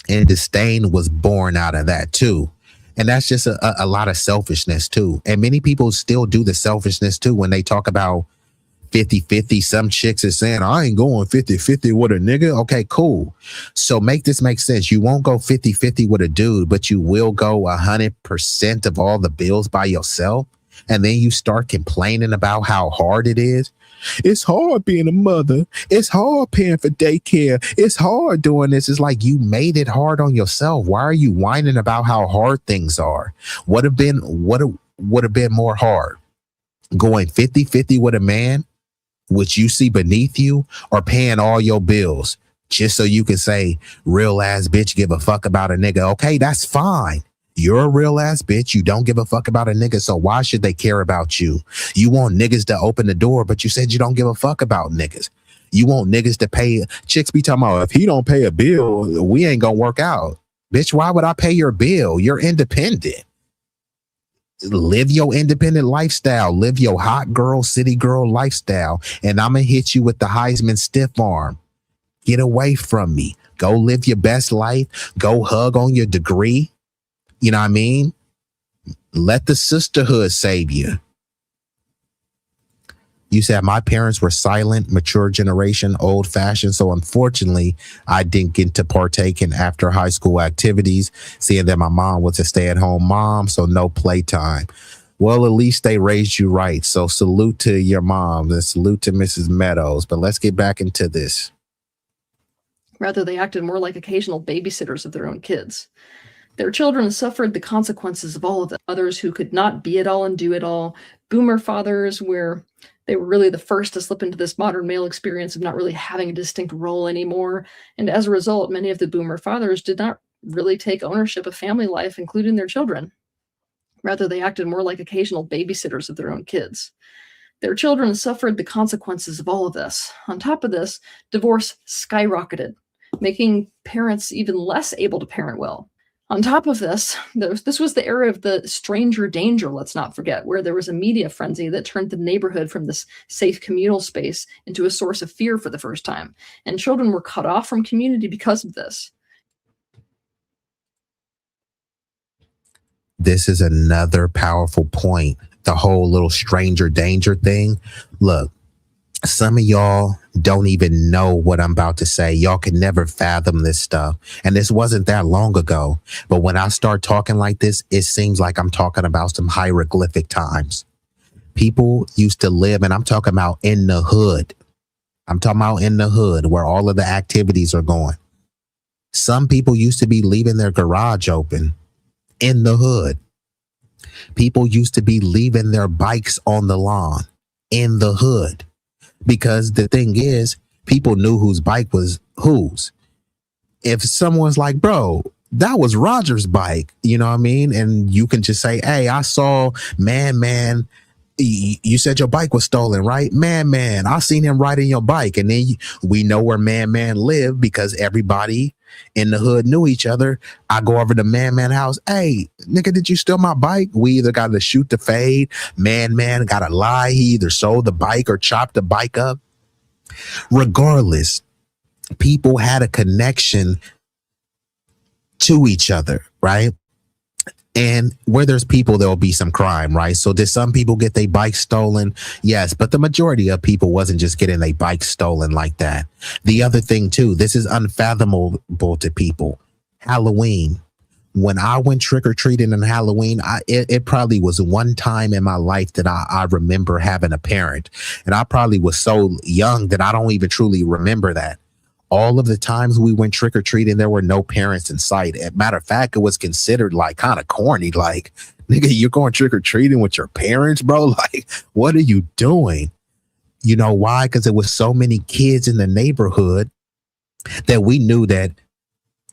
S5: and disdain was born out of that too. And that's just a lot of selfishness too. And many people still do the selfishness too when they talk about 50-50. Some chicks are saying, I ain't going 50-50 with a nigga. Okay, cool. So make this make sense. You won't go 50-50 with a dude, but you will go 100% of all the bills by yourself. And then you start complaining about how hard it is. It's hard being a mother. It's hard paying for daycare. It's hard doing this. It's like you made it hard on yourself. Why are you whining about how hard things are? What would have been more hard? Going 50-50 with a man, which you see beneath you, or paying all your bills just so you can say, real ass bitch, give a fuck about a nigga. Okay, that's fine. You're a real ass bitch. You don't give a fuck about a nigga. So why should they care about you? You want niggas to open the door, but you said you don't give a fuck about niggas. You want niggas to pay. Chicks be talking about, if he don't pay a bill, we ain't gonna work out. Bitch, why would I pay your bill? You're independent. Live your independent lifestyle. Live your hot girl, city girl lifestyle. And I'm going to hit you with the Heisman stiff arm. Get away from me. Go live your best life. Go hug on your degree. You know what I mean? Let the sisterhood save you. You said my parents were silent, mature generation, old fashioned. So unfortunately, I didn't get to partake in after high school activities, seeing that my mom was a stay at home mom. So no playtime. Well, at least they raised you right. So salute to your mom and salute to Mrs. Meadows. But let's get back into this.
S17: Rather, they acted more like occasional babysitters of their own kids. Their children suffered the consequences of all of it. Others who could not be it all and do it all. Boomer fathers, where they were really the first to slip into this modern male experience of not really having a distinct role anymore. And as a result, many of the boomer fathers did not really take ownership of family life, including their children. Rather, they acted more like occasional babysitters of their own kids. Their children suffered the consequences of all of this. On top of this, divorce skyrocketed, making parents even less able to parent well. On top of this, this was the era of the stranger danger, let's not forget, where there was a media frenzy that turned the neighborhood from this safe communal space into a source of fear for the first time. And children were cut off from community because of this.
S5: This is another powerful point. The whole little stranger danger thing. Look, some of y'all don't even know what I'm about to say. Y'all can never fathom this stuff. And this wasn't that long ago. But when I start talking like this, it seems like I'm talking about some hieroglyphic times. People used to live, and I'm talking about in the hood. I'm talking about in the hood where all of the activities are going. Some people used to be leaving their garage open in the hood. People used to be leaving their bikes on the lawn in the hood. Because the thing is, people knew whose bike was whose. If someone's like, bro, that was Roger's bike, you know what I mean? And you can just say, hey, I saw man, you said your bike was stolen, right? Man, I seen him riding your bike. And then we know where man lived because everybody in the hood knew each other. I go over to man house. Hey, nigga, did you steal my bike? We either got to shoot the fade. Man got to lie. He either sold the bike or chopped the bike up. Regardless, people had a connection to each other, right? And where there's people, there'll be some crime, right? So did some people get their bikes stolen? Yes, but the majority of people wasn't just getting their bikes stolen like that. The other thing too, this is unfathomable to people. Halloween. When I went trick-or-treating on Halloween, it probably was one time in my life that I remember having a parent. And I probably was so young that I don't even truly remember that. All of the times we went trick-or-treating, there were no parents in sight. As a matter of fact, it was considered like kind of corny. Like, Nigga, you're going trick-or-treating with your parents, bro? Like, what are you doing? You know why? Because there was so many kids in the neighborhood that we knew that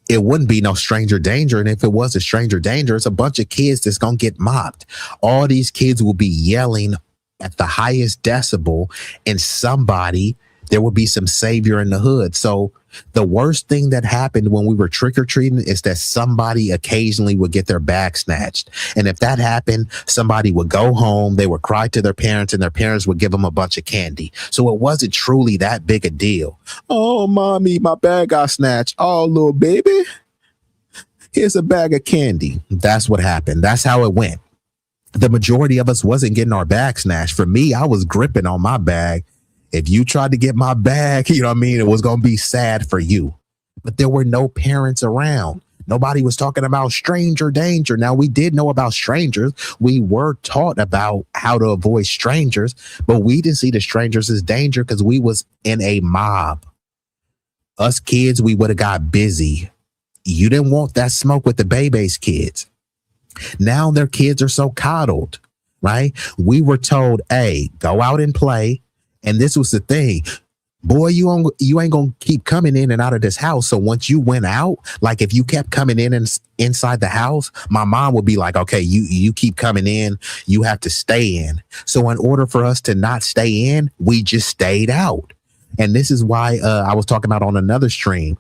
S5: it wouldn't be no stranger danger. And if it was a stranger danger, it's a bunch of kids that's going to get mopped. All these kids will be yelling at the highest decibel, and there will be some savior in the hood. So the worst thing that happened when we were trick-or-treating is that somebody occasionally would get their bag snatched. And if that happened, somebody would go home, they would cry to their parents, and their parents would give them a bunch of candy. So it wasn't truly that big a deal. Oh, mommy, my bag got snatched. Oh, little baby, here's a bag of candy. That's what happened. That's how it went. The majority of us wasn't getting our bag snatched. For me, I was gripping on my bag. If you tried to get my bag, you know what I mean? It was going to be sad for you. But there were no parents around. Nobody was talking about stranger danger. Now, we did know about strangers. We were taught about how to avoid strangers, but we didn't see the strangers as danger because we was in a mob. Us kids, we would have got busy. You didn't want that smoke with the baby's kids. Now their kids are so coddled, right? We were told, hey, go out and play. And this was the thing. Boy, you ain't going to keep coming in and out of this house. So once you went out, like if you kept coming in and inside the house, my mom would be like, okay, you keep coming in, you have to stay in. So in order for us to not stay in, we just stayed out. And this is why I was talking about on another stream.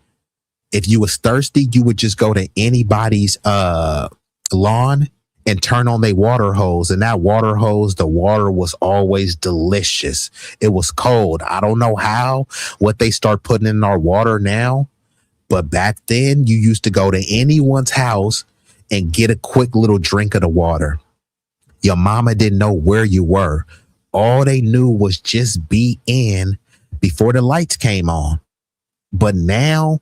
S5: If you was thirsty, you would just go to anybody's lawn and turn on their water hose. And that water hose, the water was always delicious. It was cold. I don't know what they start putting in our water now, but back then you used to go to anyone's house and get a quick little drink of the water. Your mama didn't know where you were. All they knew was just be in before the lights came on. But now,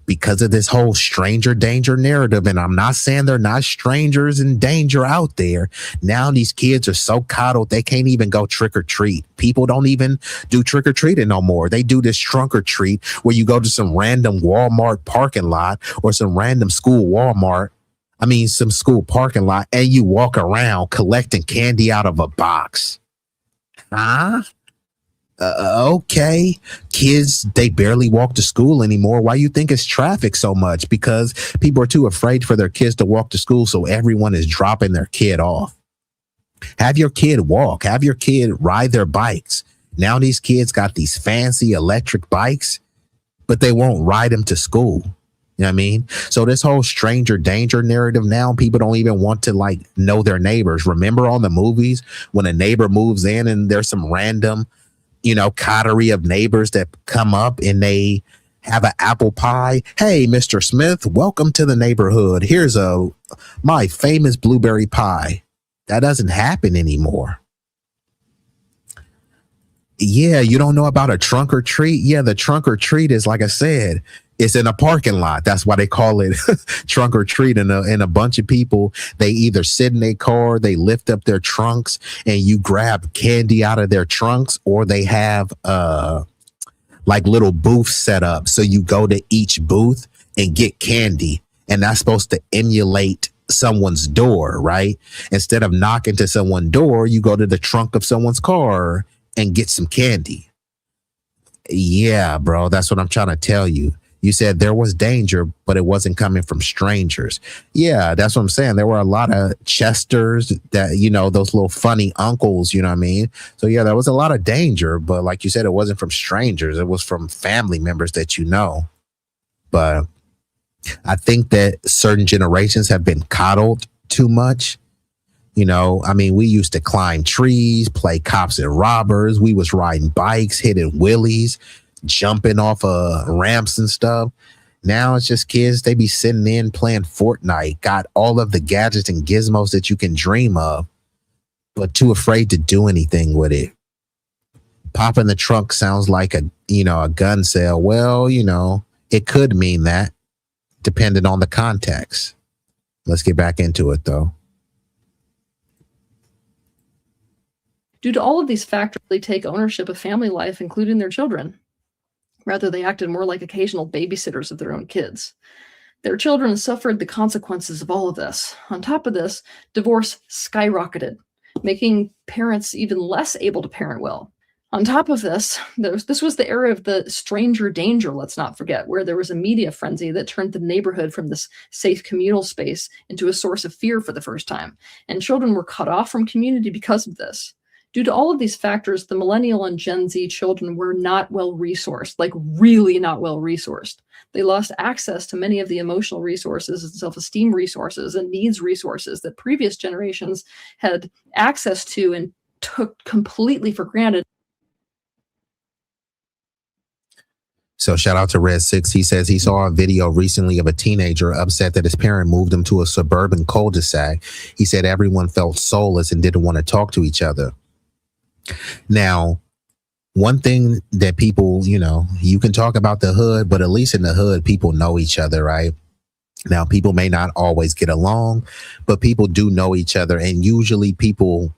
S5: because of this whole stranger danger narrative, and I'm not saying they're not strangers in danger out there. Now these kids are so coddled, they can't even go trick or treat. People don't even do trick or treating no more. They do this trunk or treat where you go to some random Walmart parking lot or some random school some school parking lot, and you walk around collecting candy out of a box. Huh? Okay, kids, they barely walk to school anymore. Why you think it's traffic so much? Because people are too afraid for their kids to walk to school, so everyone is dropping their kid off. Have your kid walk. Have your kid ride their bikes. Now these kids got these fancy electric bikes, but they won't ride them to school. You know what I mean? So this whole stranger danger narrative now, people don't even want to know their neighbors. Remember on the movies when a neighbor moves in and there's some random coterie of neighbors that come up and they have an apple pie. Hey, Mr. Smith, welcome to the neighborhood. Here's my famous blueberry pie. That doesn't happen anymore. Yeah, you don't know about a trunk or treat? Yeah, the trunk or treat is, like I said, it's in a parking lot. That's why they call it trunk or treat. And a bunch of people, they either sit in their car, they lift up their trunks, and you grab candy out of their trunks, or they have little booths set up. So you go to each booth and get candy, and that's supposed to emulate someone's door, right? Instead of knocking to someone's door, you go to the trunk of someone's car and get some candy. Yeah, bro, that's what I'm trying to tell you. You said there was danger, but it wasn't coming from strangers. Yeah, that's what I'm saying. There were a lot of Chesters that, those little funny uncles, you know what I mean? So, yeah, there was a lot of danger, but like you said, it wasn't from strangers. It was from family members that you know. But I think that certain generations have been coddled too much. We used to climb trees, play cops and robbers. We was riding bikes, hitting wheelies, jumping off of ramps and stuff. Now it's just kids. They be sitting in playing Fortnite, got all of the gadgets and gizmos that you can dream of, but too afraid to do anything with it. Pop in the trunk sounds like a gun sale. Well, it could mean that, depending on the context. Let's get back into it, though.
S17: Due to all of these factors, they take ownership of family life, including their children. Rather, they acted more like occasional babysitters of their own kids. Their children suffered the consequences of all of this. On top of this, divorce skyrocketed, making parents even less able to parent well. On top of this, this was the era of the stranger danger, let's not forget, where there was a media frenzy that turned the neighborhood from this safe communal space into a source of fear for the first time, and children were cut off from community because of this. Due to all of these factors, the millennial and Gen Z children were not well resourced, like really not well resourced. They lost access to many of the emotional resources and self-esteem resources and needs resources that previous generations had access to and took completely for granted.
S5: So shout out to Red 6. He says he saw a video recently of a teenager upset that his parent moved him to a suburban cul-de-sac. He said everyone felt soulless and didn't want to talk to each other. Now, one thing that people, you can talk about the hood, but at least in the hood, people know each other, right? Now, people may not always get along, but people do know each other. And usually people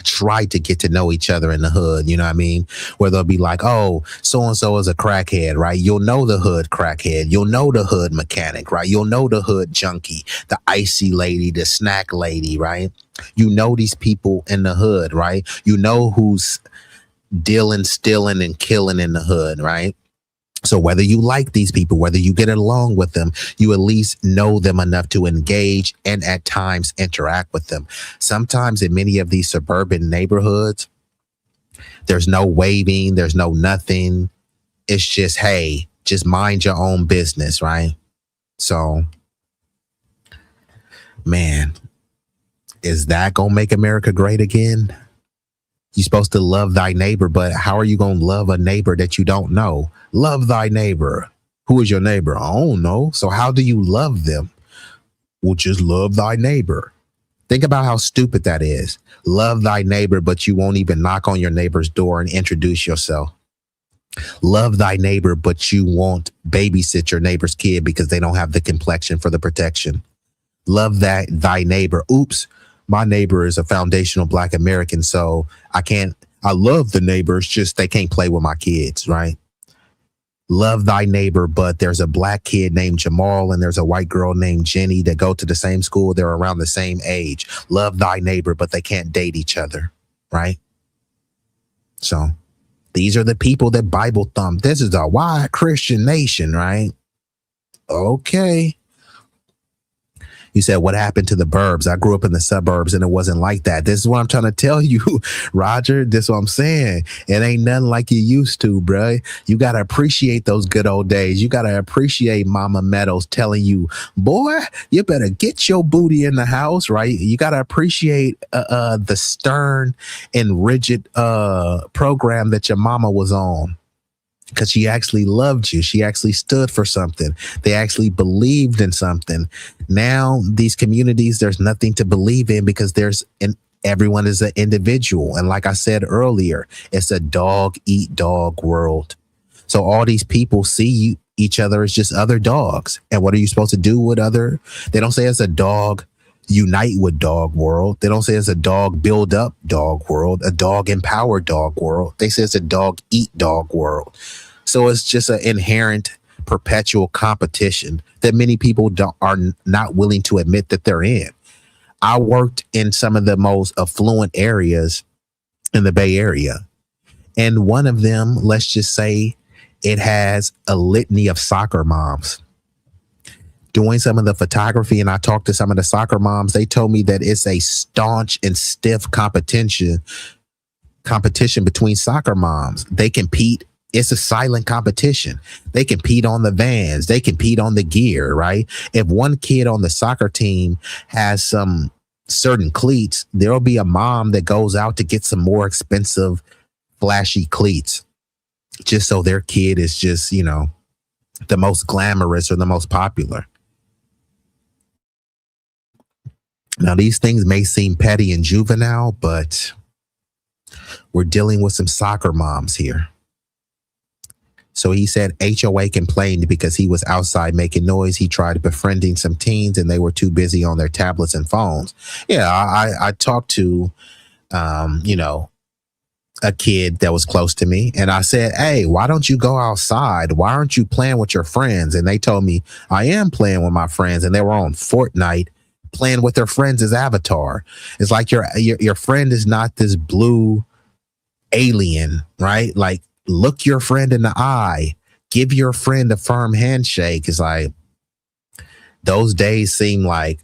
S5: try to get to know each other in the hood, you know what I mean? Where they'll be like, oh, so-and-so is a crackhead, right? You'll know the hood crackhead. You'll know the hood mechanic, right? You'll know the hood junkie, the icy lady, the snack lady, right? You know these people in the hood, right? You know who's dealing, stealing, and killing in the hood, right? So whether you like these people, whether you get along with them, you at least know them enough to engage and at times interact with them. Sometimes in many of these suburban neighborhoods, there's no waving, there's no nothing. It's just, hey, just mind your own business, right? So, man, is that gonna make America great again? You're supposed to love thy neighbor, but how are you going to love a neighbor that you don't know? Love thy neighbor. Who is your neighbor? I don't know. So how do you love them? Well, just love thy neighbor. Think about how stupid that is. Love thy neighbor, but you won't even knock on your neighbor's door and introduce yourself. Love thy neighbor, but you won't babysit your neighbor's kid because they don't have the complexion for the protection. Love thy neighbor. Oops. My neighbor is a foundational Black American, so I love the neighbors, just they can't play with my kids, right? Love thy neighbor, but there's a Black kid named Jamal and there's a white girl named Jenny that go to the same school. They're around the same age. Love thy neighbor, but they can't date each other, right? So these are the people that Bible thump. This is a white Christian nation, right? Okay. You said, what happened to the burbs? I grew up in the suburbs and it wasn't like that. This is what I'm trying to tell you, Roger. This is what I'm saying. It ain't nothing like you used to, bro. You got to appreciate those good old days. You got to appreciate Mama Meadows telling you, boy, you better get your booty in the house, right? You got to appreciate the stern and rigid program that your mama was on. Because she actually loved you. She actually stood for something. They actually believed in something. Now, these communities, there's nothing to believe in because everyone is an individual. And like I said earlier, it's a dog eat dog world. So all these people see each other as just other dogs. And what are you supposed to do with other? They don't say it's a dog unite with dog world. They don't say it's a dog build up dog world, a dog empower dog world. They say it's a dog eat dog world. So it's just an inherent perpetual competition that many people are not willing to admit that they're in. I worked in some of the most affluent areas in the Bay Area. And one of them, let's just say it has a litany of soccer moms. Doing some of the photography, and I talked to some of the soccer moms, they told me that it's a staunch and stiff competition between soccer moms. They compete. It's a silent competition. They compete on the vans. They compete on the gear, right? If one kid on the soccer team has some certain cleats, there'll be a mom that goes out to get some more expensive, flashy cleats just so their kid is just, the most glamorous or the most popular. Now, these things may seem petty and juvenile, but we're dealing with some soccer moms here. So he said HOA complained because he was outside making noise. He tried befriending some teens and they were too busy on their tablets and phones. Yeah, I talked to, a kid that was close to me, and I said, hey, why don't you go outside? Why aren't you playing with your friends? And they told me, I am playing with my friends. And they were on Fortnite playing with their friends as Avatar. It's like your friend is not this blue alien, right? Like, look your friend in the eye, give your friend a firm handshake. It's like those days seem like,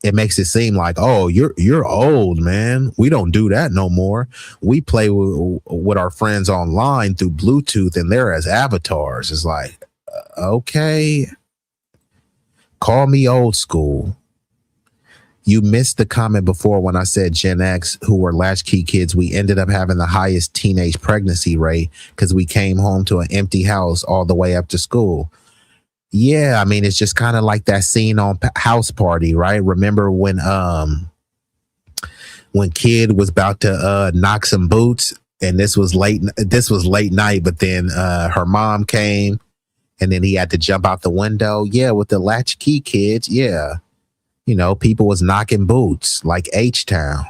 S5: it makes it seem like, oh, you're old, man. We don't do that no more. We play with our friends online through Bluetooth, and they're as avatars. It's like, okay, call me old school. You missed the comment before when I said Gen X, who were latchkey kids. We ended up having the highest teenage pregnancy rate because we came home to an empty house all the way up to school. Yeah, I mean, it's just kind of like that scene on House Party, right? Remember when Kid was about to knock some boots, and this was late night, but then her mom came, and then he had to jump out the window. Yeah, with the latchkey kids, yeah. You know, people was knocking boots like H-Town.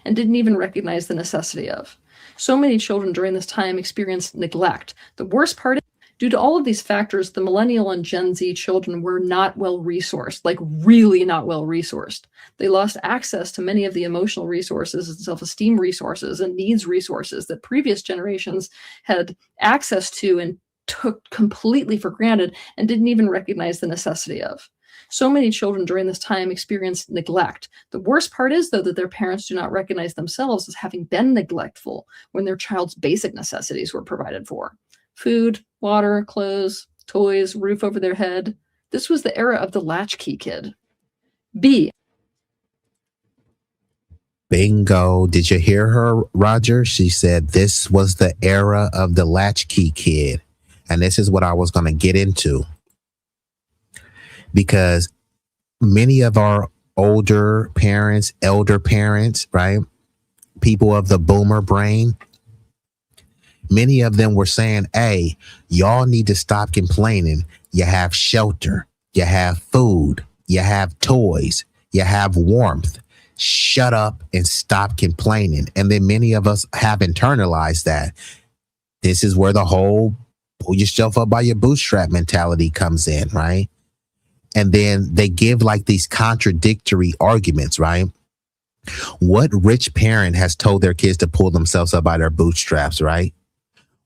S17: And didn't even recognize the necessity of. So many children during this time experienced neglect. The worst part is, due to all of these factors, the millennial and Gen Z children were not well resourced, like really not well resourced. They lost access to many of the emotional resources and self-esteem resources and needs resources that previous generations had access to and took completely for granted and didn't even recognize the necessity of. So many children during this time experienced neglect. The worst part is, though, that their parents do not recognize themselves as having been neglectful when their child's basic necessities were provided for. Food, water, clothes, toys, roof over their head. This was the era of the latchkey kid. B.
S5: Bingo. Did you hear her, Roger? She said this was the era of the latchkey kid. And this is what I was going to get into. Because many of our older parents, elder parents, right? People of the boomer brain, many of them were saying, hey, y'all need to stop complaining. You have shelter, you have food, you have toys, you have warmth. Shut up and stop complaining. And then many of us have internalized that. This is where the whole pull yourself up by your bootstrap mentality comes in, right? And then they give like these contradictory arguments, right? What rich parent has told their kids to pull themselves up by their bootstraps, right?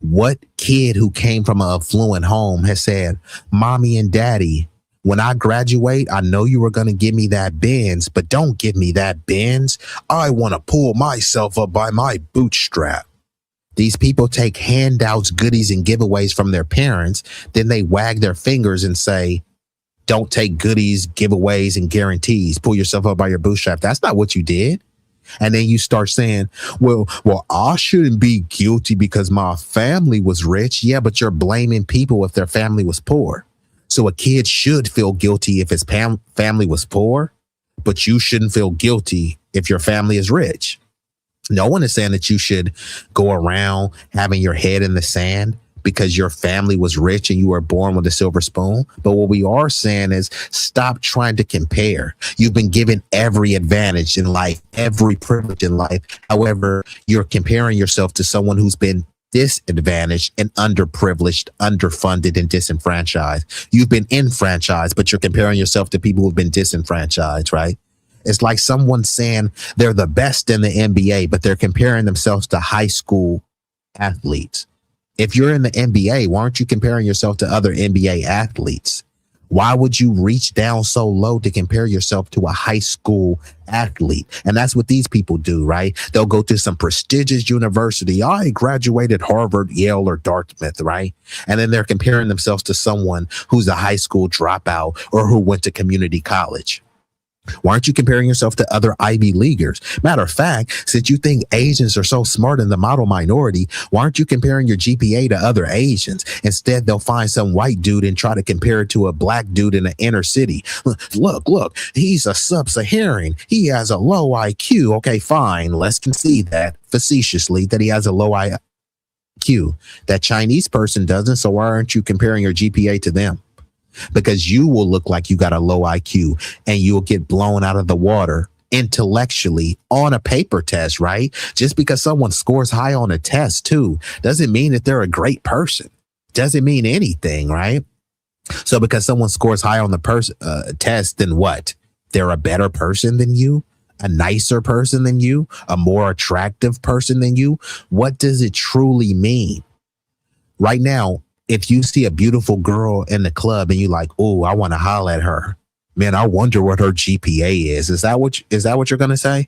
S5: What kid who came from an affluent home has said, mommy and daddy, when I graduate, I know you were going to give me that Benz, but don't give me that Benz. I want to pull myself up by my bootstrap. These people take handouts, goodies, and giveaways from their parents. Then they wag their fingers and say, don't take goodies, giveaways, and guarantees. Pull yourself up by your bootstrap. That's not what you did. And then you start saying, well, I shouldn't be guilty because my family was rich. Yeah, but you're blaming people if their family was poor. So a kid should feel guilty if his family was poor, but you shouldn't feel guilty if your family is rich. No one is saying that you should go around having your head in the sand because your family was rich and you were born with a silver spoon. But what we are saying is stop trying to compare. You've been given every advantage in life, every privilege in life. However, you're comparing yourself to someone who's been disadvantaged and underprivileged, underfunded, and disenfranchised. You've been enfranchised, but you're comparing yourself to people who've been disenfranchised, right? It's like someone saying they're the best in the NBA, but they're comparing themselves to high school athletes. If you're in the NBA, why aren't you comparing yourself to other NBA athletes? Why would you reach down so low to compare yourself to a high school athlete? And that's what these people do, right? They'll go to some prestigious university. I graduated Harvard, Yale, or Dartmouth, right? And then they're comparing themselves to someone who's a high school dropout or who went to community college. Why aren't you comparing yourself to other Ivy Leaguers? Matter of fact, since you think Asians are so smart in the model minority, why aren't you comparing your GPA to other Asians? Instead, they'll find some white dude and try to compare it to a black dude in the inner city. Look, he's a sub-Saharan. He has a low IQ. Okay, fine. Let's concede that facetiously that he has a low IQ. That Chinese person doesn't, so why aren't you comparing your GPA to them? Because you will look like you got a low IQ and you'll get blown out of the water intellectually on a paper test, right? Just because someone scores high on a test too doesn't mean that they're a great person. Doesn't mean anything, right? So because someone scores high on the test, then what? They're a better person than you, a nicer person than you, a more attractive person than you. What does it truly mean? Right now, if you see a beautiful girl in the club and you like, oh, I want to holler at her, man, I wonder what her GPA is. Is that what you're going to say?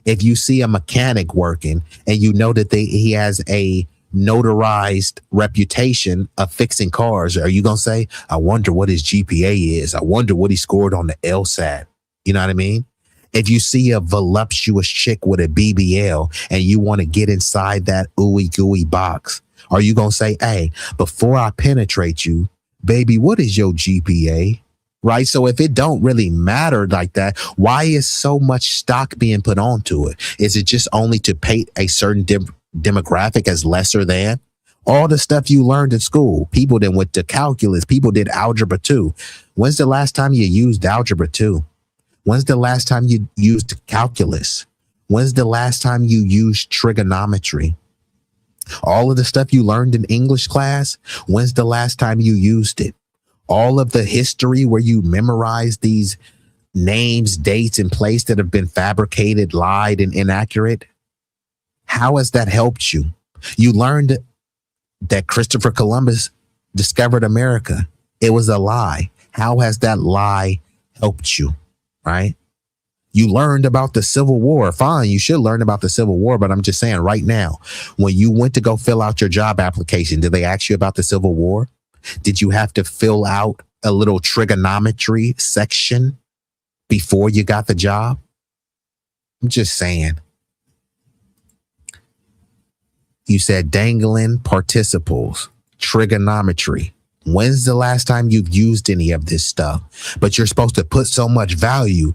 S5: If you see a mechanic working and you know that he has a notarized reputation of fixing cars, are you going to say, I wonder what his GPA is? I wonder what he scored on the LSAT. You know what I mean? If you see a voluptuous chick with a BBL and you want to get inside that ooey gooey box, are you going to say, hey, before I penetrate you, baby, what is your GPA? Right? So if it don't really matter like that, why is so much stock being put onto it? Is it just only to paint a certain demographic as lesser than? All the stuff you learned in school, people that went to calculus, people did algebra 2. When's the last time you used algebra 2? When's the last time you used calculus? When's the last time you used trigonometry? All of the stuff you learned in English class, when's the last time you used it? All of the history where you memorize these names, dates, and place that have been fabricated, lied, and inaccurate. How has that helped you? You learned that Christopher Columbus discovered America. It was a lie. How has that lie helped you? Right? You learned about the Civil War. Fine, you should learn about the Civil War, but I'm just saying right now, when you went to go fill out your job application, did they ask you about the Civil War? Did you have to fill out a little trigonometry section before you got the job? I'm just saying. You said dangling participles, trigonometry. When's the last time you've used any of this stuff? But you're supposed to put so much value.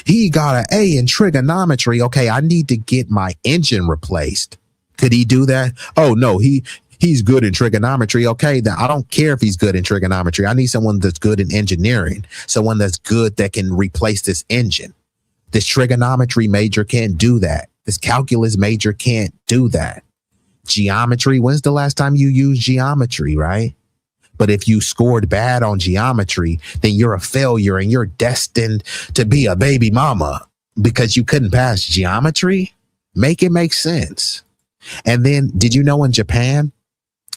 S5: He got an A in trigonometry. Okay, I need to get my engine replaced. Could he do that? Oh, no, he's good in trigonometry. Okay, then I don't care if he's good in trigonometry. I need someone that's good in engineering, someone that's good that can replace this engine. This trigonometry major can't do that. This calculus major can't do that. Geometry, when's the last time you used geometry, right? But if you scored bad on geometry, then you're a failure and you're destined to be a baby mama because you couldn't pass geometry. Make it make sense. And then did you know in Japan,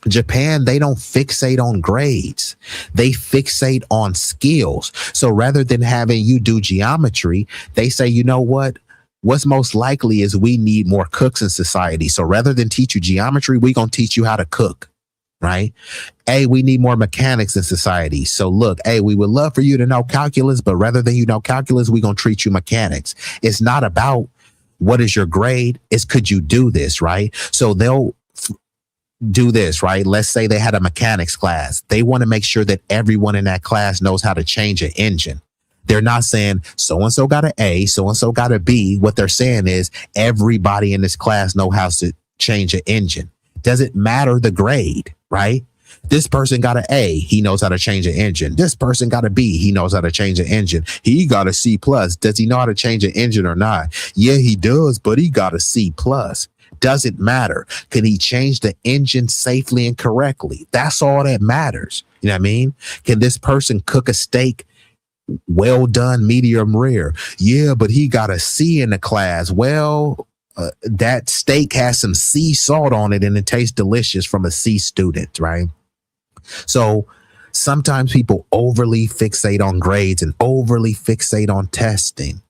S5: they don't fixate on grades. They fixate on skills. So rather than having you do geometry, they say, you know what? What's most likely is we need more cooks in society. So rather than teach you geometry, we're going to teach you how to cook. Right? Hey, we need more mechanics in society. So look, hey, we would love for you to know calculus, but rather than you know calculus, we're going to treat you mechanics. It's not about what is your grade. It's could you do this, right? So they'll do this, right? Let's say they had a mechanics class. They want to make sure that everyone in that class knows how to change an engine. They're not saying so-and-so got an A, so-and-so got a B. What they're saying is everybody in this class know how to change an engine. Doesn't matter the grade, right? This person got an A, he knows how to change an engine. This person got a B, he knows how to change an engine. He got a C plus. Does he know how to change an engine or not? Yeah, he does, but he got a C plus. Doesn't matter. Can he change the engine safely and correctly? That's all that matters. You know what I mean? Can this person cook a steak well done, medium rare? Yeah, but he got a C in the class. Well, that steak has some sea salt on it and it tastes delicious from a C student, right? So sometimes people overly fixate on grades and overly fixate on testing.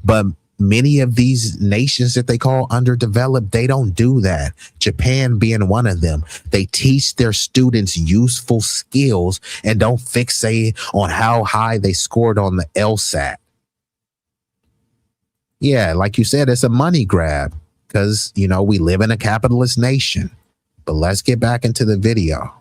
S5: But many of these nations that they call underdeveloped, they don't do that. Japan being one of them. They teach their students useful skills and don't fixate on how high they scored on the LSAT. Yeah, like you said, it's a money grab because, you know, we live in a capitalist nation. But let's get back into the video.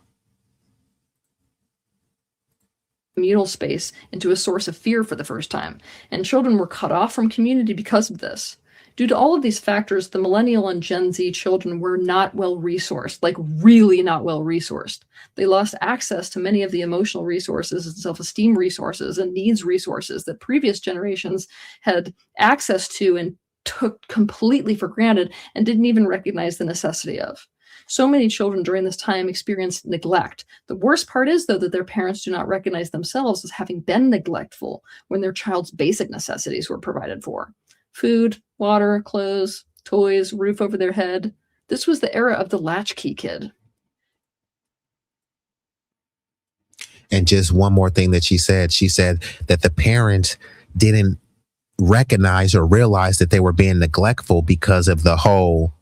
S17: Communal space into a source of fear for the first time, and children were cut off from community because of this. Due to all of these factors, the millennial and Gen Z children were not well resourced, like really not well resourced. They lost access to many of the emotional resources and self-esteem resources and needs resources that previous generations had access to and took completely for granted and didn't even recognize the necessity of. So many children during this time experienced neglect. The worst part is, though, that their parents do not recognize themselves as having been neglectful when their child's basic necessities were provided for. Food, water, clothes, toys, roof over their head. This was the era of the latchkey kid.
S5: And just one more thing that she said that the parents didn't recognize or realize that they were being neglectful because of the whole,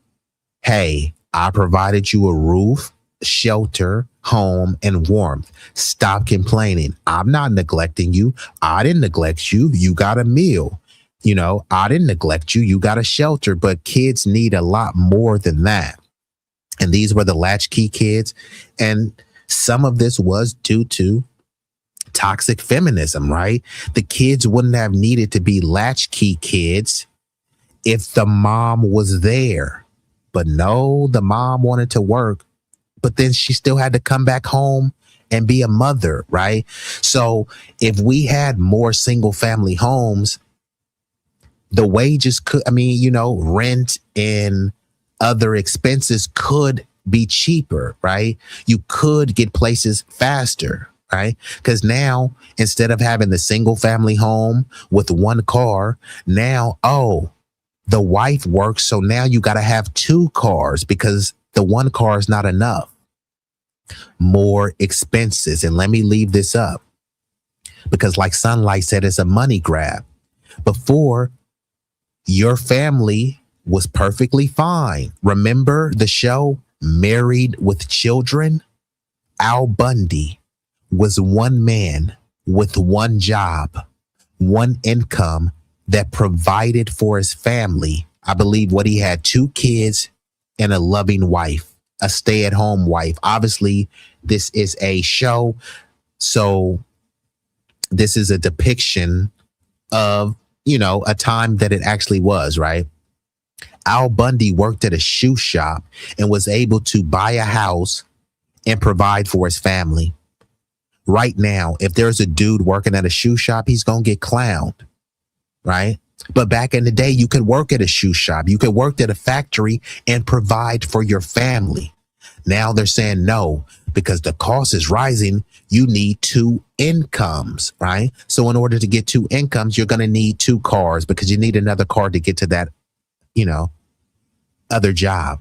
S5: hey, I provided you a roof, shelter, home, and warmth. Stop complaining. I'm not neglecting you. I didn't neglect you. You got a meal. You know, I didn't neglect you. You got a shelter. But kids need a lot more than that. And these were the latchkey kids. And some of this was due to toxic feminism, right? The kids wouldn't have needed to be latchkey kids if the mom was there. But no, the mom wanted to work, but then she still had to come back home and be a mother, right? So if we had more single family homes, the wages could, rent and other expenses could be cheaper, right? You could get places faster, right? Because now, instead of having the single family home with one car, now, the wife works, so now you got to have two cars because the one car is not enough. More expenses. And let me leave this up because like Sunlight said, it's a money grab. Before, your family was perfectly fine. Remember the show Married with Children? Al Bundy was one man with one job, one income that provided for his family. I believe what he had, 2 kids and a loving wife, a stay-at-home wife. Obviously, this is a show, so this is a depiction of, a time that it actually was, right? Al Bundy worked at a shoe shop and was able to buy a house and provide for his family. Right now, if there's a dude working at a shoe shop, he's going to get clowned. Right? But back in the day, you could work at a shoe shop. You could work at a factory and provide for your family. Now they're saying no, because the cost is rising. You need 2 incomes, right? So in order to get 2 incomes, you're going to need 2 cars because you need another car to get to that, other job.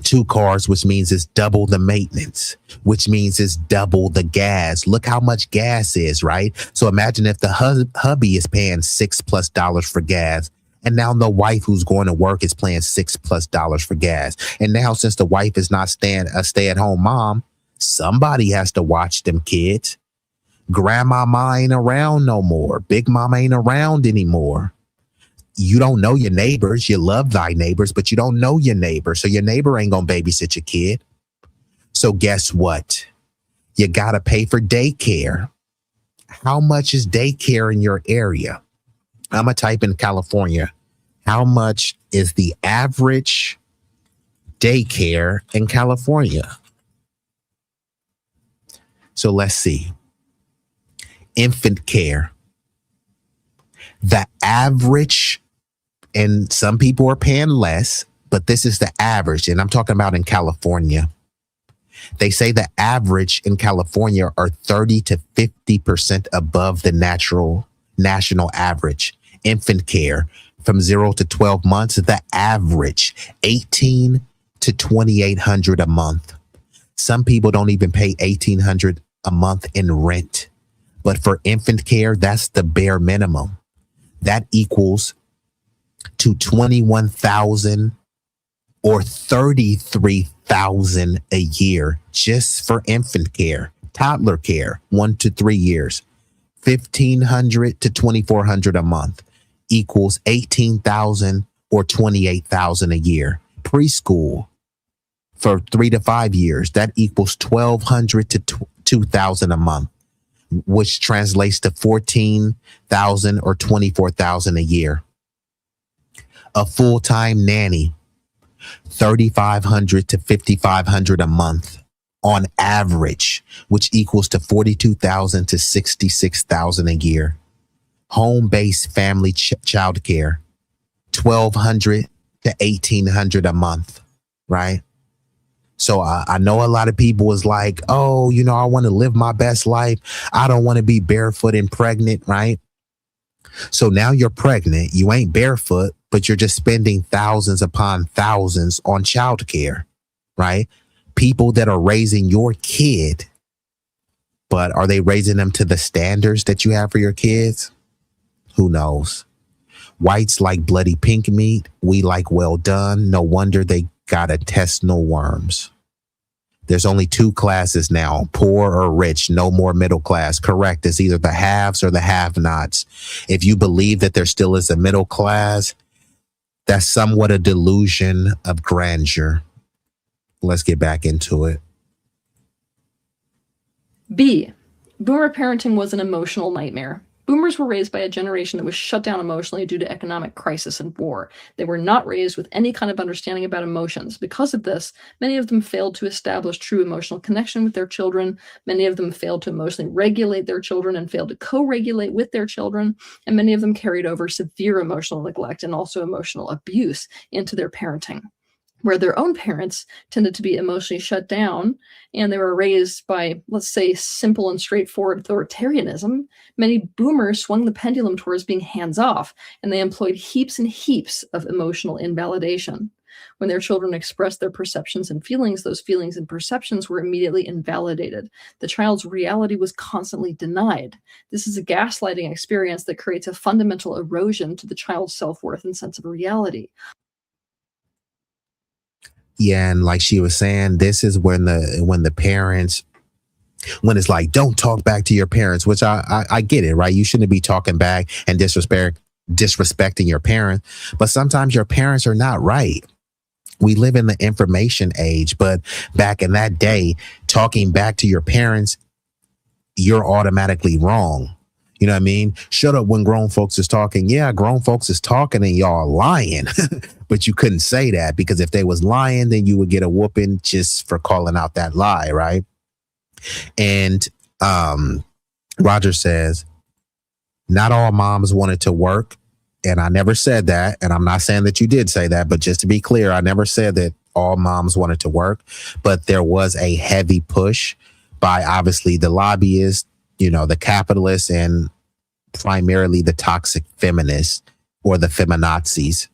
S5: 2 cars, which means it's double the maintenance, which means it's double the gas. Look how much gas is, right? So imagine if the hubby is paying $6+ for gas, and now the wife who's going to work is paying $6+ for gas. And now since the wife is not a stay-at-home mom, somebody has to watch them kids. Grandmama ain't around no more. Big mama ain't around anymore. You don't know your neighbors. You love thy neighbors, but you don't know your neighbor. So your neighbor ain't going to babysit your kid. So guess what? You got to pay for daycare. How much is daycare in your area? I'm going to type in California. How much is the average daycare in California? So let's see. Infant care. The average, and some people are paying less, but this is the average, and I'm talking about in California. They say the average in California are 30 to 50% above the national average. Infant care from 0 to 12 months, the average $1,800 to $2,800 a month. Some people don't even pay $1,800 a month in rent, but for infant care, that's the bare minimum. That equals to $21,000 or $33,000 a year just for infant care. Toddler care, 1 to 3 years, $1,500 to $2,400 a month equals $18,000 or $28,000 a year. Preschool for 3 to 5 years, that equals $1,200 to $2,000 a month, which translates to $14,000 or $24,000 a year. A full-time nanny, $3,500 to $5,500 a month on average, which equals to $42,000 to $66,000 a year. Home-based family child care, $1,200 to $1,800 a month, right? So I know a lot of people was like, oh, you know, I want to live my best life. I don't want to be barefoot and pregnant, right? So now you're pregnant. You ain't barefoot, but you're just spending thousands upon thousands on childcare, right? People that are raising your kid, but are they raising them to the standards that you have for your kids? Who knows? Whites like bloody pink meat. We like well done. No wonder they got intestinal worms. There's only two classes now, poor or rich, no more middle class. Correct. It's either the haves or the have-nots. If you believe that there still is a middle class, that's somewhat a delusion of grandeur. Let's get back into it.
S17: B. Boomer parenting was an emotional nightmare. Boomers were raised by a generation that was shut down emotionally due to economic crisis and war. They were not raised with any kind of understanding about emotions. Because of this, many of them failed to establish true emotional connection with their children. Many of them failed to emotionally regulate their children and failed to co-regulate with their children. And many of them carried over severe emotional neglect and also emotional abuse into their parenting, where their own parents tended to be emotionally shut down and they were raised by, let's say, simple and straightforward authoritarianism. Many boomers swung the pendulum towards being hands-off, and they employed heaps and heaps of emotional invalidation. When their children expressed their perceptions and feelings, those feelings and perceptions were immediately invalidated. The child's reality was constantly denied. This is a gaslighting experience that creates a fundamental erosion to the child's self-worth and sense of reality.
S5: Yeah, and like she was saying, this is when the parents, when it's like, don't talk back to your parents, which I get it, right? You shouldn't be talking back and disrespecting your parents, but sometimes your parents are not right. We live in the information age, but back in that day, talking back to your parents, you're automatically wrong. You know what I mean? Shut up when grown folks is talking. Yeah, grown folks is talking and y'all lying. But you couldn't say that because if they was lying, then you would get a whooping just for calling out that lie, right? And Roger says, not all moms wanted to work. And I never said that. And I'm not saying that you did say that, but just to be clear, I never said that all moms wanted to work. But there was a heavy push by obviously the lobbyists, you know, the capitalists, and primarily the toxic feminists or the feminazis,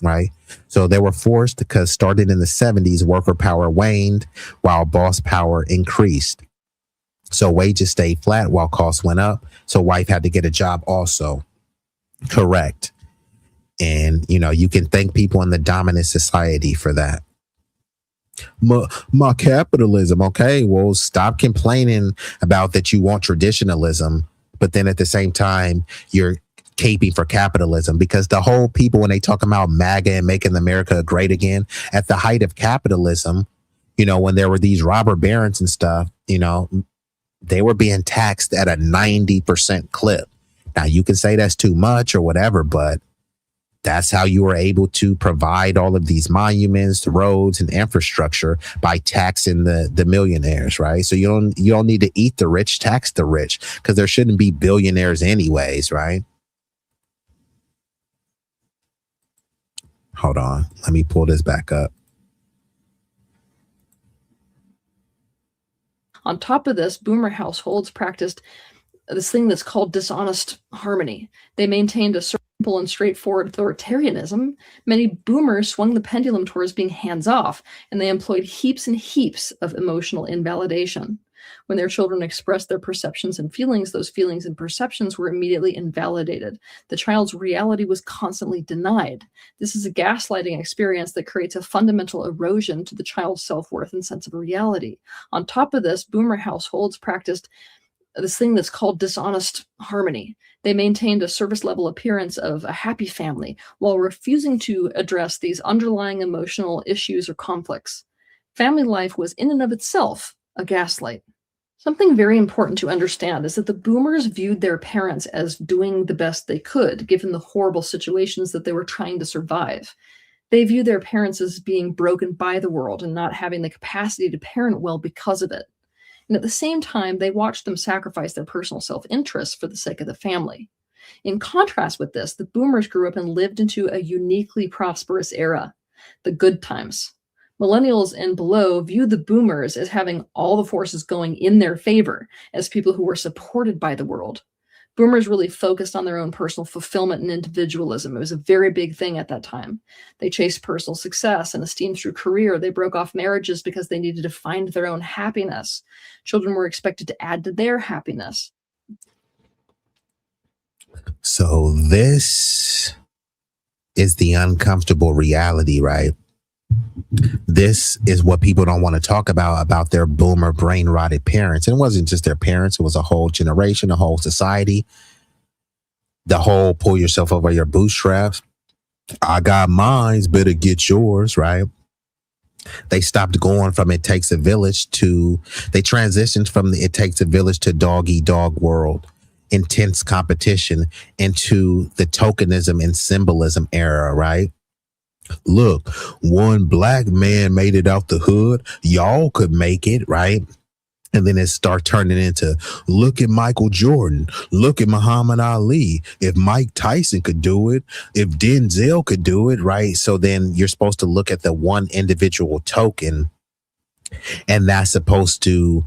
S5: right? So they were forced because starting in the 70s, worker power waned while boss power increased. So wages stayed flat while costs went up. So wife had to get a job also. Correct. And, you know, you can thank people in the dominant society for that. My capitalism. Okay, well, stop complaining about that you want traditionalism, but then at the same time, you're caping for capitalism, because the whole people, when they talk about MAGA and making America great again, at the height of capitalism, you know, when there were these robber barons and stuff, you know, they were being taxed at a 90% clip. Now, you can say that's too much or whatever, but that's how you were able to provide all of these monuments, roads, and infrastructure by taxing the millionaires, right? So you don't need to eat the rich, tax the rich, because there shouldn't be billionaires anyways, right? Hold on, let me pull this back up.
S17: On top of this, boomer households practiced this thing that's called dishonest harmony. They maintained a simple and straightforward authoritarianism. Many boomers swung the pendulum towards being hands-off, and they employed heaps and heaps of emotional invalidation. When their children expressed their perceptions and feelings, those feelings and perceptions were immediately invalidated. The child's reality was constantly denied. This is a gaslighting experience that creates a fundamental erosion to the child's self-worth and sense of reality. On top of this, boomer households practiced this thing that's called dishonest harmony. They maintained a service level appearance of a happy family while refusing to address these underlying emotional issues or conflicts. Family life was in and of itself a gaslight. Something very important to understand is that the boomers viewed their parents as doing the best they could, given the horrible situations that they were trying to survive. They viewed their parents as being broken by the world and not having the capacity to parent well because of it. And at the same time, they watched them sacrifice their personal self-interest for the sake of the family. In contrast with this, the boomers grew up and lived into a uniquely prosperous era, the good times. Millennials and below view the boomers as having all the forces going in their favor, as people who were supported by the world. Boomers really focused on their own personal fulfillment and individualism. It was a very big thing at that time. They chased personal success and esteem through career. They broke off marriages because they needed to find their own happiness. Children were expected to add to their happiness.
S5: So this is the uncomfortable reality, right? This is what people don't want to talk about their boomer brain rotted parents. And it wasn't just their parents. It was a whole generation, a whole society, the whole pull yourself over your bootstraps. I got mines, better get yours, right? They stopped going from it takes a village to, they transitioned from the it takes a village to dog eat dog world, intense competition, into the tokenism and symbolism era, right? Look, one black man made it out the hood. Y'all could make it, right? And then it start turning into, look at Michael Jordan. Look at Muhammad Ali. If Mike Tyson could do it, if Denzel could do it, right? So then you're supposed to look at the one individual token, and that's supposed to,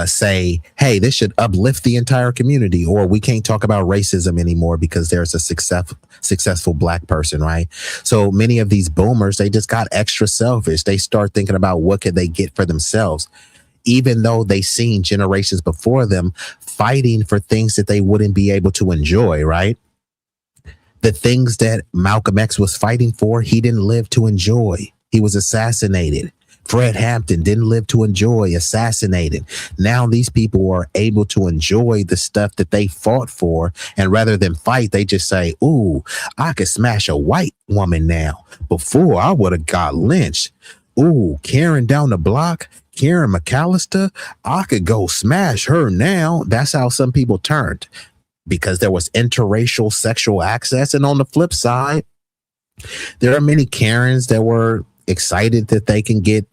S5: say, hey, this should uplift the entire community, or we can't talk about racism anymore because there's a successful black person, right? So many of these boomers, they just got extra selfish. They start thinking about what could they get for themselves, even though they seen generations before them fighting for things that they wouldn't be able to enjoy, right? The things that Malcolm X was fighting for, he didn't live to enjoy. He was assassinated. Fred Hampton didn't live to enjoy, assassinated. Now these people are able to enjoy the stuff that they fought for. And rather than fight, they just say, ooh, I could smash a white woman now. Before, I would have got lynched. Ooh, Karen down the block, Karen McAllister, I could go smash her now. That's how some people turned, because there was interracial sexual access. And on the flip side, there are many Karens that were excited that they can get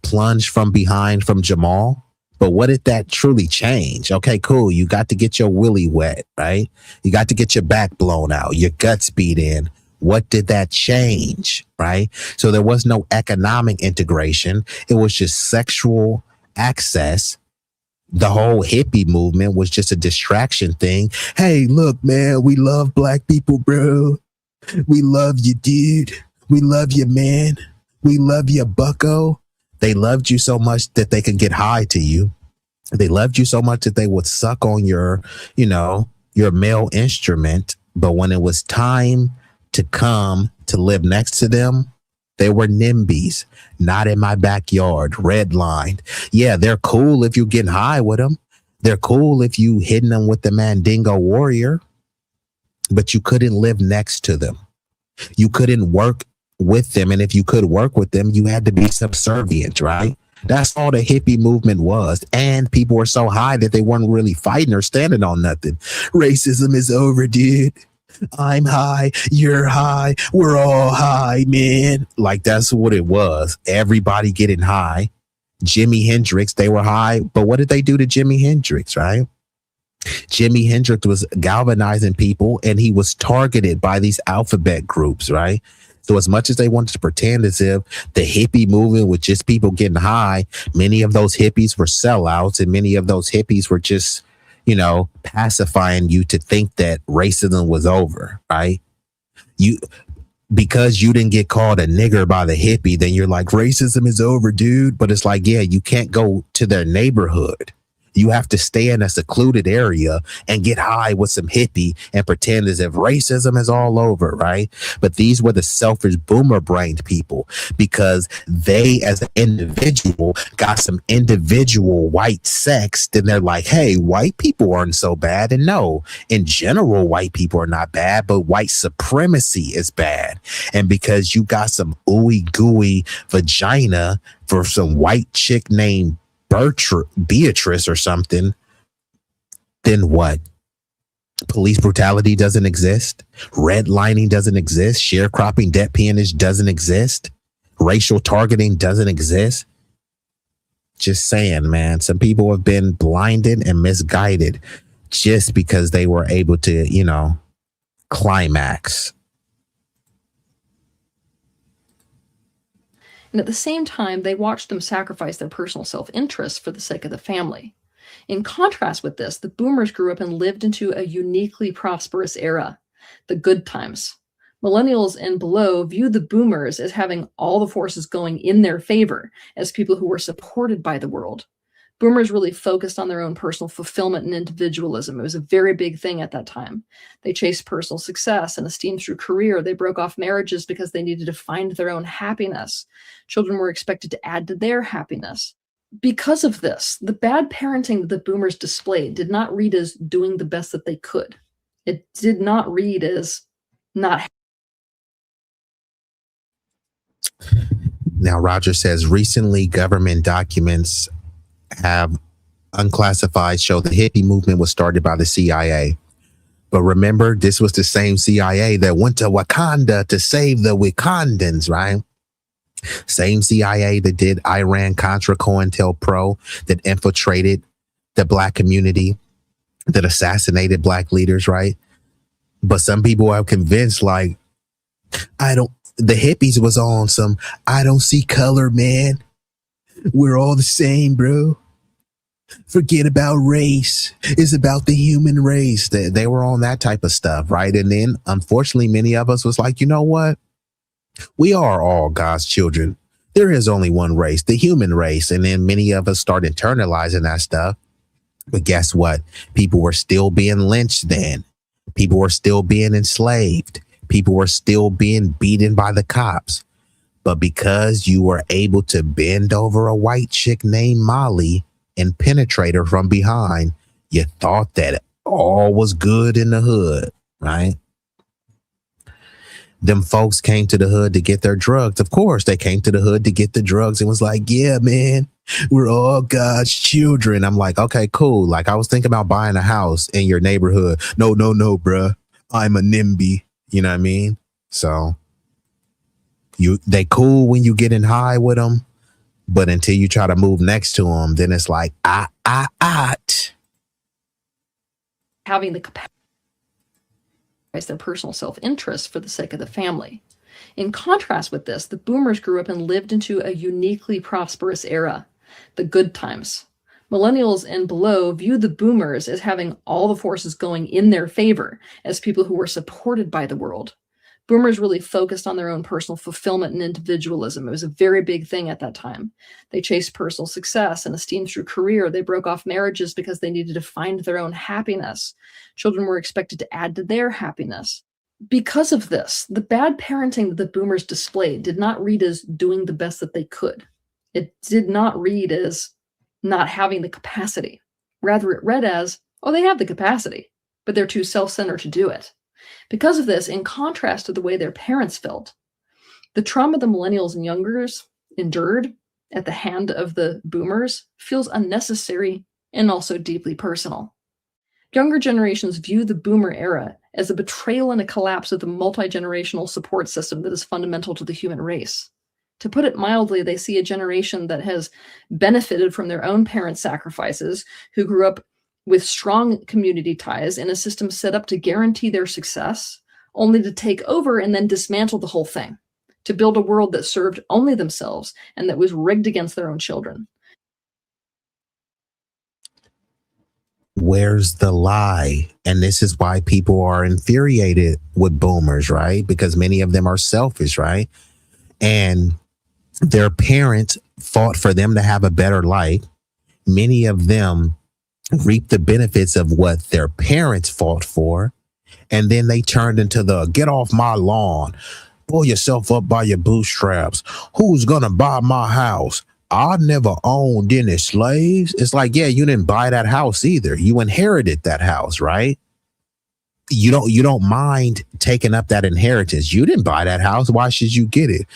S5: plunged from behind from Jamal. But what did that truly change? Okay, cool. You got to get your willy wet, right? You got to get your back blown out, your guts beat in. What did that change, right? So there was no economic integration. It was just sexual access. The whole hippie movement was just a distraction thing. Hey, look, man, we love black people, bro. We love you, dude. We love you, man. We love you, bucko. They loved you so much that they can get high to you. They loved you so much that they would suck on your male instrument. But when it was time to come to live next to them, they were NIMBYs, not in my backyard, redlined. Yeah, they're cool if you're getting high with them. They're cool if you hitting them with the Mandingo warrior, but you couldn't live next to them. You couldn't work with them. And if you could work with them, you had to be subservient, right? That's all the hippie movement was. And people were so high that they weren't really fighting or standing on nothing. Racism is over, dude. I'm high. You're high. We're all high, man. Like, that's what it was. Everybody getting high. Jimi Hendrix, they were high. But what did they do to Jimi Hendrix, right? Jimi Hendrix was galvanizing people, and he was targeted by these alphabet groups, right? So as much as they wanted to pretend as if the hippie movement was just people getting high, many of those hippies were sellouts, and many of those hippies were just, pacifying you to think that racism was over, right? Because you didn't get called a nigger by the hippie, then you're like, racism is over, dude. But it's like, yeah, you can't go to their neighborhood. You have to stay in a secluded area and get high with some hippie and pretend as if racism is all over, right? But these were the selfish boomer-brained people, because they, as an individual, got some individual white sex. Then they're like, hey, white people aren't so bad. And no, in general, white people are not bad, but white supremacy is bad. And because you got some ooey gooey vagina for some white chick named Beatrice or something, then what? Police brutality doesn't exist. Redlining doesn't exist. Sharecropping, debt peonage doesn't exist. Racial targeting doesn't exist. Just saying, man, some people have been blinded and misguided just because they were able to, climax.
S17: And at the same time, they watched them sacrifice their personal self-interest for the sake of the family. In contrast with this, the boomers grew up and lived into a uniquely prosperous era, the good times. Millennials and below view the boomers as having all the forces going in their favor, as people who were supported by the world. Boomers really focused on their own personal fulfillment and individualism. It was a very big thing at that time. They chased personal success and esteem through career. They broke off marriages because they needed to find their own happiness. Children were expected to add to their happiness. Because of this, the bad parenting that the boomers displayed did not read as doing the best that they could. It did not read as not.
S5: Now, Roger says recently government documents have unclassified show the hippie movement was started by the CIA. But remember, this was the same CIA that went to Wakanda to save the Wakandans, right? Same CIA that did Iran-Contra COINTELPRO, that infiltrated the Black community, that assassinated Black leaders, right? But some people are convinced, like, the hippies was on some, I don't see color, man. We're all the same, bro. Forget about race. It's about the human race. They were on that type of stuff, right? And then, unfortunately, many of us was like, you know what? We are all God's children. There is only one race, the human race. And then many of us start internalizing that stuff. But guess what? People were still being lynched then. People were still being enslaved. People were still being beaten by the cops. But because you were able to bend over a white chick named Molly and penetrate her from behind, you thought that all was good in the hood, right? Them folks came to the hood to get their drugs. Of course, they came to the hood to get the drugs and was like, yeah, man, we're all God's children. I'm like, okay, cool. Like, I was thinking about buying a house in your neighborhood. No, bruh. I'm a NIMBY. You know what I mean? So they cool when you get in high with them, but until you try to move next to them, then it's like,
S17: having the capacity their personal self-interest for the sake of the family. In contrast with this, the boomers grew up and lived into a uniquely prosperous era, the good times. Millennials and below view the boomers as having all the forces going in their favor, as people who were supported by the world. Boomers really focused on their own personal fulfillment and individualism. It was a very big thing at that time. They chased personal success and esteem through career. They broke off marriages because they needed to find their own happiness. Children were expected to add to their happiness. Because of this, the bad parenting that the boomers displayed did not read as doing the best that they could. It did not read as not having the capacity. Rather, it read as, oh, they have the capacity, but they're too self-centered to do it. Because of this, in contrast to the way their parents felt, the trauma the millennials and youngers endured at the hand of the boomers feels unnecessary and also deeply personal. Younger generations view the boomer era as a betrayal and a collapse of the multi-generational support system that is fundamental to the human race. To put it mildly, they see a generation that has benefited from their own parents' sacrifices, who grew up with strong community ties in a system set up to guarantee their success, only to take over and then dismantle the whole thing, to build a world that served only themselves and that was rigged against their own children.
S5: Where's the lie? And this is why people are infuriated with boomers, right? Because many of them are selfish, right? And their parents fought for them to have a better life. Many of them reap the benefits of what their parents fought for, and then they turned into the get off my lawn, pull yourself up by your bootstraps, who's gonna buy my house? I never owned any slaves. It's like, yeah, you didn't buy that house either. You inherited that house, right? You don't mind taking up that inheritance. You didn't buy that house. Why should you get it?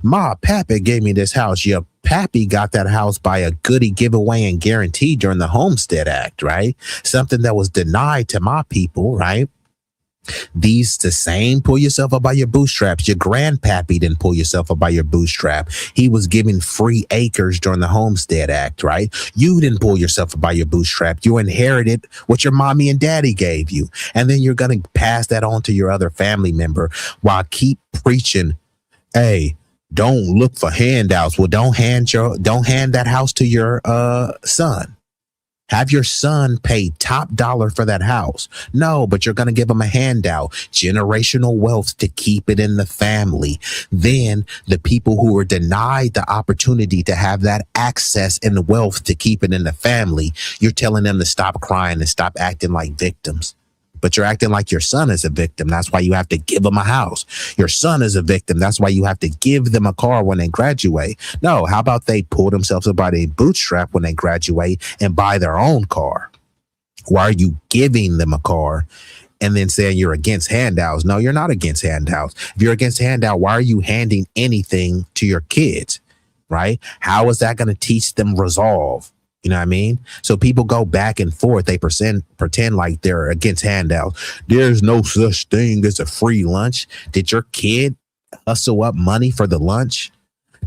S5: My papa gave me this house, you Pappy got that house by a goodie giveaway and guarantee during the Homestead Act, right? Something that was denied to my people, right? These the same pull yourself up by your bootstraps. Your grandpappy didn't pull yourself up by your bootstrap. He was giving free acres during the Homestead Act, right? You didn't pull yourself up by your bootstrap. You inherited what your mommy and daddy gave you. And then you're going to pass that on to your other family member while keep preaching, hey, don't look for handouts. Well, don't hand that house to your son. Have your son pay top dollar for that house. No, but you're going to give him a handout, generational wealth to keep it in the family. Then the people who were denied the opportunity to have that access and wealth to keep it in the family, you're telling them to stop crying and stop acting like victims. But you're acting like your son is a victim. That's why you have to give them a house. Your son is a victim. That's why you have to give them a car when they graduate. No, how about they pull themselves up by their bootstrap when they graduate and buy their own car? Why are you giving them a car and then saying you're against handouts? No, you're not against handouts. If you're against handout, why are you handing anything to your kids, right? How is that going to teach them resolve? You know what I mean? So people go back and forth. They pretend like they're against handouts. There's no such thing as a free lunch. Did your kid hustle up money for the lunch?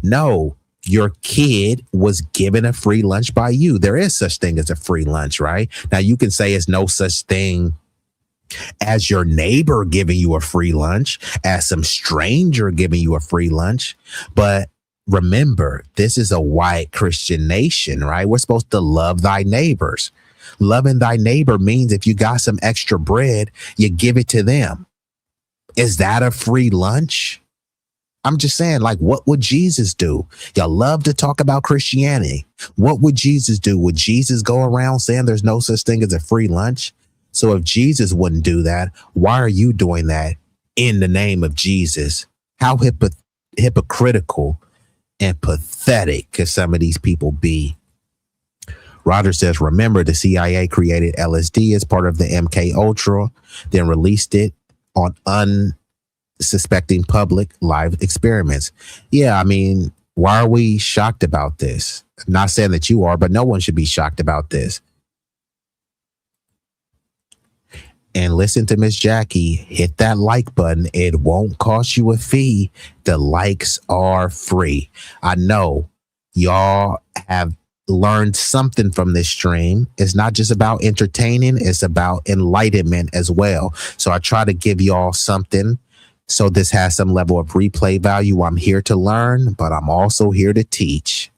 S5: No, your kid was given a free lunch by you. There is such thing as a free lunch, right? Now you can say it's no such thing as your neighbor giving you a free lunch, as some stranger giving you a free lunch, but remember, this is a white Christian nation, right? We're supposed to love thy neighbors. Loving thy neighbor means if you got some extra bread, you give it to them. Is that a free lunch? I'm just saying, like, what would Jesus do? Y'all love to talk about Christianity. What would Jesus do? Would Jesus go around saying there's no such thing as a free lunch? So if Jesus wouldn't do that, why are you doing that in the name of Jesus? How hypocritical and pathetic could some of these people be? Roger says, remember, the CIA created LSD as part of the MK Ultra, then released it on unsuspecting public live experiments. Yeah, I mean, why are we shocked about this? Not saying that you are, but no one should be shocked about this. And listen to Miss Jackie, hit that like button. It won't cost you a fee. The likes are free. I know y'all have learned something from this stream. It's not just about entertaining, it's about enlightenment as well. So I try to give y'all something so this has some level of replay value. I'm here to learn, but I'm also here to teach.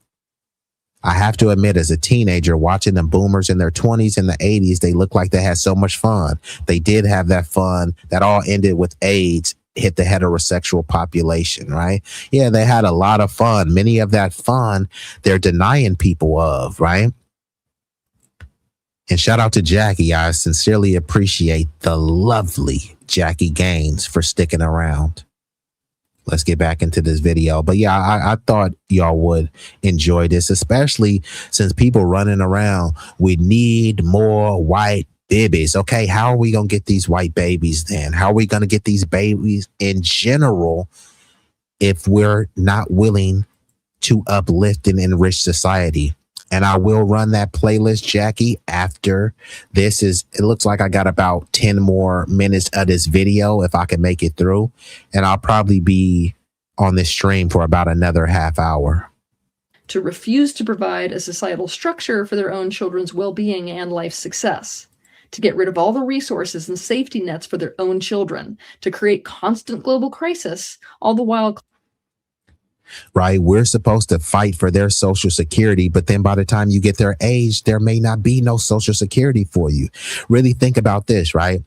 S5: I have to admit, as a teenager, watching them boomers in their 20s and the 80s, they look like they had so much fun. They did have that fun. That all ended with AIDS hit the heterosexual population, right? Yeah, they had a lot of fun. Many of that fun they're denying people of, right? And shout out to Jackie. I sincerely appreciate the lovely Jackie Gaines for sticking around. Let's get back into this video. But yeah, I thought y'all would enjoy this, especially since people running around, we need more white babies. Okay, how are we going to get these white babies then? How are we going to get these babies in general if we're not willing to uplift and enrich society? And I will run that playlist, Jackie, after this. It looks like I got about 10 more minutes of this video if I can make it through. And I'll probably be on this stream for about another half hour.
S17: To refuse to provide a societal structure for their own children's well-being and life success. To get rid of all the resources and safety nets for their own children. To create constant global crisis, all the while...
S5: Right? We're supposed to fight for their social security, but then by the time you get their age, there may not be no social security for you. Really think about this, right?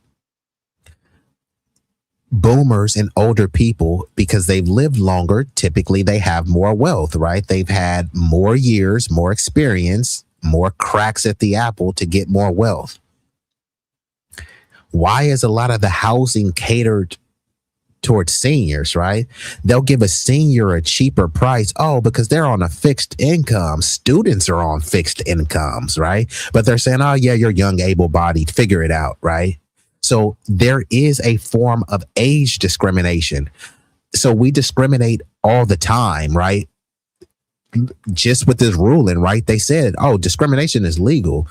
S5: Boomers and older people, because they've lived longer, typically they have more wealth, right? They've had more years, more experience, more cracks at the apple to get more wealth. Why is a lot of the housing catered towards seniors, right? They'll give a senior a cheaper price. Oh, because they're on a fixed income. Students are on fixed incomes, right? But they're saying, oh yeah, you're young, able-bodied, figure it out, right? So there is a form of age discrimination. So we discriminate all the time, right? just with this ruling, right? They said, oh, discrimination is legal,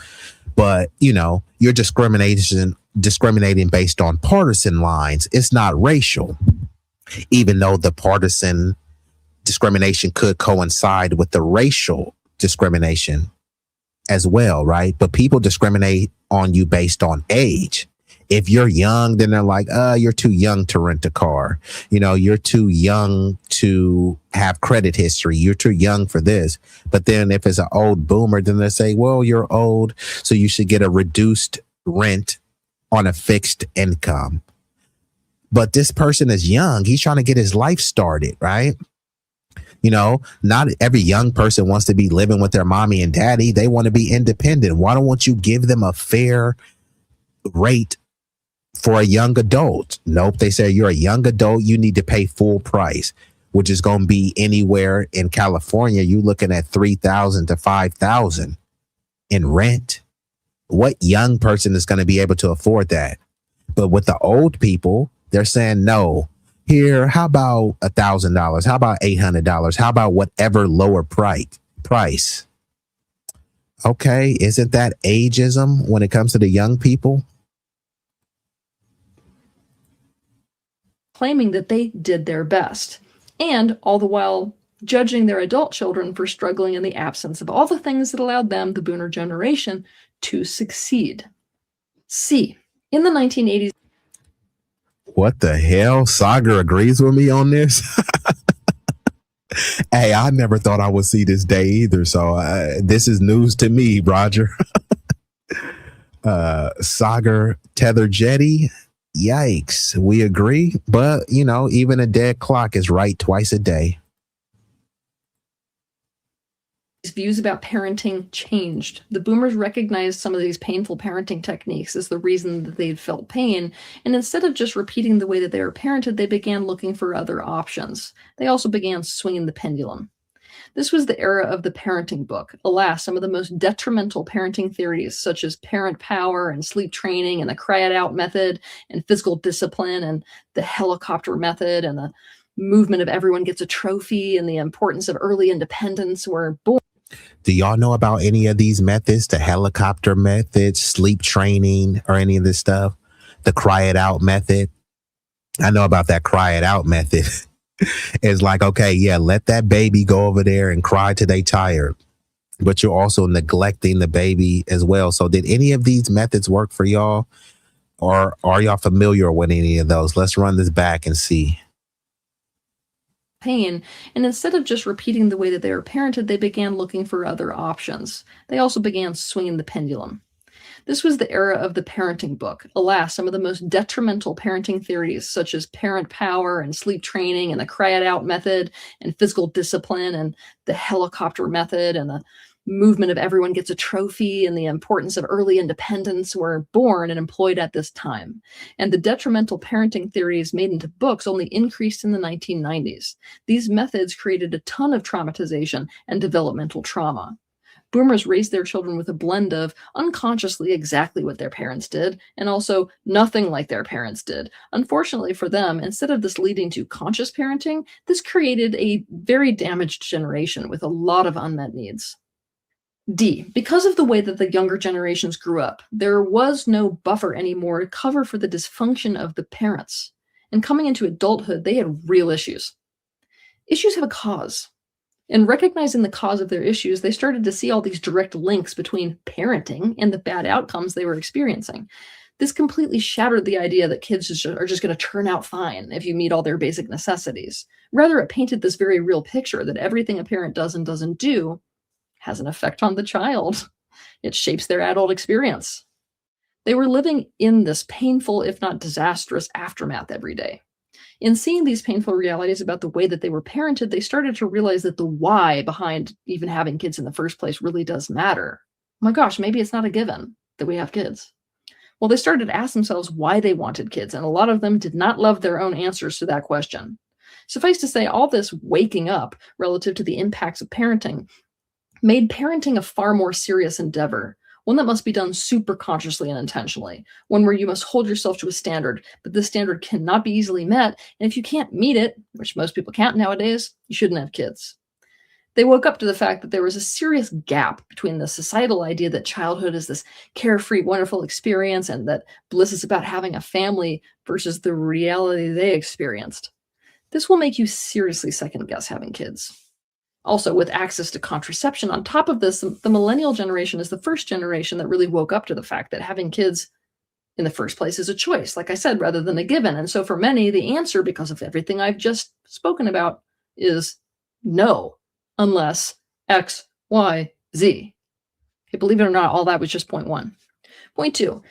S5: but you're discriminating based on partisan lines. It's not racial, even though the partisan discrimination could coincide with the racial discrimination as well, right? But people discriminate on you based on age. If you're young, then they're like, you're too young to rent a car. You're too young to have credit history. You're too young for this. But then if it's an old boomer, then they say, well, you're old, so you should get a reduced rent on a fixed income. But this person is young. He's trying to get his life started, right? Not every young person wants to be living with their mommy and daddy. They want to be independent. Why don't you give them a fair rate for a young adult? Nope. They say you're a young adult, you need to pay full price, which is going to be anywhere in California. You're looking at $3,000 to $5,000 in rent. What young person is going to be able to afford that? But with the old people, they're saying, no, here, how about $1,000? How about $800? How about whatever lower price? Okay, isn't that ageism when it comes to the young people?
S17: Claiming that they did their best, and all the while judging their adult children for struggling in the absence of all the things that allowed them, the Boomer generation, to succeed. C. In the 1980s.
S5: What the hell? Sagar agrees with me on this? Hey, I never thought I would see this day either, so this is news to me, Roger. Sagar Tether Jetty. Yikes. We agree. But, even a dead clock is right twice a day.
S17: Views about parenting changed. The boomers recognized some of these painful parenting techniques as the reason that they'd felt pain, and instead of just repeating the way that they were parented, they began looking for other options. They also began swinging the pendulum. This was the era of the parenting book. Alas, some of the most detrimental parenting theories, such as parent power and sleep training and the cry it out method and physical discipline and the helicopter method and the movement of everyone gets a trophy and the importance of early independence, were born.
S5: Do y'all know about any of these methods? The helicopter method, sleep training, or any of this stuff? The cry it out method? I know about that cry it out method. It's like, okay, yeah, let that baby go over there and cry till they tired. But you're also neglecting the baby as well. So did any of these methods work for y'all? Or are y'all familiar with any of those? Let's run this back and see.
S17: Pain, and instead of just repeating the way that they were parented, they began looking for other options. They also began swinging the pendulum. This was the era of the parenting book. Alas, some of the most detrimental parenting theories, such as parent power and sleep training and the cry it out method and physical discipline and the helicopter method and the movement of everyone gets a trophy and the importance of early independence, were born and employed at this time. And the detrimental parenting theories made into books only increased in the 1990s. These methods created a ton of traumatization and developmental trauma. Boomers raised their children with a blend of unconsciously exactly what their parents did and also nothing like their parents did. Unfortunately for them, instead of this leading to conscious parenting, this created a very damaged generation with a lot of unmet needs. D. Because of the way that the younger generations grew up, there was no buffer anymore to cover for the dysfunction of the parents. And coming into adulthood, they had real issues. Issues have a cause. In recognizing the cause of their issues, they started to see all these direct links between parenting and the bad outcomes they were experiencing. This completely shattered the idea that kids are just going to turn out fine if you meet all their basic necessities. Rather, it painted this very real picture that everything a parent does and doesn't do has an effect on the child. It shapes their adult experience. They were living in this painful, if not disastrous, aftermath every day. In seeing these painful realities about the way that they were parented, they started to realize that the why behind even having kids in the first place really does matter. Oh my gosh, maybe it's not a given that we have kids. Well, they started to ask themselves why they wanted kids, and a lot of them did not love their own answers to that question. Suffice to say, all this waking up relative to the impacts of parenting made parenting a far more serious endeavor, one that must be done super consciously and intentionally, one where you must hold yourself to a standard, but this standard cannot be easily met, and if you can't meet it, which most people can't nowadays, you shouldn't have kids. They woke up to the fact that there was a serious gap between the societal idea that childhood is this carefree, wonderful experience and that bliss is about having a family versus the reality they experienced. This will make you seriously second guess having kids. Also, with access to contraception on top of this, the millennial generation is the first generation that really woke up to the fact that having kids in the first place is a choice, like I said, rather than a given. And so for many, the answer, because of everything I've just spoken about, is no, unless X, Y, Z. Okay, believe it or not, all that was just point one. Point two,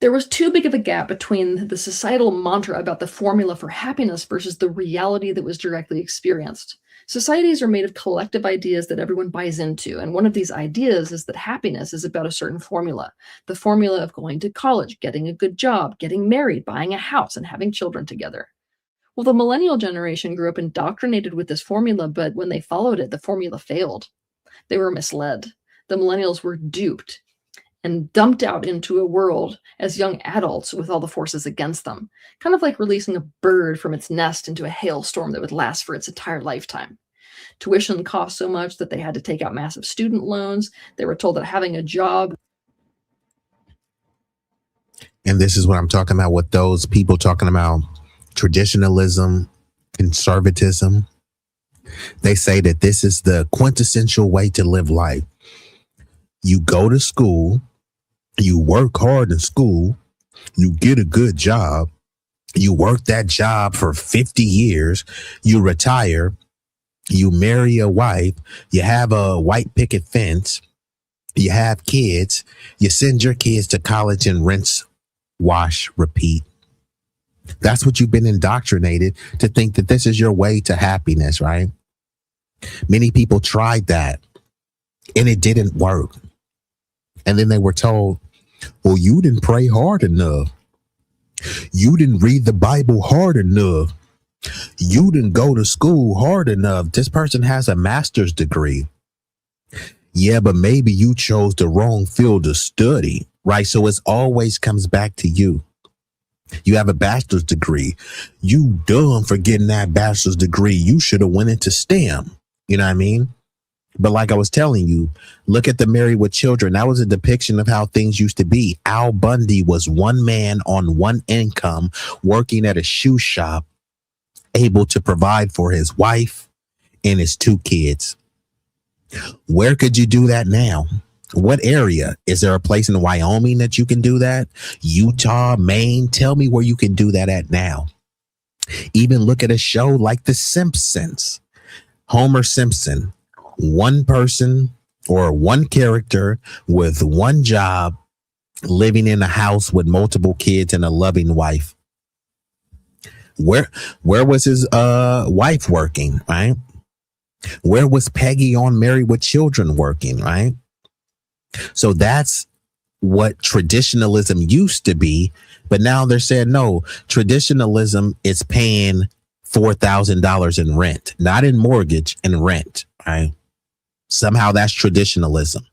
S17: there was too big of a gap between the societal mantra about the formula for happiness versus the reality that was directly experienced. Societies are made of collective ideas that everyone buys into, and one of these ideas is that happiness is about a certain formula. The formula of going to college, getting a good job, getting married, buying a house, and having children together. Well, the millennial generation grew up indoctrinated with this formula, but when they followed it, the formula failed. They were misled. The millennials were duped and dumped out into a world as young adults with all the forces against them, kind of like releasing a bird from its nest into a hailstorm that would last for its entire lifetime. Tuition cost so much that they had to take out massive student loans. They were told that having a job.
S5: And this is what I'm talking about with those people talking about traditionalism, conservatism. They say that this is the quintessential way to live life. You go to school, you work hard in school, you get a good job, you work that job for 50 years, you retire, you marry a wife, you have a white picket fence, you have kids, you send your kids to college and rinse, wash, repeat. That's what you've been indoctrinated to think that this is your way to happiness, right? Many people tried that and it didn't work. And then they were told, well, you didn't pray hard enough. You didn't read the Bible hard enough. You didn't go to school hard enough. This person has a master's degree. Yeah, but maybe you chose the wrong field of study, right? So it always comes back to you. You have a bachelor's degree. You dumb for getting that bachelor's degree. You should have went into STEM. You know what I mean? But like I was telling you, look at the Married with Children. That was a depiction of how things used to be. Al Bundy was one man on one income working at a shoe shop, able to provide for his wife and his two kids. Where could you do that now? What area? Is there a place in Wyoming that you can do that? Utah, Maine? Tell me where you can do that at now. Even look at a show like The Simpsons. Homer Simpson, one person or one character with one job, living in a house with multiple kids and a loving wife. Where was his wife working, right? Where was Peggy on Married with Children working, right? So that's what traditionalism used to be, but now they're saying no, traditionalism is paying $4,000 in rent, not in mortgage, in rent, right? Somehow that's traditionalism.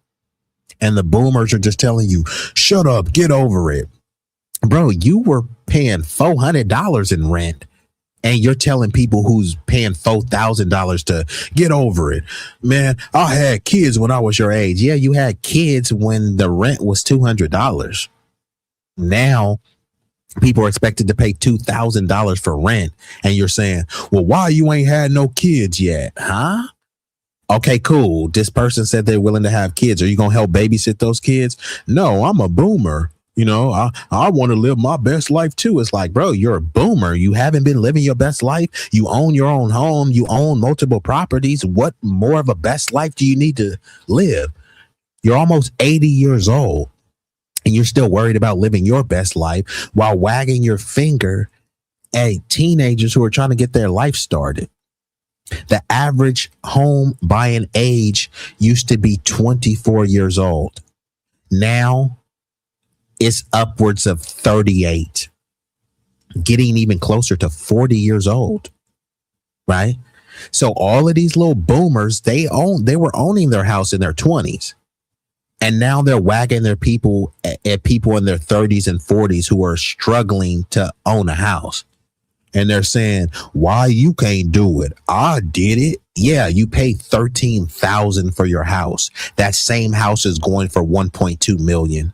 S5: And the boomers are just telling you, shut up, get over it. Bro, you were paying $400 in rent and you're telling people who's paying $4,000 to get over it. Man, I had kids when I was your age. Yeah, you had kids when the rent was $200. Now people are expected to pay $2,000 for rent. And you're saying, well, why you ain't had no kids yet? Huh? Okay, cool. This person said they're willing to have kids. Are you going to help babysit those kids? No, I'm a boomer. You know, I want to live my best life too. It's like, bro, you're a boomer. You haven't been living your best life. You own your own home. You own multiple properties. What more of a best life do you need to live? You're almost 80 years old and you're still worried about living your best life while wagging your finger at teenagers who are trying to get their life started. The average home buying age used to be 24 years old. Now it's upwards of 38, getting even closer to 40 years old, right? So all of these little boomers, they were owning their house in their 20s. And now they're wagging their people at people in their 30s and 40s who are struggling to own a house. And they're saying, why you can't do it? I did it. Yeah, you paid $13,000 for your house. That same house is going for $1.2 million.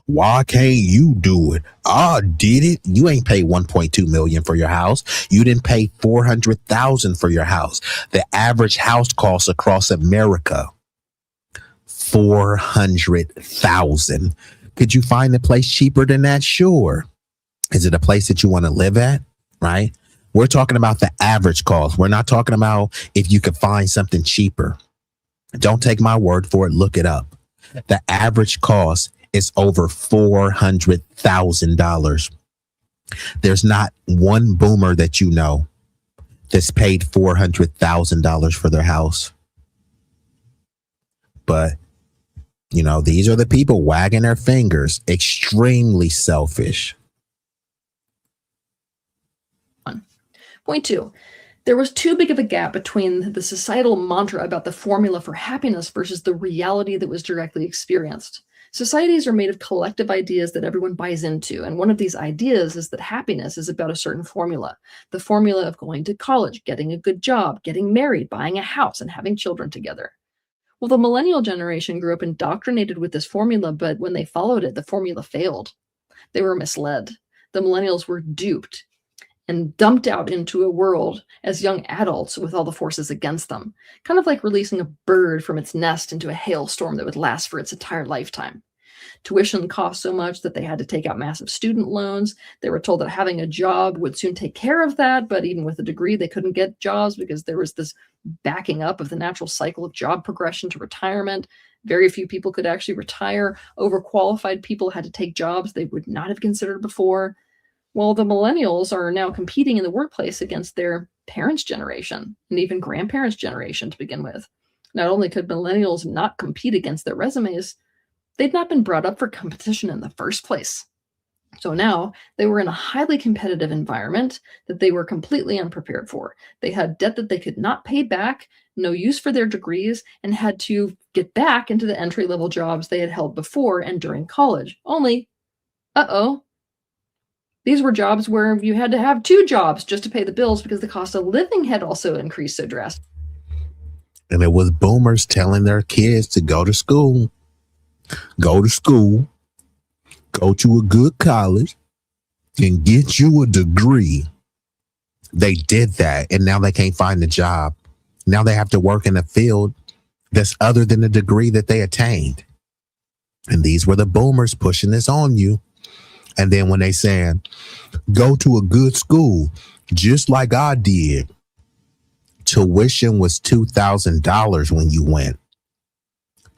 S5: Why can't you do it? I did it. You ain't paid $1.2 million for your house. You didn't pay $400,000 for your house. The average house cost across America, $400,000. Could you find a place cheaper than that? Sure. Is it a place that you want to live at? Right? We're talking about the average cost. We're not talking about if you could find something cheaper. Don't take my word for it. Look it up. The average cost is over $400,000. There's not one boomer that you know that's paid $400,000 for their house. But, you know, these are the people wagging their fingers, extremely selfish.
S17: Point 2. There was too big of a gap between the societal mantra about the formula for happiness versus the reality that was directly experienced. Societies are made of collective ideas that everyone buys into, and one of these ideas is that happiness is about a certain formula. The formula of going to college, getting a good job, getting married, buying a house, and having children together. Well, the millennial generation grew up indoctrinated with this formula, but when they followed it, the formula failed. They were misled. The millennials were duped and dumped out into a world as young adults with all the forces against them, kind of like releasing a bird from its nest into a hailstorm that would last for its entire lifetime. Tuition cost so much that they had to take out massive student loans. They were told that having a job would soon take care of that, but even with a degree, they couldn't get jobs because there was this backing up of the natural cycle of job progression to retirement. Very few people could actually retire. Overqualified people had to take jobs they would not have considered before. Well, the millennials are now competing in the workplace against their parents' generation and even grandparents' generation to begin with. Not only could millennials not compete against their resumes, they'd not been brought up for competition in the first place. So now they were in a highly competitive environment that they were completely unprepared for. They had debt that they could not pay back, no use for their degrees, and had to get back into the entry-level jobs they had held before and during college. Only, these were jobs where you had to have 2 jobs just to pay the bills because the cost of living had also increased so drastically.
S5: And it was boomers telling their kids to go to school, go to a good college, and get you a degree. They did that, and now they can't find a job. Now they have to work in a field that's other than the degree that they attained. And these were the boomers pushing this on you. And then when they saying, go to a good school, just like I did, tuition was $2,000 when you went.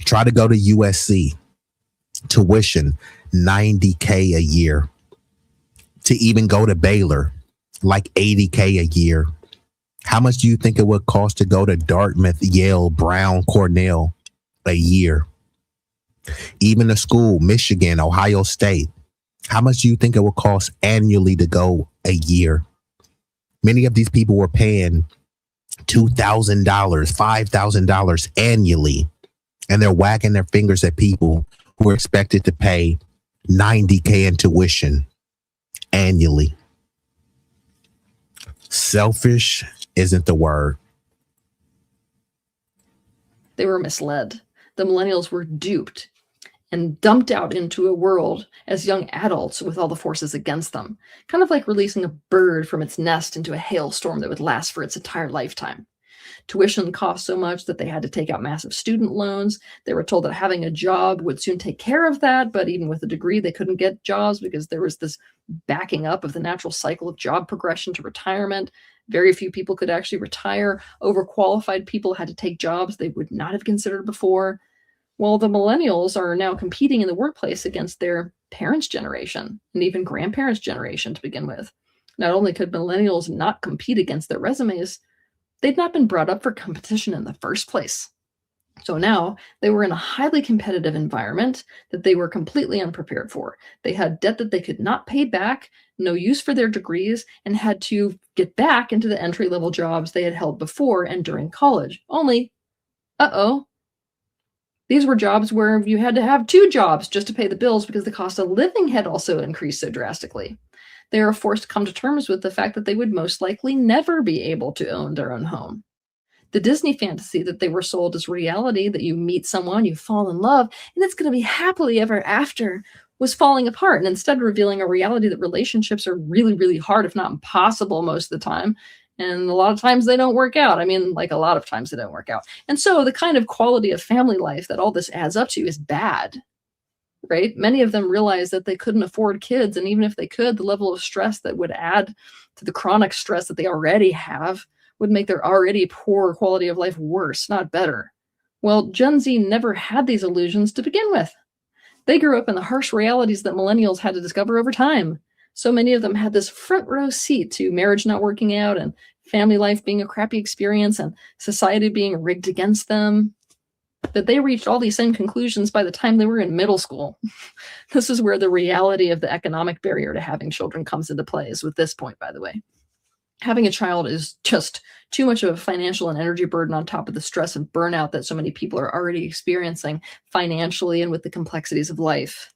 S5: Try to go to USC, tuition, $90K a year. To even go to Baylor, like $80K a year. How much do you think it would cost to go to Dartmouth, Yale, Brown, Cornell a year? Even a school, Michigan, Ohio State. How much do you think it would cost annually to go a year? Many of these people were paying $2,000, $5,000 annually, and they're wagging their fingers at people who are expected to pay $90K in tuition annually. Selfish isn't the word.
S17: They were misled. The millennials were duped and dumped out into a world as young adults with all the forces against them, kind of like releasing a bird from its nest into a hailstorm that would last for its entire lifetime. Tuition cost so much that they had to take out massive student loans. They were told that having a job would soon take care of that, but even with a degree, they couldn't get jobs because there was this backing up of the natural cycle of job progression to retirement. Very few people could actually retire. Overqualified people had to take jobs they would not have considered before. Well, the millennials are now competing in the workplace against their parents' generation and even grandparents' generation to begin with. Not only could millennials not compete against their resumes, they'd not been brought up for competition in the first place. So now they were in a highly competitive environment that they were completely unprepared for. They had debt that they could not pay back, no use for their degrees, and had to get back into the entry-level jobs they had held before and during college. Only, these were jobs where you had to have 2 jobs just to pay the bills because the cost of living had also increased so drastically. They are forced to come to terms with the fact that they would most likely never be able to own their own home. The Disney fantasy that they were sold as reality, that you meet someone, you fall in love, and it's going to be happily ever after, was falling apart, and instead revealing a reality that relationships are really, really hard, if not impossible most of the time. And a lot of times they don't work out. I mean, like a lot of times they don't work out. And so the kind of quality of family life that all this adds up to is bad, right? Many of them realize that they couldn't afford kids. And even if they could, the level of stress that would add to the chronic stress that they already have would make their already poor quality of life worse, not better. Well, Gen Z never had these illusions to begin with. They grew up in the harsh realities that millennials had to discover over time. So many of them had this front row seat to marriage not working out and family life being a crappy experience and society being rigged against them, that they reached all these same conclusions by the time they were in middle school. This is where the reality of the economic barrier to having children comes into play, is with this point, by the way. Having a child is just too much of a financial and energy burden on top of the stress and burnout that so many people are already experiencing financially and with the complexities of life.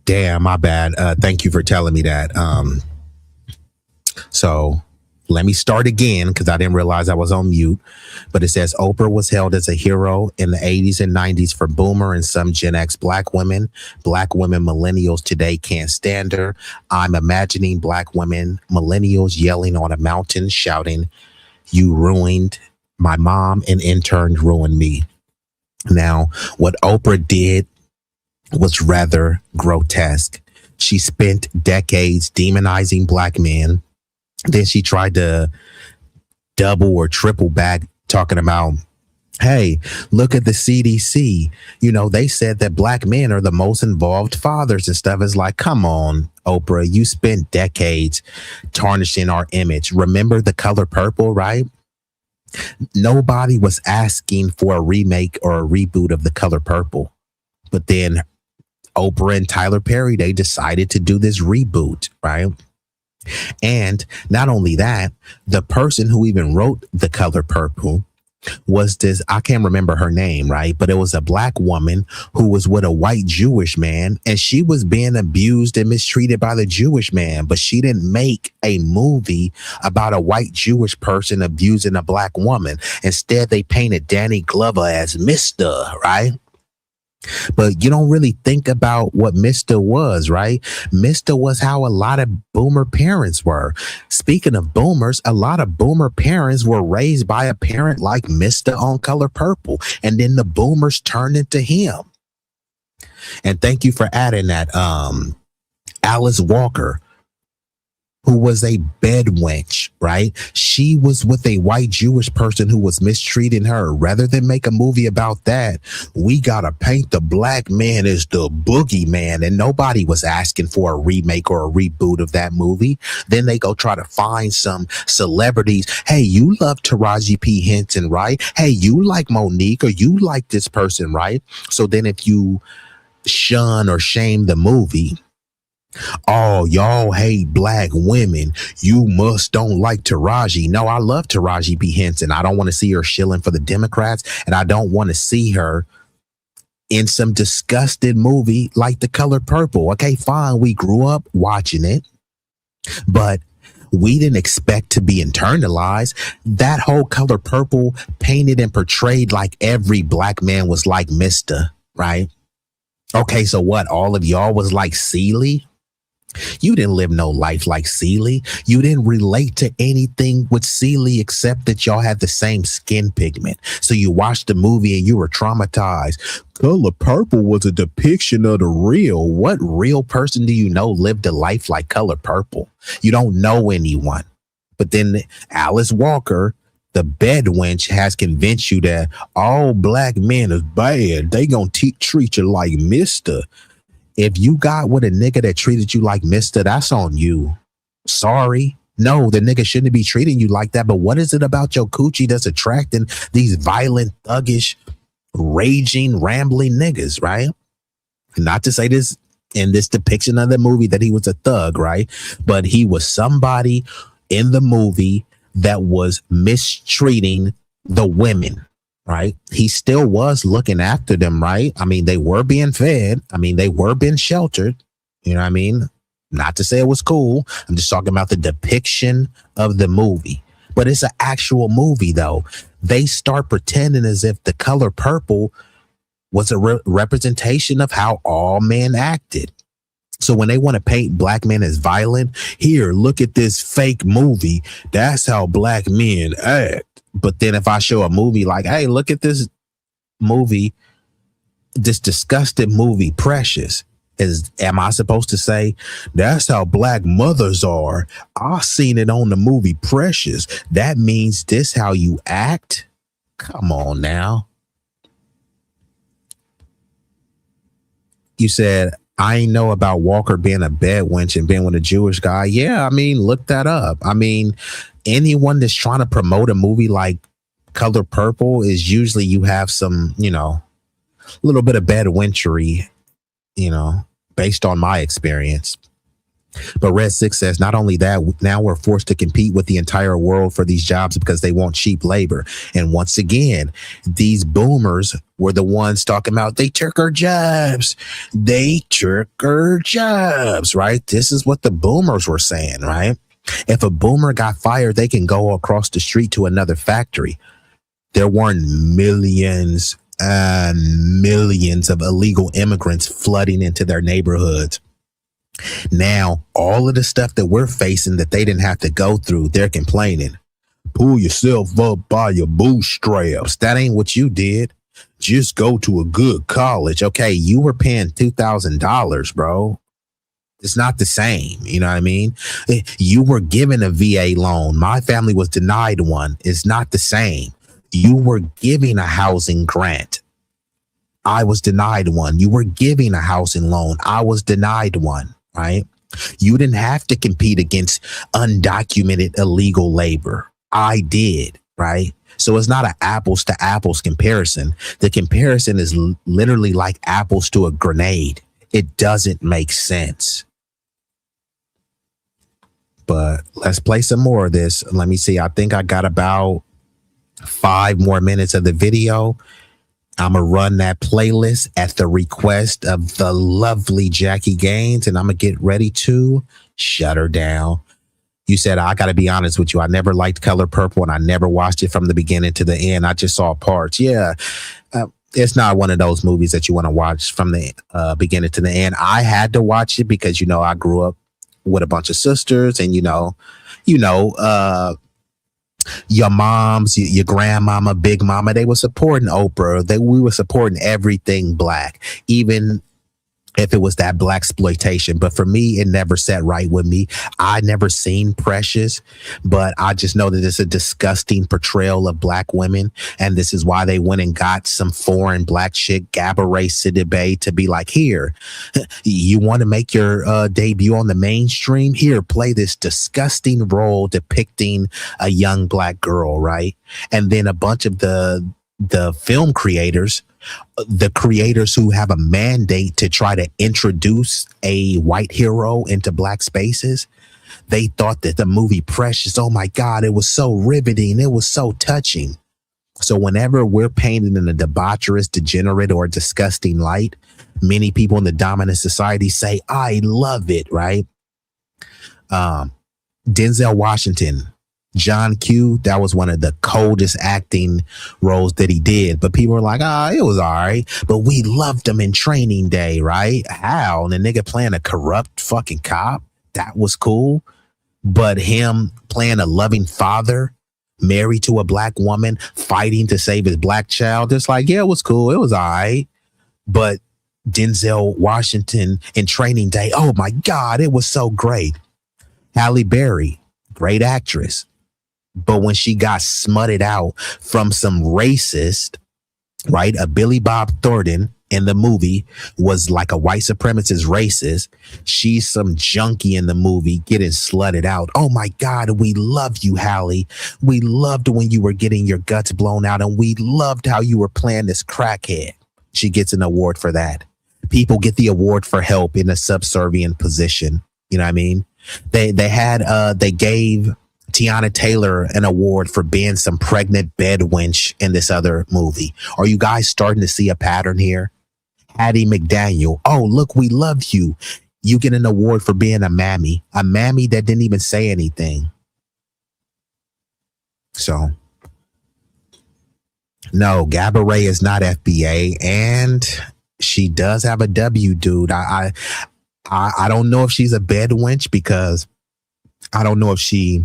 S5: Damn, my bad. Thank you for telling me that. So let me start again, because I didn't realize I was on mute. But it says Oprah was hailed as a hero in the 80s and 90s for Boomer and some Gen X black women. Black women millennials today can't stand her. I'm imagining black women millennials yelling on a mountain, shouting, "You ruined my mom and in turn ruined me." Now, what Oprah did was rather grotesque. She spent decades demonizing black men. Then she tried to double or triple back, talking about, hey, look at the CDC. You know, they said that black men are the most involved fathers and stuff. It's like, come on, Oprah, you spent decades tarnishing our image. Remember The Color Purple, right? Nobody was asking for a remake or a reboot of The Color Purple. But then Oprah and Tyler Perry, they decided to do this reboot, right? And not only that, the person who even wrote The Color Purple was this, I can't remember her name, right? But it was a black woman who was with a white Jewish man, and she was being abused and mistreated by the Jewish man. But she didn't make a movie about a white Jewish person abusing a black woman. Instead, they painted Danny Glover as Mr., right? But you don't really think about what Mr. was, right? Mr. was how a lot of boomer parents were. Speaking of boomers, a lot of boomer parents were raised by a parent like Mr. on Color Purple. And then the boomers turned into him. And thank you for adding that. Alice Walker, who was a bed wench, right? She was with a white Jewish person who was mistreating her. Rather than make a movie about that, we gotta paint the black man as the boogeyman, and nobody was asking for a remake or a reboot of that movie. Then they go try to find some celebrities. Hey, you love Taraji P. Henson, right? Hey, you like Monique, or you like this person, right? So then if you shun or shame the movie, oh, y'all hate black women, you must don't like Taraji. No, I love Taraji P. Henson. I don't want to see her shilling for the Democrats, and I don't want to see her in some disgusting movie like The Color Purple. Okay, fine, we grew up watching it, but we didn't expect to be internalized. That whole Color Purple painted and portrayed like every black man was like Mr., right? Okay, so what? All of y'all was like Celie? You didn't live no life like Celie. You didn't relate to anything with Celie except that y'all had the same skin pigment. So you watched the movie and you were traumatized. Color Purple was a depiction of the real. What real person do you know lived a life like Color Purple? You don't know anyone. But then Alice Walker, the bed wench, has convinced you that all black men is bad. They gonna treat you like Mister. If you got with a nigga that treated you like Mister, that's on you. Sorry. No, the nigga shouldn't be treating you like that. But what is it about your coochie that's attracting these violent, thuggish, raging, rambling niggas, right? Not to say this in this depiction of the movie that he was a thug, right? But he was somebody in the movie that was mistreating the women. Right. He still was looking after them. Right. I mean, they were being fed. I mean, they were being sheltered. You know what I mean? Not to say it was cool. I'm just talking about the depiction of the movie. But it's an actual movie, though. They start pretending as if The Color Purple was a representation of how all men acted. So when they want to paint black men as violent, here, look at this fake movie. That's how black men act. But then if I show a movie like, hey, look at this movie, this disgusting movie, Precious, am I supposed to say, that's how black mothers are? I seen it on the movie Precious. That means this how you act? Come on now. You said, I ain't know about Walker being a bed wench and being with a Jewish guy. Yeah, I mean, look that up. I mean, anyone that's trying to promote a movie like Color Purple is usually you have some, a little bit of bed wenchery, based on my experience. But Red Six says, not only that, now we're forced to compete with the entire world for these jobs because they want cheap labor. And once again, these boomers were the ones talking about they took our jobs. They took our jobs, right? This is what the boomers were saying, right? If a boomer got fired, they can go across the street to another factory. There weren't millions and millions of illegal immigrants flooding into their neighborhoods. Now, all of the stuff that we're facing that they didn't have to go through, they're complaining. Pull yourself up by your bootstraps. That ain't what you did. Just go to a good college. Okay, you were paying $2,000, bro. It's not the same. You know what I mean? You were given a VA loan. My family was denied one. It's not the same. You were giving a housing grant. I was denied one. You were giving a housing loan. I was denied one, right? You didn't have to compete against undocumented illegal labor. I did, right? So it's not an apples to apples comparison. The comparison is literally like apples to a grenade. It doesn't make sense. But let's play some more of this. Let me see. I think I got about 5 more minutes of the video. I'm going to run that playlist at the request of the lovely Jackie Gaines, and I'm going to get ready to shut her down. You said, I got to be honest with you. I never liked Color Purple, and I never watched it from the beginning to the end. I just saw parts. Yeah, it's not one of those movies that you want to watch from the beginning to the end. I had to watch it because, I grew up with a bunch of sisters, and, your moms, your grandmama, big mama, they were supporting Oprah. We were supporting everything black, even if it was that black exploitation. But for me, it never sat right with me. I never seen Precious, but I just know that it's a disgusting portrayal of black women. And this is why they went and got some foreign black chick, Gabourey Sidibe, to be like, here, you want to make your debut on the mainstream? Here, play this disgusting role depicting a young black girl, right? And then a bunch of the film creators, the creators who have a mandate to try to introduce a white hero into black spaces, they thought that the movie Precious, oh my God, it was so riveting. It was so touching. So whenever we're painted in a debaucherous, degenerate, or disgusting light, many people in the dominant society say, I love it, right? Denzel Washington, John Q, that was one of the coldest acting roles that he did. But people were like, it was all right. But we loved him in Training Day, right? How? And the nigga playing a corrupt fucking cop, that was cool. But him playing a loving father, married to a black woman, fighting to save his black child, it's like, yeah, it was cool. It was all right. But Denzel Washington in Training Day, oh my God, it was so great. Halle Berry, great actress. But when she got smutted out from some racist, right? A Billy Bob Thornton in the movie was like a white supremacist racist. She's some junkie in the movie getting slutted out. Oh my God, we loved you, Halle. We loved when you were getting your guts blown out, and we loved how you were playing this crackhead. She gets an award for that. People get the award for help in a subservient position. You know what I mean? They gave Tiana Taylor an award for being some pregnant bed wench in this other movie. Are you guys starting to see a pattern here? Hattie McDaniel. Oh, look, we love you. You get an award for being a mammy that didn't even say anything. So, no, Gabourey is not FBA, and she does have a W, dude. I don't know if she's a bed wench, because I don't know if she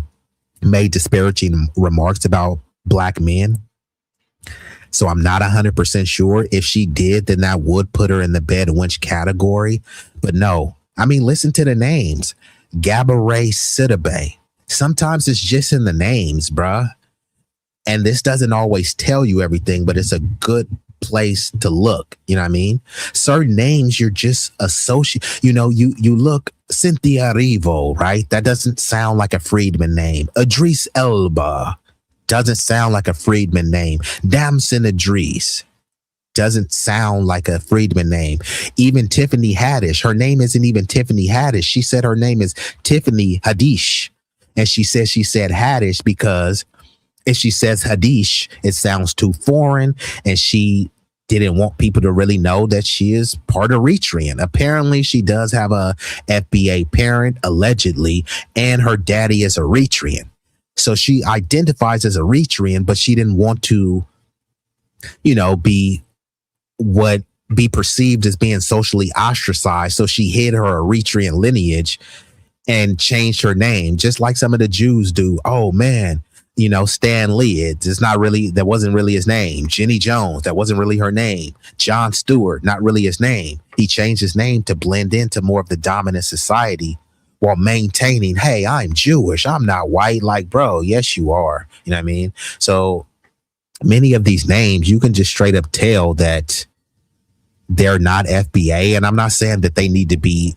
S5: made disparaging remarks about black men. So I'm not 100% sure. If she did, then that would put her in the bed wench category. But no, I mean, listen to the names. Gabourey Sidibe. Sometimes it's just in the names, bruh. And this doesn't always tell you everything, but it's a good place to look. You know what I mean? Certain names you're just associate. You know, you look Cynthia Erivo, right? That doesn't sound like a freedman name. Idris Elba doesn't sound like a freedman name. Damson Idris doesn't sound like a freedman name. Even Tiffany Haddish, her name isn't even Tiffany Haddish. She said her name is Tiffany Haddish. And she said Haddish because if she says Haddish, it sounds too foreign, and she didn't want people to really know that she is Puerto Rican. Apparently, she does have a FBA parent, allegedly, and her daddy is Eritrean. So she identifies as Eritrean, but she didn't want to, you know, be perceived as being socially ostracized. So she hid her Eritrean lineage and changed her name, just like some of the Jews do. Oh man, you know, Stan Lee, that wasn't really his name. Jenny Jones, that wasn't really her name. Jon Stewart, not really his name. He changed his name to blend into more of the dominant society while maintaining, hey, I'm Jewish, I'm not white. Like, bro, yes, you are. You know what I mean? So many of these names, you can just straight up tell that they're not FBA. And I'm not saying that they need to be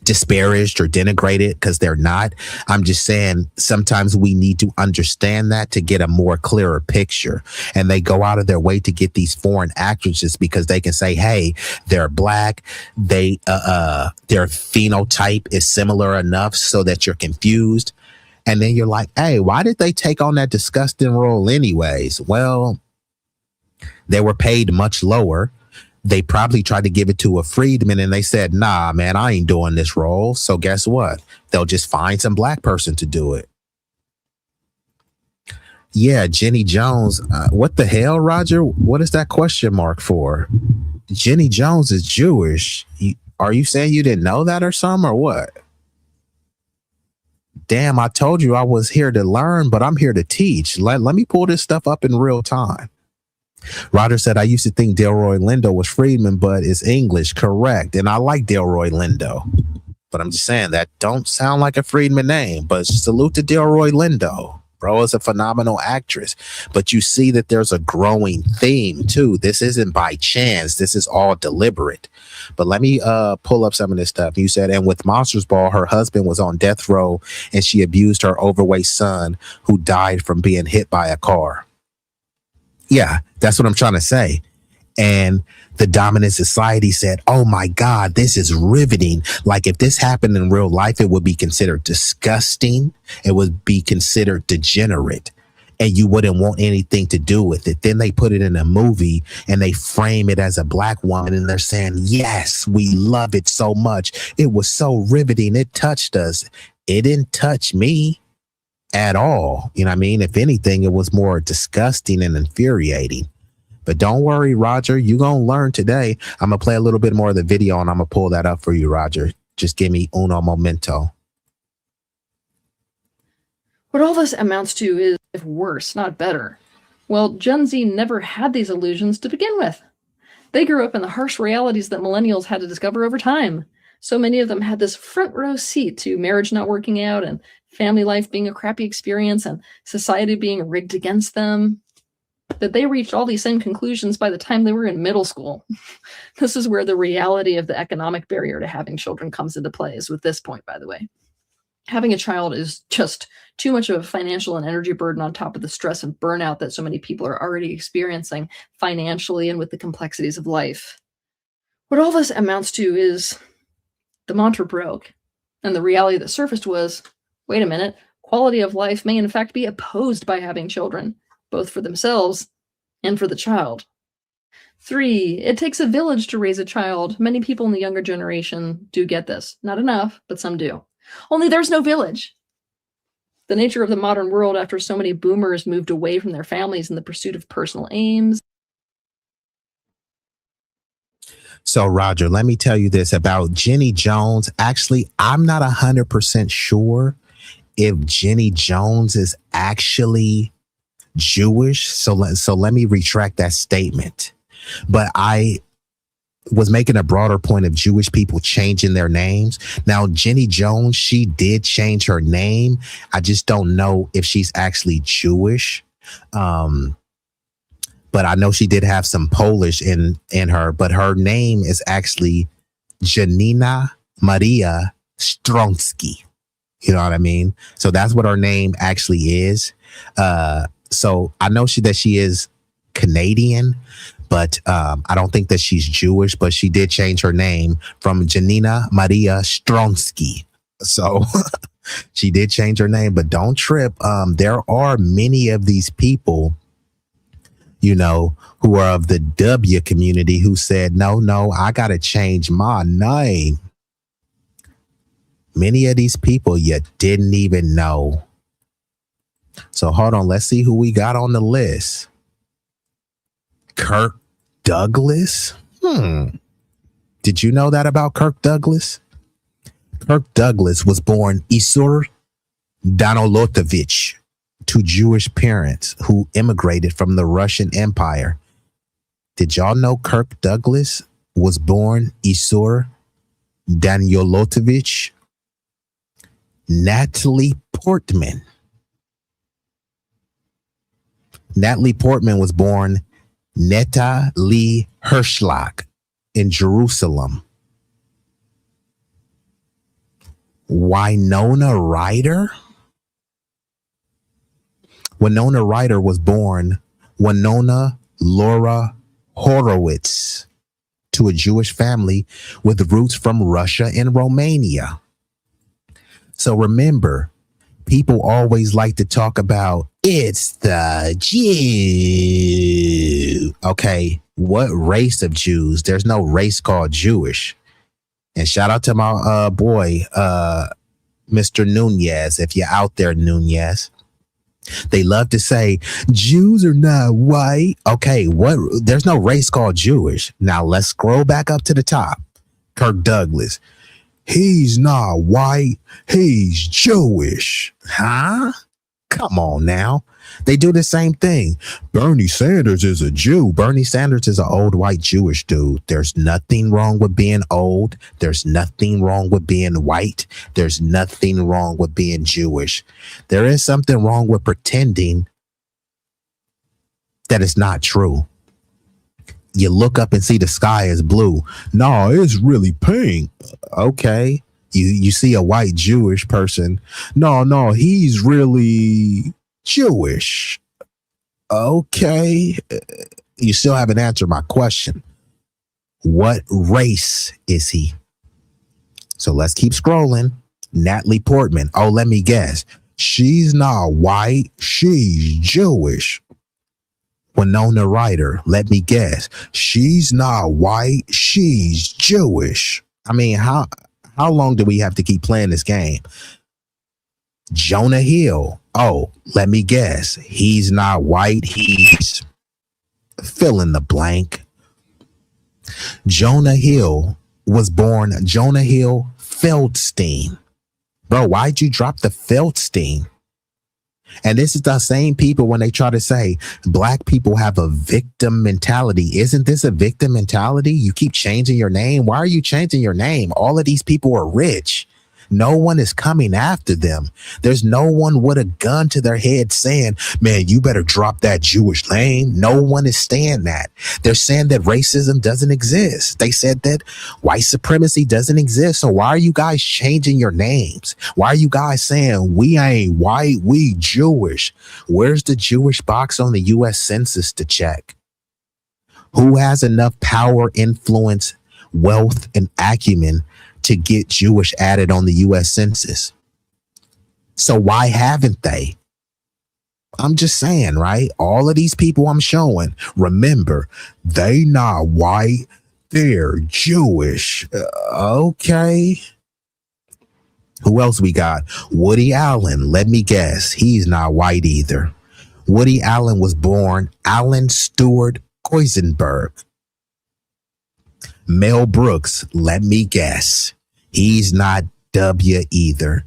S5: disparaged or denigrated, because they're not. I'm just saying sometimes we need to understand that to get a more clearer picture. And they go out of their way to get these foreign actresses because they can say, hey, they're black, their phenotype is similar enough so that you're confused. And then you're like, hey, why did they take on that disgusting role anyways? Well, they were paid much lower. They probably tried to give it to a freedman, and they said, nah, man, I ain't doing this role. So guess what? They'll just find some black person to do it. Yeah, Jenny Jones. What the hell, Roger? What is that question mark for? Jenny Jones is Jewish. Are you saying you didn't know that or something, or what? Damn, I told you I was here to learn, but I'm here to teach. Let me pull this stuff up in real time. Roger said, I used to think Delroy Lindo was Freedman, but it's English. Correct. And I like Delroy Lindo. But I'm just saying that don't sound like a Freedman name. But salute to Delroy Lindo. Bro is a phenomenal actress. But you see that there's a growing theme, too. This isn't by chance. This is all deliberate. But let me pull up some of this stuff. You said, and with Monsters Ball, her husband was on death row, and she abused her overweight son who died from being hit by a car. Yeah, that's what I'm trying to say. And the dominant society said, oh my God, this is riveting. Like if this happened in real life, it would be considered disgusting. It would be considered degenerate. And you wouldn't want anything to do with it. Then they put it in a movie and they frame it as a black woman. And they're saying, yes, we love it so much. It was so riveting. It touched us. It didn't touch me. at all. You know what I mean? If anything, it was more disgusting and infuriating. But don't worry, Roger, you're going to learn today. I'm going to play a little bit more of the video and I'm going to pull that up for you, Roger. Just give me uno momento.
S17: What all this amounts to is if worse, not better. Well, Gen Z never had these illusions to begin with. They grew up in the harsh realities that millennials had to discover over time. So many of them had this front row seat to marriage not working out and family life being a crappy experience and society being rigged against them, that they reached all these same conclusions by the time they were in middle school. This is where the reality of the economic barrier to having children comes into play, is with this point, by the way. Having a child is just too much of a financial and energy burden on top of the stress and burnout that so many people are already experiencing financially and with the complexities of life. What all this amounts to is the mantra broke, and the reality that surfaced was, wait a minute, quality of life may in fact be opposed by having children, both for themselves and for the child. 3, it takes a village to raise a child. Many people in the younger generation do get this. Not enough, but some do. Only there's no village. The nature of the modern world after so many boomers moved away from their families in the pursuit of personal aims.
S5: So, Roger, let me tell you this about Jenny Jones. Actually, I'm not 100% sure if Jenny Jones is actually Jewish. So let me retract that statement. But I was making a broader point of Jewish people changing their names. Now, Jenny Jones, she did change her name. I just don't know if she's actually Jewish. But I know she did have some Polish in her, but her name is actually Janina Maria Stronsky. You know what I mean? So that's what her name actually is. So I know that she is Canadian, but I don't think that she's Jewish, but she did change her name from Janina Maria Stronsky. So she did change her name, but don't trip. There are many of these people, you know, who are of the W community who said, no, I got to change my name. Many of these people you didn't even know. So hold on, let's see who we got on the list. Kirk Douglas? Did you know that about Kirk Douglas? Kirk Douglas was born Isur Danolotovich to Jewish parents who immigrated from the Russian Empire. Did y'all know Kirk Douglas was born Isur Danolotovich? Natalie Portman. Natalie Portman was born Netta Lee Hirschlag in Jerusalem. Winona Ryder? Winona Ryder was born Winona Laura Horowitz to a Jewish family with roots from Russia and Romania. So remember, people always like to talk about it's the Jew. Okay, what race of Jews? There's no race called Jewish. And shout out to my boy, Mr. Nunez. If you're out there, Nunez. They love to say Jews are not white. Okay, what? There's no race called Jewish. Now let's scroll back up to the top. Kirk Douglas. He's not white. He's Jewish. Huh? Come on now. They do the same thing. Bernie Sanders is a Jew. Bernie Sanders is an old white Jewish dude. There's nothing wrong with being old. There's nothing wrong with being white. There's nothing wrong with being Jewish. There is something wrong with pretending that it's not true. You look up and see the sky is blue. No, it's really pink. Okay. You see a white Jewish person. No, he's really Jewish. Okay. You still haven't answered my question. What race is he? So let's keep scrolling. Natalie Portman. Oh, let me guess. She's not white. She's Jewish. Winona Ryder. Let me guess. She's not white. She's Jewish. I mean, how long do we have to keep playing this game? Jonah Hill. Oh, let me guess. He's not white. He's fill in the blank. Jonah Hill was born Jonah Hill Feldstein. Bro, why'd you drop the Feldstein? And this is the same people when they try to say black people have a victim mentality. Isn't this a victim mentality? You keep changing your name. Why are you changing your name? All of these people are rich. No one is coming after them. There's no one with a gun to their head saying, man, you better drop that Jewish name. No one is saying that. They're saying that racism doesn't exist. They said that white supremacy doesn't exist. So why are you guys changing your names? Why are you guys saying we ain't white, we Jewish? Where's the Jewish box on the U.S. Census to check? Who has enough power, influence, wealth, and acumen to get Jewish added on the U.S. Census? So why haven't they? I'm just saying, right? All of these people I'm showing, remember, they not white, they're Jewish. Okay. Who else we got? Woody Allen. Let me guess. He's not white either. Woody Allen was born Alan Stewart Koisenberg. Mel Brooks, let me guess. He's not W either.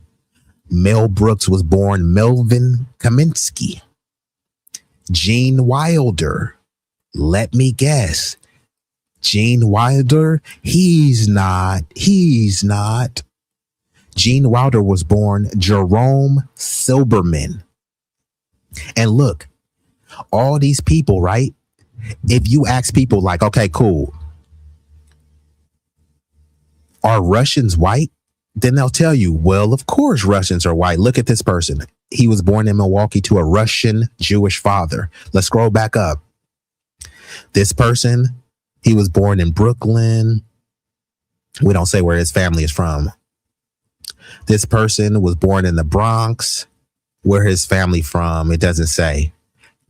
S5: Mel Brooks was born Melvin Kaminsky. Gene Wilder, let me guess. Gene Wilder, he's not. Gene Wilder was born Jerome Silberman. And look, all these people, right? If you ask people like, okay, cool, are Russians white? Then they'll tell you, well, of course Russians are white. Look at this person. He was born in Milwaukee to a Russian Jewish father. Let's scroll back up. This person, he was born in Brooklyn. We don't say where his family is from. This person was born in the Bronx. Where his family from, it doesn't say.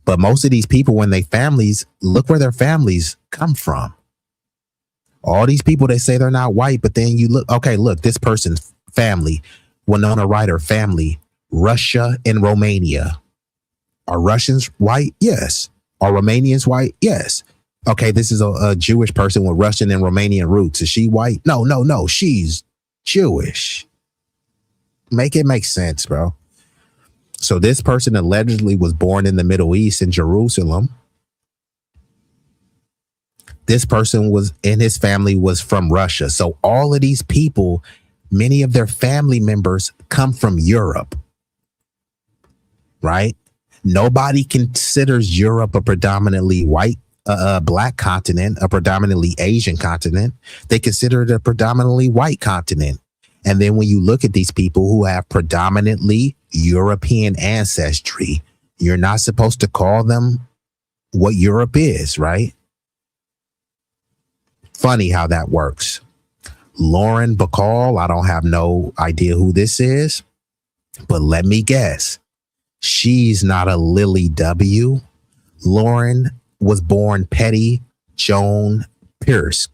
S5: But most of these people, when they families, look where their families come from. All these people, they say they're not white, but then you look, okay, look, this person's family, Winona Ryder family, Russia and Romania. Are Russians white? Yes. Are Romanians white? Yes. Okay, this is a Jewish person with Russian and Romanian roots. Is she white? No. She's Jewish. Make it make sense, bro. So this person allegedly was born in the Middle East in Jerusalem. This person was, and his family was from Russia. So all of these people, many of their family members come from Europe, right? Nobody considers Europe a predominantly white, black continent, a predominantly Asian continent. They consider it a predominantly white continent. And then when you look at these people who have predominantly European ancestry, you're not supposed to call them what Europe is, right? Funny how that works. Lauren Bacall, I don't have no idea who this is, but let me guess. She's not a Lily W. Lauren was born Petty Joan Pierce.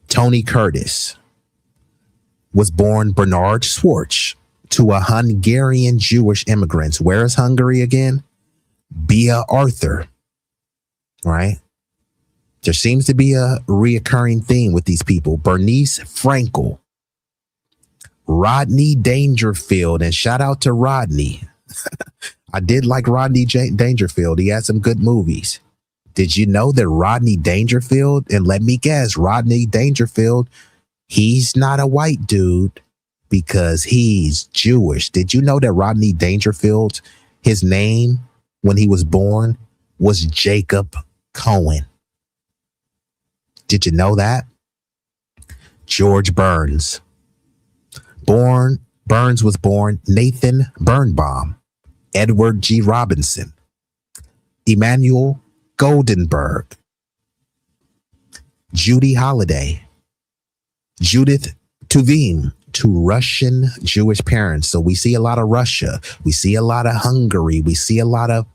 S5: Tony Curtis was born Bernard Schwartz to a Hungarian Jewish immigrants. Where is Hungary again? Bea Arthur, right? There seems to be a reoccurring theme with these people. Bernice Frankel, Rodney Dangerfield, and shout out to Rodney. I did like Rodney Dangerfield. He had some good movies. Did you know that Rodney Dangerfield, and let me guess, Rodney Dangerfield, he's not a white dude because he's Jewish. Did you know that Rodney Dangerfield, his name when he was born was Jacob Cohen? Did you know that? George Burns. Burns was born Nathan Birnbaum, Edward G. Robinson, Emmanuel Goldenberg, Judy Holliday, Judith Tuvim, to Russian Jewish parents. So we see a lot of Russia. We see a lot of Hungary. We see a lot of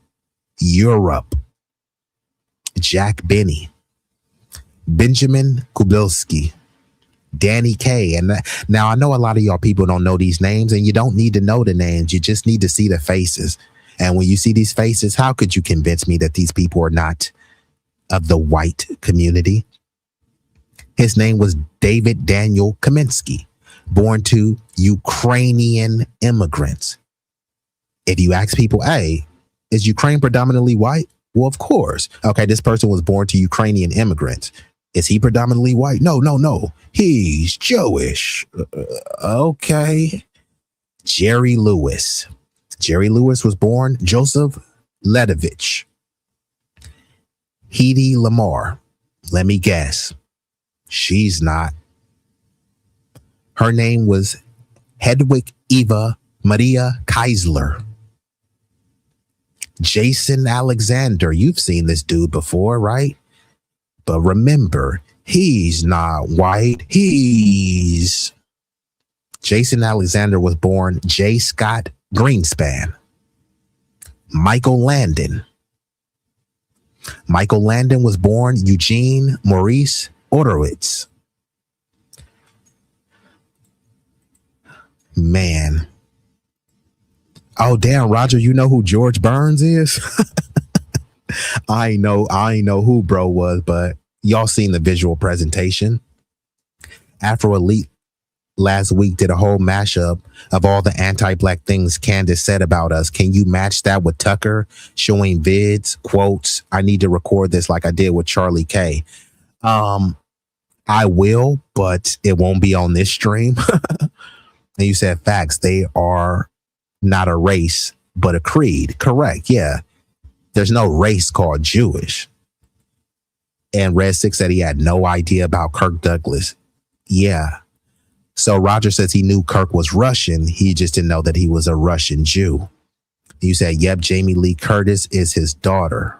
S5: Europe. Jack Benny, Benjamin Kubilski, Danny K. And now I know a lot of y'all people don't know these names, and you don't need to know the names. You just need to see the faces. And when you see these faces, how could you convince me that these people are not of the white community? His name was David Daniel Kaminsky, born to Ukrainian immigrants. If you ask people, hey, is Ukraine predominantly white? Well, of course. Okay, this person was born to Ukrainian immigrants. Is he predominantly white? No. He's Jewish. Okay. Jerry Lewis. Jerry Lewis was born Joseph Ledovich. Hedy Lamar. Let me guess. She's not. Her name was Hedwig Eva Maria Keisler. Jason Alexander. You've seen this dude before, right? But remember, he's not white. Jason Alexander was born J. Scott Greenspan. Michael Landon. Michael Landon was born Eugene Maurice Orowitz. Man. Oh, damn, Roger, you know who George Burns is? I know who bro was, but y'all seen the visual presentation. Afro Elite last week did a whole mashup of all the anti-black things Candace said about us. Can you match that with Tucker showing vids, quotes? I need to record this like I did with Charlie K. I will, but it won't be on this stream. And you said facts. They are not a race, but a creed. Correct. Yeah. There's no race called Jewish. And Red Six said he had no idea about Kirk Douglas. Yeah. So Roger says he knew Kirk was Russian. He just didn't know that he was a Russian Jew. You said, yep, Jamie Lee Curtis is his daughter.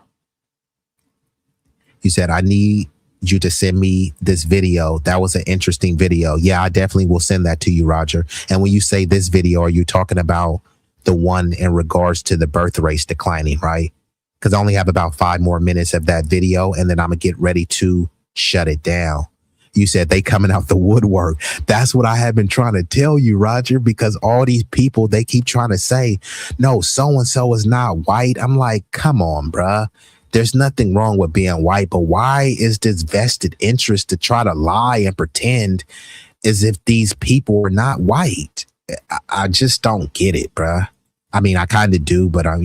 S5: You said, I need you to send me this video. That was an interesting video. Yeah, I definitely will send that to you, Roger. And when you say this video, are you talking about the one in regards to the birth rates declining, right? Because I only have about 5 more minutes of that video, and then I'm going to get ready to shut it down. You said they coming out the woodwork. That's what I have been trying to tell you, Roger, because all these people, they keep trying to say, no, so-and-so is not white. I'm like, come on, bruh. There's nothing wrong with being white, but why is this vested interest to try to lie and pretend as if these people are not white? I just don't get it, bruh. I mean, I kind of do, but I'm,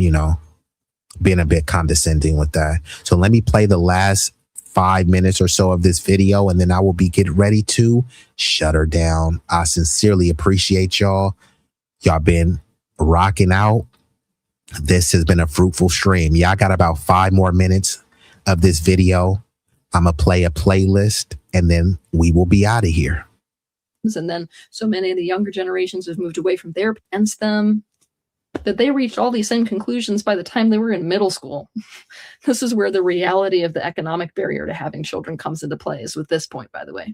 S5: being a bit condescending with that. So let me play the last 5 minutes or so of this video, and then I will be getting ready to shut her down. I sincerely appreciate y'all. Y'all been rocking out. This has been a fruitful stream. Yeah, I got about 5 more minutes of this video. I'm going to play a playlist, and then we will be out of here.
S17: And then so many of the younger generations have moved away from their parents them that they reached all these same conclusions by the time they were in middle school. This is where the reality of the economic barrier to having children comes into play, is with this point, by the way.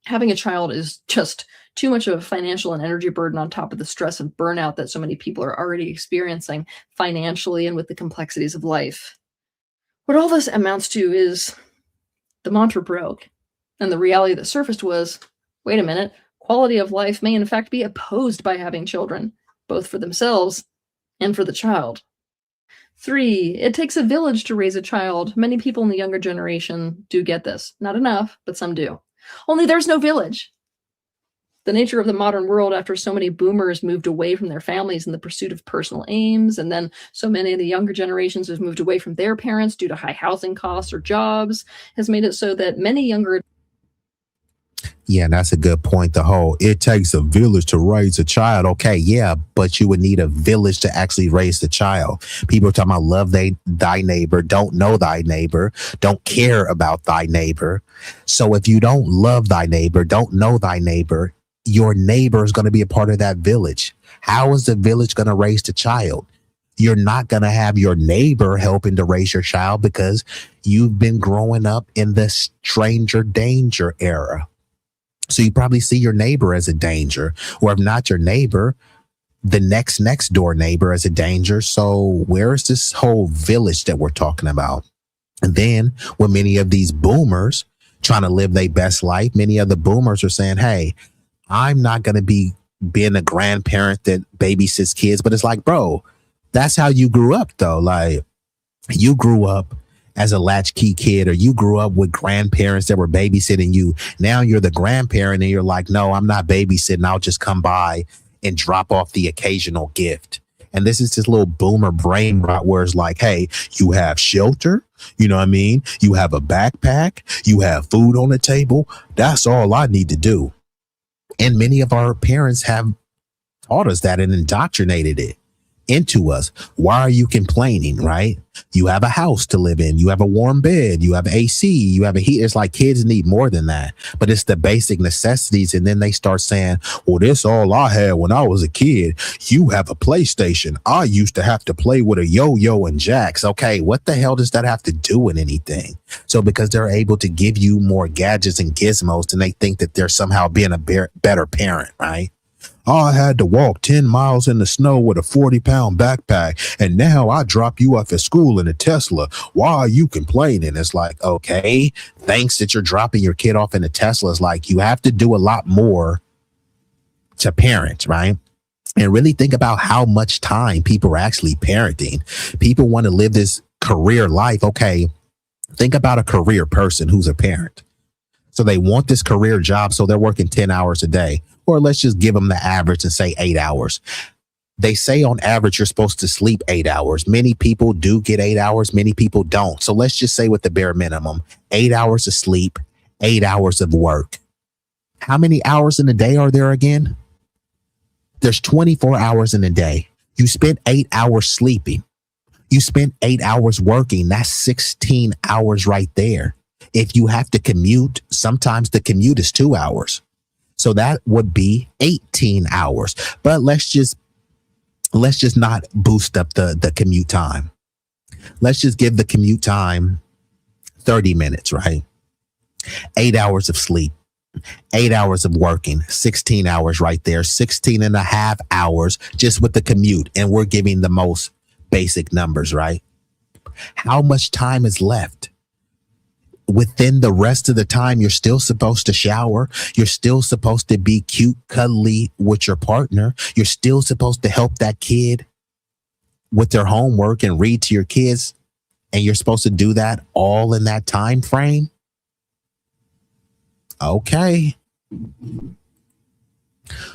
S17: Having a child is just too much of a financial and energy burden on top of the stress of burnout that so many people are already experiencing financially and with the complexities of life. What all this amounts to is the mantra broke, and the reality that surfaced was, wait a minute, quality of life may in fact be opposed by having children, both for themselves and for the child. 3, it takes a village to raise a child. Many people in the younger generation do get this. Not enough, but some do. Only there's no village. The nature of the modern world, after so many boomers moved away from their families in the pursuit of personal aims, and then so many of the younger generations have moved away from their parents due to high housing costs or jobs, has made it so that many younger...
S5: Yeah, that's a good point. The whole, it takes a village to raise a child. Okay, yeah, but you would need a village to actually raise the child. People are talking about love thy neighbor, don't know thy neighbor, don't care about thy neighbor. So if you don't love thy neighbor, don't know thy neighbor, your neighbor is going to be a part of that village. How is the village going to raise the child? You're not going to have your neighbor helping to raise your child because you've been growing up in the stranger danger era. So you probably see your neighbor as a danger, or if not your neighbor, the next door neighbor as a danger. So where is this whole village that we're talking about? And then when many of these boomers trying to live their best life. Many of the boomers are saying, hey, I'm not going to be being a grandparent that babysits kids. But it's like, bro, that's how you grew up, though. Like, you grew up as a latchkey kid, or you grew up with grandparents that were babysitting you. Now you're the grandparent and you're like, no, I'm not babysitting. I'll just come by and drop off the occasional gift. And this is this little boomer brain rot where it's like, hey, you have shelter. You know what I mean? You have a backpack. You have food on the table. That's all I need to do. And many of our parents have taught us that and indoctrinated it into us. Why are you complaining, right? You have a house to live in. You have a warm bed. You have AC. You have a heat. It's like kids need more than that, but it's the basic necessities. And then they start saying, well, this all I had when I was a kid. You have a PlayStation. I used to have to play with a yo-yo and jacks. Okay, what the hell does that have to do with anything? So because they're able to give you more gadgets and gizmos, and they think that they're somehow being a better parent, right? I had to walk 10 miles in the snow with a 40-pound backpack, and now I drop you off at school in a Tesla. Why are you complaining? It's like, okay, thanks that you're dropping your kid off in a Tesla. It's like you have to do a lot more to parent, right? And really think about how much time people are actually parenting. People want to live this career life. Okay, think about a career person who's a parent. So they want this career job, so they're working 10 hours a day. Or let's just give them the average and say 8 hours. They say on average, you're supposed to sleep 8 hours. Many people do get 8 hours. Many people don't. So let's just say with the bare minimum, 8 hours of sleep, 8 hours of work. How many hours in a day are there again? There's 24 hours in a day. You spent 8 hours sleeping. You spent 8 hours working. That's 16 hours right there. If you have to commute, sometimes the commute is 2 hours. So that would be 18 hours. But let's just not boost up the commute time. Let's just give the commute time 30 minutes, right? 8 hours of sleep, 8 hours of working, 16 hours right there, 16 and a half hours just with the commute. And we're giving the most basic numbers, right? How much time is left? Within the rest of the time, you're still supposed to shower. You're still supposed to be cute, cuddly with your partner. You're still supposed to help that kid with their homework and read to your kids. And you're supposed to do that all in that time frame. Okay.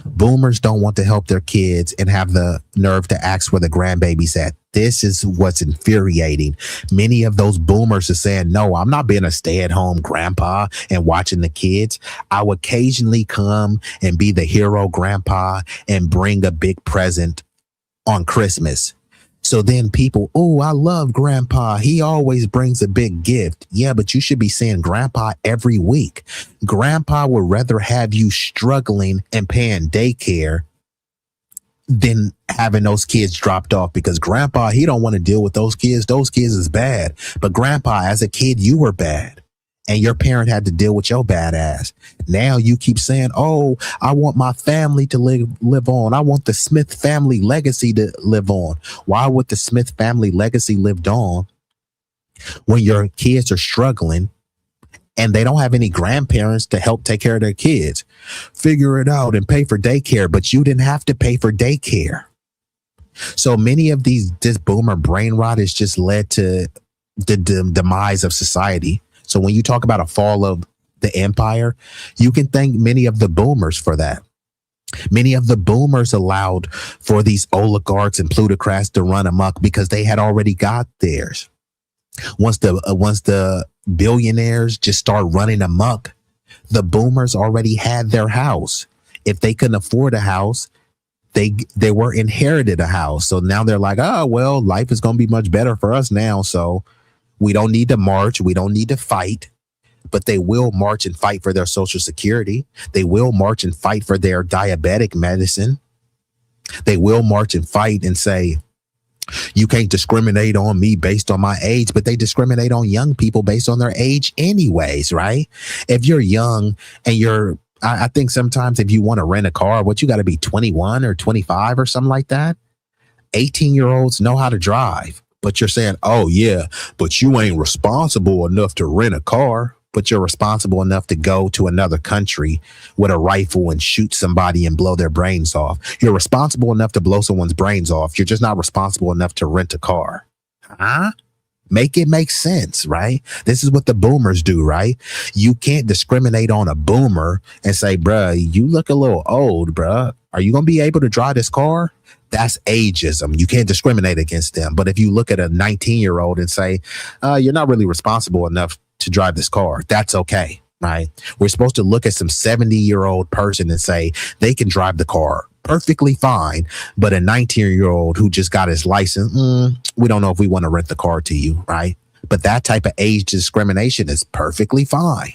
S5: Boomers don't want to help their kids and have the nerve to ask where the grandbaby's at. This is what's infuriating. Many of those boomers are saying, no, I'm not being a stay-at-home grandpa and watching the kids. I'll occasionally come and be the hero grandpa and bring a big present on Christmas. So then people, oh, I love grandpa. He always brings a big gift. Yeah, but you should be saying grandpa every week. Grandpa would rather have you struggling and paying daycare than having those kids dropped off, because grandpa, he don't want to deal with those kids. Those kids is bad. But grandpa, as a kid, you were bad. And your parent had to deal with your bad ass. Now you keep saying, oh, I want my family to live on. I want the Smith family legacy to live on. Why would the Smith family legacy live on when your kids are struggling and they don't have any grandparents to help take care of their kids? Figure it out and pay for daycare, but you didn't have to pay for daycare. So many of this boomer brain rot has just led to the demise of society. So when you talk about a fall of the empire, you can thank many of the boomers for that. Many of the boomers allowed for these oligarchs and plutocrats to run amok because they had already got theirs. Once the billionaires just start running amok, the boomers already had their house. If they couldn't afford a house, they were inherited a house. So now they're like, oh, well, life is going to be much better for us now. So we don't need to march. We don't need to fight. But they will march and fight for their Social Security. They will march and fight for their diabetic medicine. They will march and fight and say, you can't discriminate on me based on my age, but they discriminate on young people based on their age anyways, right? If you're young and I think sometimes if you want to rent a car, you got to be 21 or 25 or something like that. 18-year-olds know how to drive. But you're saying, oh, yeah, but you ain't responsible enough to rent a car. but you're responsible enough to go to another country with a rifle and shoot somebody and blow their brains off. You're responsible enough to blow someone's brains off. You're just not responsible enough to rent a car. Huh? Make it make sense, right? This is what the boomers do, right? You can't discriminate on a boomer and say, bruh, you look a little old, bruh. Are you going to be able to drive this car? That's ageism. You can't discriminate against them. But if you look at a 19-year-old and say, you're not really responsible enough to drive this car, that's okay, right? We're supposed to look at some 70-year-old person and say they can drive the car perfectly fine, but a 19-year-old who just got his license, we don't know if we want to rent the car to you, right? But that type of age discrimination is perfectly fine.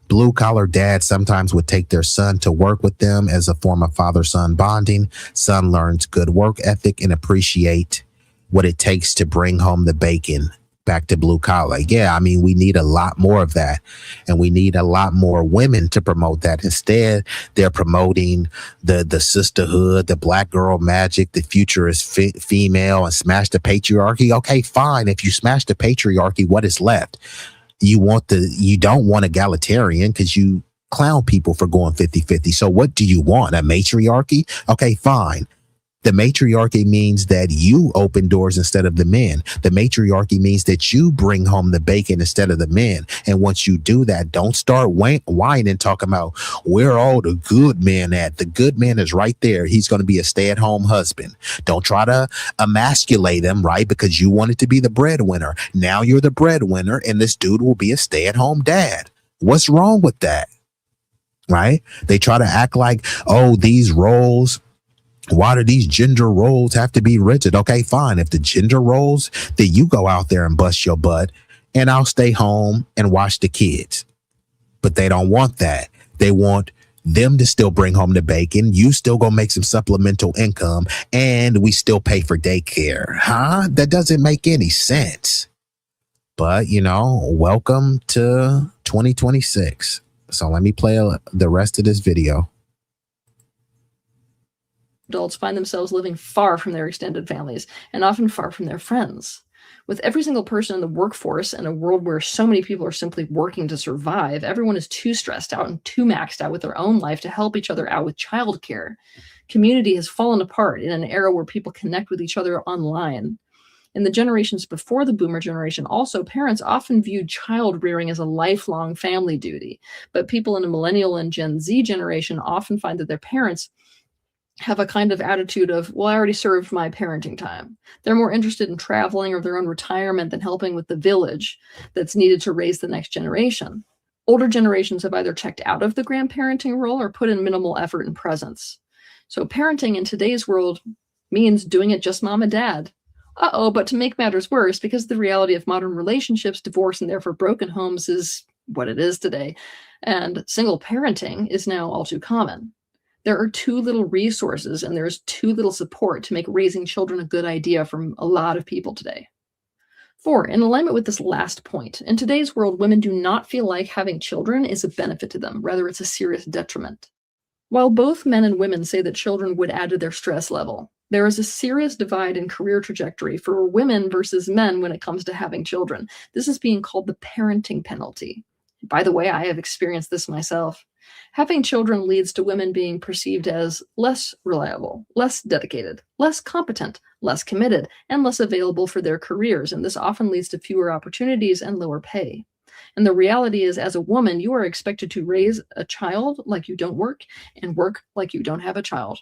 S5: Blue-collar dads sometimes would take their son to work with them as a form of father-son bonding. Son learns good work ethic and appreciate what it takes to bring home the bacon. Back to blue collar. Yeah, I mean, we need a lot more of that. And we need a lot more women to promote that. Instead, they're promoting the sisterhood, the black girl magic, the future is female, and smash the patriarchy. Okay, fine. If you smash the patriarchy, what is left? You don't want egalitarian because you clown people for going 50-50. So what do you want? A matriarchy? Okay, fine. The matriarchy means that you open doors instead of the men. The matriarchy means that you bring home the bacon instead of the men. And once you do that, don't start whining, talking about where all the good men at. The good man is right there. He's going to be a stay-at-home husband. Don't try to emasculate him, right? Because you wanted to be the breadwinner. Now you're the breadwinner, and this dude will be a stay-at-home dad. What's wrong with that? Right? They try to act like, oh, these roles, why do these gender roles have to be rigid? Okay, fine. If the gender roles, then you go out there and bust your butt and I'll stay home and watch the kids. But they don't want that. They want them to still bring home the bacon. You still gonna make some supplemental income and we still pay for daycare. Huh? That doesn't make any sense. But, welcome to 2026. So let me play the rest of this video.
S17: Adults find themselves living far from their extended families and often far from their friends. With every single person in the workforce and a world where so many people are simply working to survive, everyone is too stressed out and too maxed out with their own life to help each other out with childcare. Community has fallen apart in an era where people connect with each other online. In the generations before the boomer generation, also, parents often viewed child rearing as a lifelong family duty. But people in the millennial and Gen Z generation often find that their parents have a kind of attitude of, well, I already served my parenting time. They're more interested in traveling or their own retirement than helping with the village that's needed to raise the next generation. Older generations have either checked out of the grandparenting role or put in minimal effort and presence. So parenting in today's world means doing it just mom and dad. But to make matters worse, because the reality of modern relationships, divorce, and therefore broken homes is what it is today, and single parenting is now all too common. There are too little resources and there's too little support to make raising children a good idea from a lot of people today. 4, in alignment with this last point, in today's world, women do not feel like having children is a benefit to them. Rather, it's a serious detriment. While both men and women say that children would add to their stress level, there is a serious divide in career trajectory for women versus men when it comes to having children. This is being called the parenting penalty. By the way, I have experienced this myself. Having children leads to women being perceived as less reliable, less dedicated, less competent, less committed, and less available for their careers, and this often leads to fewer opportunities and lower pay. And the reality is, as a woman, you are expected to raise a child like you don't work and work like you don't have a child.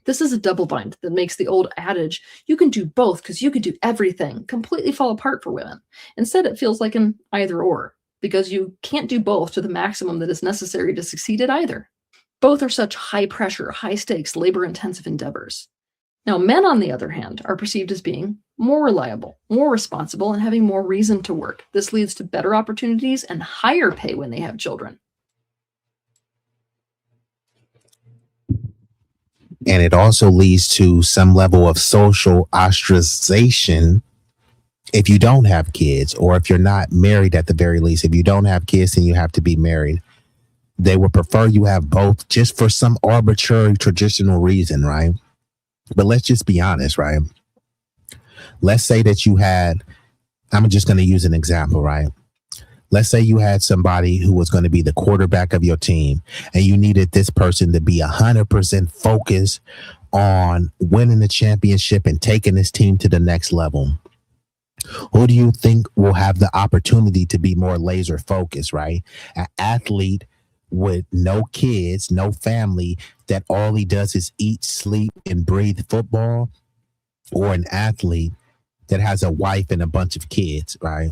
S17: This is a double bind that makes the old adage, you can do both because you can do everything, completely fall apart for women. Instead, it feels like an either or, because you can't do both to the maximum that is necessary to succeed at either. Both are such high pressure, high stakes, labor intensive endeavors. Now, men, on the other hand, are perceived as being more reliable, more responsible, and having more reason to work. This leads to better opportunities and higher pay when they have children.
S5: And it also leads to some level of social ostracization if you don't have kids, or if you're not married at the very least. If you don't have kids, then you have to be married. They would prefer you have both just for some arbitrary traditional reason, right? But let's just be honest, right? Let's say that you had, I'm just going to use an example, right? Let's say you had somebody who was going to be the quarterback of your team, and you needed this person to be 100% focused on winning the championship and taking this team to the next level. Who do you think will have the opportunity to be more laser focused, right? An athlete with no kids, no family, that all he does is eat, sleep, and breathe football, or an athlete that has a wife and a bunch of kids, right?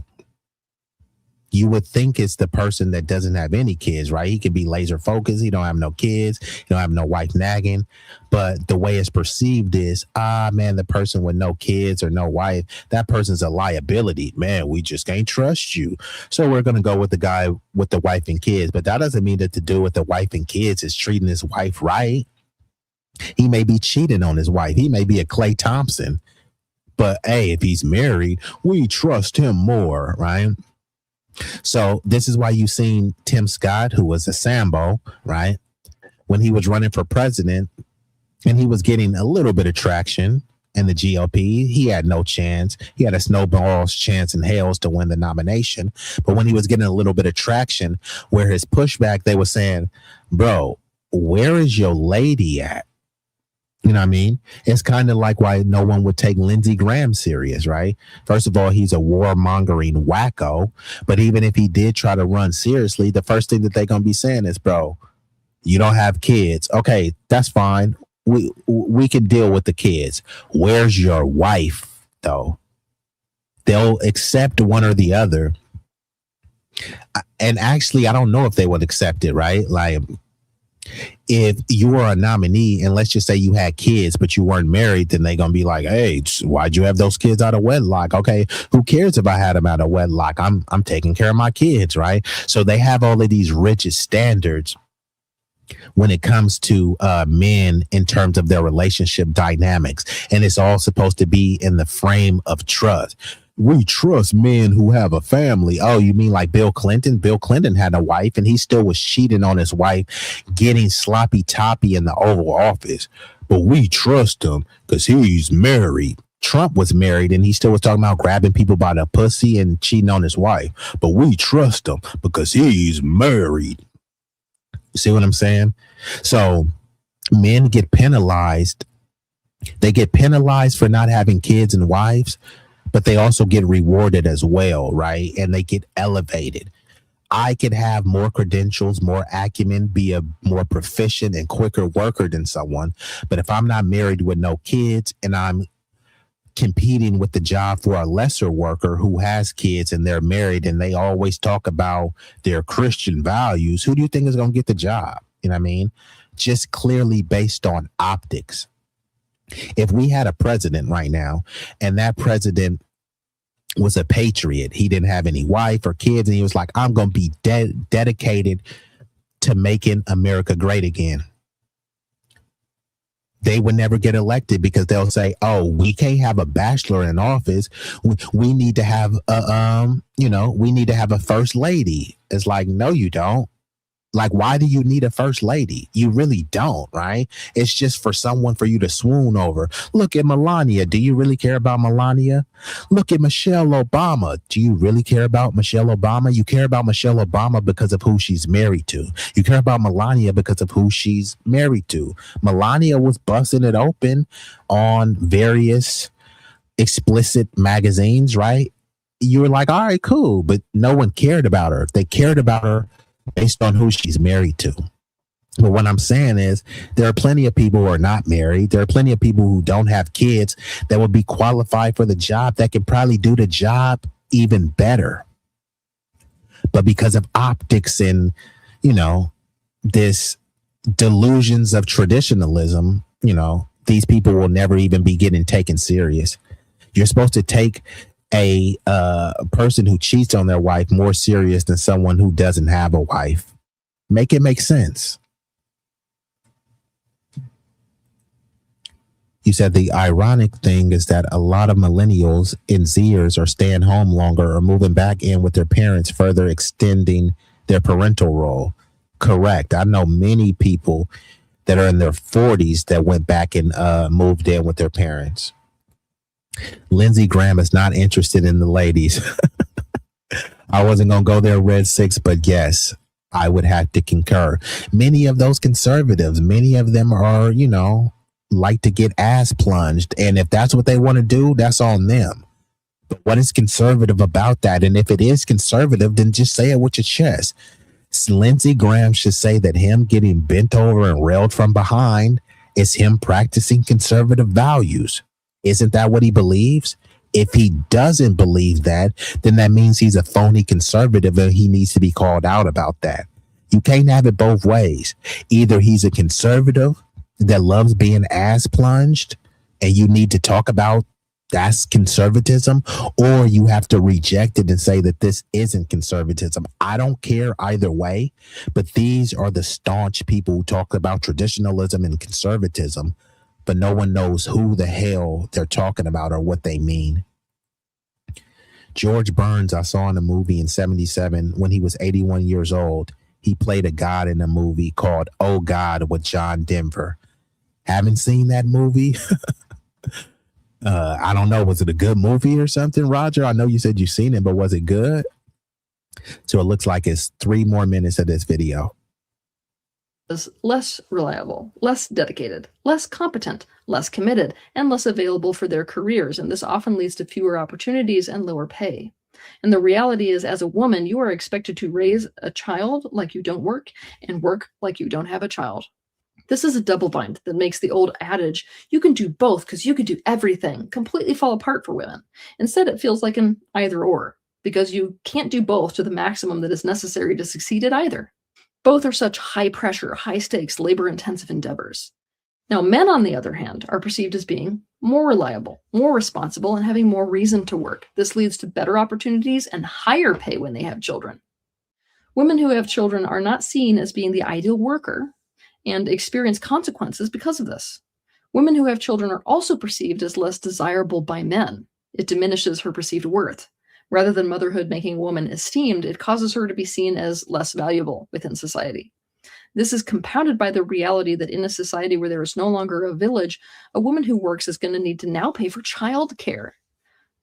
S5: You would think it's the person that doesn't have any kids, right? He could be laser focused. He don't have no kids. He don't have no wife nagging. But the way it's perceived is, man, the person with no kids or no wife, that person's a liability. Man, we just can't trust you. So we're going to go with the guy with the wife and kids. But that doesn't mean that the dude with the wife and kids is treating his wife right. He may be cheating on his wife. He may be a Klay Thompson. But, hey, if he's married, we trust him more, right? So this is why you've seen Tim Scott, who was a Sambo, right? When he was running for president and he was getting a little bit of traction in the GOP, he had no chance. He had a snowball's chance in hells to win the nomination. But when he was getting a little bit of traction, where his pushback, they were saying, bro, where is your lady at? You know what I mean? It's kind of like why no one would take Lindsey Graham serious, right? First of all, he's a warmongering wacko. But even if he did try to run seriously, the first thing that they're going to be saying is, bro, you don't have kids. Okay, that's fine. We can deal with the kids. Where's your wife, though? They'll accept one or the other. And actually, I don't know if they would accept it, right? Like, if you were a nominee and let's just say you had kids, but you weren't married, then they're going to be like, hey, why'd you have those kids out of wedlock? Okay, who cares if I had them out of wedlock? I'm taking care of my kids, right? So they have all of these rigid standards when it comes to men in terms of their relationship dynamics. And it's all supposed to be in the frame of trust. We trust men who have a family. Oh, you mean like Bill Clinton? Bill Clinton had a wife and he still was cheating on his wife, getting sloppy toppy in the Oval Office. But we trust him because he's married. Trump was married and he still was talking about grabbing people by the pussy and cheating on his wife. But we trust him because he's married. See what I'm saying? So men get penalized. They get penalized for not having kids and wives, but they also get rewarded as well, right? And they get elevated. I could have more credentials, more acumen, be a more proficient and quicker worker than someone. But if I'm not married with no kids and I'm competing with the job for a lesser worker who has kids and they're married and they always talk about their Christian values, who do you think is going to get the job? You know what I mean? Just clearly based on optics. If we had a president right now and that president was a patriot, he didn't have any wife or kids, and he was like, I'm going to be dedicated to making America great again. They would never get elected because they'll say, oh, we can't have a bachelor in office. We need to have we need to have a first lady. It's like, no, you don't. Like, why do you need a first lady? You really don't, right? It's just for someone for you to swoon over. Look at Melania. Do you really care about Melania? Look at Michelle Obama. Do you really care about Michelle Obama? You care about Michelle Obama because of who she's married to. You care about Melania because of who she's married to. Melania was busting it open on various explicit magazines, right? You were like, all right, cool. But no one cared about her. They cared about her based on who she's married to. But what I'm saying is there are plenty of people who are not married. There are plenty of people who don't have kids that would be qualified for the job, that can probably do the job even better. But because of optics and, this delusions of traditionalism, these people will never even be getting taken serious. You're supposed to take a person who cheats on their wife more serious than someone who doesn't have a wife. Make it make sense. You said the ironic thing is that a lot of millennials and Zers are staying home longer or moving back in with their parents, further extending their parental role. Correct. I know many people that are in their 40s that went back and moved in with their parents. Lindsey Graham is not interested in the ladies. I wasn't going to go there, Red 6, but yes, I would have to concur. Many of those conservatives, many of them are, like to get ass plunged. And if that's what they want to do, that's on them. But what is conservative about that? And if it is conservative, then just say it with your chest. Lindsey Graham should say that him getting bent over and railed from behind is him practicing conservative values. Isn't that what he believes? If he doesn't believe that, then that means he's a phony conservative and he needs to be called out about that. You can't have it both ways. Either he's a conservative that loves being ass plunged and you need to talk about that's conservatism, or you have to reject it and say that this isn't conservatism. I don't care either way, but these are the staunch people who talk about traditionalism and conservatism, but no one knows who the hell they're talking about or what they mean. George Burns, I saw in a movie in 1977 when he was 81 years old. He played a god in a movie called Oh God with John Denver. Haven't seen that movie? I don't know. Was it a good movie or something, Roger? I know you said you've seen it, but was it good? So it looks like it's 3 more minutes of this video.
S17: Is less reliable, less dedicated, less competent, less committed, and less available for their careers, and this often leads to fewer opportunities and lower pay. And the reality is, as a woman, you are expected to raise a child like you don't work and work like you don't have a child. This is a double bind that makes the old adage, you can do both because you can do everything, completely fall apart for women. Instead, it feels like an either or, because you can't do both to the maximum that is necessary to succeed at either. Both are such high pressure, high stakes, labor intensive endeavors. Now, men, on the other hand, are perceived as being more reliable, more responsible, and having more reason to work. This leads to better opportunities and higher pay when they have children. Women who have children are not seen as being the ideal worker and experience consequences because of this. Women who have children are also perceived as less desirable by men. It diminishes her perceived worth. Rather than motherhood making a woman esteemed, it causes her to be seen as less valuable within society. This is compounded by the reality that in a society where there is no longer a village, a woman who works is going to need to now pay for childcare.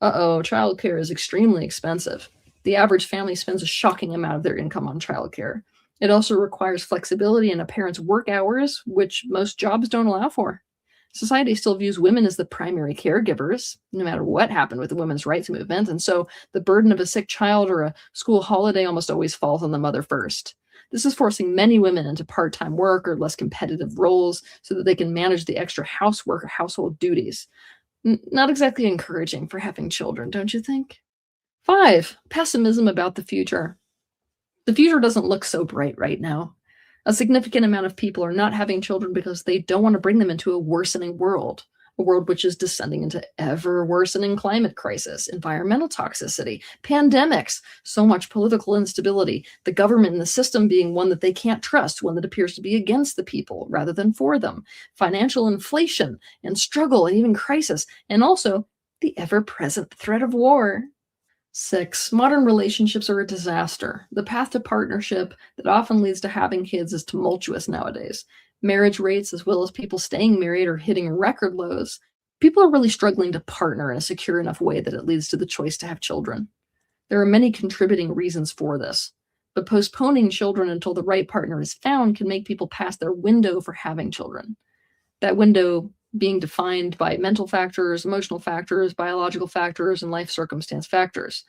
S17: Childcare is extremely expensive. The average family spends a shocking amount of their income on childcare. It also requires flexibility in a parent's work hours, which most jobs don't allow for. Society still views women as the primary caregivers, no matter what happened with the women's rights movement, and so the burden of a sick child or a school holiday almost always falls on the mother first. This is forcing many women into part-time work or less competitive roles so that they can manage the extra housework or household duties. Not exactly encouraging for having children, don't you think? 5, pessimism about the future. The future doesn't look so bright right now. A significant amount of people are not having children because they don't want to bring them into a worsening world, a world which is descending into ever-worsening climate crisis, environmental toxicity, pandemics, so much political instability, the government and the system being one that they can't trust, one that appears to be against the people rather than for them, financial inflation and struggle and even crisis, and also the ever-present threat of war. 6, modern relationships are a disaster. The path to partnership that often leads to having kids is tumultuous nowadays. Marriage rates, as well as people staying married, are hitting record lows. People are really struggling to partner in a secure enough way that it leads to the choice to have children. There are many contributing reasons for this, but postponing children until the right partner is found can make people pass their window for having children. That window being defined by mental factors, emotional factors, biological factors, and life circumstance factors.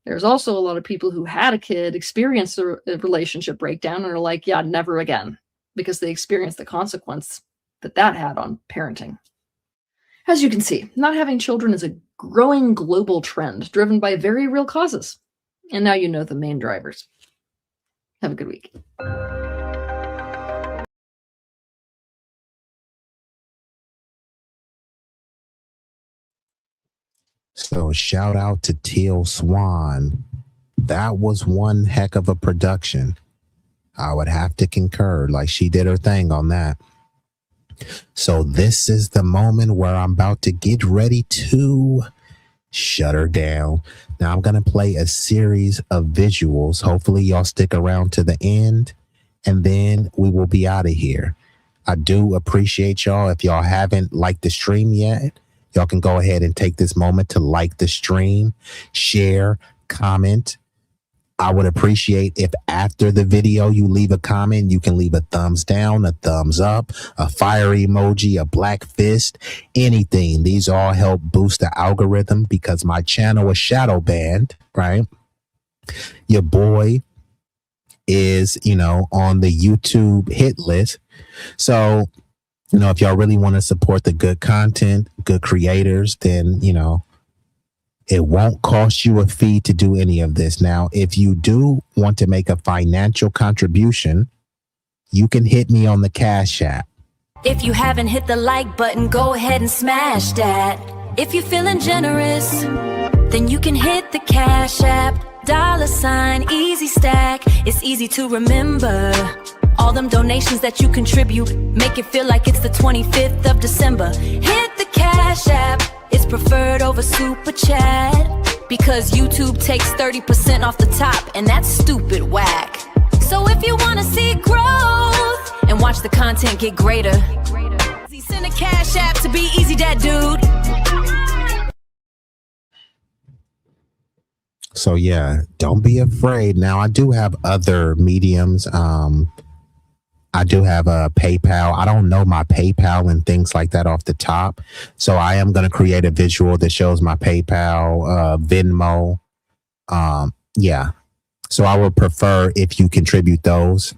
S17: There's also a lot of people who had a kid, experienced a relationship breakdown, and are like, yeah, never again, because they experienced the consequence that had on parenting. As you can see, not having children is a growing global trend driven by very real causes. And now you know the main drivers. Have a good week.
S5: So shout out to Teal Swan. That was one heck of a production. I would have to concur. Like, she did her thing on that. So this is the moment where I'm about to get ready to shut her down. Now I'm going to play a series of visuals. Hopefully y'all stick around to the end, and then we will be out of here. I do appreciate y'all. If y'all haven't liked the stream yet, y'all can go ahead and take this moment to like the stream, share, comment, I would appreciate if after the video you leave a comment. You can leave a thumbs down, a thumbs up, a fire emoji, a black fist, anything. These all help boost the algorithm because my channel is shadow banned, right? Your boy is, on the YouTube hit list. So, if y'all really want to support the good content, good creators, then, it won't cost you a fee to do any of this. Now, if you do want to make a financial contribution, you can hit me on the Cash App.
S18: If you haven't hit the like button, go ahead and smash that. If you're feeling generous, then you can hit the Cash App. $Easy Stack. It's easy to remember. All them donations that you contribute make it feel like it's the 25th of December. Hit the Cash App. It's preferred over Super Chat because YouTube takes 30% off the top, and that's stupid whack. So if you want to see growth and watch the content get greater, send a Cash App to B-Eazy Dat Dude.
S5: So yeah, don't be afraid. Now I do have other mediums. I do have a PayPal. I don't know my PayPal and things like that off the top. So I am going to create a visual that shows my PayPal, Venmo. Yeah. So I would prefer if you contribute those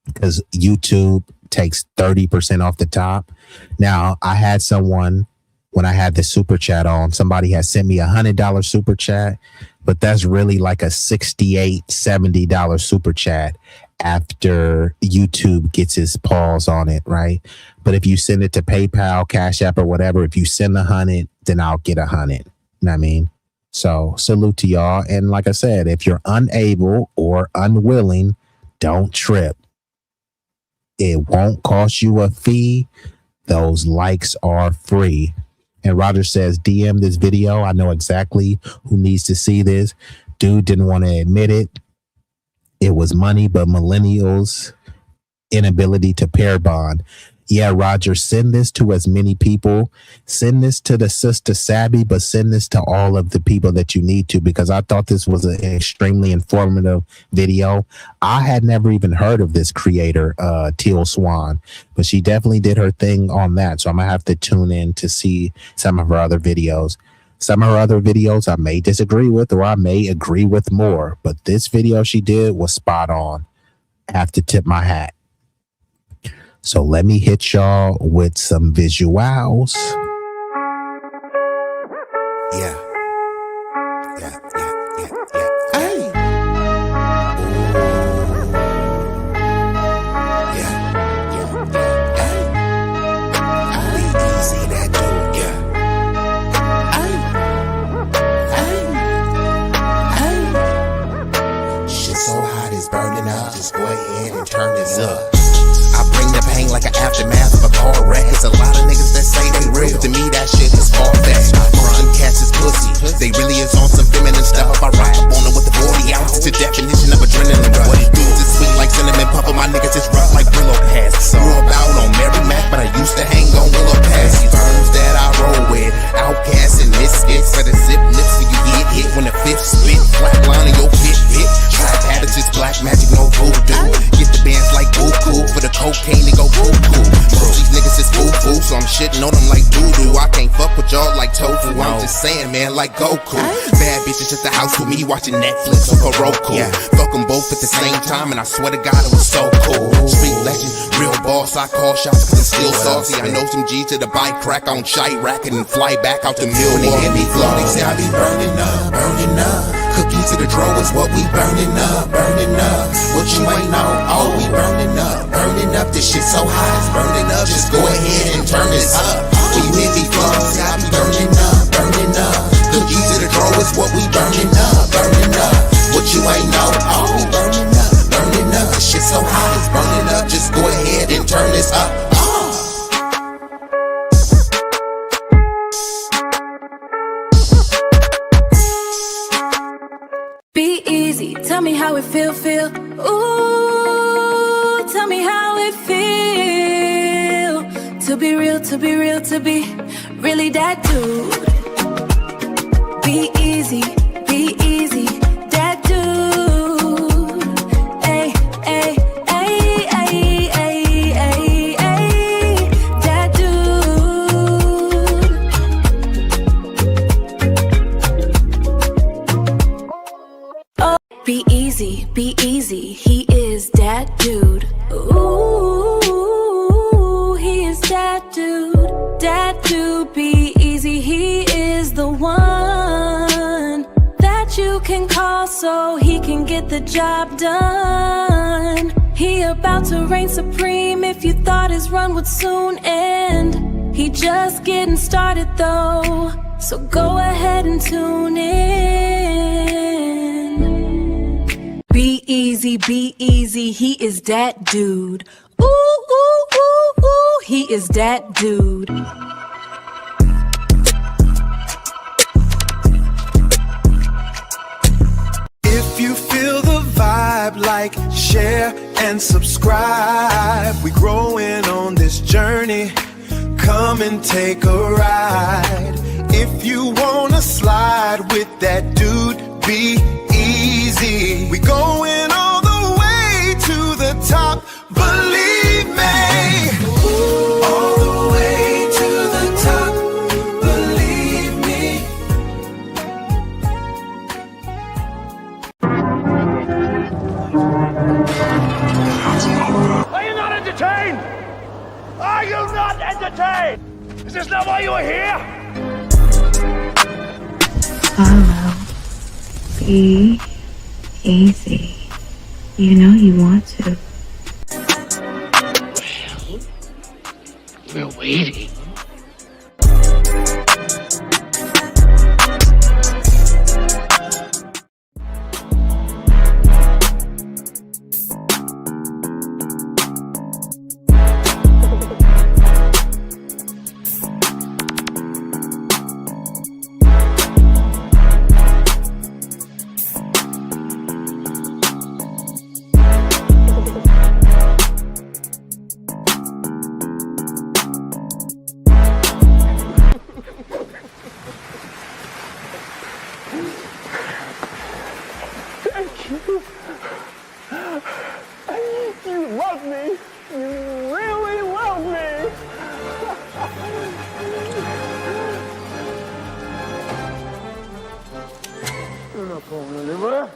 S5: because YouTube takes 30% off the top. Now I had someone, when I had the super chat on, somebody had sent me $100 super chat, but that's really like a $68, $70 super chat after YouTube gets his paws on it, right? But if you send it to PayPal, Cash App, or whatever, if you send 100, then I'll get 100. You know what I mean? So salute to y'all. And like I said, if you're unable or unwilling, don't trip. It won't cost you a fee. Those likes are free. And Roger says, DM this video. I know exactly who needs to see this. Dude didn't want to admit it. It was money, but millennials' inability to pair bond. Yeah, Roger, send this to as many people. Send this to the sister Sabby, but send this to all of the people that you need to, because I thought this was an extremely informative video. I had never even heard of this creator, Teal Swan, but she definitely did her thing on that. So I'm going to have to tune in to see some of her other videos. Some of her other videos I may disagree with, or I may agree with more, but this video she did was spot on. I have to tip my hat. So let me hit y'all with some visuals.
S4: Yeah. Hey. B-Eazy Dat Dude, shit so hot it's burning up. Just go ahead and turn this up. I bring the pain like an aftermath of a car wreck. It's a lot of niggas that say they real. To me, that shit is far-fetched. Most them cats is pussy. They really is on some feminine stuff. I ride up on them with the 40 ounces. It's a definition of adrenaline rush. What it do is sweet like cinnamon puffer. My niggas is rough like Willow Pass. Grew about on Mary Mac, but I used to hang on Willow Pass. These birds that I roll with, outcasts and misfits. Better zip lips so you get hit when the fifth spit. Flat line in your pit. Trap habits is black magic, no voodoo. Get the bands like boo-coo for the cocaine and go boo-coo. Most these niggas is foo-foo, so I'm shitting on them like doo-doo. I can't fuck with y'all like tofu. I'm just saying, man, like Goku. Bad bitches at the house with me watching Netflix or Roku. Fuck them both at the same time, and I swear to God it was so cool. Street legend, real boss, I call shots cause I'm still saucy. I know some G's to the bike crack on shite racket and fly back out to Mill. When they hear me flow, they say I be burning up, burning up. Cookies to the draw is what we burning up, burning up. What you ain't know, oh, we burning up, burning up. This shit so hot, it's burning up. Just go ahead and turn this up. When you hear me flow, say I be burning up, burning up. Cookies to the draw is what we burning up, burning up. What you ain't know, oh, we burning up, burning up. This shit so hot, it's burning up. Just go ahead and turn this up.
S18: Be easy, tell me how it feel. Ooh, tell me how it feel. To be real, to be really that dude. Be easy, that dude. Be easy, he is that dude. Ooh, he is that dude. That dude, be easy, he is the one that you can call so he can get the job done. He about to reign supreme if you thought his run would soon end. He just getting started though, so go ahead and tune in. Be easy, he is that dude. Ooh, ooh, ooh, ooh, he is that dude.
S19: If you feel the vibe, like, share, and subscribe. We growing on this journey. Come and take a ride. If you wanna slide with that dude, be easy. We going all the way to the top, believe me. All the way to the top, believe me.
S20: Are you not entertained? Are you not entertained? Is this not why you are here?
S21: Follow. Be easy. You know you want to.
S20: We're waiting. You love me. You really love me. You're not going anywhere.